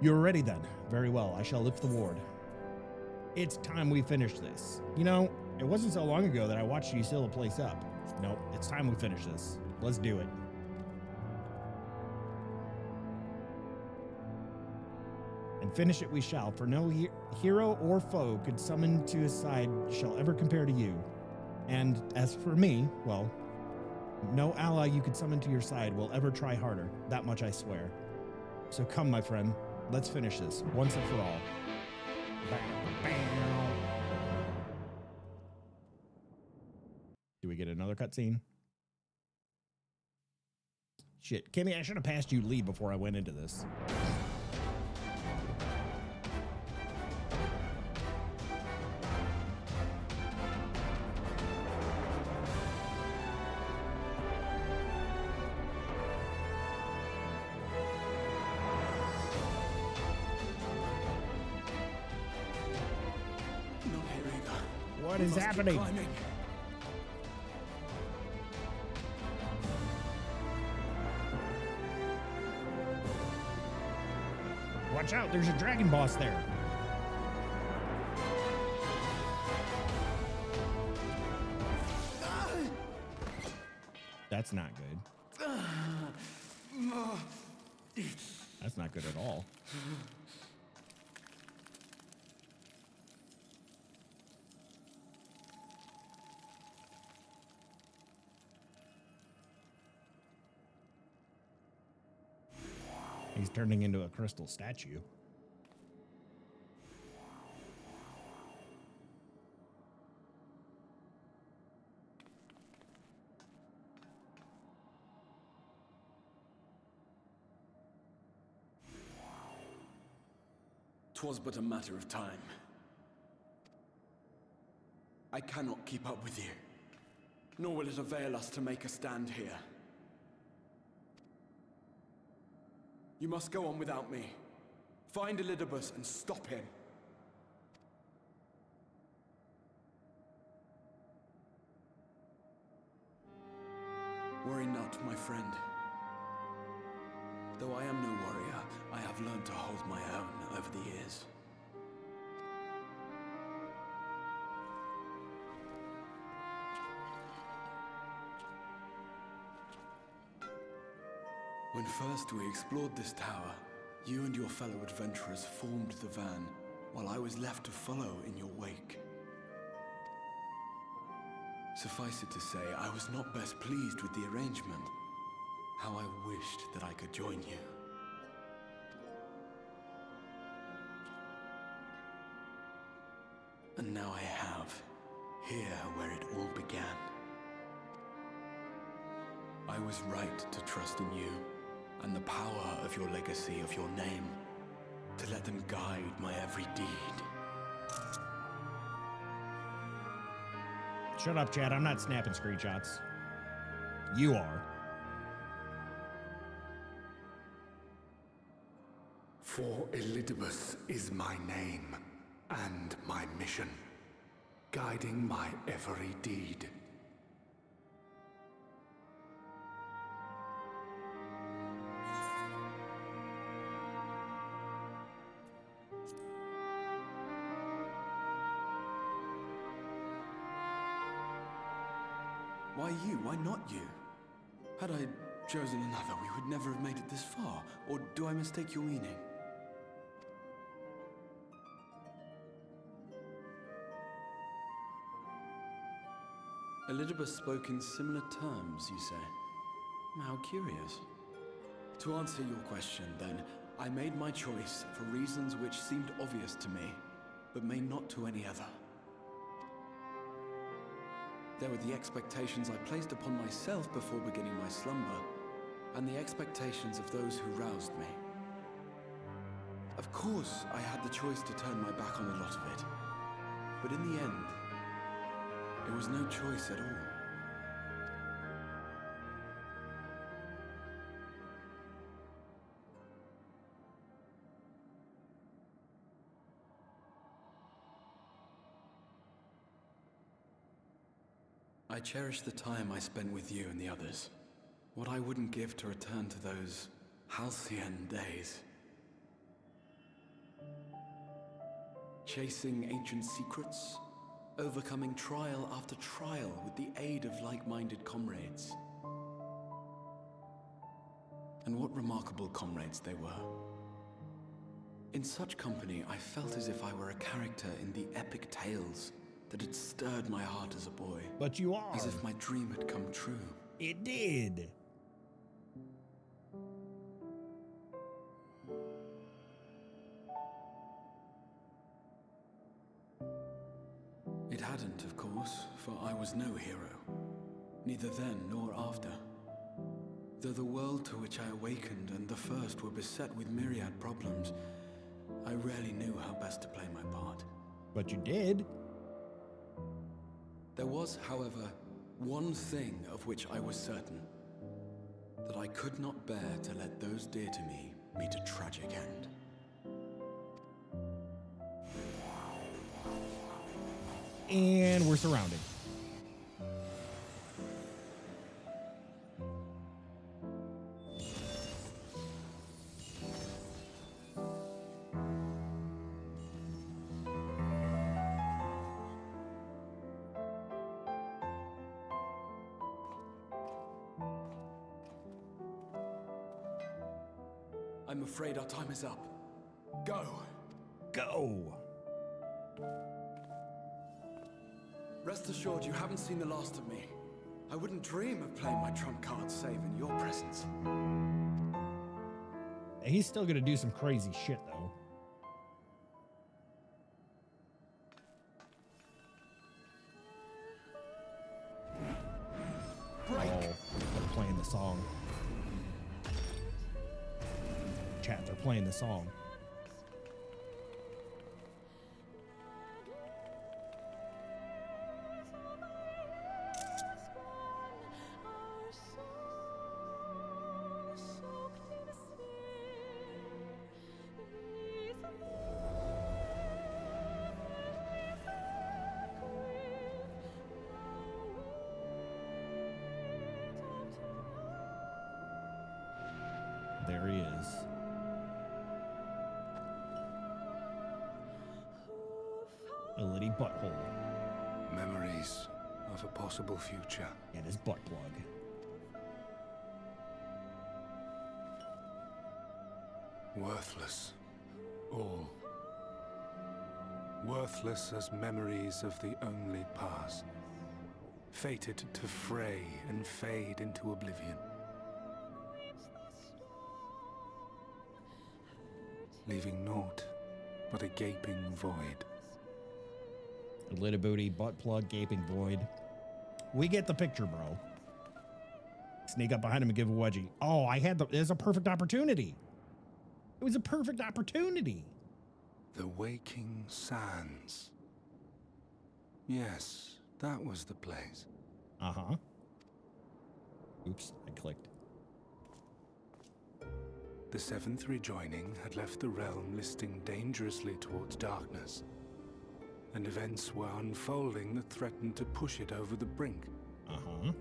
You're ready then. Very well. I shall lift the ward. It's time we finish this. You know, it wasn't so long ago that I watched you seal the place up. Nope, it's time we finish this. Let's do it. And finish it we shall, for no hero or foe could summon to his side shall ever compare to you. And as for me, well, no ally you could summon to your side will ever try harder. That much I swear. So come, my friend, let's finish this once and for all. Do we get another cutscene? Shit, Kimmy, I should have passed you lead before I went into this. What is happening? Watch out, there's a dragon boss there. That's not good. That's not good at all. He's turning into a crystal statue. 'Twas but a matter of time. I cannot keep up with you, nor will it avail us to make a stand here. You must go on without me. Find Elidibus and stop him. Worry not, my friend. Though I am no warrior, I have learned to hold my own over the years. When first we explored this tower, you and your fellow adventurers formed the van, while I was left to follow in your wake. Suffice it to say, I was not best pleased with the arrangement. How I wished that I could join you. And now I have, here where it all began. I was right to trust in you, and the power of your legacy, of your name, to let them guide my every deed. Shut up, Chad. I'm not snapping screenshots. You are. For Elidibus is my name and my mission, guiding my every deed. Why you? Why not you? Had I chosen another, we would never have made it this far. Or do I mistake your meaning? Elidibus spoke in similar terms, you say? How curious. To answer your question, then, I made my choice for reasons which seemed obvious to me, but may not to any other. There were the expectations I placed upon myself before beginning my slumber, and the expectations of those who roused me. Of course, I had the choice to turn my back on a lot of it, but in the end, there was no choice at all. I cherish the time I spent with you and the others. What I wouldn't give to return to those halcyon days. Chasing ancient secrets, overcoming trial after trial with the aid of like-minded comrades. And what remarkable comrades they were. In such company, I felt as if I were a character in the epic tales that had stirred my heart as a boy. But you are. As if my dream had come true. It did. It hadn't, of course, for I was no hero. Neither then nor after. Though the world to which I awakened and the first were beset with myriad problems, I rarely knew how best to play my part. But you did. There was, however, one thing of which I was certain. That I could not bear to let those dear to me meet a tragic end. And we're surrounded. I'm afraid our time is up. Go! Go! Rest assured you haven't seen the last of me. I wouldn't dream of playing my trump card save in your presence. He's still gonna do some crazy shit, though. Break! Oh, they're playing the song. Chat, they're playing the song. There he is. A little butthole. Memories of a possible future. And his butt plug. Worthless. All. Worthless as memories of the only past. Fated to fray and fade into oblivion. Leaving naught but a gaping void. A little booty, butt plug, gaping void. We get the picture, bro. Sneak up behind him and give a wedgie. Oh, it was a perfect opportunity. It was a perfect opportunity. The Waking Sands. Yes, that was the place. Uh-huh. Oops, I clicked. The seventh rejoining had left the realm listing dangerously towards darkness, and events were unfolding that threatened to push it over the brink. Uh-huh.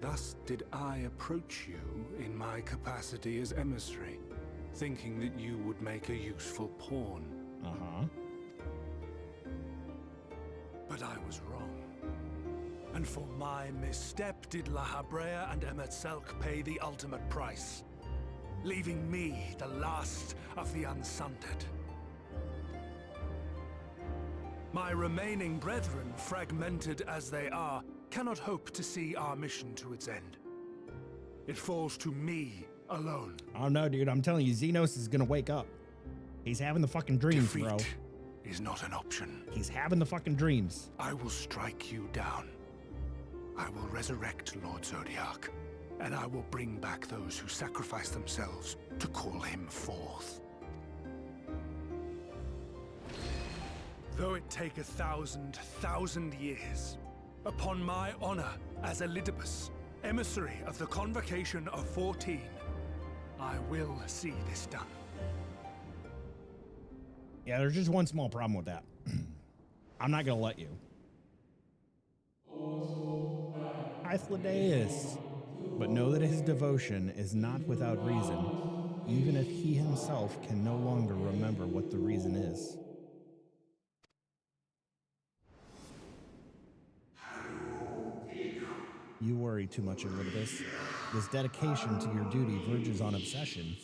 Thus did I approach you in my capacity as emissary, thinking that you would make a useful pawn. Uh-huh. But I was wrong. And for my misstep did La Habrea and Emetzelk pay the ultimate price, leaving me the last of the unsundered. My remaining brethren, fragmented as they are, cannot hope to see our mission to its end. It falls to me alone. Oh no, dude, I'm telling you, Xenos is gonna wake up. He's having the fucking dreams, Defeat bro. Is not an option. He's having the fucking dreams. I will strike you down. I will resurrect Lord Zodiac, and I will bring back those who sacrifice themselves to call him forth. Though it take 1,000 years, upon my honor as Elidibus, emissary of the Convocation of 14, I will see this done. Yeah, there's just one small problem with that. I'm not gonna let you. Hythlodaeus. But know that his devotion is not without reason, even if he himself can no longer remember what the reason is. You worry too much, Olympus. This dedication to your duty verges on obsession.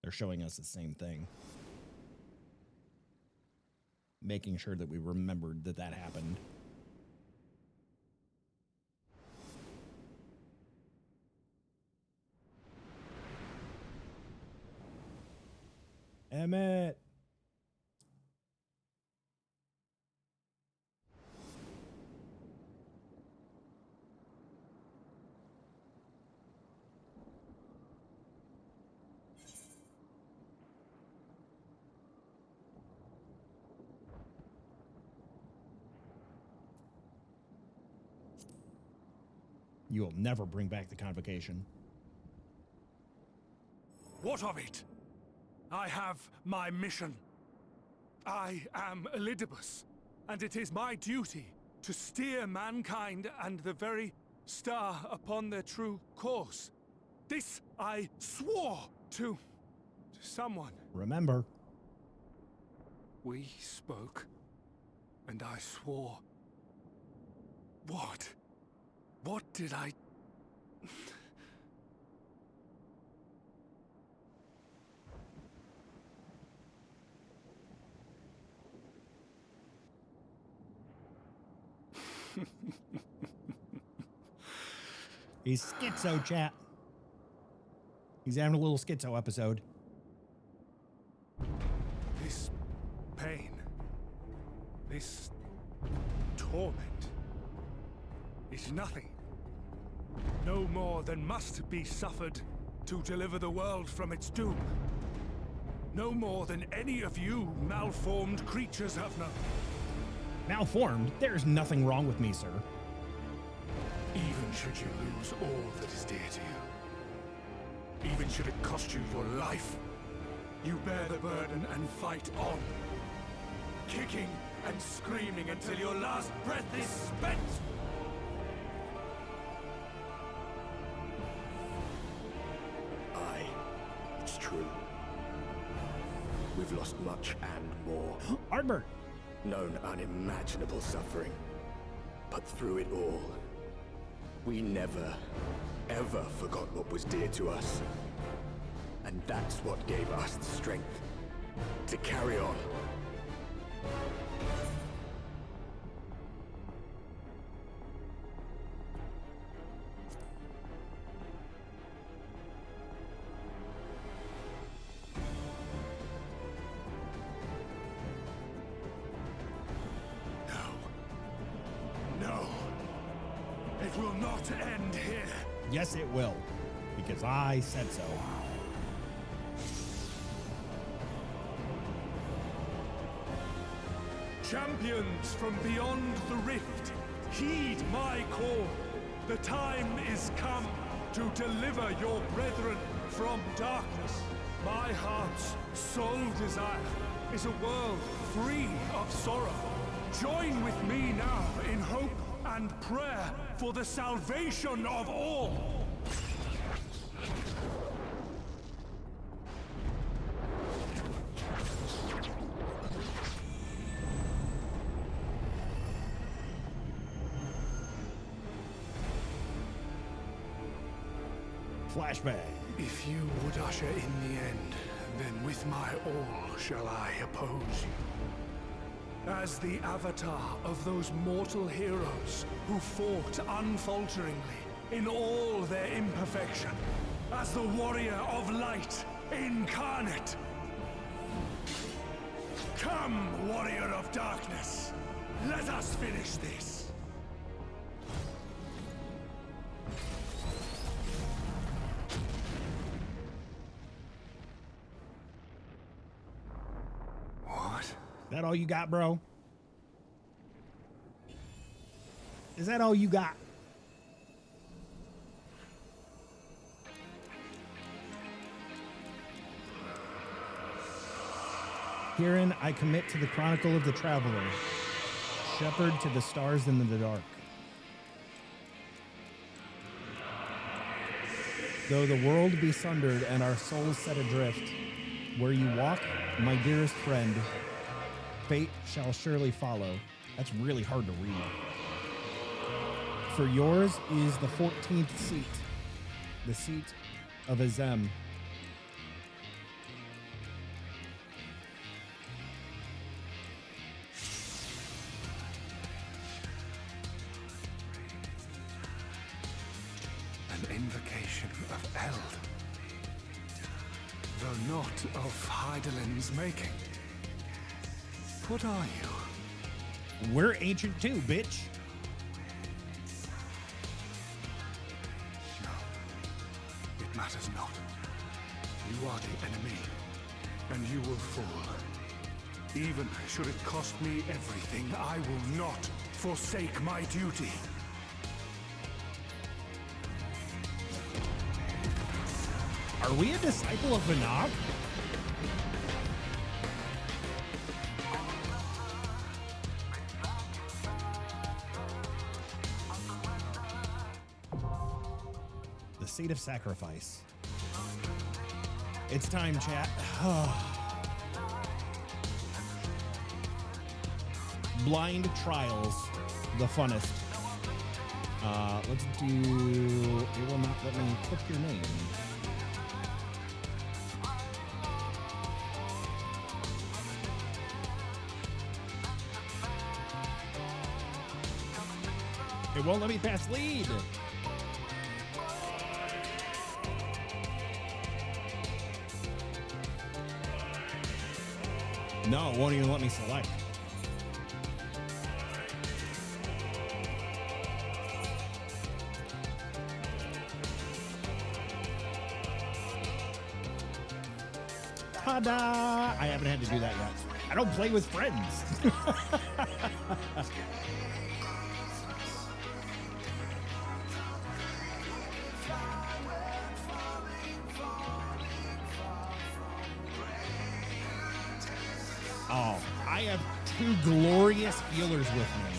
They're showing us the same thing. Making sure that we remembered that that happened. Emmett. You will never bring back the convocation. What of it? I have my mission. I am Elidibus, and it is my duty to steer mankind and the very star upon their true course. This I swore to someone. Remember. We spoke, and I swore. What? What did I... He's schizo, chat. He's having a little schizo episode. This pain, this torment, is nothing. No more than must be suffered to deliver the world from its doom. No more than any of you malformed creatures have known. Malformed? There's nothing wrong with me, sir. Even should you lose all that is dear to you, even should it cost you your life, you bear the burden and fight on, kicking and screaming until your last breath is spent. I lost much and more. Armor! Known unimaginable suffering. But through it all, we never, ever forgot what was dear to us. And that's what gave us the strength to carry on. No. It will not end here. Yes, it will. Because I said so. Champions from beyond the rift, heed my call. The time is come to deliver your brethren from darkness. My heart's sole desire is a world free of sorrow. Join with me now in hope and prayer for the salvation of all. Flashback. If you would usher in the end, then with my all shall I oppose you. As the avatar of those mortal heroes who fought unfalteringly in all their imperfection, as the warrior of light incarnate. Come, warrior of darkness, let us finish this. That all you got, bro? Is that all you got? Herein I commit to the chronicle of the traveler, shepherd to the stars in the dark. Though the world be sundered and our souls set adrift, where you walk, my dearest friend, fate shall surely follow. That's really hard to read. For yours is the 14th seat, the seat of Azem. An invocation of Eld, though not of Heidelin's making. What are you? We're ancient too, bitch. No, it matters not. You are the enemy, and you will fall. Even should it cost me everything, I will not forsake my duty. Are we a disciple of Vinod? The seat of sacrifice. It's time, chat. Blind trials, the funnest. Let's do. It will not let me click your name. It won't let me pass lead. No, it won't even let me select. Ta-da! I haven't had to do that yet. I don't play with friends. Oh, I have two glorious healers with me.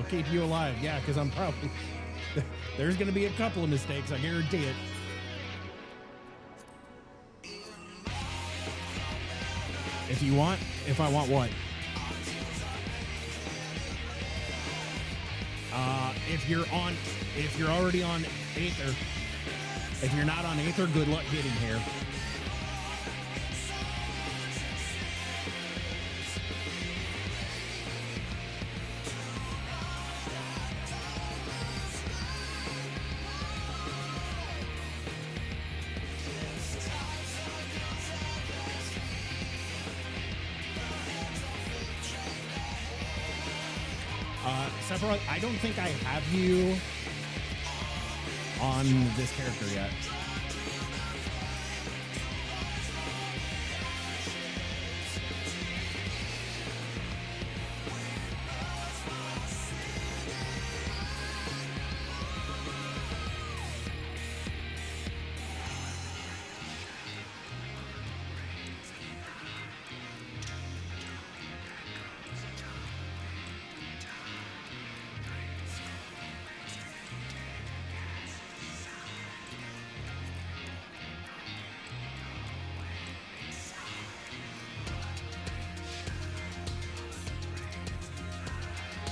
keep you alive. Yeah, because I'm probably... There's going to be a couple of mistakes, I guarantee it. If I want what? If you're already on Aether, if you're not on Aether, good luck getting here. Sephiroth, I don't think I have you on this character yet.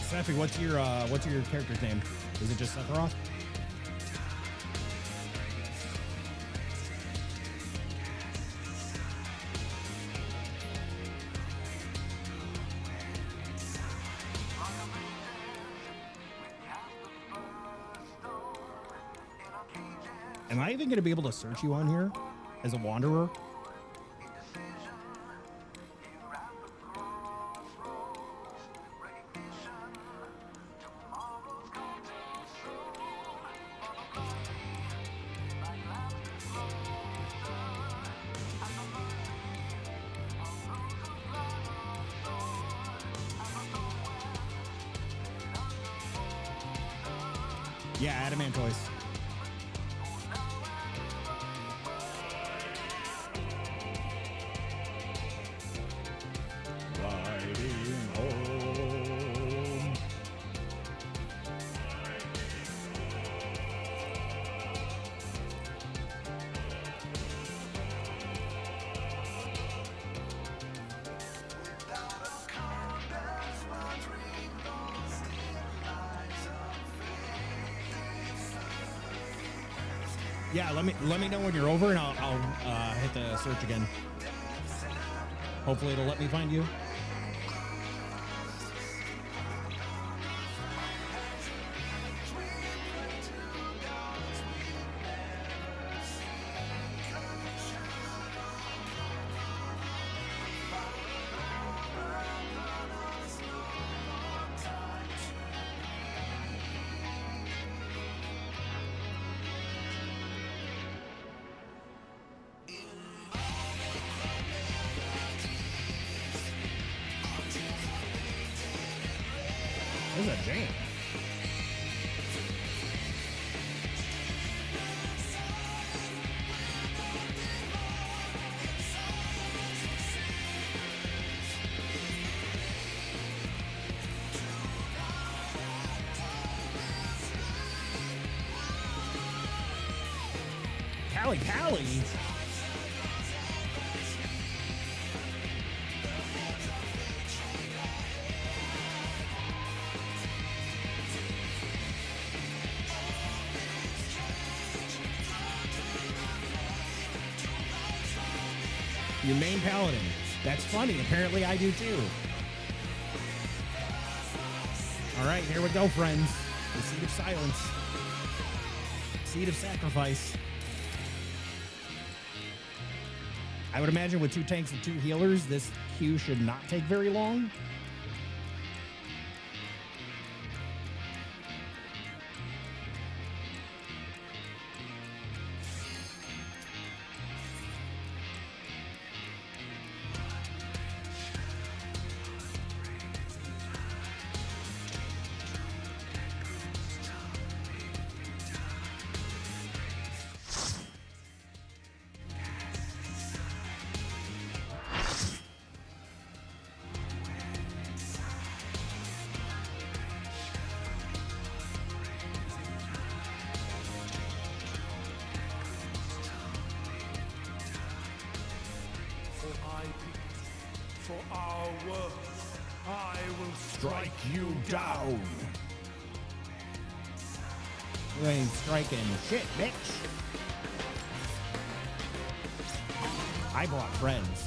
Sephi, what's your character's name? Is it just Sephiroth? Am I even going to be able to search you on here as a wanderer? Yeah, Adamantoise. Riding home. Yeah, let me know when you're over, and I'll hit the search again. Hopefully, it'll let me find you. This is a jam. Pally. Your main paladin. That's funny. Apparently I do too. All right, here we go, friends. The Seed of Silence. Seed of Sacrifice. I would imagine with 2 tanks and 2 healers, this queue should not take very long. our worth, I will Strike you down. You ain't striking shit, bitch. I brought friends.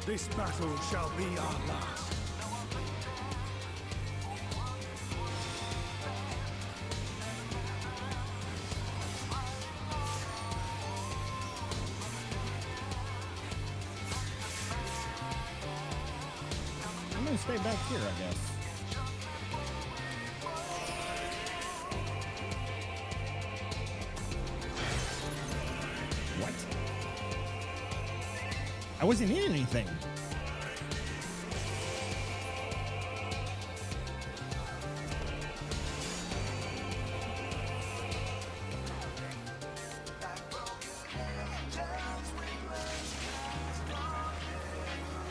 This battle shall be our last. I'm gonna stay back here, I guess. What? I wasn't in anything.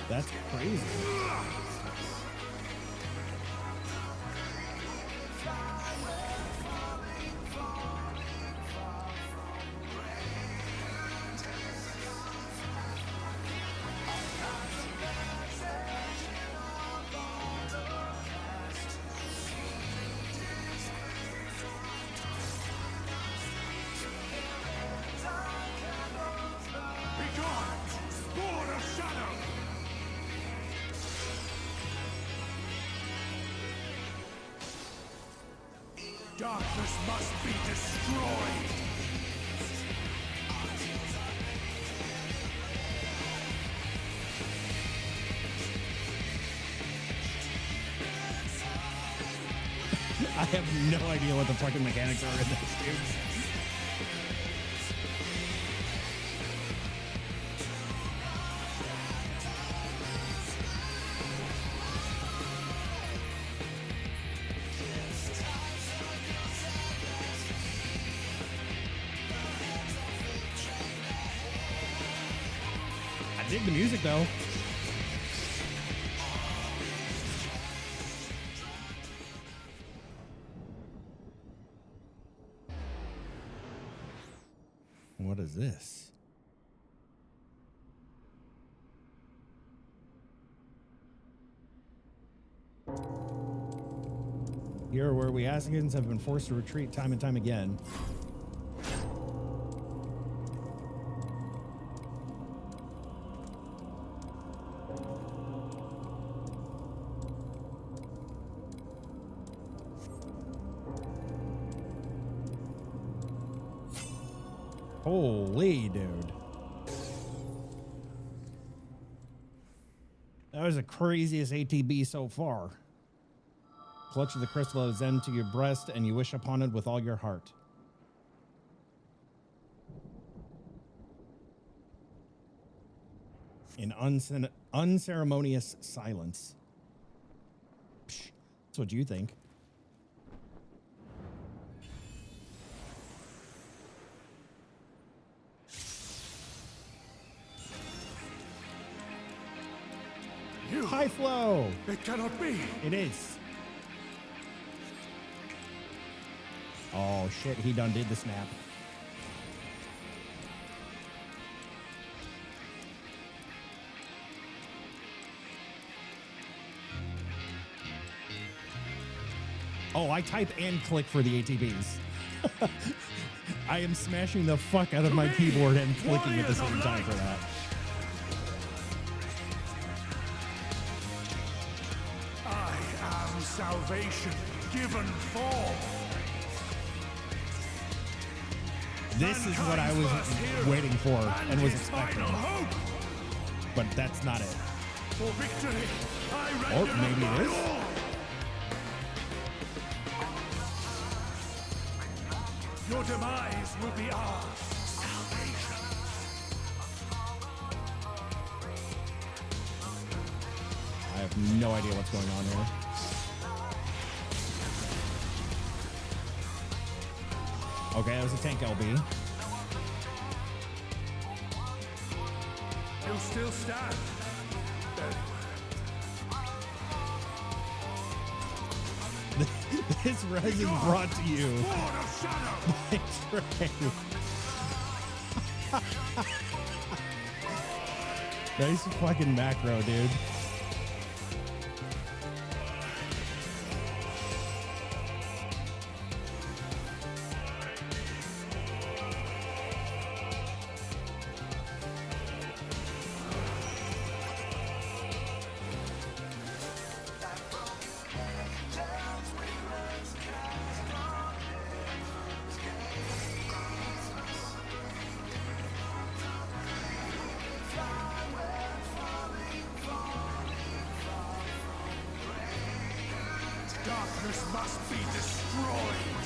That's crazy. Darkness must be destroyed! I have no idea what the fucking mechanics are in this, dude. I dig the music though. What is this? Here, where we Asgans have been forced to retreat time and time again. Holy dude. That was the craziest ATB so far. Clutch the crystal of Zen to your breast and you wish upon it with all your heart. In unceremonious silence. Psh, that's what you think. High flow. It cannot be. It is. Oh shit, he done did the snap. Oh, I type and click for the ATBs. I am smashing the fuck out of my keyboard and clicking at the same time for that. Salvation given form. This is what I was waiting for and was expecting. But that's not it. For victory, I or maybe it is. Your demise will be ours. Salvation. I have no idea what's going on here. Okay, that was a tank LB. You still stand. Very well. This res is brought to you by Trey. Nice fucking macro, dude. Darkness must be destroyed.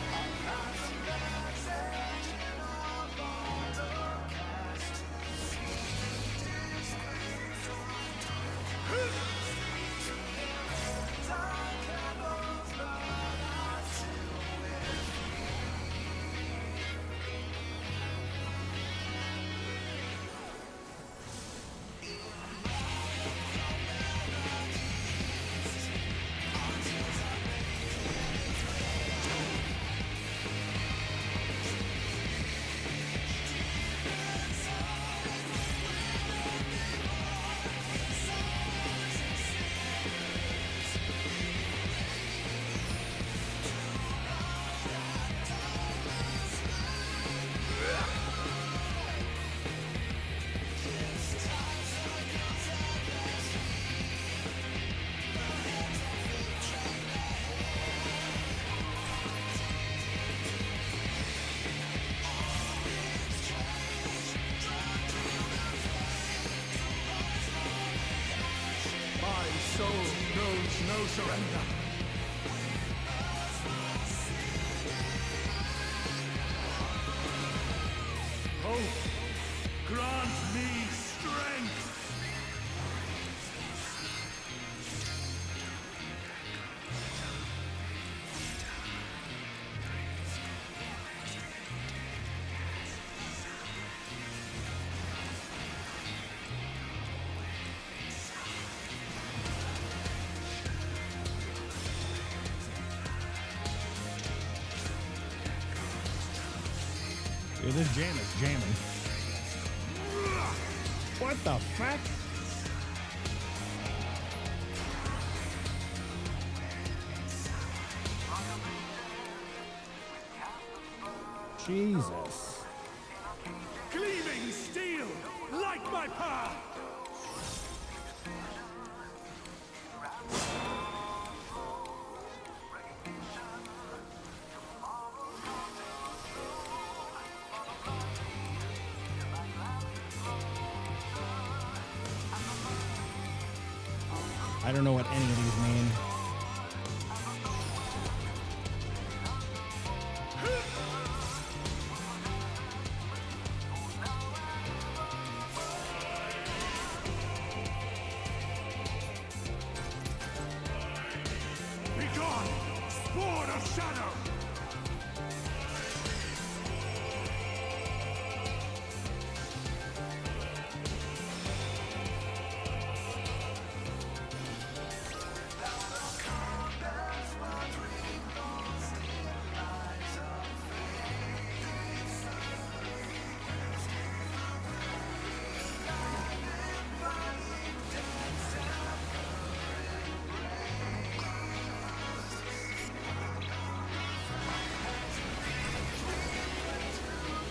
My soul knows no surrender. Hope, grant me strength. Dude, this jam is jamming. What the fuck? Jesus. Gleaming steel, like my power. I don't know what any of these mean. Be gone, spawn of shadow.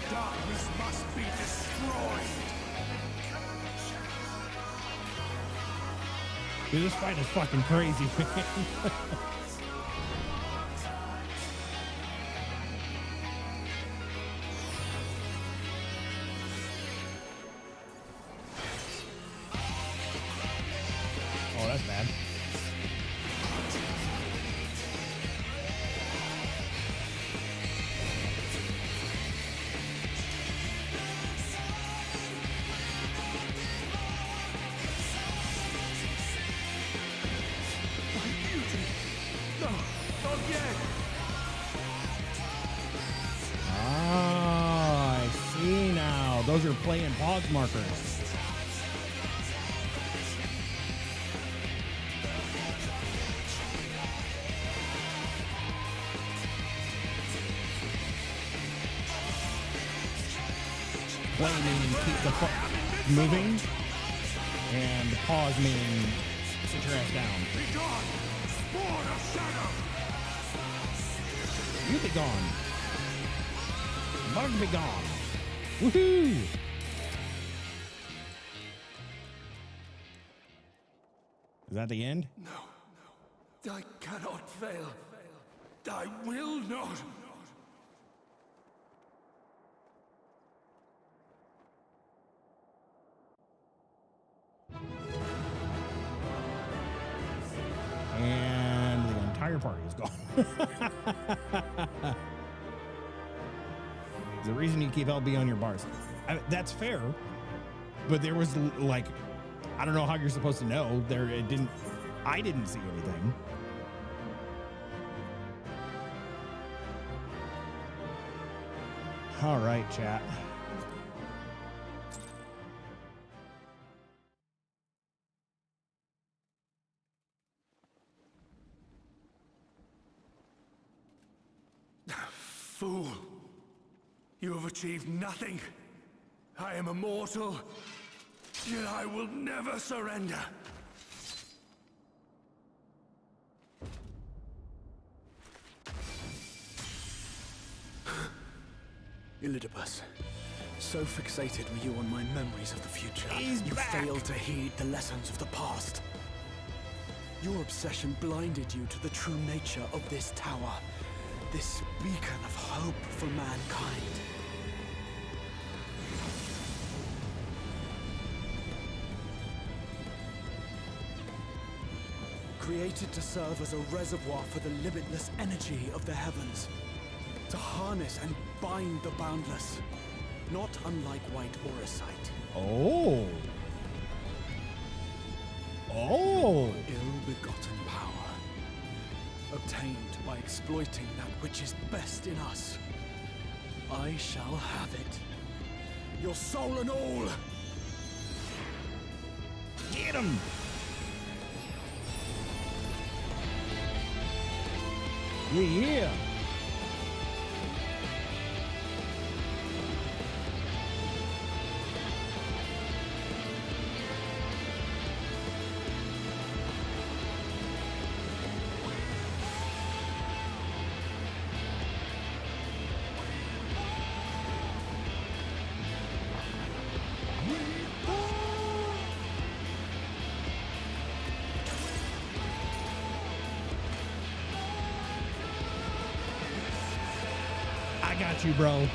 Darkness must be destroyed. Dude, this fight is fucking crazy, man. Oh, that's bad. No, not yet. Ah, I see now. Those are playing pause markers. Play meaning keep the moving, and pause meaning sit your ass down. Be gone! Spawn of shadow! You be gone. Bug be gone. Woohoo! Is that the end? No. I cannot fail. I will not. And the entire party is gone. The reason you keep LB on your bars. That's fair. But there was like, I don't know how you're supposed to know. I didn't see anything. All right, chat. Fool! You have achieved nothing. I am immortal, yet I will never surrender. Elidibus, so fixated were you on my memories of the future, you failed to heed the lessons of the past. Your obsession blinded you to the true nature of this tower, this beacon of hope for mankind. Created to serve as a reservoir for the limitless energy of the heavens. To harness and bind the boundless. Not unlike white orosite. Oh. Oh. Ill-begotten power. Obtained by exploiting that which is best in us. I shall have it. Your soul and all! Get him! Yeah. I got you, bro.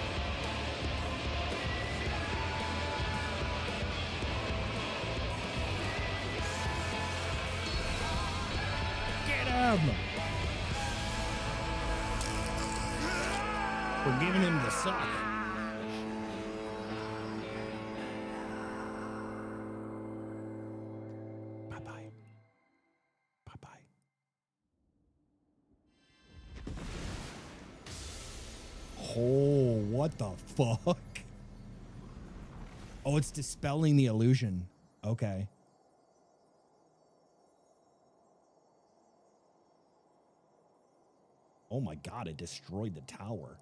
Get him! We're giving him the suck. Bye-bye. Bye-bye. Oh, what the fuck? Oh, it's dispelling the illusion. Okay. Oh my god, it destroyed the tower.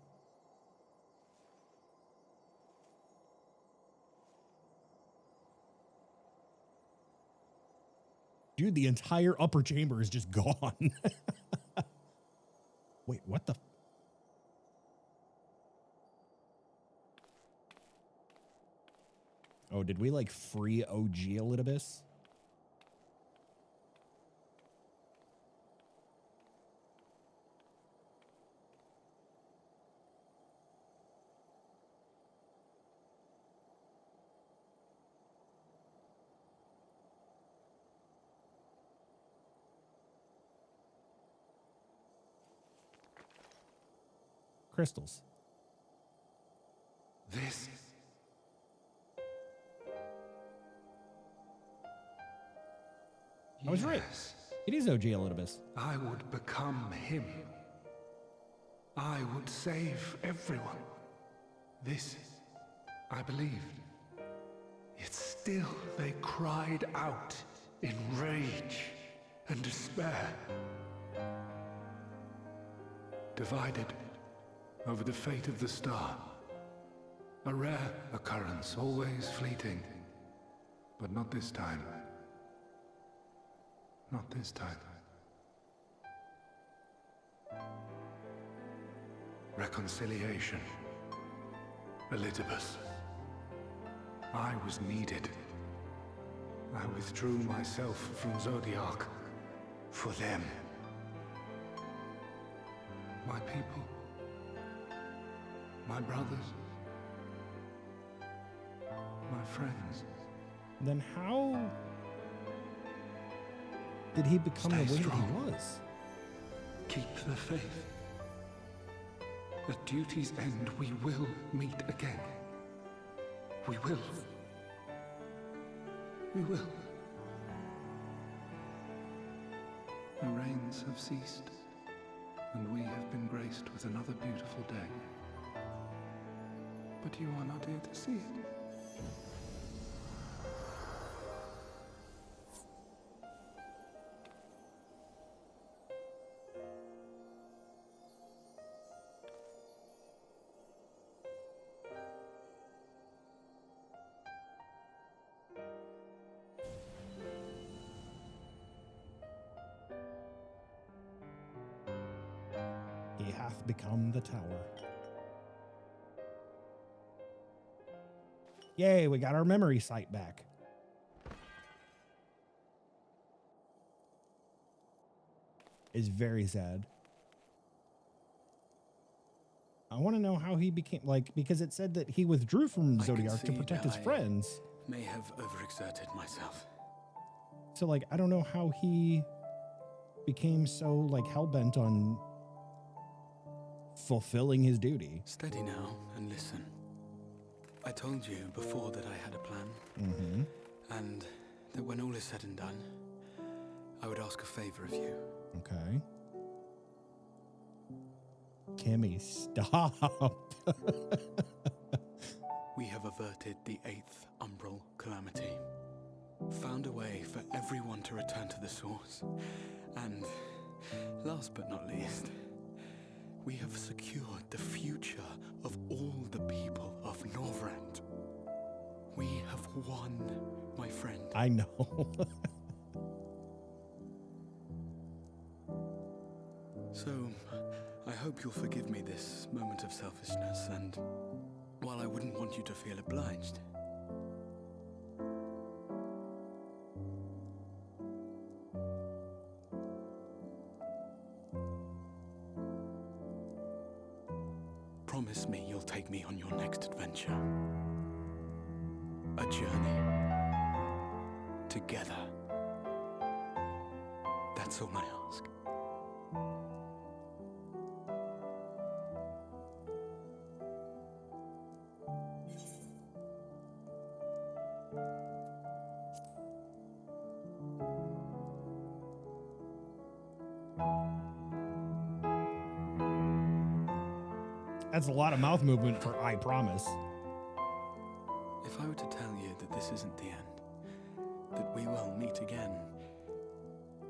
Dude, the entire upper chamber is just gone. Wait, what the? Oh, did we like free OG Elidibus? Crystals. This. I was right. It is OG Elidibus. I would become him. I would save everyone. This, I believed. Yet still they cried out in rage and despair. Divided over the fate of the star. A rare occurrence, always fleeting. But not this time. Not this time. Reconciliation. Elidibus. I was needed. I withdrew myself from Zodiac. For them. My people. My brothers. My friends. Then how did he become the way that he was? Keep the faith. At duty's end, we will meet again. We will. We will. The rains have ceased, and we have been graced with another beautiful day. But you are not here to see it. He hath become the tower. Yay, we got our memory site back. It's very sad. I want to know how he became, like, because it said that he withdrew from Zodiac to protect his friends. May have overexerted myself. So, like, I don't know how he became so, like, hell-bent on fulfilling his duty. Steady now and listen. I told you before that I had a plan. Mm-hmm. And that when all is said and done, I would ask a favor of you. Okay. Kimmy, stop. We have averted the 8th umbral calamity. Found a way for everyone to return to the source. And last but not least, we have secured the future of all the people of Norvrend. We have won, my friend. I know. So, I hope you'll forgive me this moment of selfishness, and while I wouldn't want you to feel obliged, promise me you'll take me on your next adventure. A journey. Together. That's all I ask. That's a lot of mouth movement for I promise. If I were to tell you that this isn't the end, that we will meet again,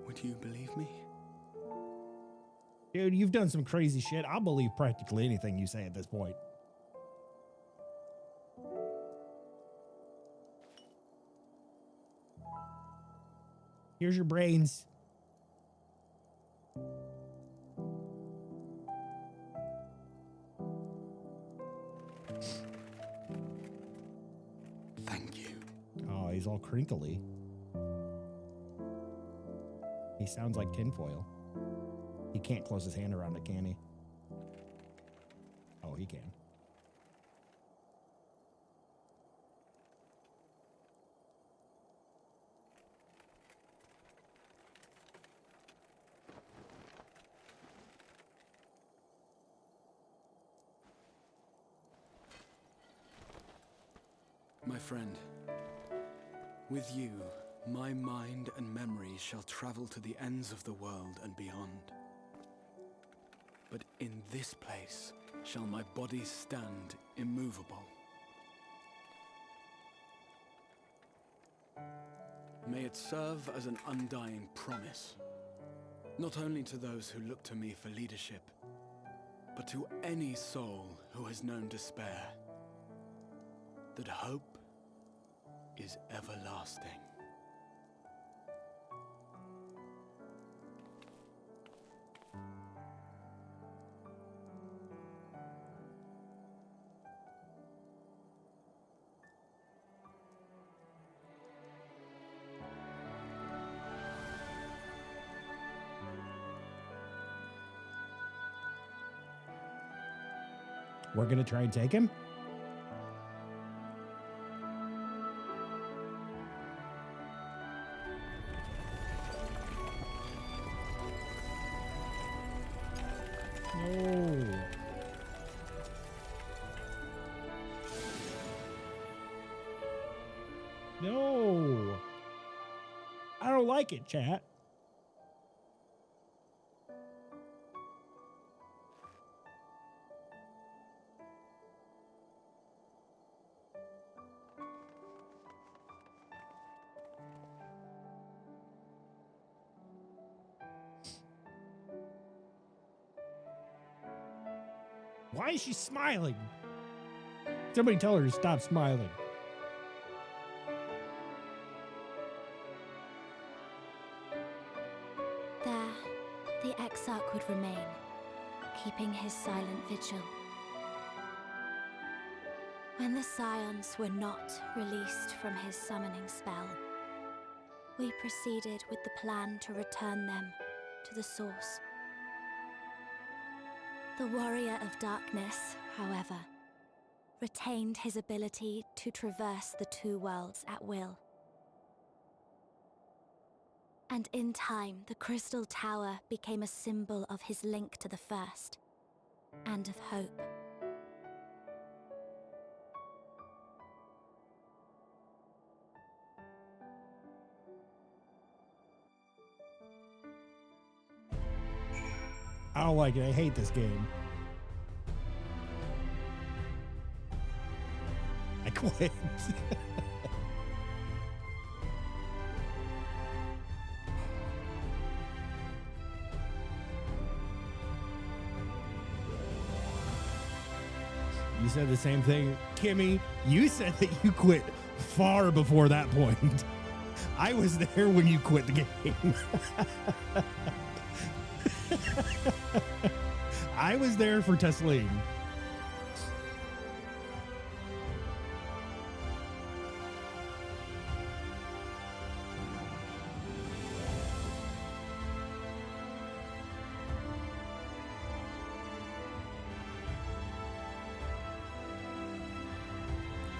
would you believe me? Dude, you've done some crazy shit. I'll believe practically anything you say at this point. Here's your brains. Thank you. Oh, he's all crinkly. He sounds like tinfoil. He can't close his hand around it, can he? Oh, he can. My friend, with you, my mind and memory shall travel to the ends of the world and beyond. But in this place shall my body stand immovable. May it serve as an undying promise, not only to those who look to me for leadership, but to any soul who has known despair. that hope is everlasting. We're gonna try and take him? No. No. I don't like it, chat. Why is she smiling? Somebody tell her to stop smiling. There, the Exarch would remain, keeping his silent vigil. When the Scions were not released from his summoning spell, we proceeded with the plan to return them to the source. The Warrior of Darkness, however, retained his ability to traverse the two worlds at will. And in time, the Crystal Tower became a symbol of his link to the First, and of hope. I don't like it. I hate this game. I quit. You said the same thing, Kimmy. You said that you quit far before that point. I was there when you quit the game. I was there for Tesleen.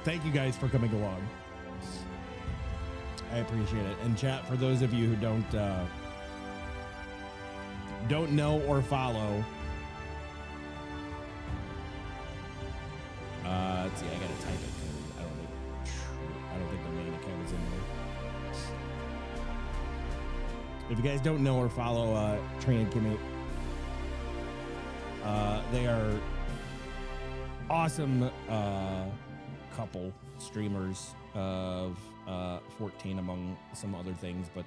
Thank you guys for coming along. I appreciate it. And chat, for those of you who don't know or follow, let's see, I gotta type it because I don't think the main account is in there. If you guys don't know or follow Train and Kimmy, they are awesome couple streamers of 14 among some other things, but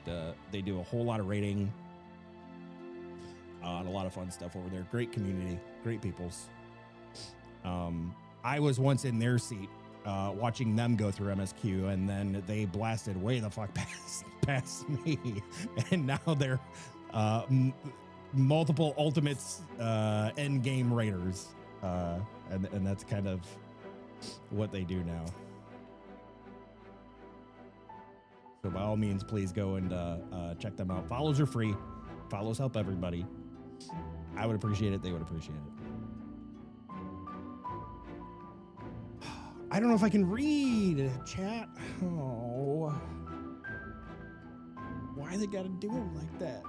they do a whole lot of raiding and a lot of fun stuff over there. Great community, great peoples. I was once in their seat watching them go through MSQ, and then they blasted way the fuck past me, and now they're multiple ultimates end game raiders, and that's kind of what they do now. So by all means, please go and check them out. Follows are free. Follows help everybody. I would appreciate it. They would appreciate it. I don't know if I can read chat. Oh, why they gotta do it like that?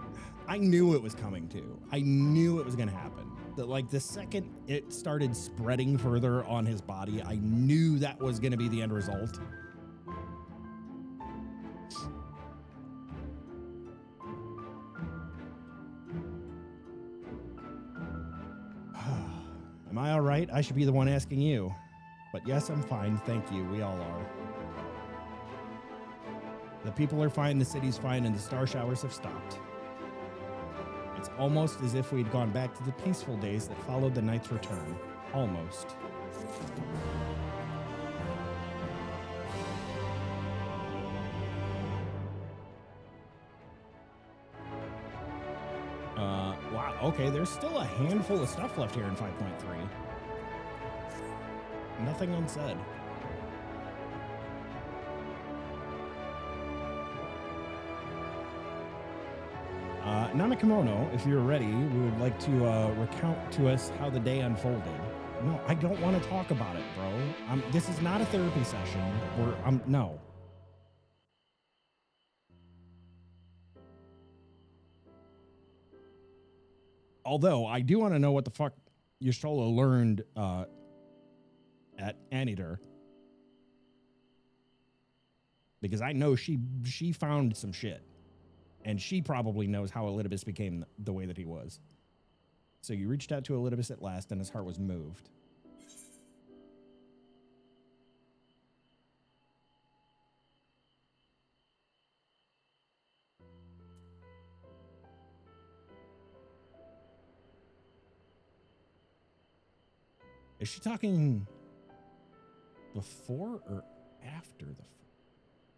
I knew it was coming too. I knew it was gonna happen. That like the second it started spreading further on his body, I knew that was gonna be the end result. Am I all right? I should be the one asking you. But yes, I'm fine. Thank you. We all are. The people are fine, the city's fine, and the star showers have stopped. It's almost as if we'd gone back to the peaceful days that followed the knight's return. Almost. Okay, there's still a handful of stuff left here in 5.3. Nothing unsaid. Namikamono, if you're ready, we would like to recount to us how the day unfolded. No, I don't want to talk about it, bro. This is not a therapy session. No. Although, I do want to know what the fuck Y'shtola learned at Anidar. Because I know she found some shit. And she probably knows how Elidibus became the way that he was. So you reached out to Elidibus at last, and his heart was moved. Is she talking before or after the fight?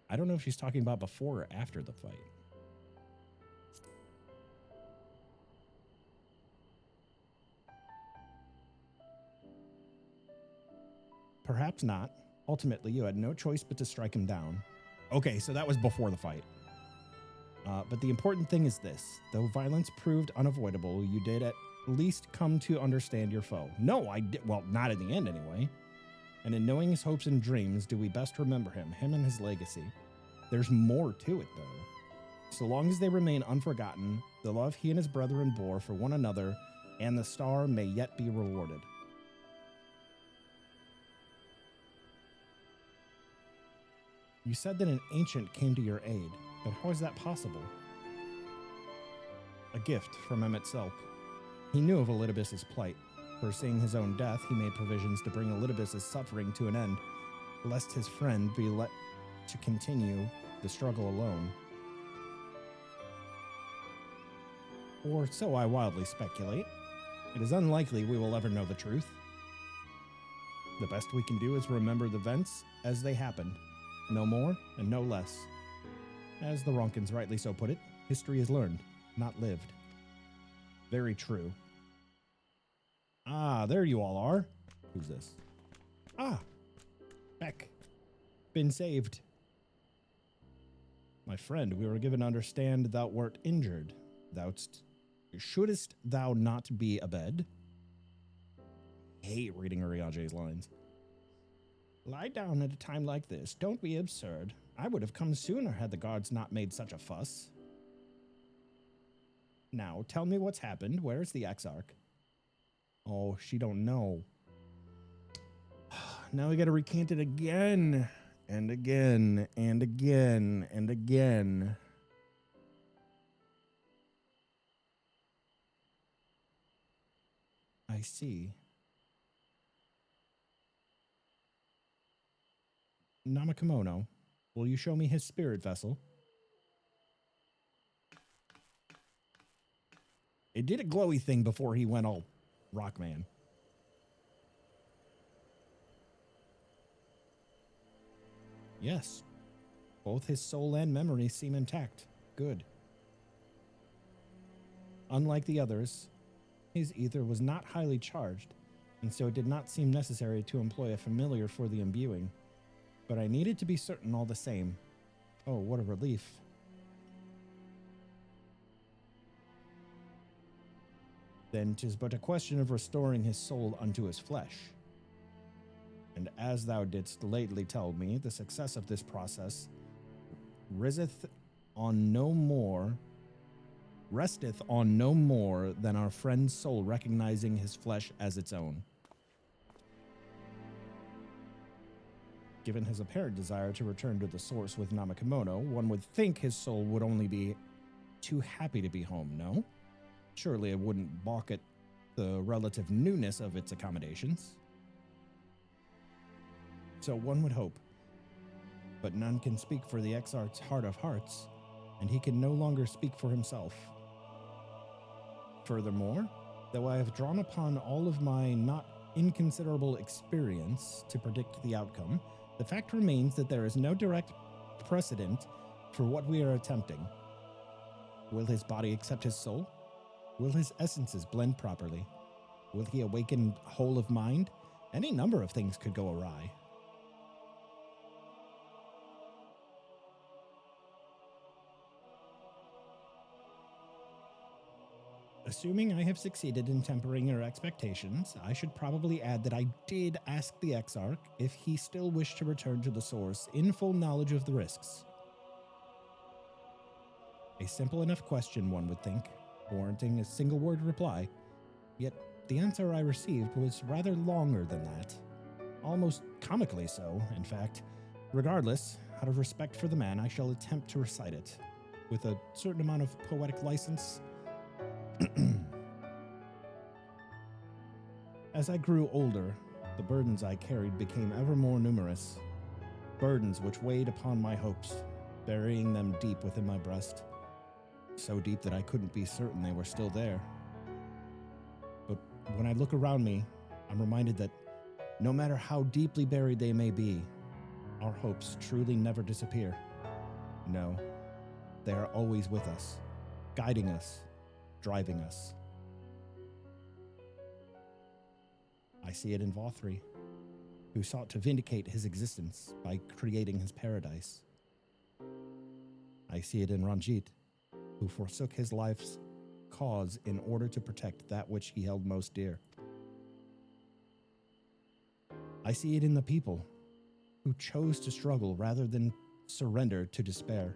I don't know if she's talking about before or after the fight. Perhaps not. Ultimately, you had no choice but to strike him down. Okay, so that was before the fight. But the important thing is this. Though violence proved unavoidable, you did at least come to understand your foe. No, I did. Well, not in the end, anyway. And in knowing his hopes and dreams, do we best remember him and his legacy. There's more to it, though. So long as they remain unforgotten, the love he and his brethren bore for one another and the star may yet be rewarded. You said that an ancient came to your aid, but how is that possible? A gift from Emet-Selch. He knew of Elidibus's plight. Foreseeing his own death, he made provisions to bring Elidibus's suffering to an end, lest his friend be let to continue the struggle alone. Or so I wildly speculate. It is unlikely we will ever know the truth. The best we can do is remember the events as they happened. No more and no less. As the Ronkins rightly so put it, history is learned, not lived. Very true. Ah, there you all are. Who's this? Ah, Beck. Been saved. My friend, we were given to understand thou wert injured. Shouldest thou not be abed? Hate reading Uriage's lines. Lie down at a time like this. Don't be absurd. I would have come sooner had the guards not made such a fuss. Now, tell me what's happened. Where's the Exarch? Oh, she don't know. Now we gotta recant it again. And again. And again. And again. I see. Namikamono, will you show me his spirit vessel? It did a glowy thing before he went all Rockman. Yes. Both his soul and memory seem intact. Good. Unlike the others, his ether was not highly charged, and so it did not seem necessary to employ a familiar for the imbuing. But I needed to be certain all the same. Oh, what a relief. Then 'tis but a question of restoring his soul unto his flesh. And as thou didst lately tell me, the success of this process resteth on no more than our friend's soul recognizing his flesh as its own. Given his apparent desire to return to the source with Namikamono, one would think his soul would only be too happy to be home, no? Surely it wouldn't balk at the relative newness of its accommodations. So one would hope. But none can speak for the Exarch's heart of hearts, and he can no longer speak for himself. Furthermore, though I have drawn upon all of my not inconsiderable experience to predict the outcome, the fact remains that there is no direct precedent for what we are attempting. Will his body accept his soul? Will his essences blend properly? Will he awaken whole of mind? Any number of things could go awry. Assuming I have succeeded in tempering your expectations, I should probably add that I did ask the Exarch if he still wished to return to the source in full knowledge of the risks. A simple enough question, one would think, warranting a single word reply, yet the answer I received was rather longer than that. Almost comically so, in fact. Regardless, out of respect for the man, I shall attempt to recite it, with a certain amount of poetic license. As I grew older, the burdens I carried became ever more numerous. Burdens which weighed upon my hopes, burying them deep within my breast. So deep that I couldn't be certain they were still there. But when I look around me, I'm reminded that no matter how deeply buried they may be, our hopes truly never disappear. No, they are always with us, guiding us, driving us. I see it in Vothri, who sought to vindicate his existence by creating his paradise. I see it in Ranjit, who forsook his life's cause in order to protect that which he held most dear. I see it in the people, who chose to struggle rather than surrender to despair.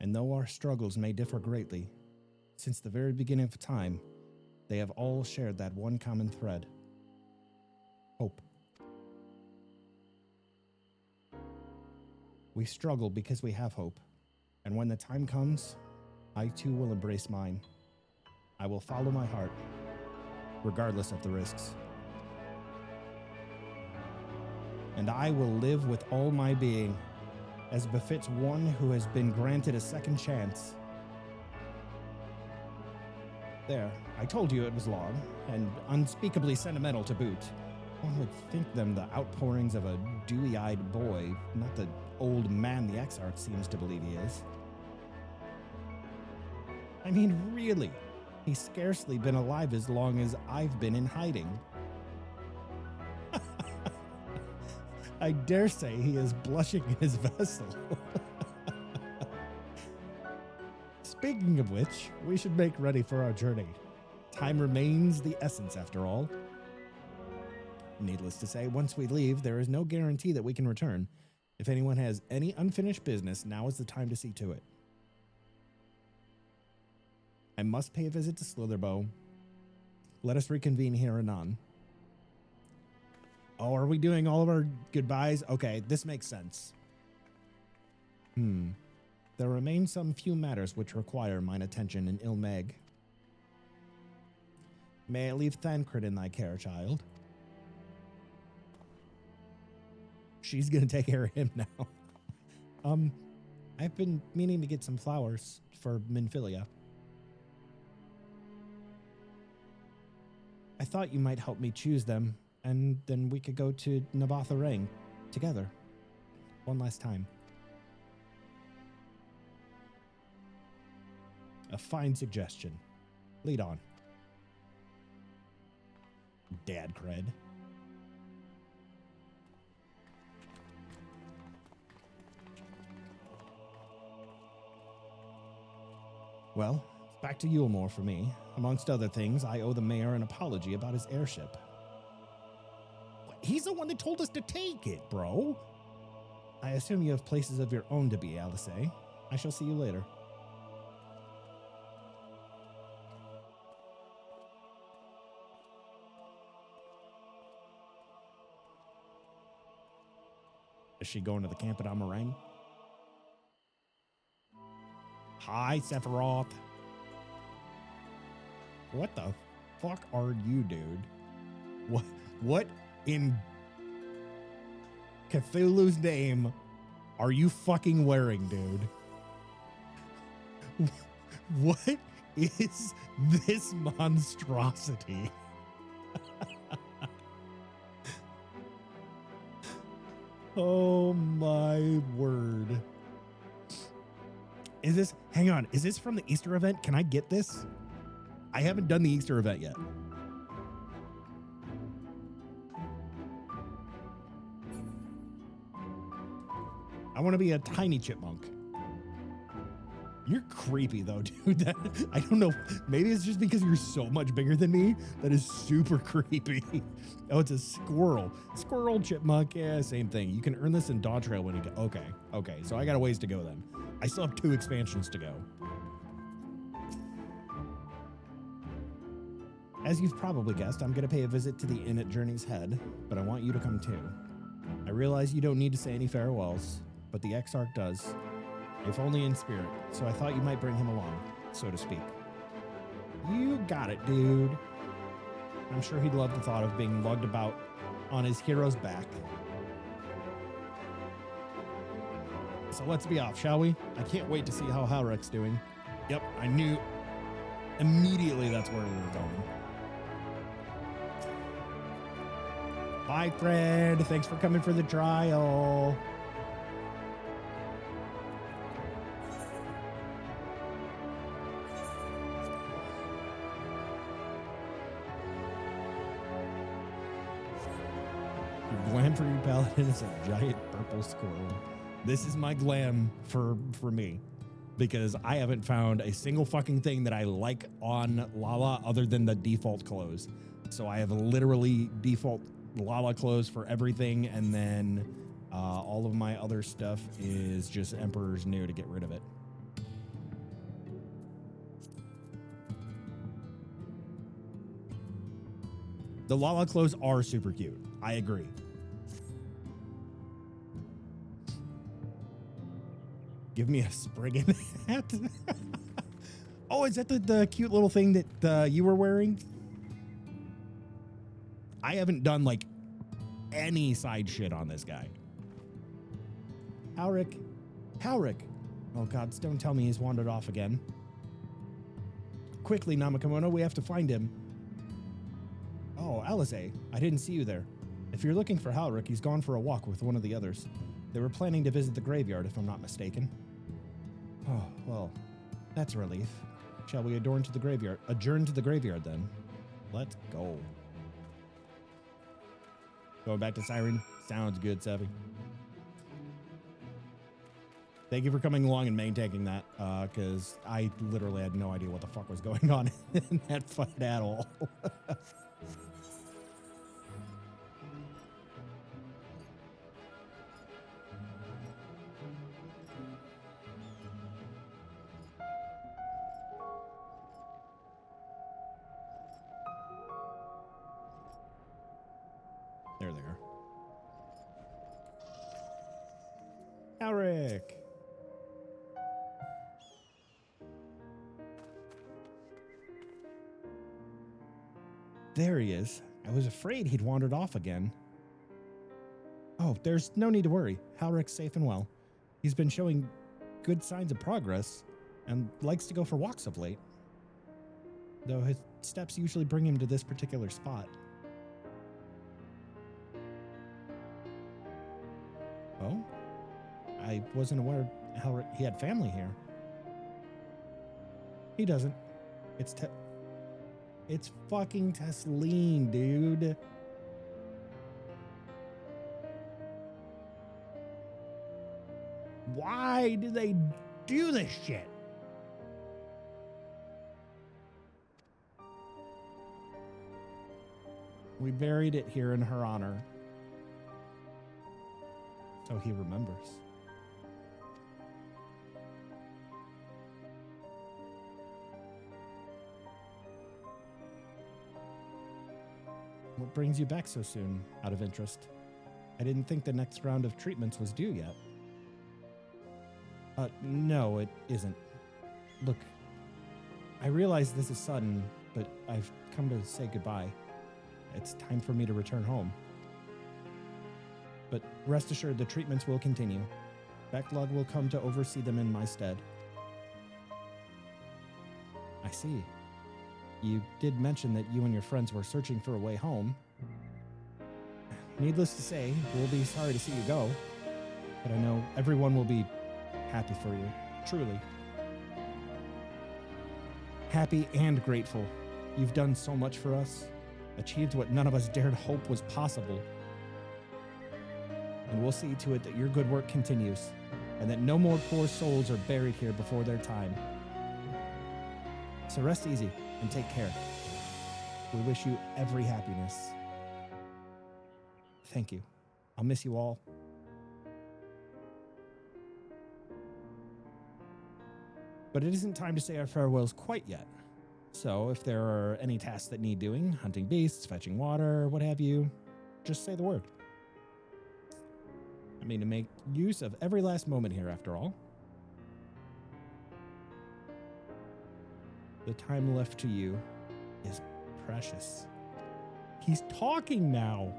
And though our struggles may differ greatly, since the very beginning of time, they have all shared that one common thread: hope. We struggle because we have hope, and when the time comes, I too will embrace mine. I will follow my heart, regardless of the risks. And I will live with all my being, as befits one who has been granted a second chance. There, I told you it was long, and unspeakably sentimental to boot. One would think them the outpourings of a dewy-eyed boy, not the old man the Exarch seems to believe he is. I mean, really, he's scarcely been alive as long as I've been in hiding. I dare say he is blushing in his vessel. Speaking of which, we should make ready for our journey. Time remains the essence, after all. Needless to say, once we leave, there is no guarantee that we can return. If anyone has any unfinished business, now is the time to see to it. I must pay a visit to Slitherbow. Let us reconvene here anon. Oh, are we doing all of our goodbyes? Okay, this makes sense. There remain some few matters which require mine attention in Ilmeg. May I leave Thancred in thy care, child? She's gonna take care of him now. I've been meaning to get some flowers for Minfilia. I thought you might help me choose them, and then we could go to Nabatha together. One last time. A fine suggestion. Lead on. Dad cred. Well, it's back to Yulmore for me. Amongst other things, I owe the mayor an apology about his airship. He's the one that told us to take it, bro. I assume you have places of your own to be, Alice. I shall see you later. Is she going to the camp at Amarang? Hi, Sephiroth. What the fuck are you, dude? What in Cthulhu's name are you fucking wearing, dude? What is this monstrosity? Oh my word. Is this, hang on, is this from the Easter event? Can I get this? I haven't done the Easter event yet. I want to be a tiny chipmunk. You're creepy though, dude. I don't know. Maybe it's just because you're so much bigger than me. That is super creepy. Oh, it's a squirrel. Squirrel, chipmunk, yeah, same thing. You can earn this in Daw Trail when you go. Okay. So I got a ways to go then. I still have 2 expansions to go. As you've probably guessed, I'm going to pay a visit to the inn at Journey's Head, but I want you to come too. I realize you don't need to say any farewells, but the Exarch does. If only in spirit, so I thought you might bring him along, so to speak. You got it, dude. I'm sure he'd love the thought of being lugged about on his hero's back. So let's be off, shall we? I can't wait to see how Halrick's doing. Yep, I knew immediately that's where we were going. Bye, Fred. Thanks for coming for the trial. Glam for your paladin is a giant purple squirrel. This is my glam for me, because I haven't found a single fucking thing that I like on Lala other than the default clothes. So I have literally default Lala clothes for everything, and then all of my other stuff is just Emperor's New to get rid of it. The Lala clothes are super cute. I agree. Give me a Spriggan hat. Oh, is that the cute little thing that you were wearing? I haven't done like any side shit on this guy. Halrick. Oh God, don't tell me he's wandered off again. Quickly, Namakamono, we have to find him. Oh, Alize, I didn't see you there. If you're looking for Halrick, he's gone for a walk with one of the others. They were planning to visit the graveyard, if I'm not mistaken. Oh, well, that's a relief. Shall we adjourn to the graveyard then? Let's go. Going back to Siren. Sounds good, Sevi. Thank you for coming along and maintaining that, because I literally had no idea what the fuck was going on in that fight at all. There they are. Halrick. There he is. I was afraid he'd wandered off again. Oh, there's no need to worry. Halrick's safe and well. He's been showing good signs of progress and likes to go for walks of late. Though his steps usually bring him to this particular spot. Oh? I wasn't aware he had family here. He doesn't. It's fucking Tesleen, dude. Why do they do this shit? We buried it here in her honor. So he remembers. What brings you back so soon, out of interest? I didn't think the next round of treatments was due yet. No, it isn't. Look, I realize this is sudden, but I've come to say goodbye. It's time for me to return home. But rest assured, the treatments will continue. Backlog will come to oversee them in my stead. I see. You did mention that you and your friends were searching for a way home. Needless to say, we'll be sorry to see you go. But I know everyone will be happy for you. Truly. happy and grateful. You've done so much for us, achieved what none of us dared hope was possible. And we'll see to it that your good work continues, and that no more poor souls are buried here before their time. So rest easy and take care. We wish you every happiness. Thank you. I'll miss you all. But it isn't time to say our farewells quite yet. So if there are any tasks that need doing, hunting beasts, fetching water, what have you, just say the word. I mean, to make use of every last moment here, after all. The time left to you is precious. He's talking now.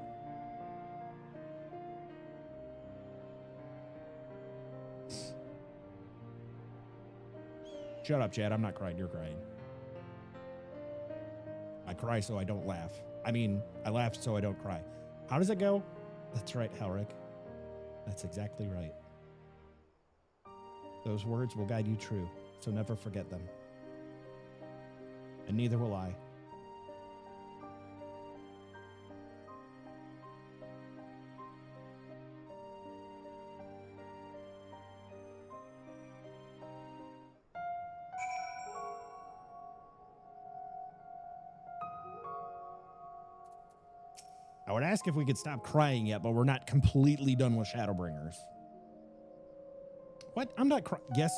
Shut up, Chad. I'm not crying. You're crying. I cry so I don't laugh. I mean, I laugh so I don't cry. How does it go? That's right, Halric. That's exactly right. Those words will guide you true, so never forget them. And neither will I. I would ask if we could stop crying yet, but we're not completely done with Shadowbringers. What? I'm not crying. Yes.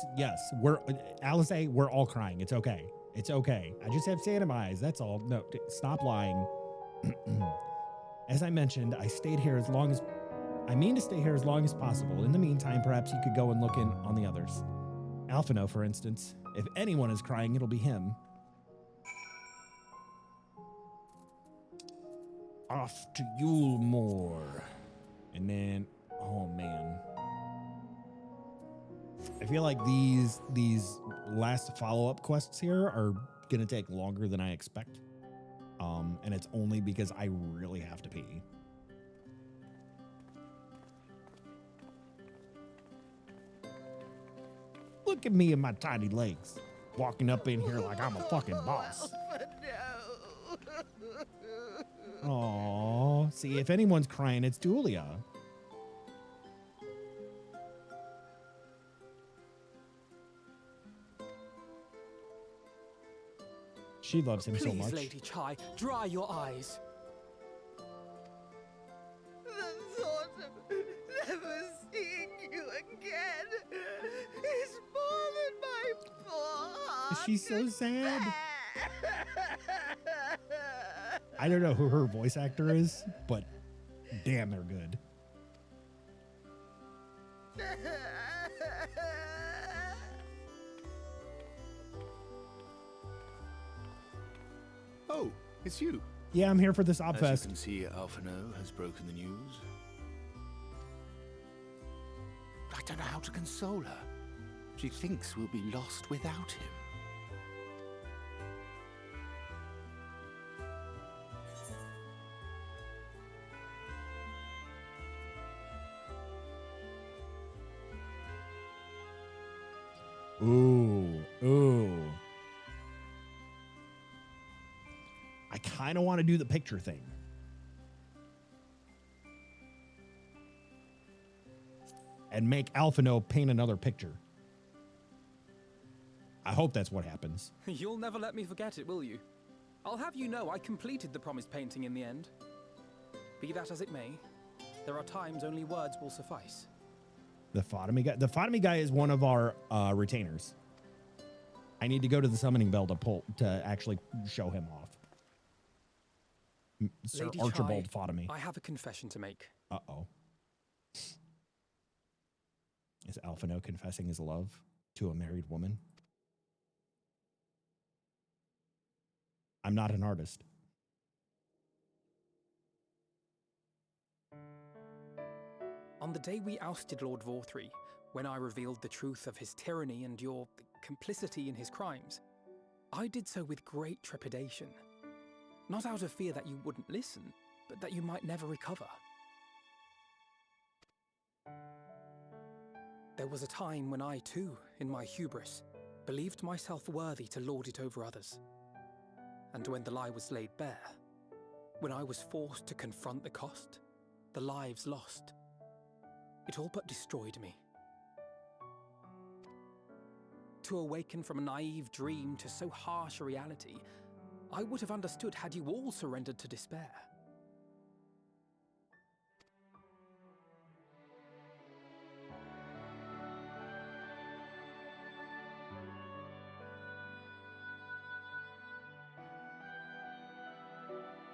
We're, Alice, we're all crying. It's okay. It's okay. I just have sand in my eyes. That's all. No, stop lying. As I mentioned, I stayed here as long as... I mean to stay here as long as possible. In the meantime, perhaps you could go and look in on the others. Alphino, for instance. If anyone is crying, it'll be him. Off to Yulemoor. And then, oh man. I feel like these last follow-up quests here are gonna take longer than I expect. And it's only because I really have to pee. Look at me and my tiny legs, walking up in here like I'm a fucking boss. Aww. See, if anyone's crying, it's Julia. She loves him so much. Please, Lady Chai, dry your eyes. The thought of never seeing you again is more than my poor heart. She's so sad. I don't know who her voice actor is, but damn, they're good. Oh, it's you. Yeah, I'm here for this As Obfest. you can see, Alphino has broken the news. I don't know how to console her. She thinks we'll be lost without him. Ooh. I kind of want to do the picture thing. And make Alphino paint another picture. I hope that's what happens. You'll never let me forget it, will you? I'll have you know I completed the promised painting in the end. Be that as it may, there are times only words will suffice. The Photomy guy. The Photomy guy is one of our retainers. I need to go to the summoning bell to actually show him off. Sir Lady Archibald Chai, Photomy. I have a confession to make. Uh-oh. Is Alphino confessing his love to a married woman? I'm not an artist. On the day we ousted Lord Vorthree, when I revealed the truth of his tyranny and your complicity in his crimes, I did so with great trepidation. Not out of fear that you wouldn't listen, but that you might never recover. There was a time when I too, in my hubris, believed myself worthy to lord it over others. And when the lie was laid bare, when I was forced to confront the cost, the lives lost, it all but destroyed me. To awaken from a naive dream to so harsh a reality, I would have understood had you all surrendered to despair.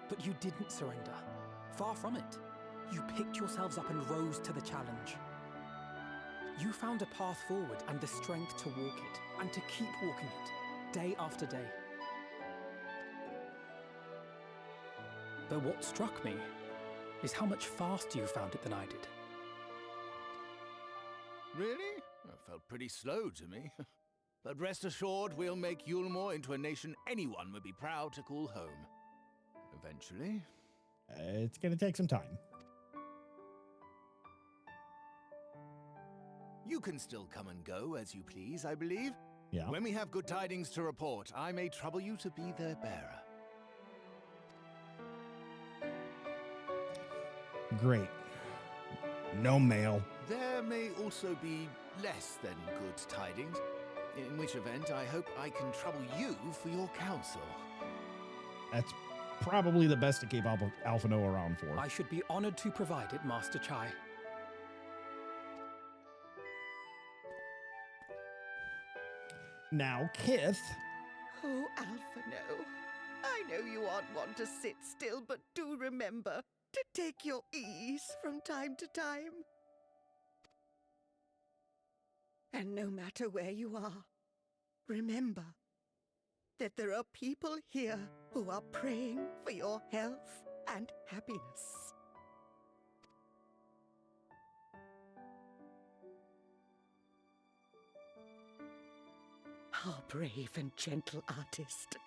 But you didn't surrender. Far from it. You picked yourselves up and rose to the challenge. You found a path forward and the strength to walk it, and to keep walking it, day after day. But what struck me is how much faster you found it than I did. Really? That felt pretty slow to me. But rest assured, we'll make Yulmore into a nation anyone would be proud to call home. Eventually. It's going to take some time. You can still come and go as you please, I believe. Yeah. When we have good tidings to report, I may trouble you to be their bearer. Great. No mail. There may also be less than good tidings, in which event I hope I can trouble you for your counsel. That's probably the best to keep Alphino around for. I should be honored to provide it, Master Chai. Now, Kith. Oh, Alphino. I know you aren't one to sit still, but do remember to take your ease from time to time. And no matter where you are, remember that there are people here who are praying for your health and happiness. Our brave and gentle artist,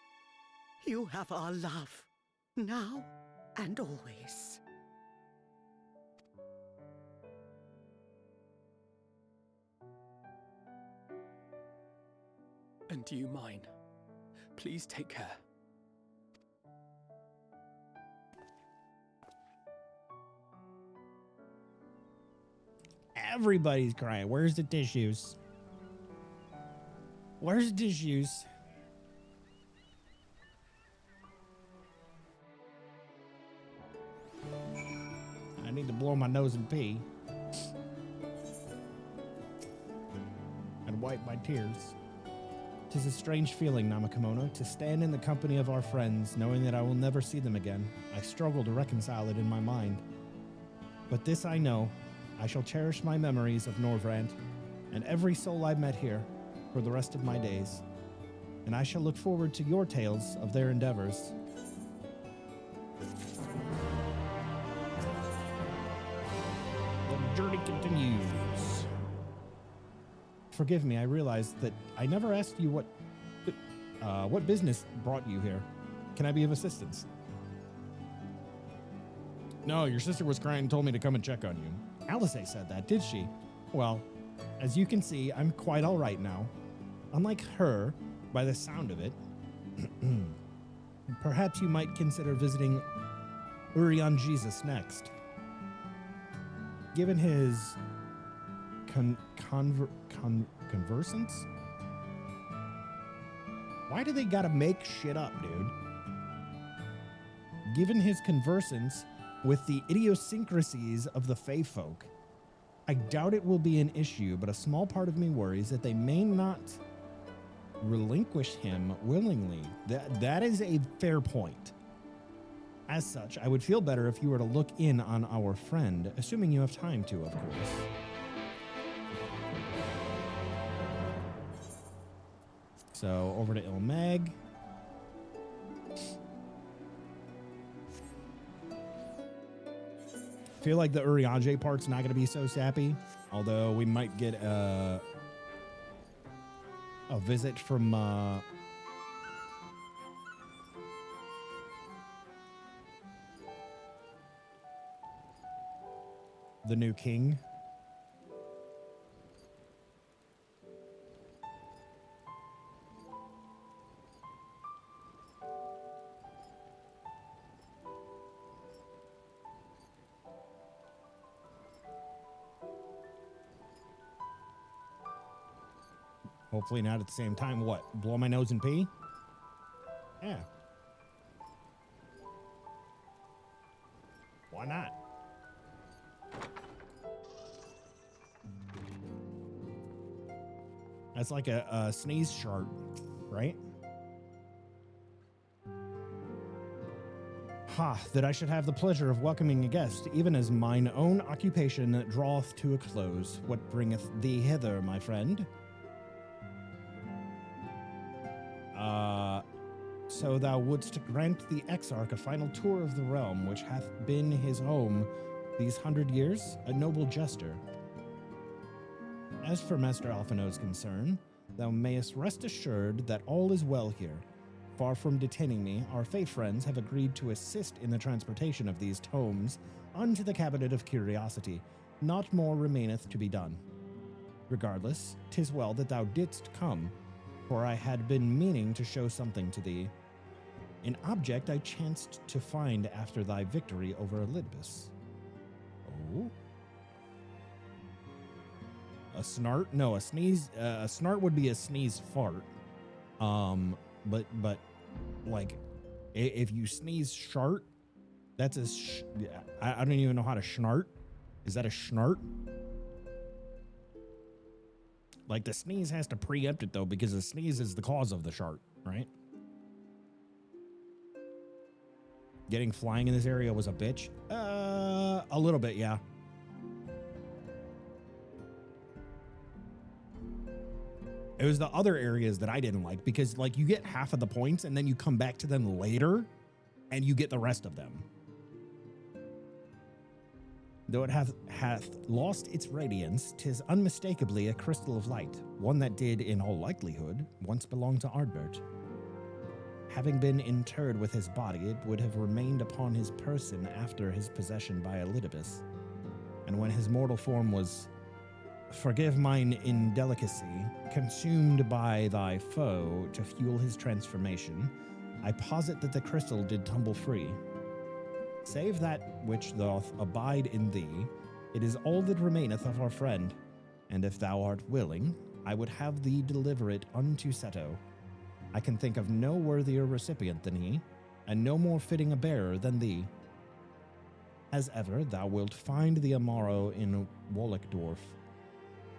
you have our love, now and always. And you mine. Please take care. Everybody's crying. Where's the tissues? Where's the tissues? I need to blow my nose and pee. And wipe my tears. 'Tis a strange feeling, Namakomono, to stand in the company of our friends, knowing that I will never see them again. I struggle to reconcile it in my mind. But this I know, I shall cherish my memories of Norvrand, and every soul I met here, for the rest of my days. And I shall look forward to your tales of their endeavors. The journey continues. Forgive me, I realized that I never asked you what business brought you here. Can I be of assistance? No, your sister was crying and told me to come and check on you. Alice said that, did she? Well, as you can see, I'm quite all right now. Unlike her, by the sound of it. Perhaps you might consider visiting Urian Jesus next. Given his conversance? Why do they gotta make shit up, dude? Given his conversance with the idiosyncrasies of the Fae folk, I doubt it will be an issue, but a small part of me worries that they may not relinquish him willingly. That is a fair point. As such, I would feel better if you were to look in on our friend, assuming you have time to, of course. So, over to Ilmag. Feel like the Urianger part's not going to be so sappy, although we might get a visit from the new king. Hopefully not at the same time. What? Blow my nose and pee? Yeah. Why not? That's like a sneeze chart, right? Ha, that I should have the pleasure of welcoming a guest, even as mine own occupation draweth to a close. What bringeth thee hither, my friend? So thou wouldst grant the Exarch a final tour of the realm, which hath been his home these 100 years? A noble jester. As for Master Alphino's concern, thou mayest rest assured that all is well here. Far from detaining me, our fae friends have agreed to assist in the transportation of these tomes unto the Cabinet of Curiosity. Not more remaineth to be done. Regardless, 'tis well that thou didst come, for I had been meaning to show something to thee. An object I chanced to find after thy victory over Elidibus. Oh? A snart? No, a sneeze. A snart would be a sneeze fart. But like, if you sneeze shart, that's a. I don't even know how to schnart. Is that a schnart? Like the sneeze has to preempt it though, because the sneeze is the cause of the shart, right? Getting flying in this area was a bitch. A little bit, yeah. It was the other areas that I didn't like because like you get half of the points and then you come back to them later and you get the rest of them. Though it hath lost its radiance, 'tis unmistakably a crystal of light, one that did, in all likelihood, once belong to Ardbert. Having been interred with his body, it would have remained upon his person after his possession by Elidibus. And when his mortal form was, forgive mine indelicacy, consumed by thy foe to fuel his transformation, I posit that the crystal did tumble free. Save that which doth abide in thee, it is all that remaineth of our friend, and if thou art willing, I would have thee deliver it unto Seto. I can think of no worthier recipient than he, and no more fitting a bearer than thee. As ever, thou wilt find the Amaro in Wolleckdorf.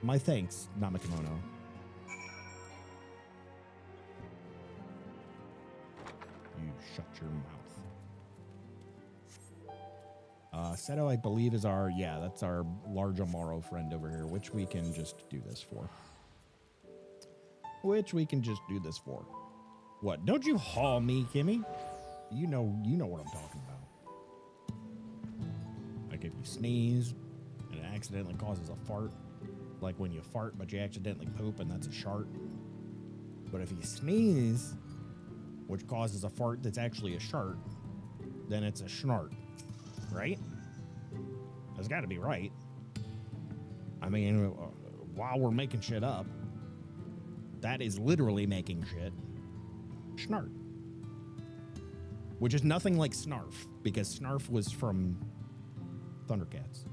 My thanks, Namakamono. You shut your mouth. Seto, I believe, is our, that's our large Amaro friend over here, which we can just do this for. What? Don't you haul me, Kimmy? You know what I'm talking about. Like if you sneeze and it accidentally causes a fart, like when you fart but you accidentally poop and that's a shart. But if you sneeze, which causes a fart that's actually a shart, then it's a schnart, right? That's got to be right. I mean, while we're making shit up, that is literally making shit. Schnart. Which is nothing like Snarf, because Snarf was from Thundercats.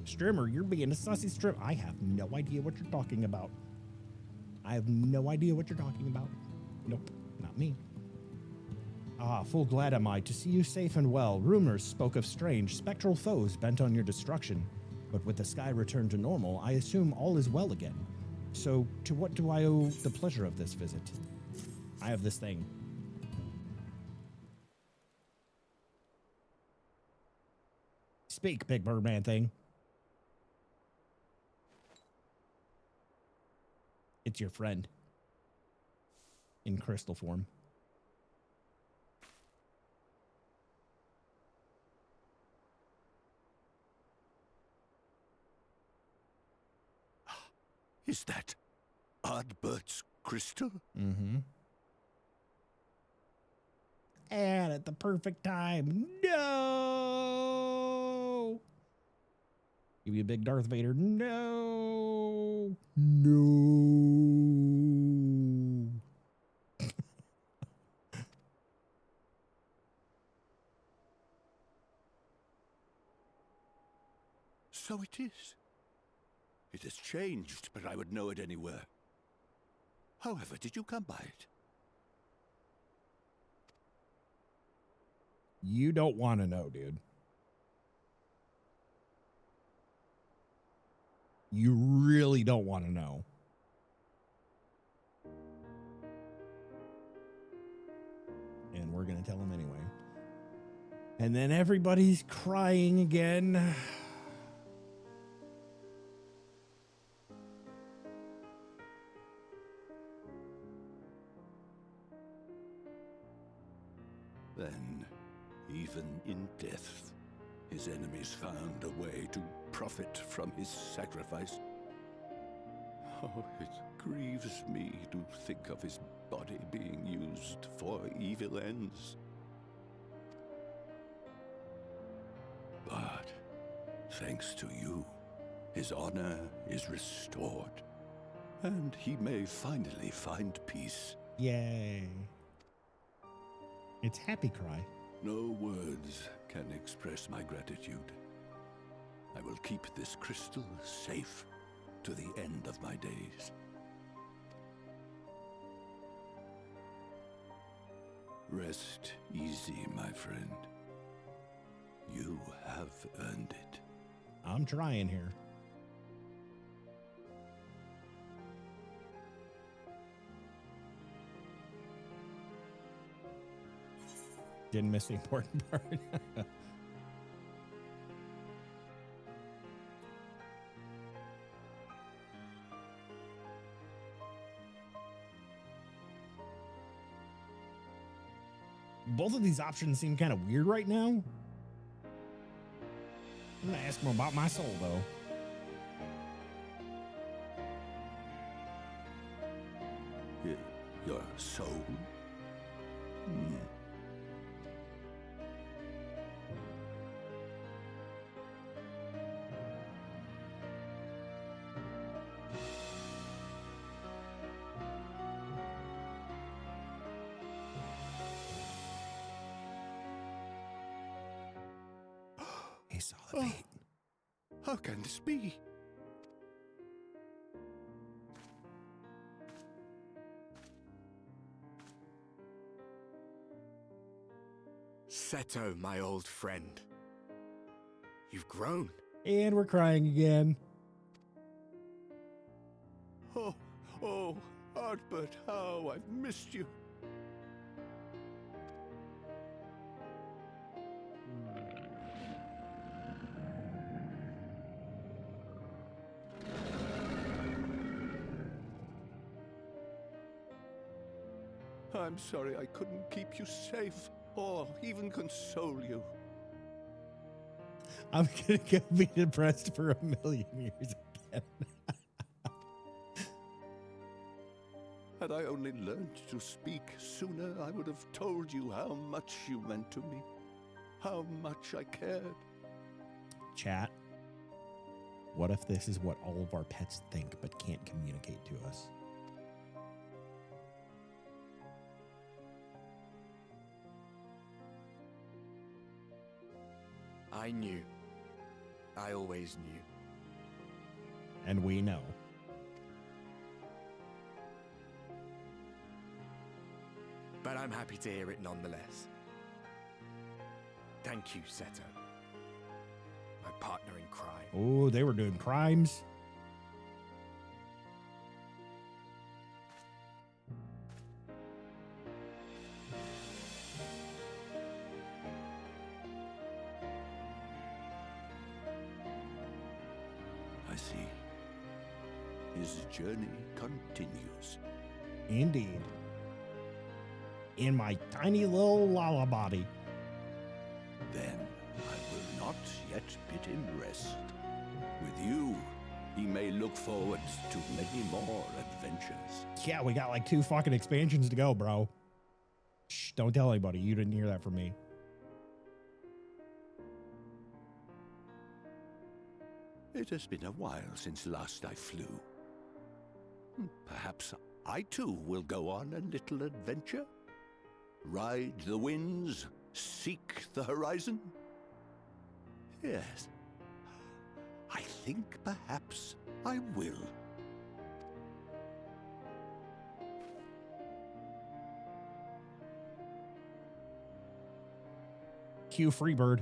Strimmer, you're being a sussy strim. I have no idea what you're talking about. Nope, not me. Ah, full glad am I to see you safe and well. Rumors spoke of strange, spectral foes bent on your destruction. But with the sky returned to normal, I assume all is well again. So, to what do I owe the pleasure of this visit? I have this thing. Speak, Big Birdman thing. It's your friend. In crystal form. Is that Ardbert's crystal? Mm-hmm. And at the perfect time. No! Give you a big Darth Vader. No! No! So it is. It has changed, but I would know it anywhere. However, did you come by it? You don't want to know, dude. You really don't want to know. And we're going to tell him anyway. And then everybody's crying again. Then, even in death, his enemies found a way to profit from his sacrifice. Oh, it grieves me to think of his body being used for evil ends. But, thanks to you, his honor is restored, and he may finally find peace. Yay. It's happy cry. No words can express my gratitude. I will keep this crystal safe to the end of my days. Rest easy, my friend. You have earned it. I'm trying here. Didn't miss the important part. Both of these options seem kind of weird right now. I'm gonna ask him about my soul, though. Your soul? He saw the fate. How can this be? Seto, my old friend. You've grown. And we're crying again. Oh, Artbert, how I've missed you. I'm sorry I couldn't keep you safe or even console you. I'm gonna go be depressed for 1,000,000 years again. Had I only learned to speak sooner, I would have told you how much you meant to me, how much I cared. Chat, what if this is what all of our pets think but can't communicate to us? I knew. I always knew. And we know. But I'm happy to hear it nonetheless. Thank you, Seto. My partner in crime. Oh, they were doing crimes. I see. His journey continues. Indeed. In my tiny little lala body. Then I will not yet bid him rest. With you, he may look forward to many more adventures. Yeah, we got like 2 fucking expansions to go, bro. Shh, don't tell anybody. You didn't hear that from me. It has been a while since last I flew. Perhaps I too will go on a little adventure? Ride the winds, seek the horizon? Yes. I think perhaps I will. Q Freebird.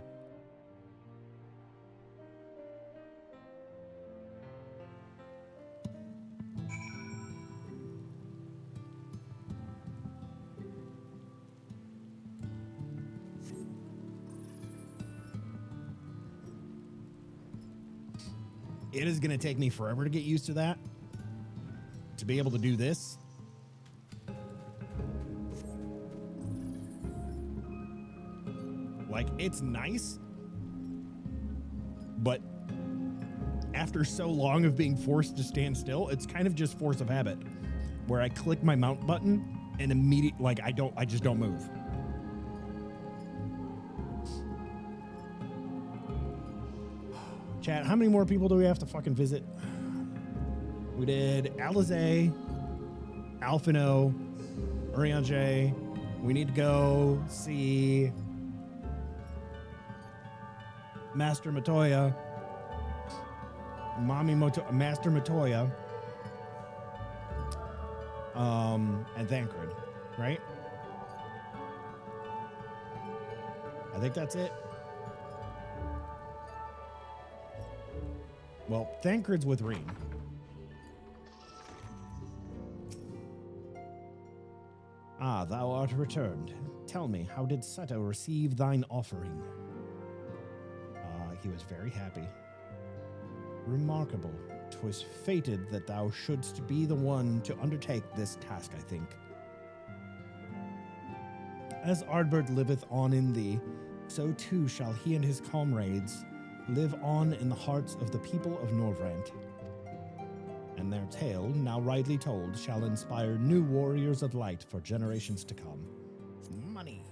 It is going to take me forever to get used to that. To be able to do this. Like, it's nice. But after so long of being forced to stand still, it's kind of just force of habit. Where I click my mount button and immediately, like, I just don't move. Chat, how many more people do we have to fucking visit? We did Alizé, Alphino, Urianger. We need to go see Master Matoya, Master Matoya, and Thancred, right? I think that's it. Well, Thancred's with Reen. Ah, thou art returned. Tell me, how did Seto receive thine offering? He was very happy. Remarkable. 'Twas fated that thou shouldst be the one to undertake this task, I think. As Ardbert liveth on in thee, so too shall he and his comrades live on in the hearts of the people of Norvrant. And their tale, now rightly told, shall inspire new warriors of light for generations to come. Money.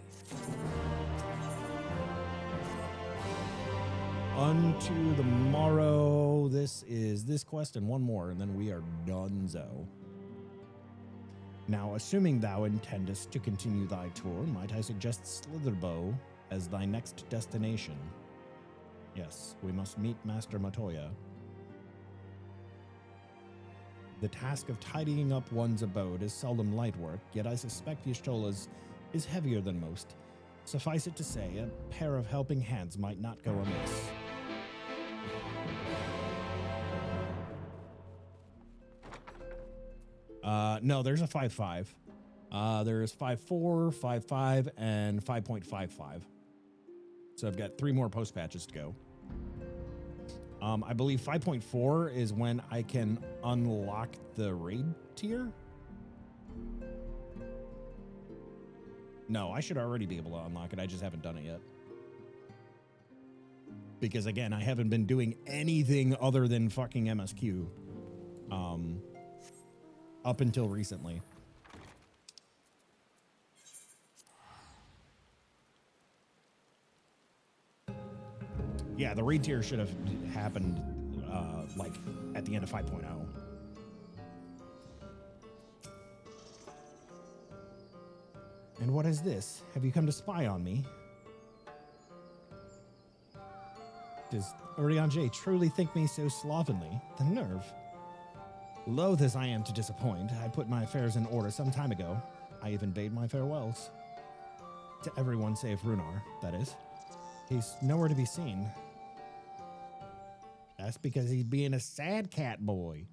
Unto the morrow. This is this quest and one more, and then we are donezo. Now, assuming thou intendest to continue thy tour, might I suggest Slitherbow as thy next destination? Yes, we must meet Master Matoya. The task of tidying up one's abode is seldom light work, yet I suspect Y'shtola's is heavier than most. Suffice it to say, a pair of helping hands might not go amiss. No, there's a 5.5. There's 5.4, 5.5, and 5.55. So I've got 3 more post patches to go. I believe 5.4 is when I can unlock the raid tier. No, I should already be able to unlock it. I just haven't done it yet. Because again, I haven't been doing anything other than fucking MSQ. Up until recently. Yeah, the raid tier should have happened like at the end of 5.0. And what is this? Have you come to spy on me? Does Urianger truly think me so slovenly? The nerve. Loath as I am to disappoint, I put my affairs in order some time ago. I even bade my farewells. To everyone save Runar, that is. He's nowhere to be seen. That's because he's being a sad cat boy.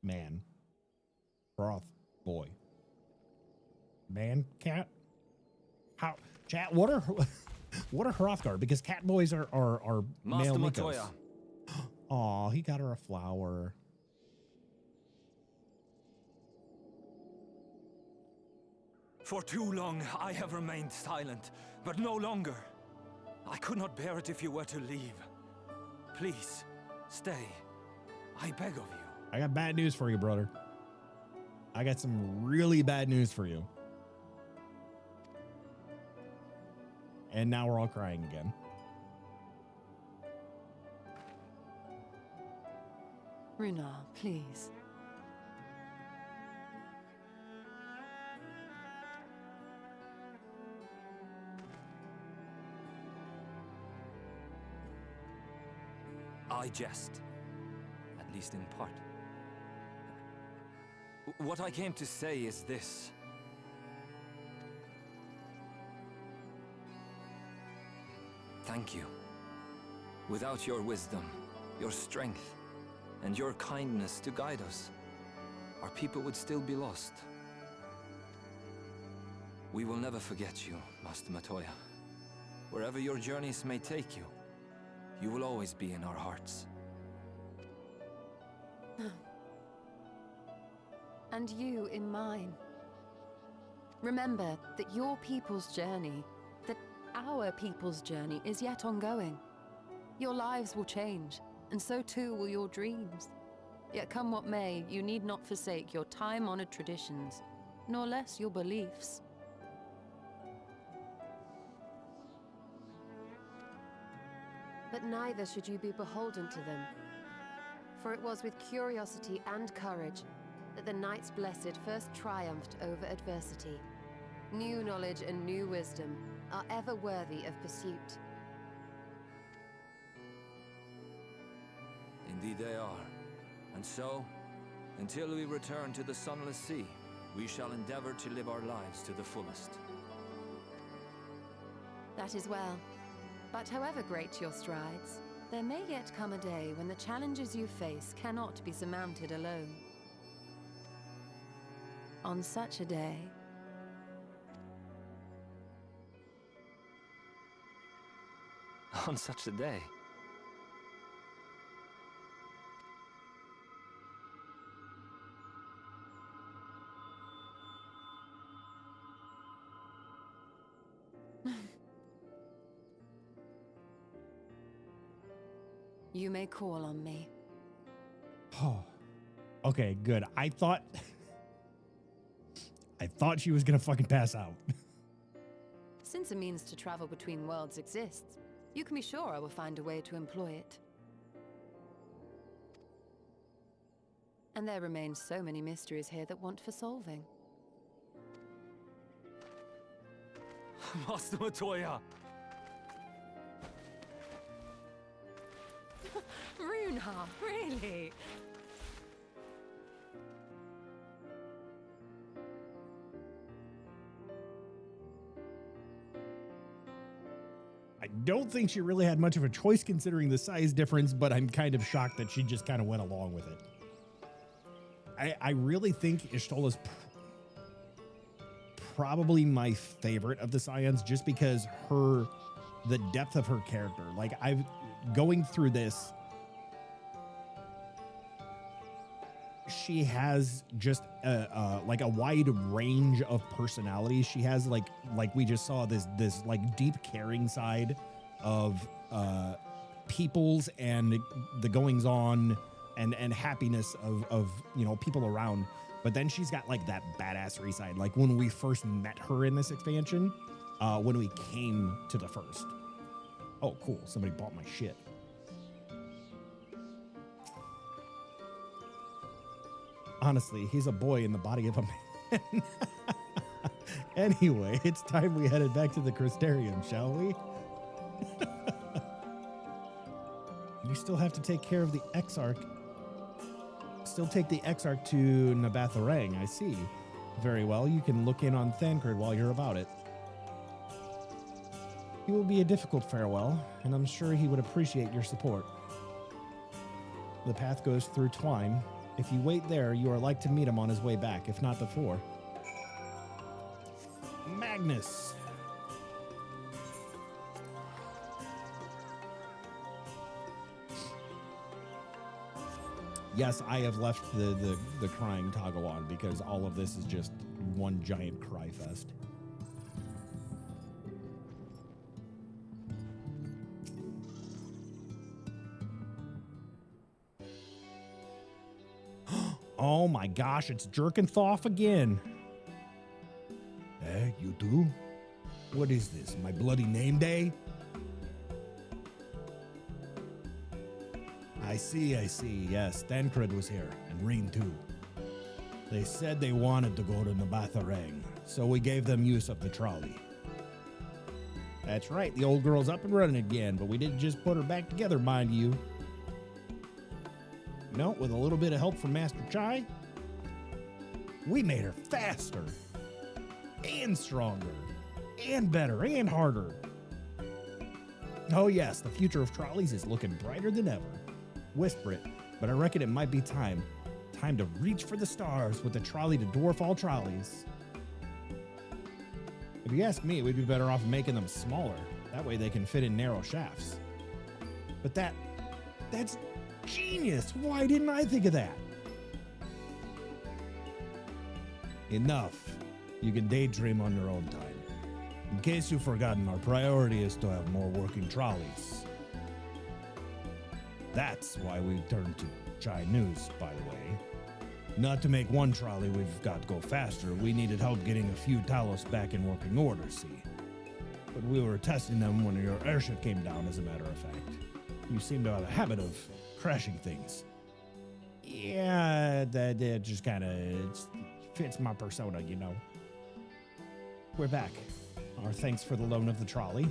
Man. Froth boy. Man cat? How chat, what are Hrothgar? Because cat boys are male Mikos. Aw, he got her a flower. For too long I have remained silent, but no longer. I could not bear it if you were to leave. Please, stay. I beg of you. I got bad news for you, brother. I got some really bad news for you. And now we're all crying again. Runar, please. I jest. least in part. What I came to say is this. Thank you. Without your wisdom, your strength, and your kindness to guide us, our people would still be lost. We will never forget you, Master Matoya. Wherever your journeys may take you, you will always be in our hearts. And you in mine. Remember that your people's journey, that our people's journey is yet ongoing. Your lives will change, and so too will your dreams. Yet come what may, you need not forsake your time-honored traditions, nor less your beliefs. But neither should you be beholden to them. For it was with curiosity and courage that the Knights Blessed first triumphed over adversity. New knowledge and new wisdom are ever worthy of pursuit. Indeed they are. And so, until we return to the Sunless Sea, we shall endeavor to live our lives to the fullest. That is well. But however great your strides, there may yet come a day when the challenges you face cannot be surmounted alone. On such a day... On such a day? You may call on me. Oh, okay, good. I thought she was gonna fucking pass out. Since a means to travel between worlds exists, you can be sure I will find a way to employ it. And there remain so many mysteries here that want for solving. Master Matoya! Runha, really? I don't think she really had much of a choice considering the size difference, but I'm kind of shocked that she just kind of went along with it. I really think Ishtola's probably my favorite of the Scions just because the depth of her character. Like, going through this, she has just like a wide range of personalities. She has like we just saw this like deep caring side of peoples and the goings on and happiness of people around. But then she's got like that badassery side. Like when we first met her in this expansion, when we came to the first. Oh, cool. Somebody bought my shit. Honestly, he's a boy in the body of a man. Anyway, it's time we headed back to the Crystarium, shall we? You still have to take care of the Exarch. Still take the Exarch to Nabatharang, I see. Very well, you can look in on Thancred while you're about it. It will be a difficult farewell, and I'm sure he would appreciate your support. The path goes through Twine. If you wait there, you are like to meet him on his way back, if not before. Magnus! Yes, I have left the crying toggle on because all of this is just one giant cry fest. Oh my gosh, it's Jerkenthoff again. Eh, you too? What is this, my bloody name day? I see, yes, Thancred was here, and Reen too. They said they wanted to go to Nabatharang, so we gave them use of the trolley. That's right, the old girl's up and running again, but we didn't just put her back together, mind you. No, with a little bit of help from Master Chai, we made her faster and stronger and better and harder. Oh yes, the future of trolleys is looking brighter than ever. Whisper it, but I reckon it might be time to reach for the stars with the trolley to dwarf all trolleys. If you ask me, we'd be better off making them smaller. That way they can fit in narrow shafts. But that's genius. Why didn't I think of that? Enough. You can daydream on your own time. In case you've forgotten, our priority is to have more working trolleys. That's why we turned to Chai News, by the way. Not to make one trolley we've got go faster, we needed help getting a few Talos back in working order, see? But we were testing them when your airship came down, as a matter of fact. You seem to have a habit of crashing things. Yeah, that just kind of fits my persona, you know. We're back. Our thanks for the loan of the trolley.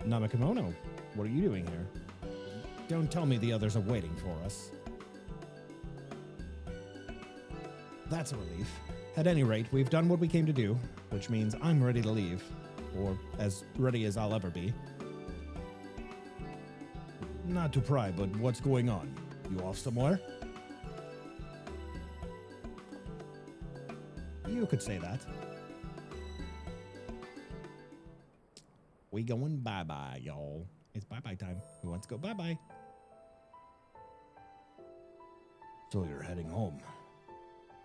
Namakamono, what are you doing here? Don't tell me the others are waiting for us. That's a relief. At any rate, we've done what we came to do, which means I'm ready to leave. Or as ready as I'll ever be. Not to pry, but what's going on? You off somewhere? You could say that. We going bye-bye, y'all. It's bye-bye time. Who wants to go bye-bye? So you're heading home.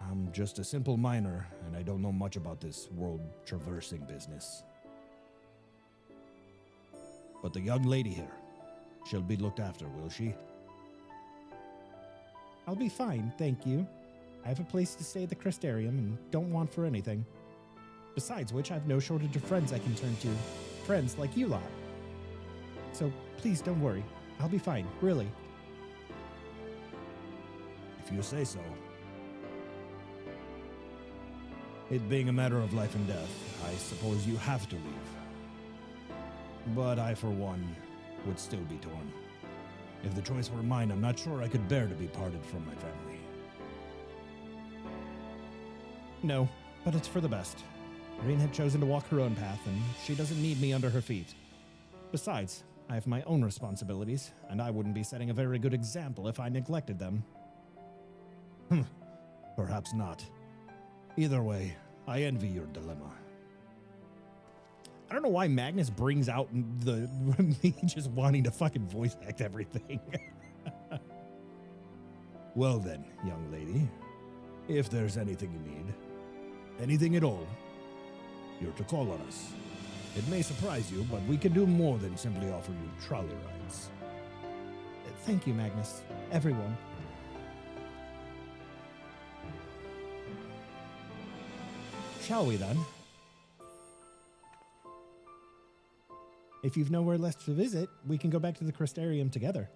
I'm just a simple miner, and I don't know much about this world-traversing business. But the young lady here, she'll be looked after, will she? I'll be fine, thank you. I have a place to stay at the Crystarium and don't want for anything. Besides which, I have no shortage of friends I can turn to. Friends like you lot. So please don't worry. I'll be fine, really. If you say so. It being a matter of life and death, I suppose you have to leave. But I, for one, would still be torn. If the choice were mine, I'm not sure I could bear to be parted from my family. No, but it's for the best. Rain had chosen to walk her own path, and she doesn't need me under her feet. Besides, I have my own responsibilities, and I wouldn't be setting a very good example if I neglected them. Perhaps not. Either way, I envy your dilemma. I don't know why Magnus brings out me just wanting to fucking voice act everything. Well then, young lady, if there's anything you need, anything at all, you're to call on us. It may surprise you, but we can do more than simply offer you trolley rides. Thank you, Magnus. Everyone. Shall we then? If you've nowhere left to visit, we can go back to the Crystarium together.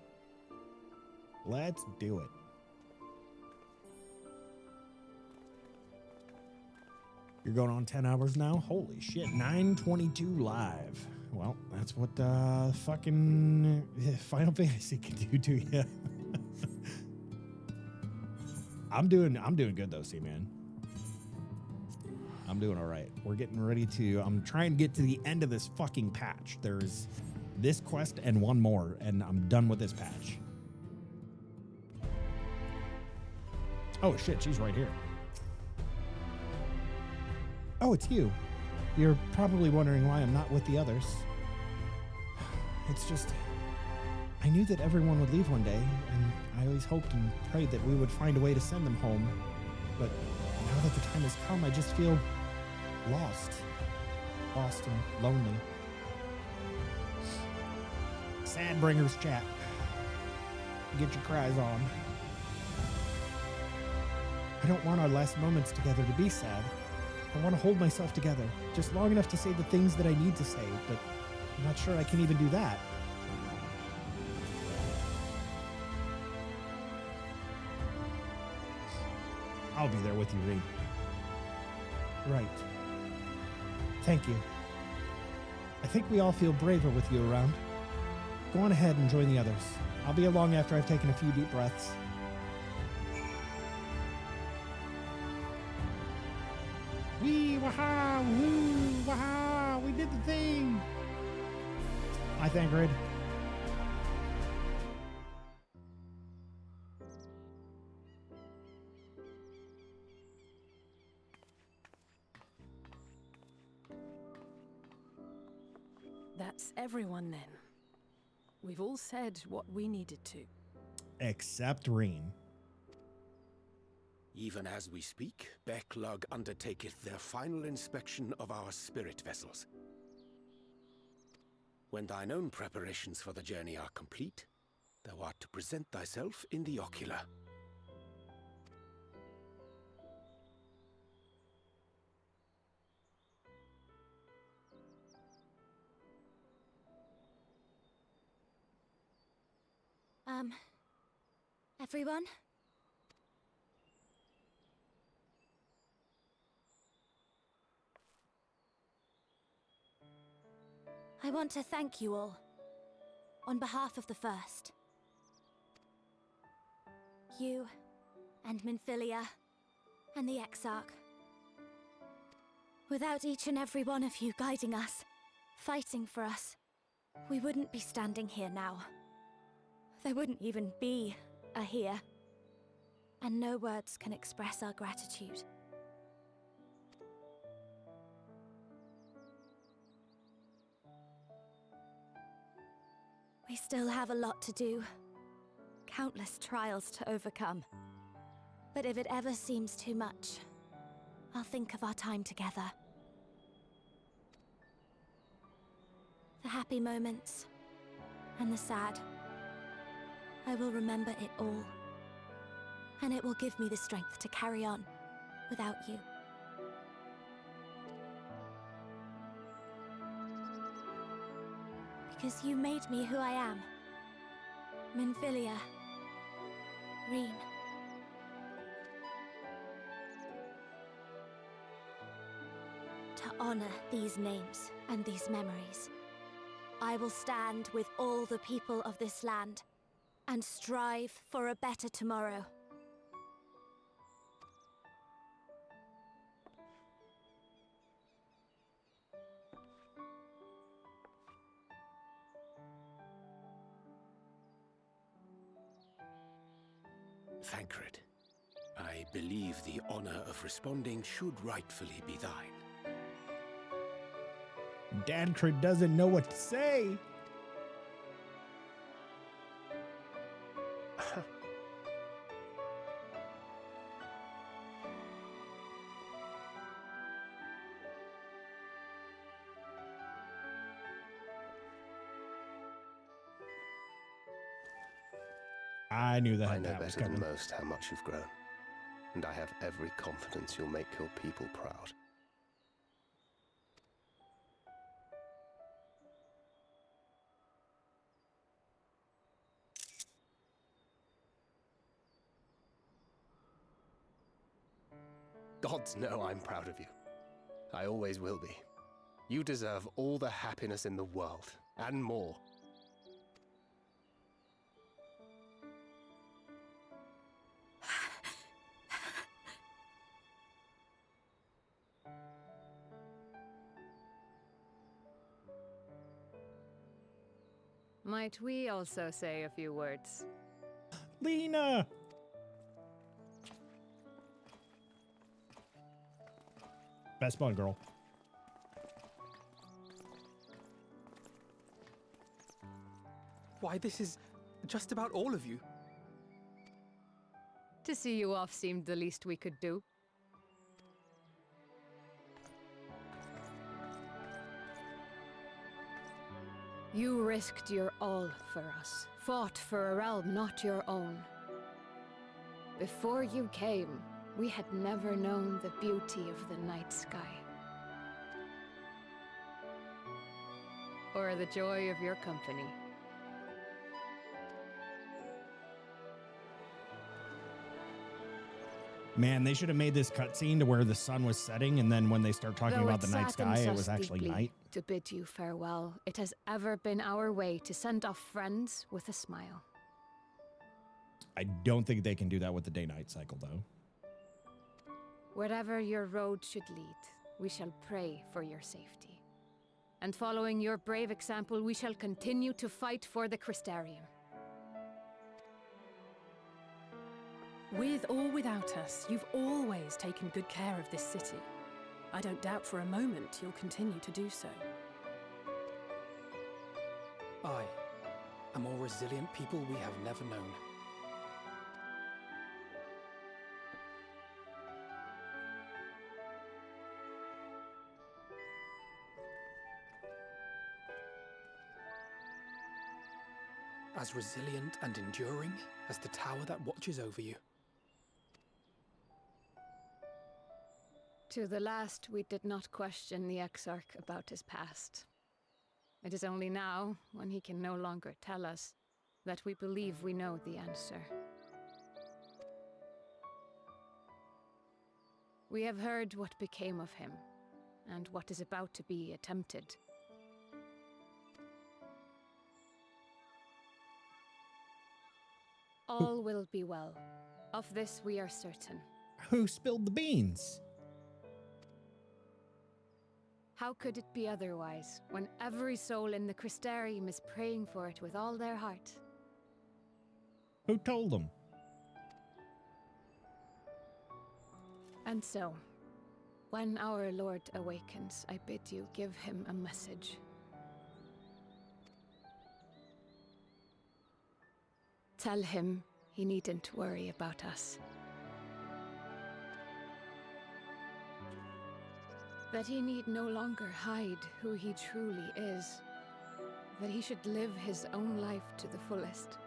Let's do it. You're going on 10 hours now? Holy shit, 9:22 live. Well, that's what fucking Final Fantasy can do to you. I'm doing good though, C-Man. I'm doing all right. We're getting ready to, I'm trying to get to the end of this fucking patch. There's this quest and one more, and I'm done with this patch. Oh shit, she's right here. Oh, it's you. You're probably wondering why I'm not with the others. It's just, I knew that everyone would leave one day, and I always hoped and prayed that we would find a way to send them home. But now that the time has come, I just feel lost and lonely. Shadowbringers chat. Get your cries on. I don't want our last moments together to be sad. I want to hold myself together, just long enough to say the things that I need to say, but I'm not sure I can even do that. I'll be there with you, Ree. Right. Thank you. I think we all feel braver with you around. Go on ahead and join the others. I'll be along after I've taken a few deep breaths. Wee, waha, woo, waha, we did the thing. Hi, Thangrid. That's everyone then. We've all said what we needed to. Except Reen. Even as we speak, Becklug undertaketh their final inspection of our spirit vessels. When thine own preparations for the journey are complete, thou art to present thyself in the ocular. Everyone? I want to thank you all, on behalf of the First. You, and Minfilia, and the Exarch. Without each and every one of you guiding us, fighting for us, we wouldn't be standing here now. There wouldn't even be a here. And no words can express our gratitude. We still have a lot to do. Countless trials to overcome. But if it ever seems too much, I'll think of our time together. The happy moments, and the sad. I will remember it all. And it will give me the strength to carry on without you. Because you made me who I am. Minfilia. Reen. To honor these names and these memories, I will stand with all the people of this land and strive for a better tomorrow. Thancred, I believe the honor of responding should rightfully be thine. Dancred doesn't know what to say. I knew that. I know that was better than coming. most how much you've grown, and I have every confidence you'll make your people proud. Gods know I'm proud of you. I always will be. You deserve all the happiness in the world, and more. Might we also say a few words? Lena! Best bud, girl. Why, this is just about all of you. To see you off seemed the least we could do. You risked your all for us, fought for a realm not your own. Before you came, we had never known the beauty of the night sky. Or the joy of your company. Man, they should have made this cutscene to where the sun was setting, and then when they start talking Though about it the night sky, saddens it us was actually deeply night. to bid you farewell, it has ever been our way to send off friends with a smile. I don't think they can do that with the day-night cycle, though. Wherever your road should lead, we shall pray for your safety. And following your brave example, we shall continue to fight for the Crystarium. With or without us, you've always taken good care of this city. I don't doubt for a moment you'll continue to do so. Aye, a more resilient people we have never known. As resilient and enduring as the tower that watches over you. To the last, we did not question the Exarch about his past. It is only now, when he can no longer tell us, that we believe we know the answer. We have heard what became of him, and what is about to be attempted. All will be well. Of this we are certain. Who spilled the beans? How could it be otherwise, when every soul in the Crystarium is praying for it with all their heart? Who told them? And so, when our Lord awakens, I bid you give him a message. Tell him he needn't worry about us. That he need no longer hide who he truly is. That he should live his own life to the fullest.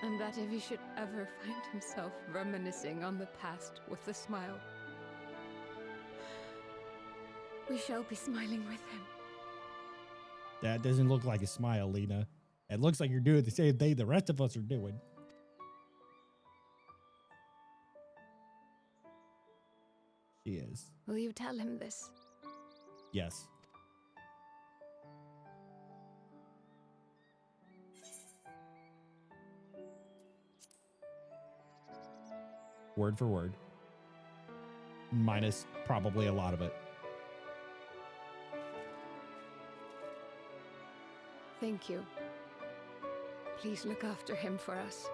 And that if he should ever find himself reminiscing on the past with a smile, we shall be smiling with him. That doesn't look like a smile, Lena. It looks like you're doing the same thing the rest of us are doing. She is. Will you tell him this? Yes. Word for word. Minus probably a lot of it. Thank you. Please look after him for us.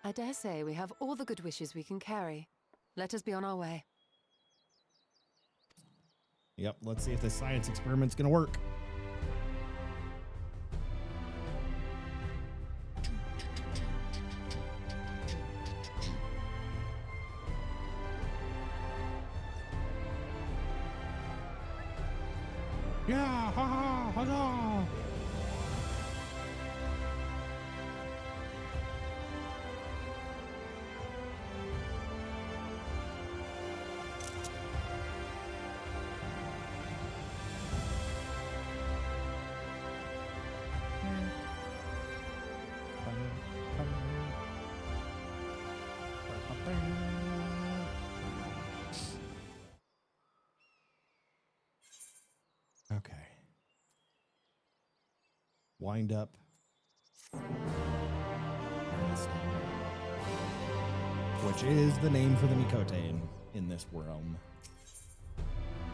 I dare say we have all the good wishes we can carry. Let us be on our way. Yep, let's see if this science experiment's gonna work. Yeah, ha ha, huzzah! Okay. Wind up. Which is the name for the Mikote in this realm.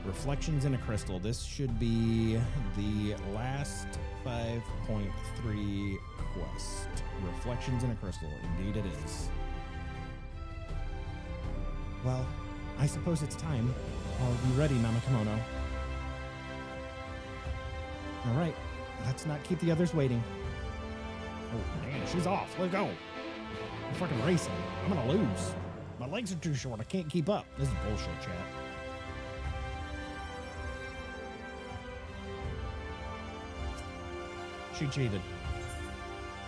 Reflections in a Crystal. This should be the last 5.3 quest. Reflections in a Crystal. Indeed it is. Well, I suppose it's time. Are we ready, Namakomono? All right, let's not keep the others waiting. Oh, man, she's off. Let's go. I'm fucking racing. I'm gonna lose. My legs are too short. I can't keep up. This is bullshit, chat. She cheated.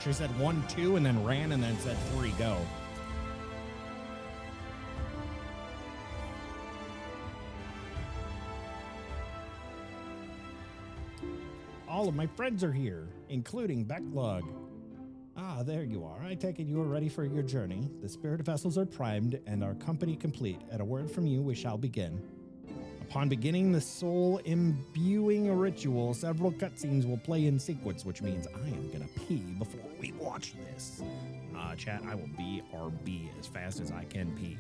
She said 1, 2, and then ran, and then said 3, go. All of my friends are here, including Becklug. Ah, there you are. I take it you are ready for your journey. The spirit vessels are primed and our company complete. At a word from you, we shall begin. Upon beginning the soul imbuing ritual, several cutscenes will play in sequence, which means I am gonna pee before we watch this. Chat, I will BRB as fast as I can pee.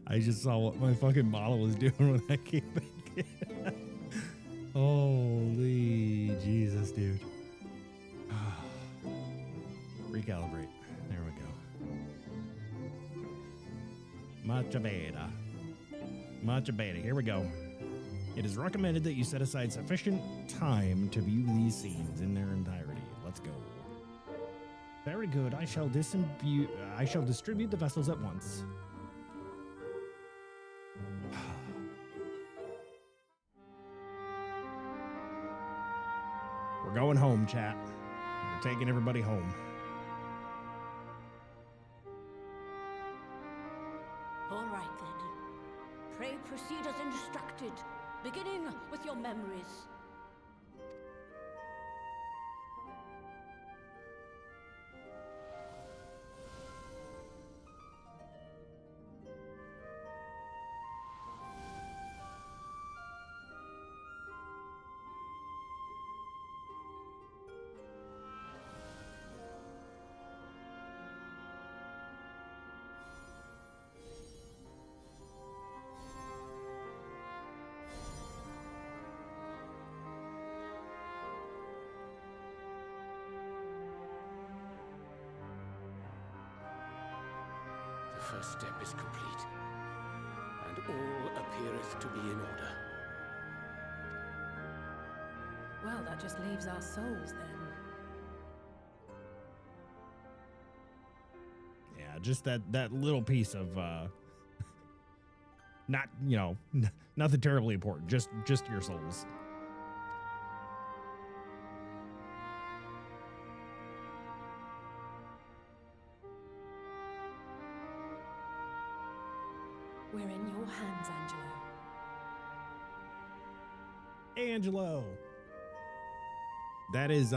I just saw what my fucking model was doing when I came back in. Holy Jesus, dude. Recalibrate. There we go. Much beta. Much beta. Here we go. It is recommended that you set aside sufficient time to view these scenes in their entirety. Let's go. Very good. I shall distribute the vessels at once. We're going home, chat. We're taking everybody home. All right, then. Pray proceed as instructed, beginning with your memories. first step is complete, and all appeareth to be in order. Well, that just leaves our souls then. Yeah, just that little piece of not, you know, nothing terribly important, just your souls. We're in your hands, Angelo. Angelo. That is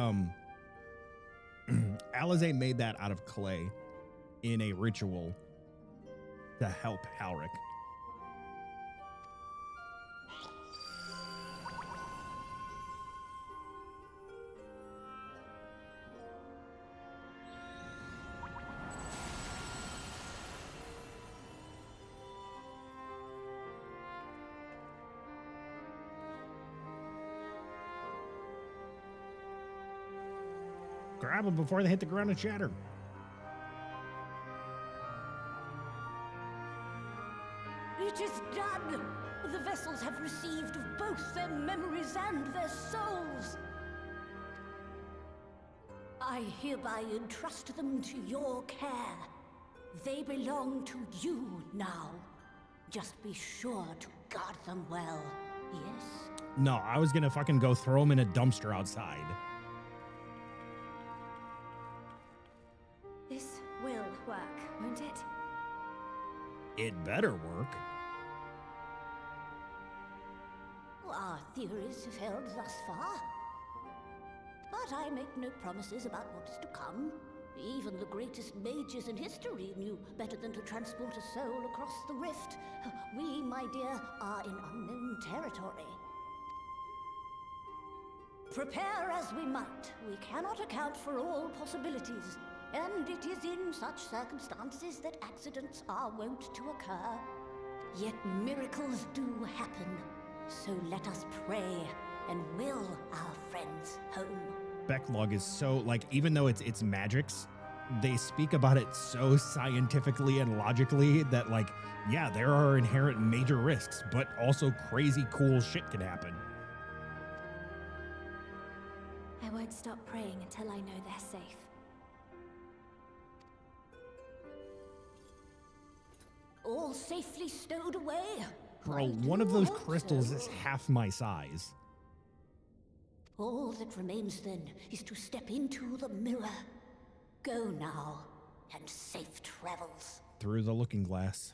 Alize made that out of clay in a ritual to help Halric. Grab them before they hit the ground and shatter. It is done! The vessels have received of both their memories and their souls. I hereby entrust them to your care. They belong to you now. Just be sure to guard them well, yes? No, I was gonna fucking go throw them in a dumpster outside. This will work, won't it? It better work. Our theories have held thus far. But I make no promises about what is to come. Even the greatest mages in history knew better than to transport a soul across the rift. We, my dear, are in unknown territory. Prepare as we might, we cannot account for all possibilities. And it is in such circumstances that accidents are wont to occur. Yet miracles do happen. So let us pray and will our friends home. Backlog is so, like, even though it's magics, they speak about it so scientifically and logically that, like, yeah, there are inherent major risks, but also crazy cool shit can happen. I won't stop praying until I know they're safe. All safely stowed away. Bro, one of those crystals is half my size. All that remains then is to step into the mirror. Go now, and safe travels. Through the looking glass.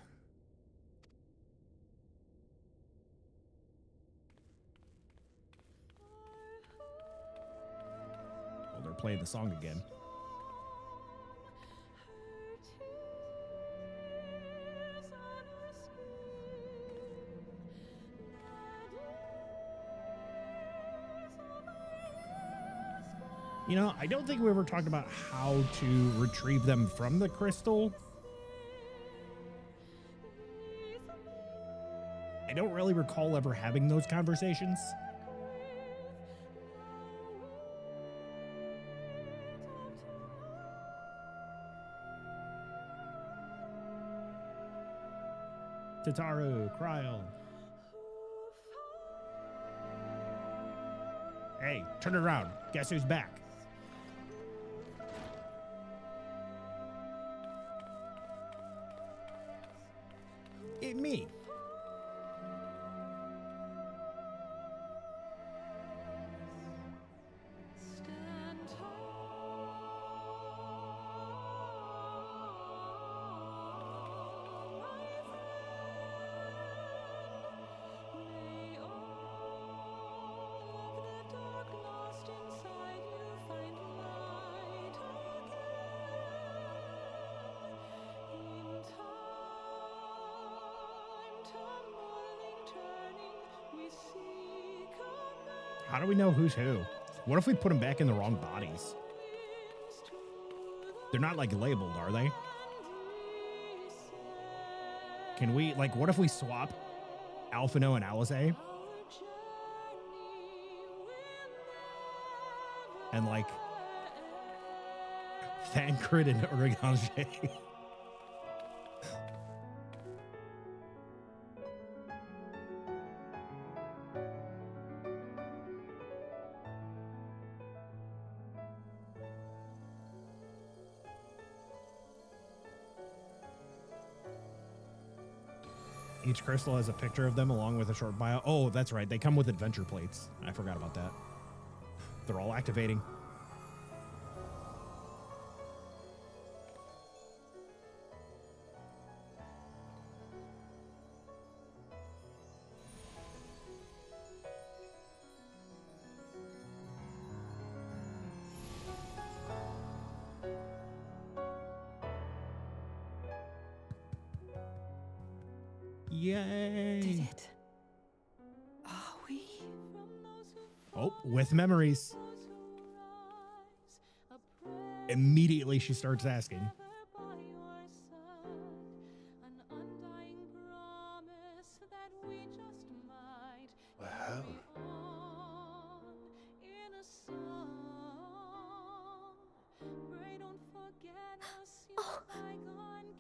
Oh, they're playing the song again. You know, I don't think we ever talked about how to retrieve them from the crystal. I don't really recall ever having those conversations. Tataru, Kryl. Hey, turn it around. Guess who's back? Me. How do we know who's who? What if we put them back in the wrong bodies? They're not, like, labeled, are they? Can we, like, what if we swap Alphino and Alize? And, like, Thancred and Origange? Each crystal has a picture of them along with a short bio. Oh, that's right. They come with adventure plates. I forgot about that. They're all activating. Yay! Did it? Are we? Oh, with memories. Immediately she starts asking. We're home.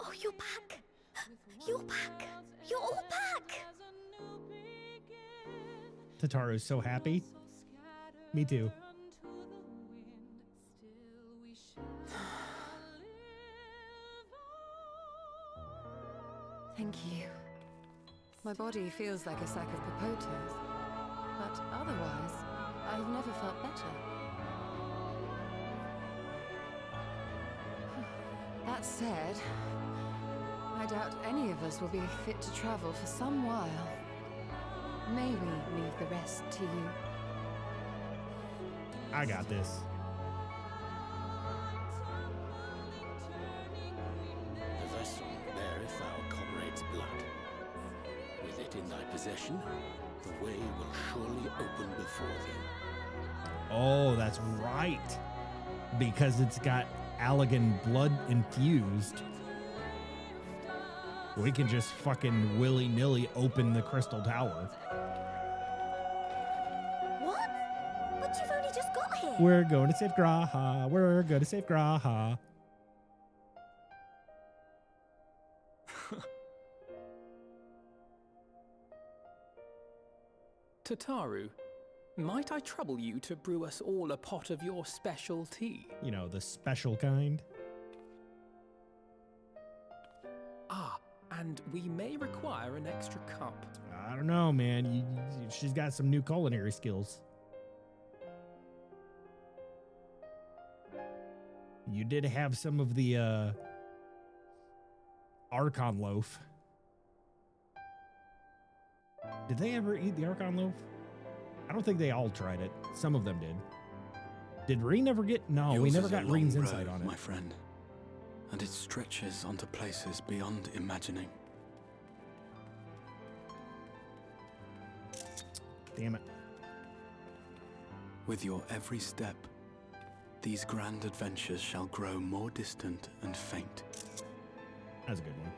Oh, you're back. You're back. You're all back. Tataru's so happy. Me too. Thank you. My body feels like a sack of potatoes, but otherwise, I've never felt better. That said, I doubt any of us will be fit to travel for some while. May we leave the rest to you? I got this. The vessel beareth our comrade's blood. With it in thy possession, the way will surely open before thee. Oh, that's right. Because it's got Allegan blood infused. We can just fucking willy-nilly open the crystal tower. What? But you've only just got here. We're going to save Graha. We're going to save Graha. Tataru, might I trouble you to brew us all a pot of your special tea? You know, the special kind. Ah, and we may require an extra cup. I don't know, man. She's got some new culinary skills. You did have some of the Archon loaf. Did they ever eat the Archon loaf? I don't think they all tried it. Some of them did. Did Reen ever get? No, Yours we never is a got long Reen's road, insight on it. my friend, and it stretches onto places beyond imagining. Damn it. With your every step, these grand adventures shall grow more distant and faint. That's a good one.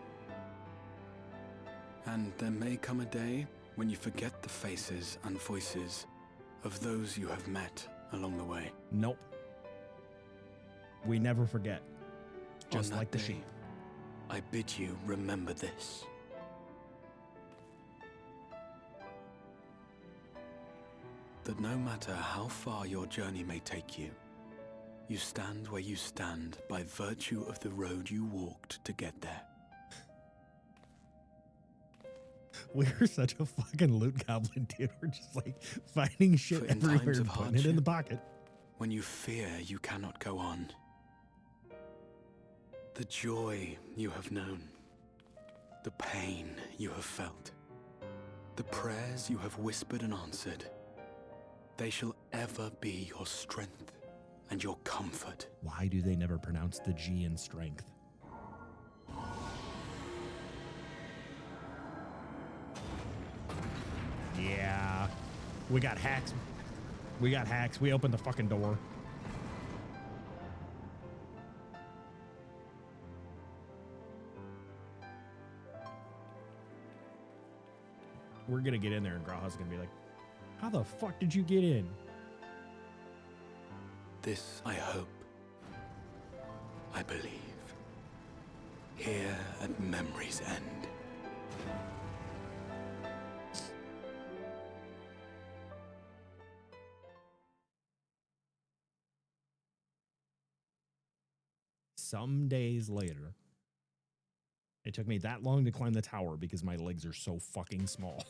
And there may come a day when you forget the faces and voices of those you have met along the way. Nope. We never forget. Just On that like the day, sheep. I bid you remember this. That no matter how far your journey may take you, you stand where you stand by virtue of the road you walked to get there. We're such a fucking loot goblin, dude. We're just like finding shit For in everywhere times and of putting it in the hardship, pocket. When you fear you cannot go on, the joy you have known, the pain you have felt, the prayers you have whispered and answered, they shall ever be your strength and your comfort. Why do they never pronounce the G in strength? Yeah. We got hacks. We got hacks. We opened the fucking door. We're gonna get in there and Graha's gonna be like, how the fuck did you get in? This I hope, I believe, here at memory's end. Some days later. It took me that long to climb the tower because my legs are so fucking small.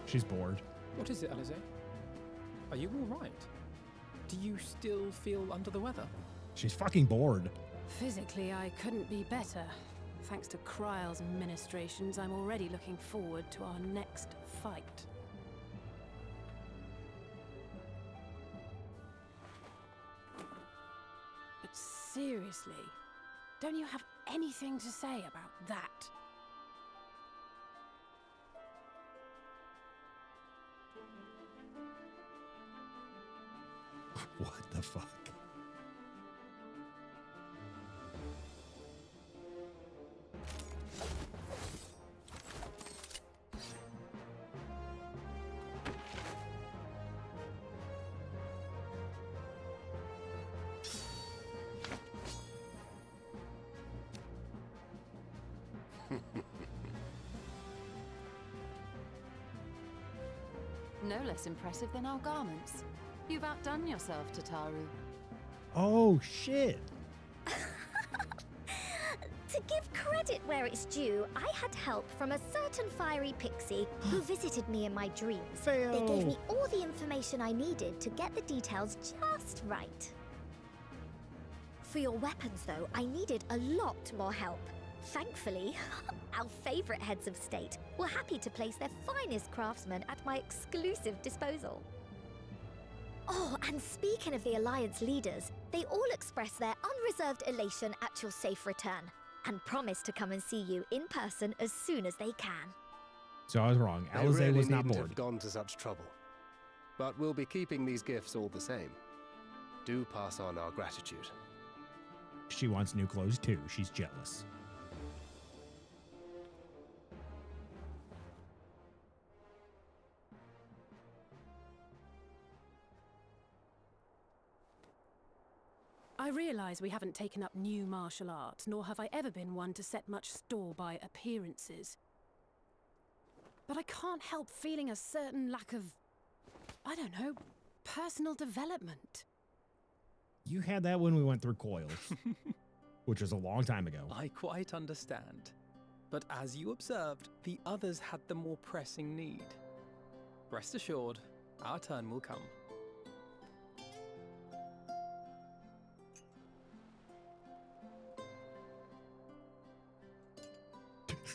She's bored. What is it, Alize? Are you all right? Do you still feel under the weather? She's fucking bored. Physically, I couldn't be better. Thanks to Kryle's ministrations, I'm already looking forward to our next fight. But seriously, don't you have anything to say about that? What the fuck? No less impressive than our garments. You've outdone yourself, Tataru. Oh, shit. To give credit where it's due, I had help from a certain fiery pixie who visited me in my dreams. Fail. They gave me all the information I needed to get the details just right. For your weapons, though, I needed a lot more help. Thankfully, our favorite heads of state were happy to place their finest craftsmen at my exclusive disposal. Oh, and speaking of the Alliance leaders, they all expressed their unreserved elation at your safe return and promise to come and see you in person as soon as they can. So I was wrong. They Alize really was not needn't bored. have gone to such trouble. But we'll be keeping these gifts all the same. Do pass on our gratitude. She wants new clothes too. She's jealous. I realise we haven't taken up new martial arts, nor have I ever been one to set much store by appearances. But I can't help feeling a certain lack of, I don't know, personal development. You had that when we went through coils, which was a long time ago. I quite understand. But as you observed, the others had the more pressing need. Rest assured, our turn will come.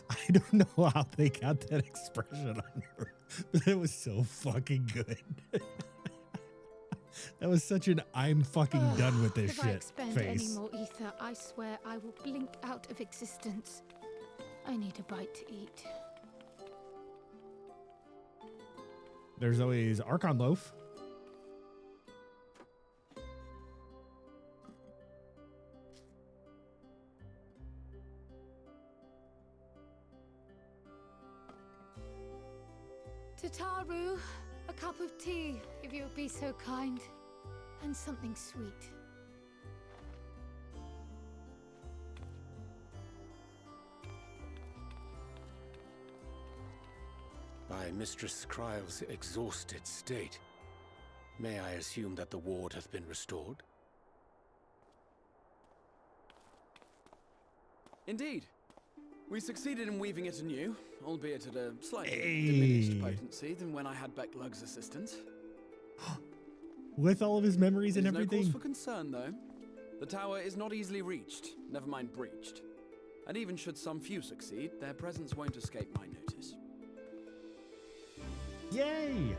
I don't know how they got that expression on her, but it was so fucking good. That was such an I'm fucking done with this if I shit expend face. any more ether, I swear I will blink out of existence. I need a bite to eat. There's always Archon Loaf. Tataru, a cup of tea, if you would be so kind. And something sweet. By Mistress Kryle's exhausted state, may I assume that the ward hath been restored? Indeed. We succeeded in weaving it anew, albeit at a slightly diminished potency than when I had Becklug's assistance. With all of his memories and There's everything. No cause for concern, though. The tower is not easily reached, never mind breached. And even should some few succeed, their presence won't escape my notice. Yay!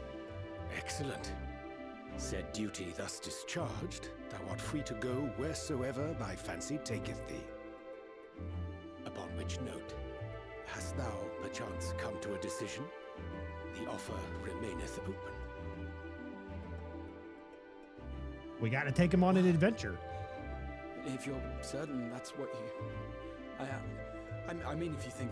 Excellent. Said duty thus discharged, thou art free to go wheresoever thy fancy taketh thee. Upon which note, hast thou perchance come to a decision? The offer remaineth open. We got to take him on an adventure. If you're certain that's what you... I mean, if you think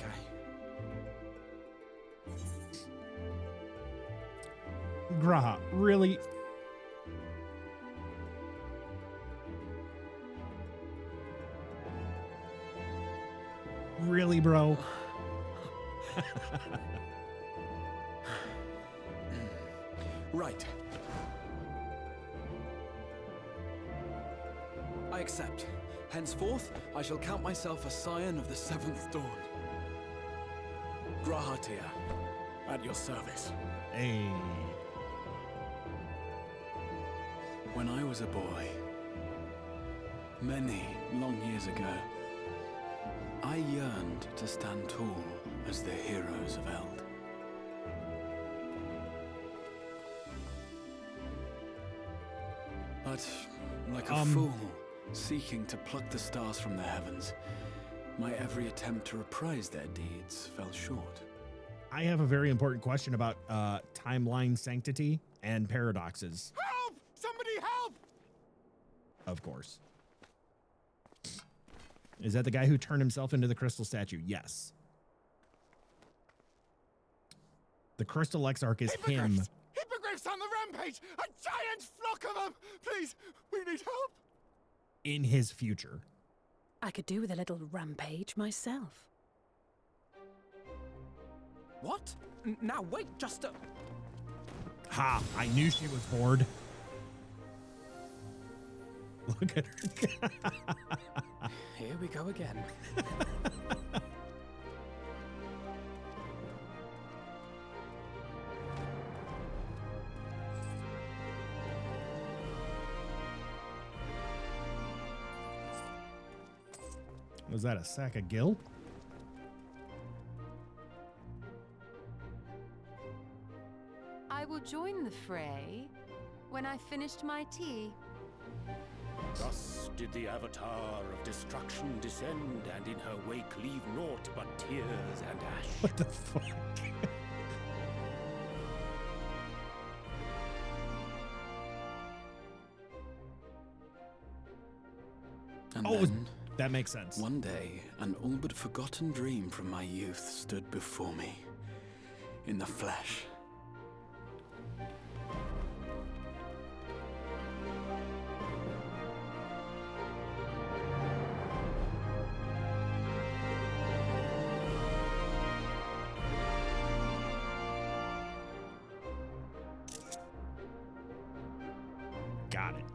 Graha, really? Really, bro? Right. I accept. Henceforth, I shall count myself a scion of the seventh dawn. Grahatia, at your service. Hey. When I was a boy, many long years ago, I yearned to stand tall as the heroes of Eld. But, like a fool, seeking to pluck the stars from the heavens, my every attempt to reprise their deeds fell short. I have a very important question about timeline sanctity and paradoxes. Help! Somebody help! Of course. Is that the guy who turned himself into the crystal statue? Yes. The crystal exarch is him. Hippogriffs on the rampage! A giant flock of them! Please, we need help! In his future. I could do with a little rampage myself. What? Now wait just a... Ha! I knew she was bored. Look at her. Here we go again. Was that a sack of gill? I will join the fray when I've finished my tea. Thus did the Avatar of Destruction descend, and in her wake leave naught but tears and ash. What the fuck? And then, that makes sense. One day, an all but forgotten dream from my youth stood before me, in the flesh. Got it.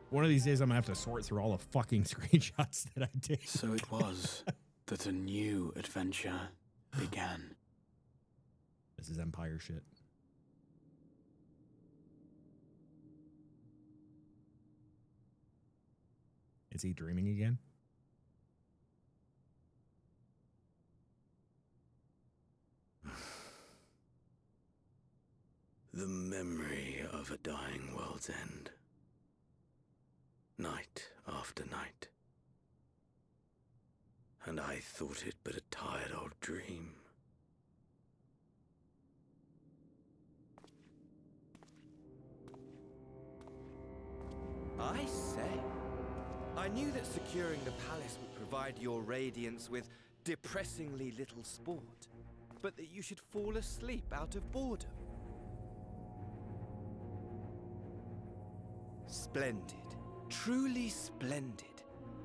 One of these days, I'm gonna have to sort through all the fucking screenshots that I did. So it was that a new adventure began. This is Empire shit. Is he dreaming again? The memory of a dying world's end. Night after night. And I thought it but a tired old dream. I say, I knew that securing the palace would provide your radiance with depressingly little sport, but that you should fall asleep out of boredom. Splendid. Truly splendid.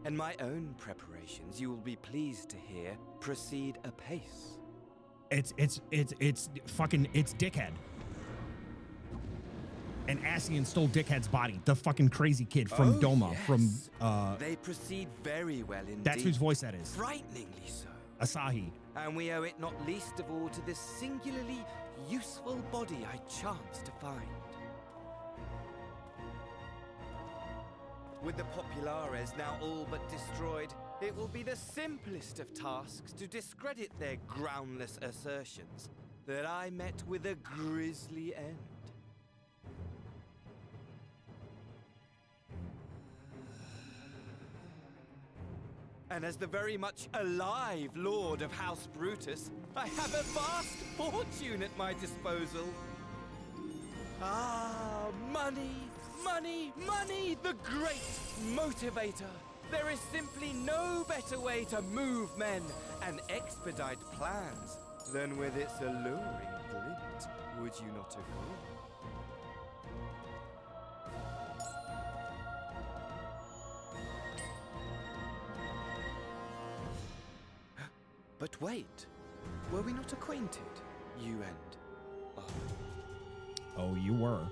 And my own preparations, you will be pleased to hear, proceed apace. It's Dickhead. And Ascian stole Dickhead's body. The fucking crazy kid from Doma. Yes. From They proceed very well indeed. That's whose voice that is. Frighteningly so. Asahi. And we owe it not least of all to this singularly useful body I chanced to find. With the Populares now all but destroyed, it will be the simplest of tasks to discredit their groundless assertions that I met with a grisly end. And as the very much alive Lord of House Brutus, I have a vast fortune at my disposal. Ah, money, money, money, the great motivator. There is simply no better way to move men and expedite plans than with its alluring glint. Would you not agree? But wait, were we not acquainted, you and I? Oh, you were.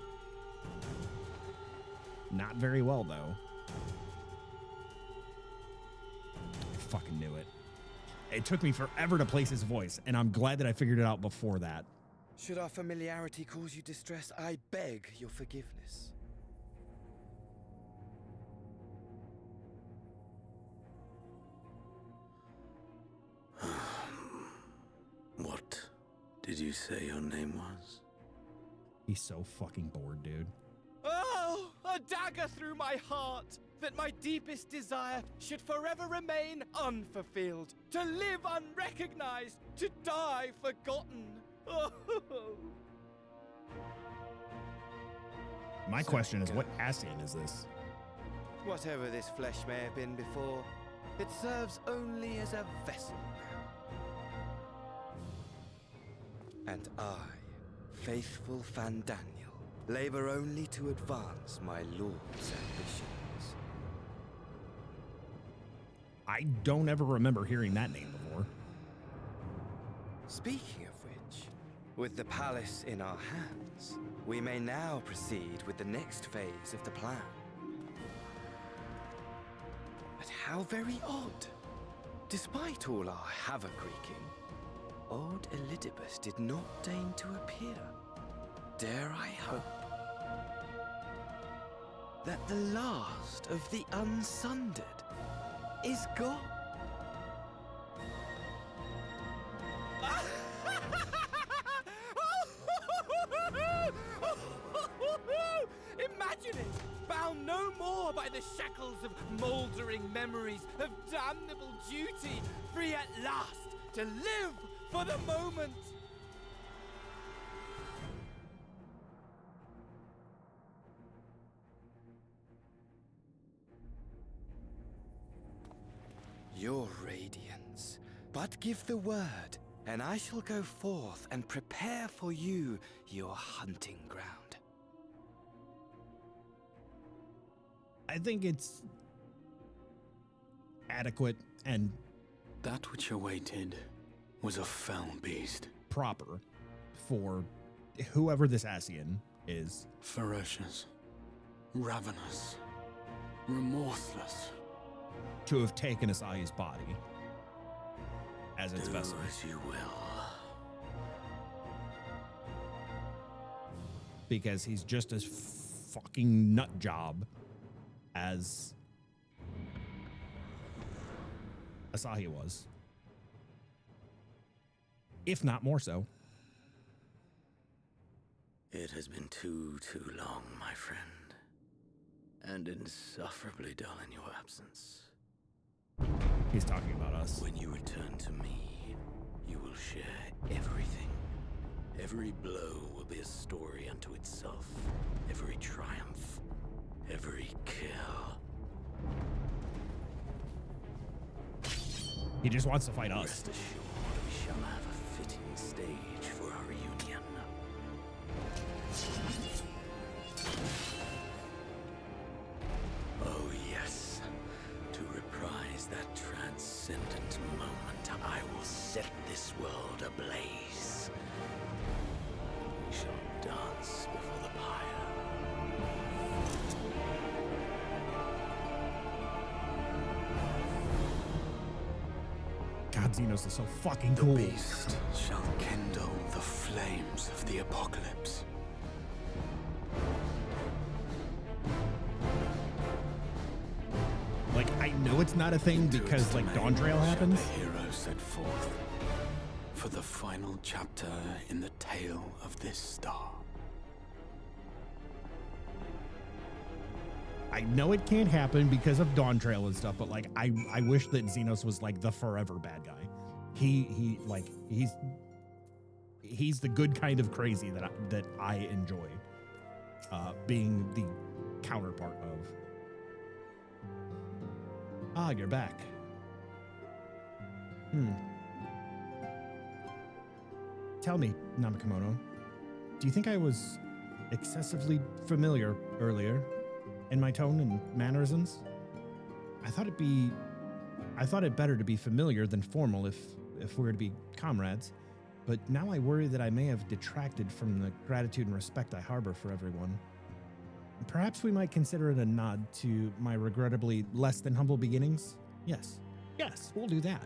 Not very well, though. I fucking knew it. It took me forever to place his voice, and I'm glad that I figured it out before that. Should our familiarity cause you distress, I beg your forgiveness. What did you say your name was? He's so fucking bored, dude. Oh, a dagger through my heart, that my deepest desire should forever remain unfulfilled, to live unrecognized, to die forgotten. Oh. My question is, what Ascian is this? Whatever this flesh may have been before, it serves only as a vessel now. And I, faithful Fandaniel, labor only to advance my lord's ambitions. I don't ever remember hearing that name before. Speaking of which, with the palace in our hands, we may now proceed with the next phase of the plan. But how very odd. Despite all our havoc-wreaking, old Elidibus did not deign to appear. Dare I hope that the last of the unsundered is gone? Imagine it! Bound no more by the shackles of mouldering memories of damnable duty, free at last to live for the moment! Your radiance, but give the word, and I shall go forth and prepare for you your hunting ground. I think it's adequate and that which awaited was a fell beast. Proper for whoever this Ascian is. Ferocious, ravenous, remorseless. To have taken Asahi's body as its vessel. Do as you will. Because he's just as fucking nut job as Asahi was. If not more so. It has been too long, my friend. And insufferably dull in your absence. He's talking about us. When you return to me, you will share everything. Every blow will be a story unto itself. Every triumph. Every kill. He just wants to fight us. Rest assured, we shall have a fitting stage for our reunion. Oh yes, to reprise that transcendent moment, I will set this world ablaze. We shall dance before the pyre. God, Xenos is so fucking cool. The beast shall kindle the flames of the apocalypse. Like, I know it's not a thing because, like, Dawn Trail happens. The hero set forth for the final chapter in the tale of this star. I know it can't happen because of Dawn Trail and stuff, but like I wish that Xenos was like the forever bad guy. He's the good kind of crazy that I enjoy. being the counterpart of. Ah, you're back. Tell me, Namakamono, do you think I was excessively familiar earlier in my tone and mannerisms? I thought it better to be familiar than formal if we're to be comrades, but now I worry that I may have detracted from the gratitude and respect I harbor for everyone. Perhaps we might consider it a nod to my regrettably less than humble beginnings? Yes, we'll do that.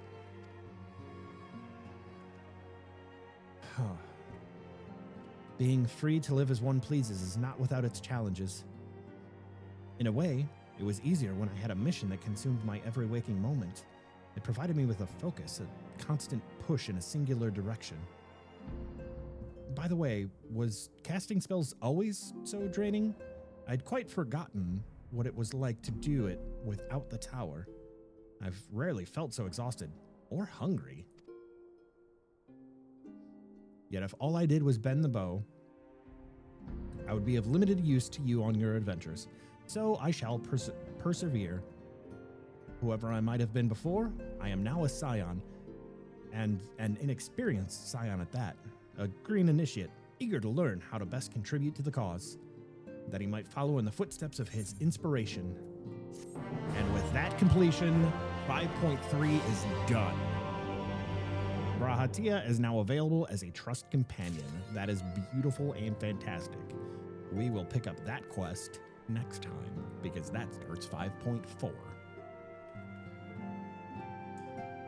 Being free to live as one pleases is not without its challenges. In a way, it was easier when I had a mission that consumed my every waking moment. It provided me with a focus, a constant push in a singular direction. By the way, was casting spells always so draining? I'd quite forgotten what it was like to do it without the tower. I've rarely felt so exhausted or hungry. Yet if all I did was bend the bow, I would be of limited use to you on your adventures. So I shall persevere. Whoever I might have been before, I am now a scion, and an inexperienced scion at that. A green initiate, eager to learn how to best contribute to the cause, that he might follow in the footsteps of his inspiration. And with that completion, 5.3 is done. Brahatia is now available as a trust companion. That is beautiful and fantastic. We will pick up that quest next time because that starts 5.4.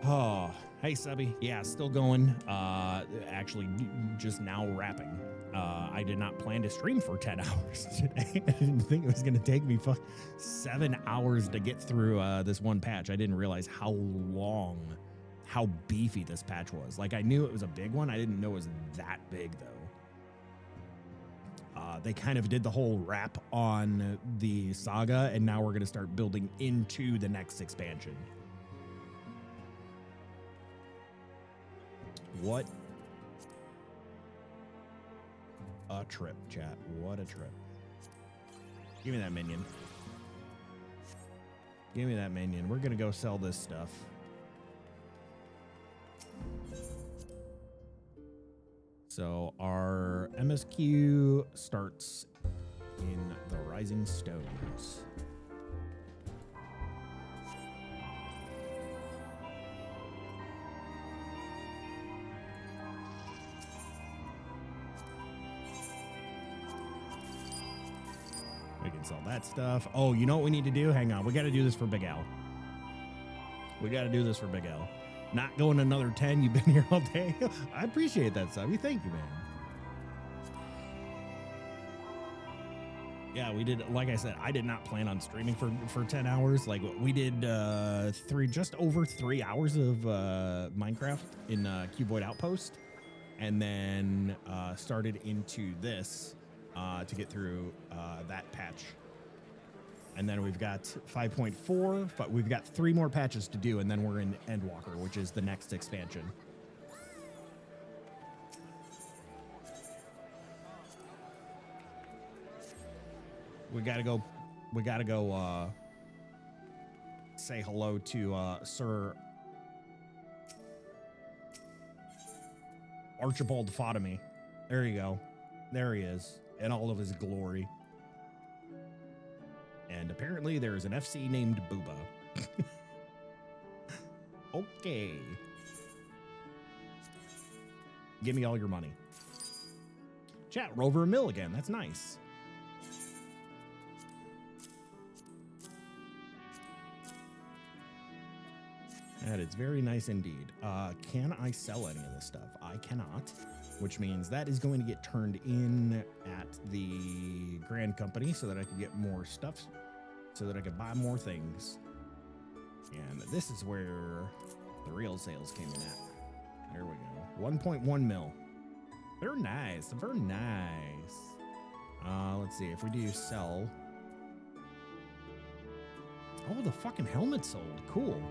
Oh, hey Subby. Yeah, still going. Actually, just now wrapping. I did not plan to stream for 10 hours today. I didn't think it was going to take me 7 hours to get through this one patch. I didn't realize how long, how beefy this patch was. Like, I knew it was a big one. I didn't know it was that big, though. They kind of did the whole wrap on the saga, and now we're going to start building into the next expansion. What a trip, chat. What a trip. Give me that minion. Give me that minion. We're going to go sell this stuff. So our MSQ starts in the Rising Stones. We can sell that stuff. Oh, you know what we need to do? Hang on. We got to do this for Big Al. We got to do this for Big Al. Not going another 10. You've been here all day. I appreciate that, Subby. Thank you, man. Yeah, we did. Like I said, I did not plan on streaming for 10 hours. Like we did just over 3 hours of Minecraft in Cuboid Outpost, and then started into this to get through that patch. And then we've got 5.4, but we've got 3 more patches to do, and then we're in Endwalker, which is the next expansion. We gotta go say hello to Sir Archibald Fotamy. There you go. There he is, in all of his glory. And apparently there is an FC named Booba. Okay. Give me all your money. Chat, Rover Mill again. That's nice. That is very nice indeed. Can I sell any of this stuff? I cannot, which means that is going to get turned in at the Grand Company so that I can get more stuff, so that I can buy more things. And this is where the real sales came in at. There we go. 1.1 mil. Very nice. Very nice. Let's see. If we do sell. Oh, the fucking helmet sold. Cool.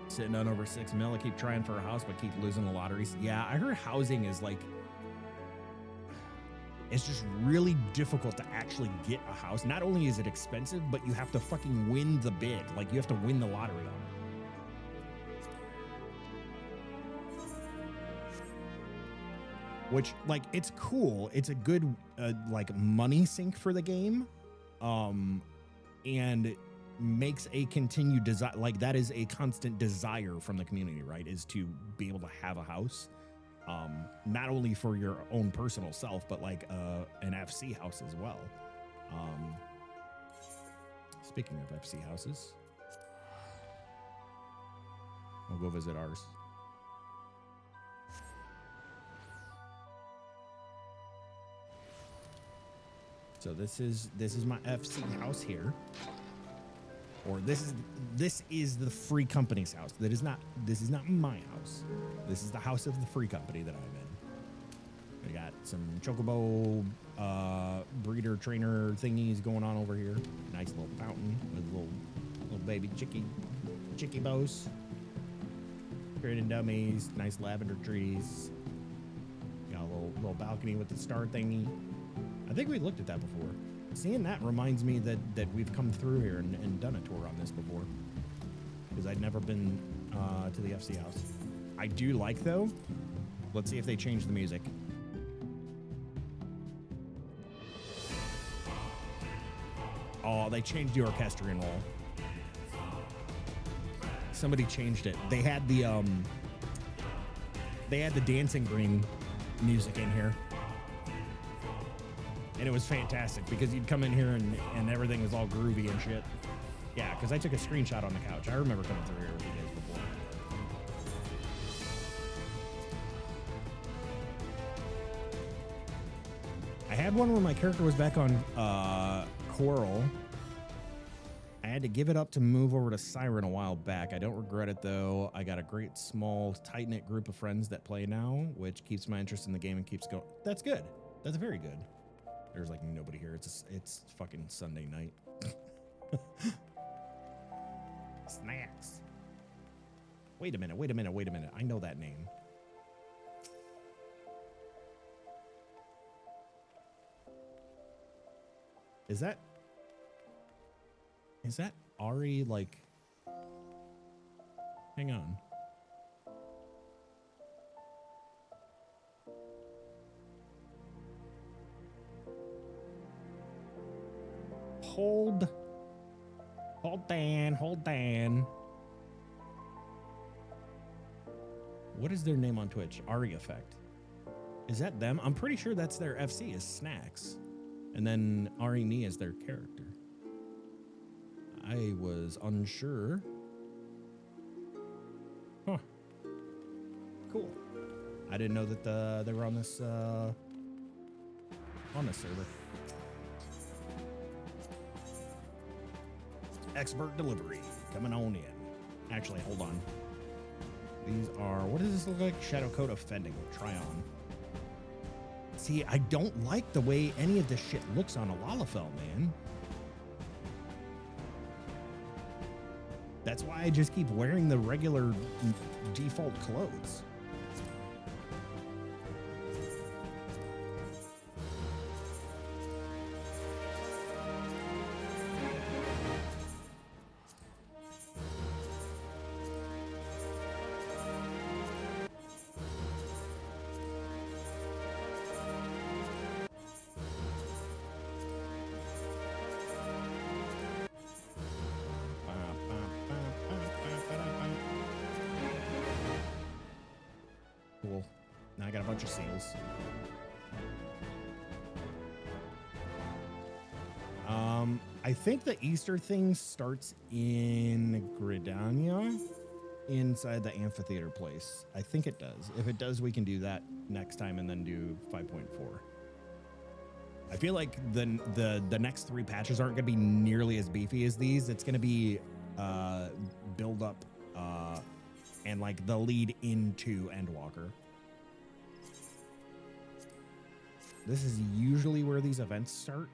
Sitting on over 6 mil. I keep trying for a house, but keep losing the lotteries. Yeah, I heard housing is like... It's just really difficult to actually get a house. Not only is it expensive, but you have to fucking win the bid. Like, you have to win the lottery on it. Which, like, it's cool. It's a good, like, money sink for the game. And makes a continued desire. Like, that is a constant desire from the community, right? Is to be able to have a house. Not only for your own personal self, but like an FC house as well. Speaking of FC houses, we'll go visit ours. So this is my FC house here. Or this is the free company's house. This is not my house. This is the house of the free company that I'm in. We got some chocobo breeder trainer thingies going on over here. Nice little fountain with little baby chicky bows. Creating dummies. Nice lavender trees. Got a little balcony with the star thingy. I think we looked at that before. Seeing that reminds me that we've come through here and done a tour on this before. Because I'd never been to the FC house. I do like, though. Let's see if they change the music. Oh, they changed the orchestrion roll. Somebody changed it. They had the Dancing Green music in here. And it was fantastic because you'd come in here and everything was all groovy and shit. Yeah, because I took a screenshot on the couch. I remember coming through here with you guys before. I had one where my character was back on Coral. I had to give it up to move over to Siren a while back. I don't regret it, though. I got a great, small, tight-knit group of friends that play now, which keeps my interest in the game and keeps going. That's good. That's very good. There's like nobody here. It's fucking Sunday night. Snacks. Wait a minute. I know that name. Is that Ari, like, hang on. Hold on. What is their name on Twitch? Ari Effect. Is that them? I'm pretty sure that's their FC is Snacks. And then Ari Nee is their character. I was unsure. Huh. Cool. I didn't know that they were on this server. Expert delivery coming on in. Actually, hold on. These are, what does this look like? Shadow Coat Offending. Try on. See, I don't like the way any of this shit looks on a Lalafell, man. That's why I just keep wearing the regular default clothes. Cool. Now I got a bunch of seals. I think the Easter thing starts in Gridania, inside the amphitheater place. I think it does. If it does, we can do that next time and then do 5.4. I feel like the next 3 patches aren't going to be nearly as beefy as these. It's going to be build up and like the lead into Endwalker. This is usually where these events start.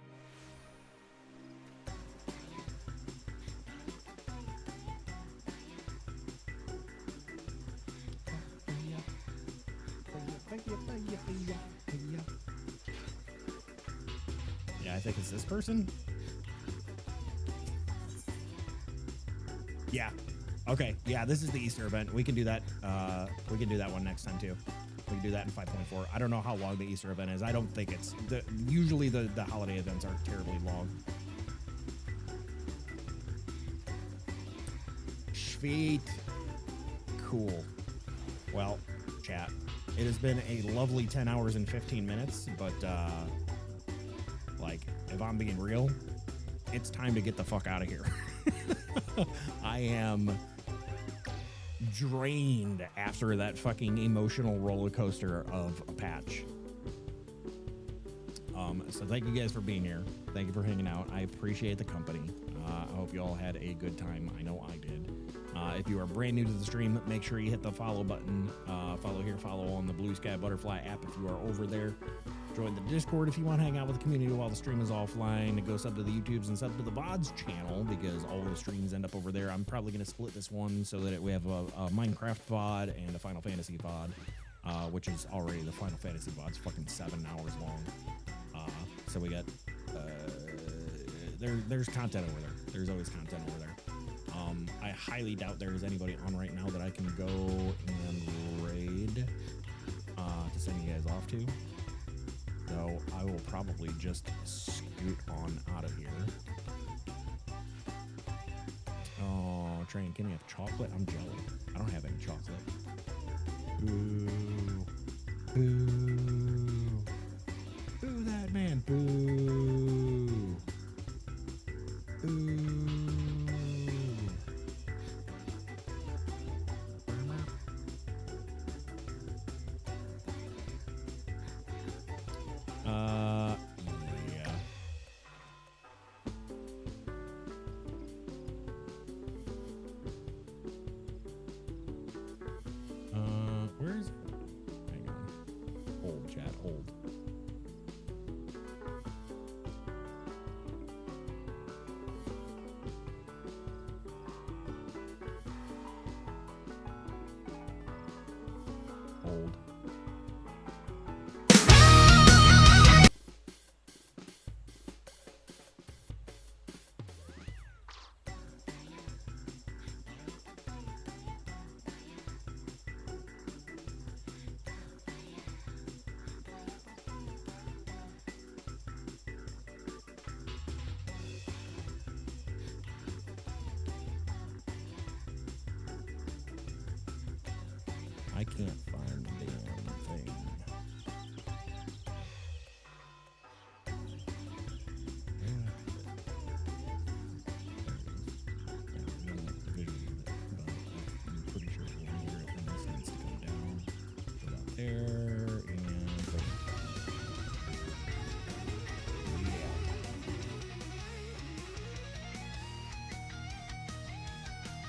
I think it's this person. Yeah. Okay. Yeah, this is the Easter event. We can do that. We can do that one next time too. We can do that in 5.4. I don't know how long the Easter event is. I don't think it's usually the holiday events aren't terribly long. Sweet. Cool. Well, chat. It has been a lovely 10 hours and 15 minutes, but like, if I'm being real, it's time to get the fuck out of here. I am drained after that fucking emotional roller coaster of a patch. So thank you guys for being here. Thank you for hanging out. I appreciate the company. I hope you all had a good time. I know I did. If you are brand new to the stream, make sure you hit the follow button. Follow here, follow on the Blue Sky Butterfly app if you are over there. Join the Discord if you want to hang out with the community while the stream is offline. Go sub to the YouTubes and sub to the VODs channel because all the streams end up over there. I'm probably going to split this one so that we have a Minecraft VOD and a Final Fantasy VOD, which is already the Final Fantasy VOD. It's fucking 7 hours long. So we got, there's content over there. There's always content over there. I highly doubt there is anybody on right now that I can go and raid to send you guys off to. So I will probably just scoot on out of here. Oh, Train, can you have chocolate? I'm jelly. I don't have any chocolate. Boo. Boo. Boo that man. Boo. Boo. Yeah. Where is it? Hang on. Hold, chat, hold. Hold. I can't find the damn thing. I'm pretty sure it's one here, and this needs to come down. Go out there, and boom. Yeah.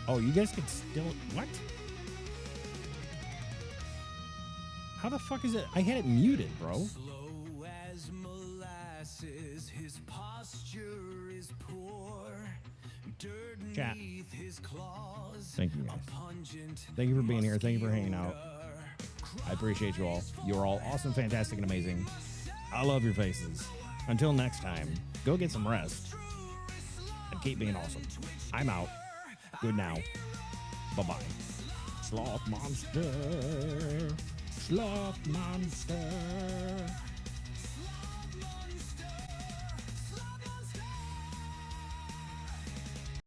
Oh, you guys can still... What? How the fuck is it? I had it muted, bro. Slow as molasses, his posture is poor. Dirt Chat. beneath his claws. Thank you guys. Thank you for being here. Thank you for hanging out. I appreciate you all. You're all awesome, fantastic, and amazing. I love your faces. Until next time, go get some rest and keep being awesome. I'm out. Good now. Bye-bye. Sloth monster. Sloth monster.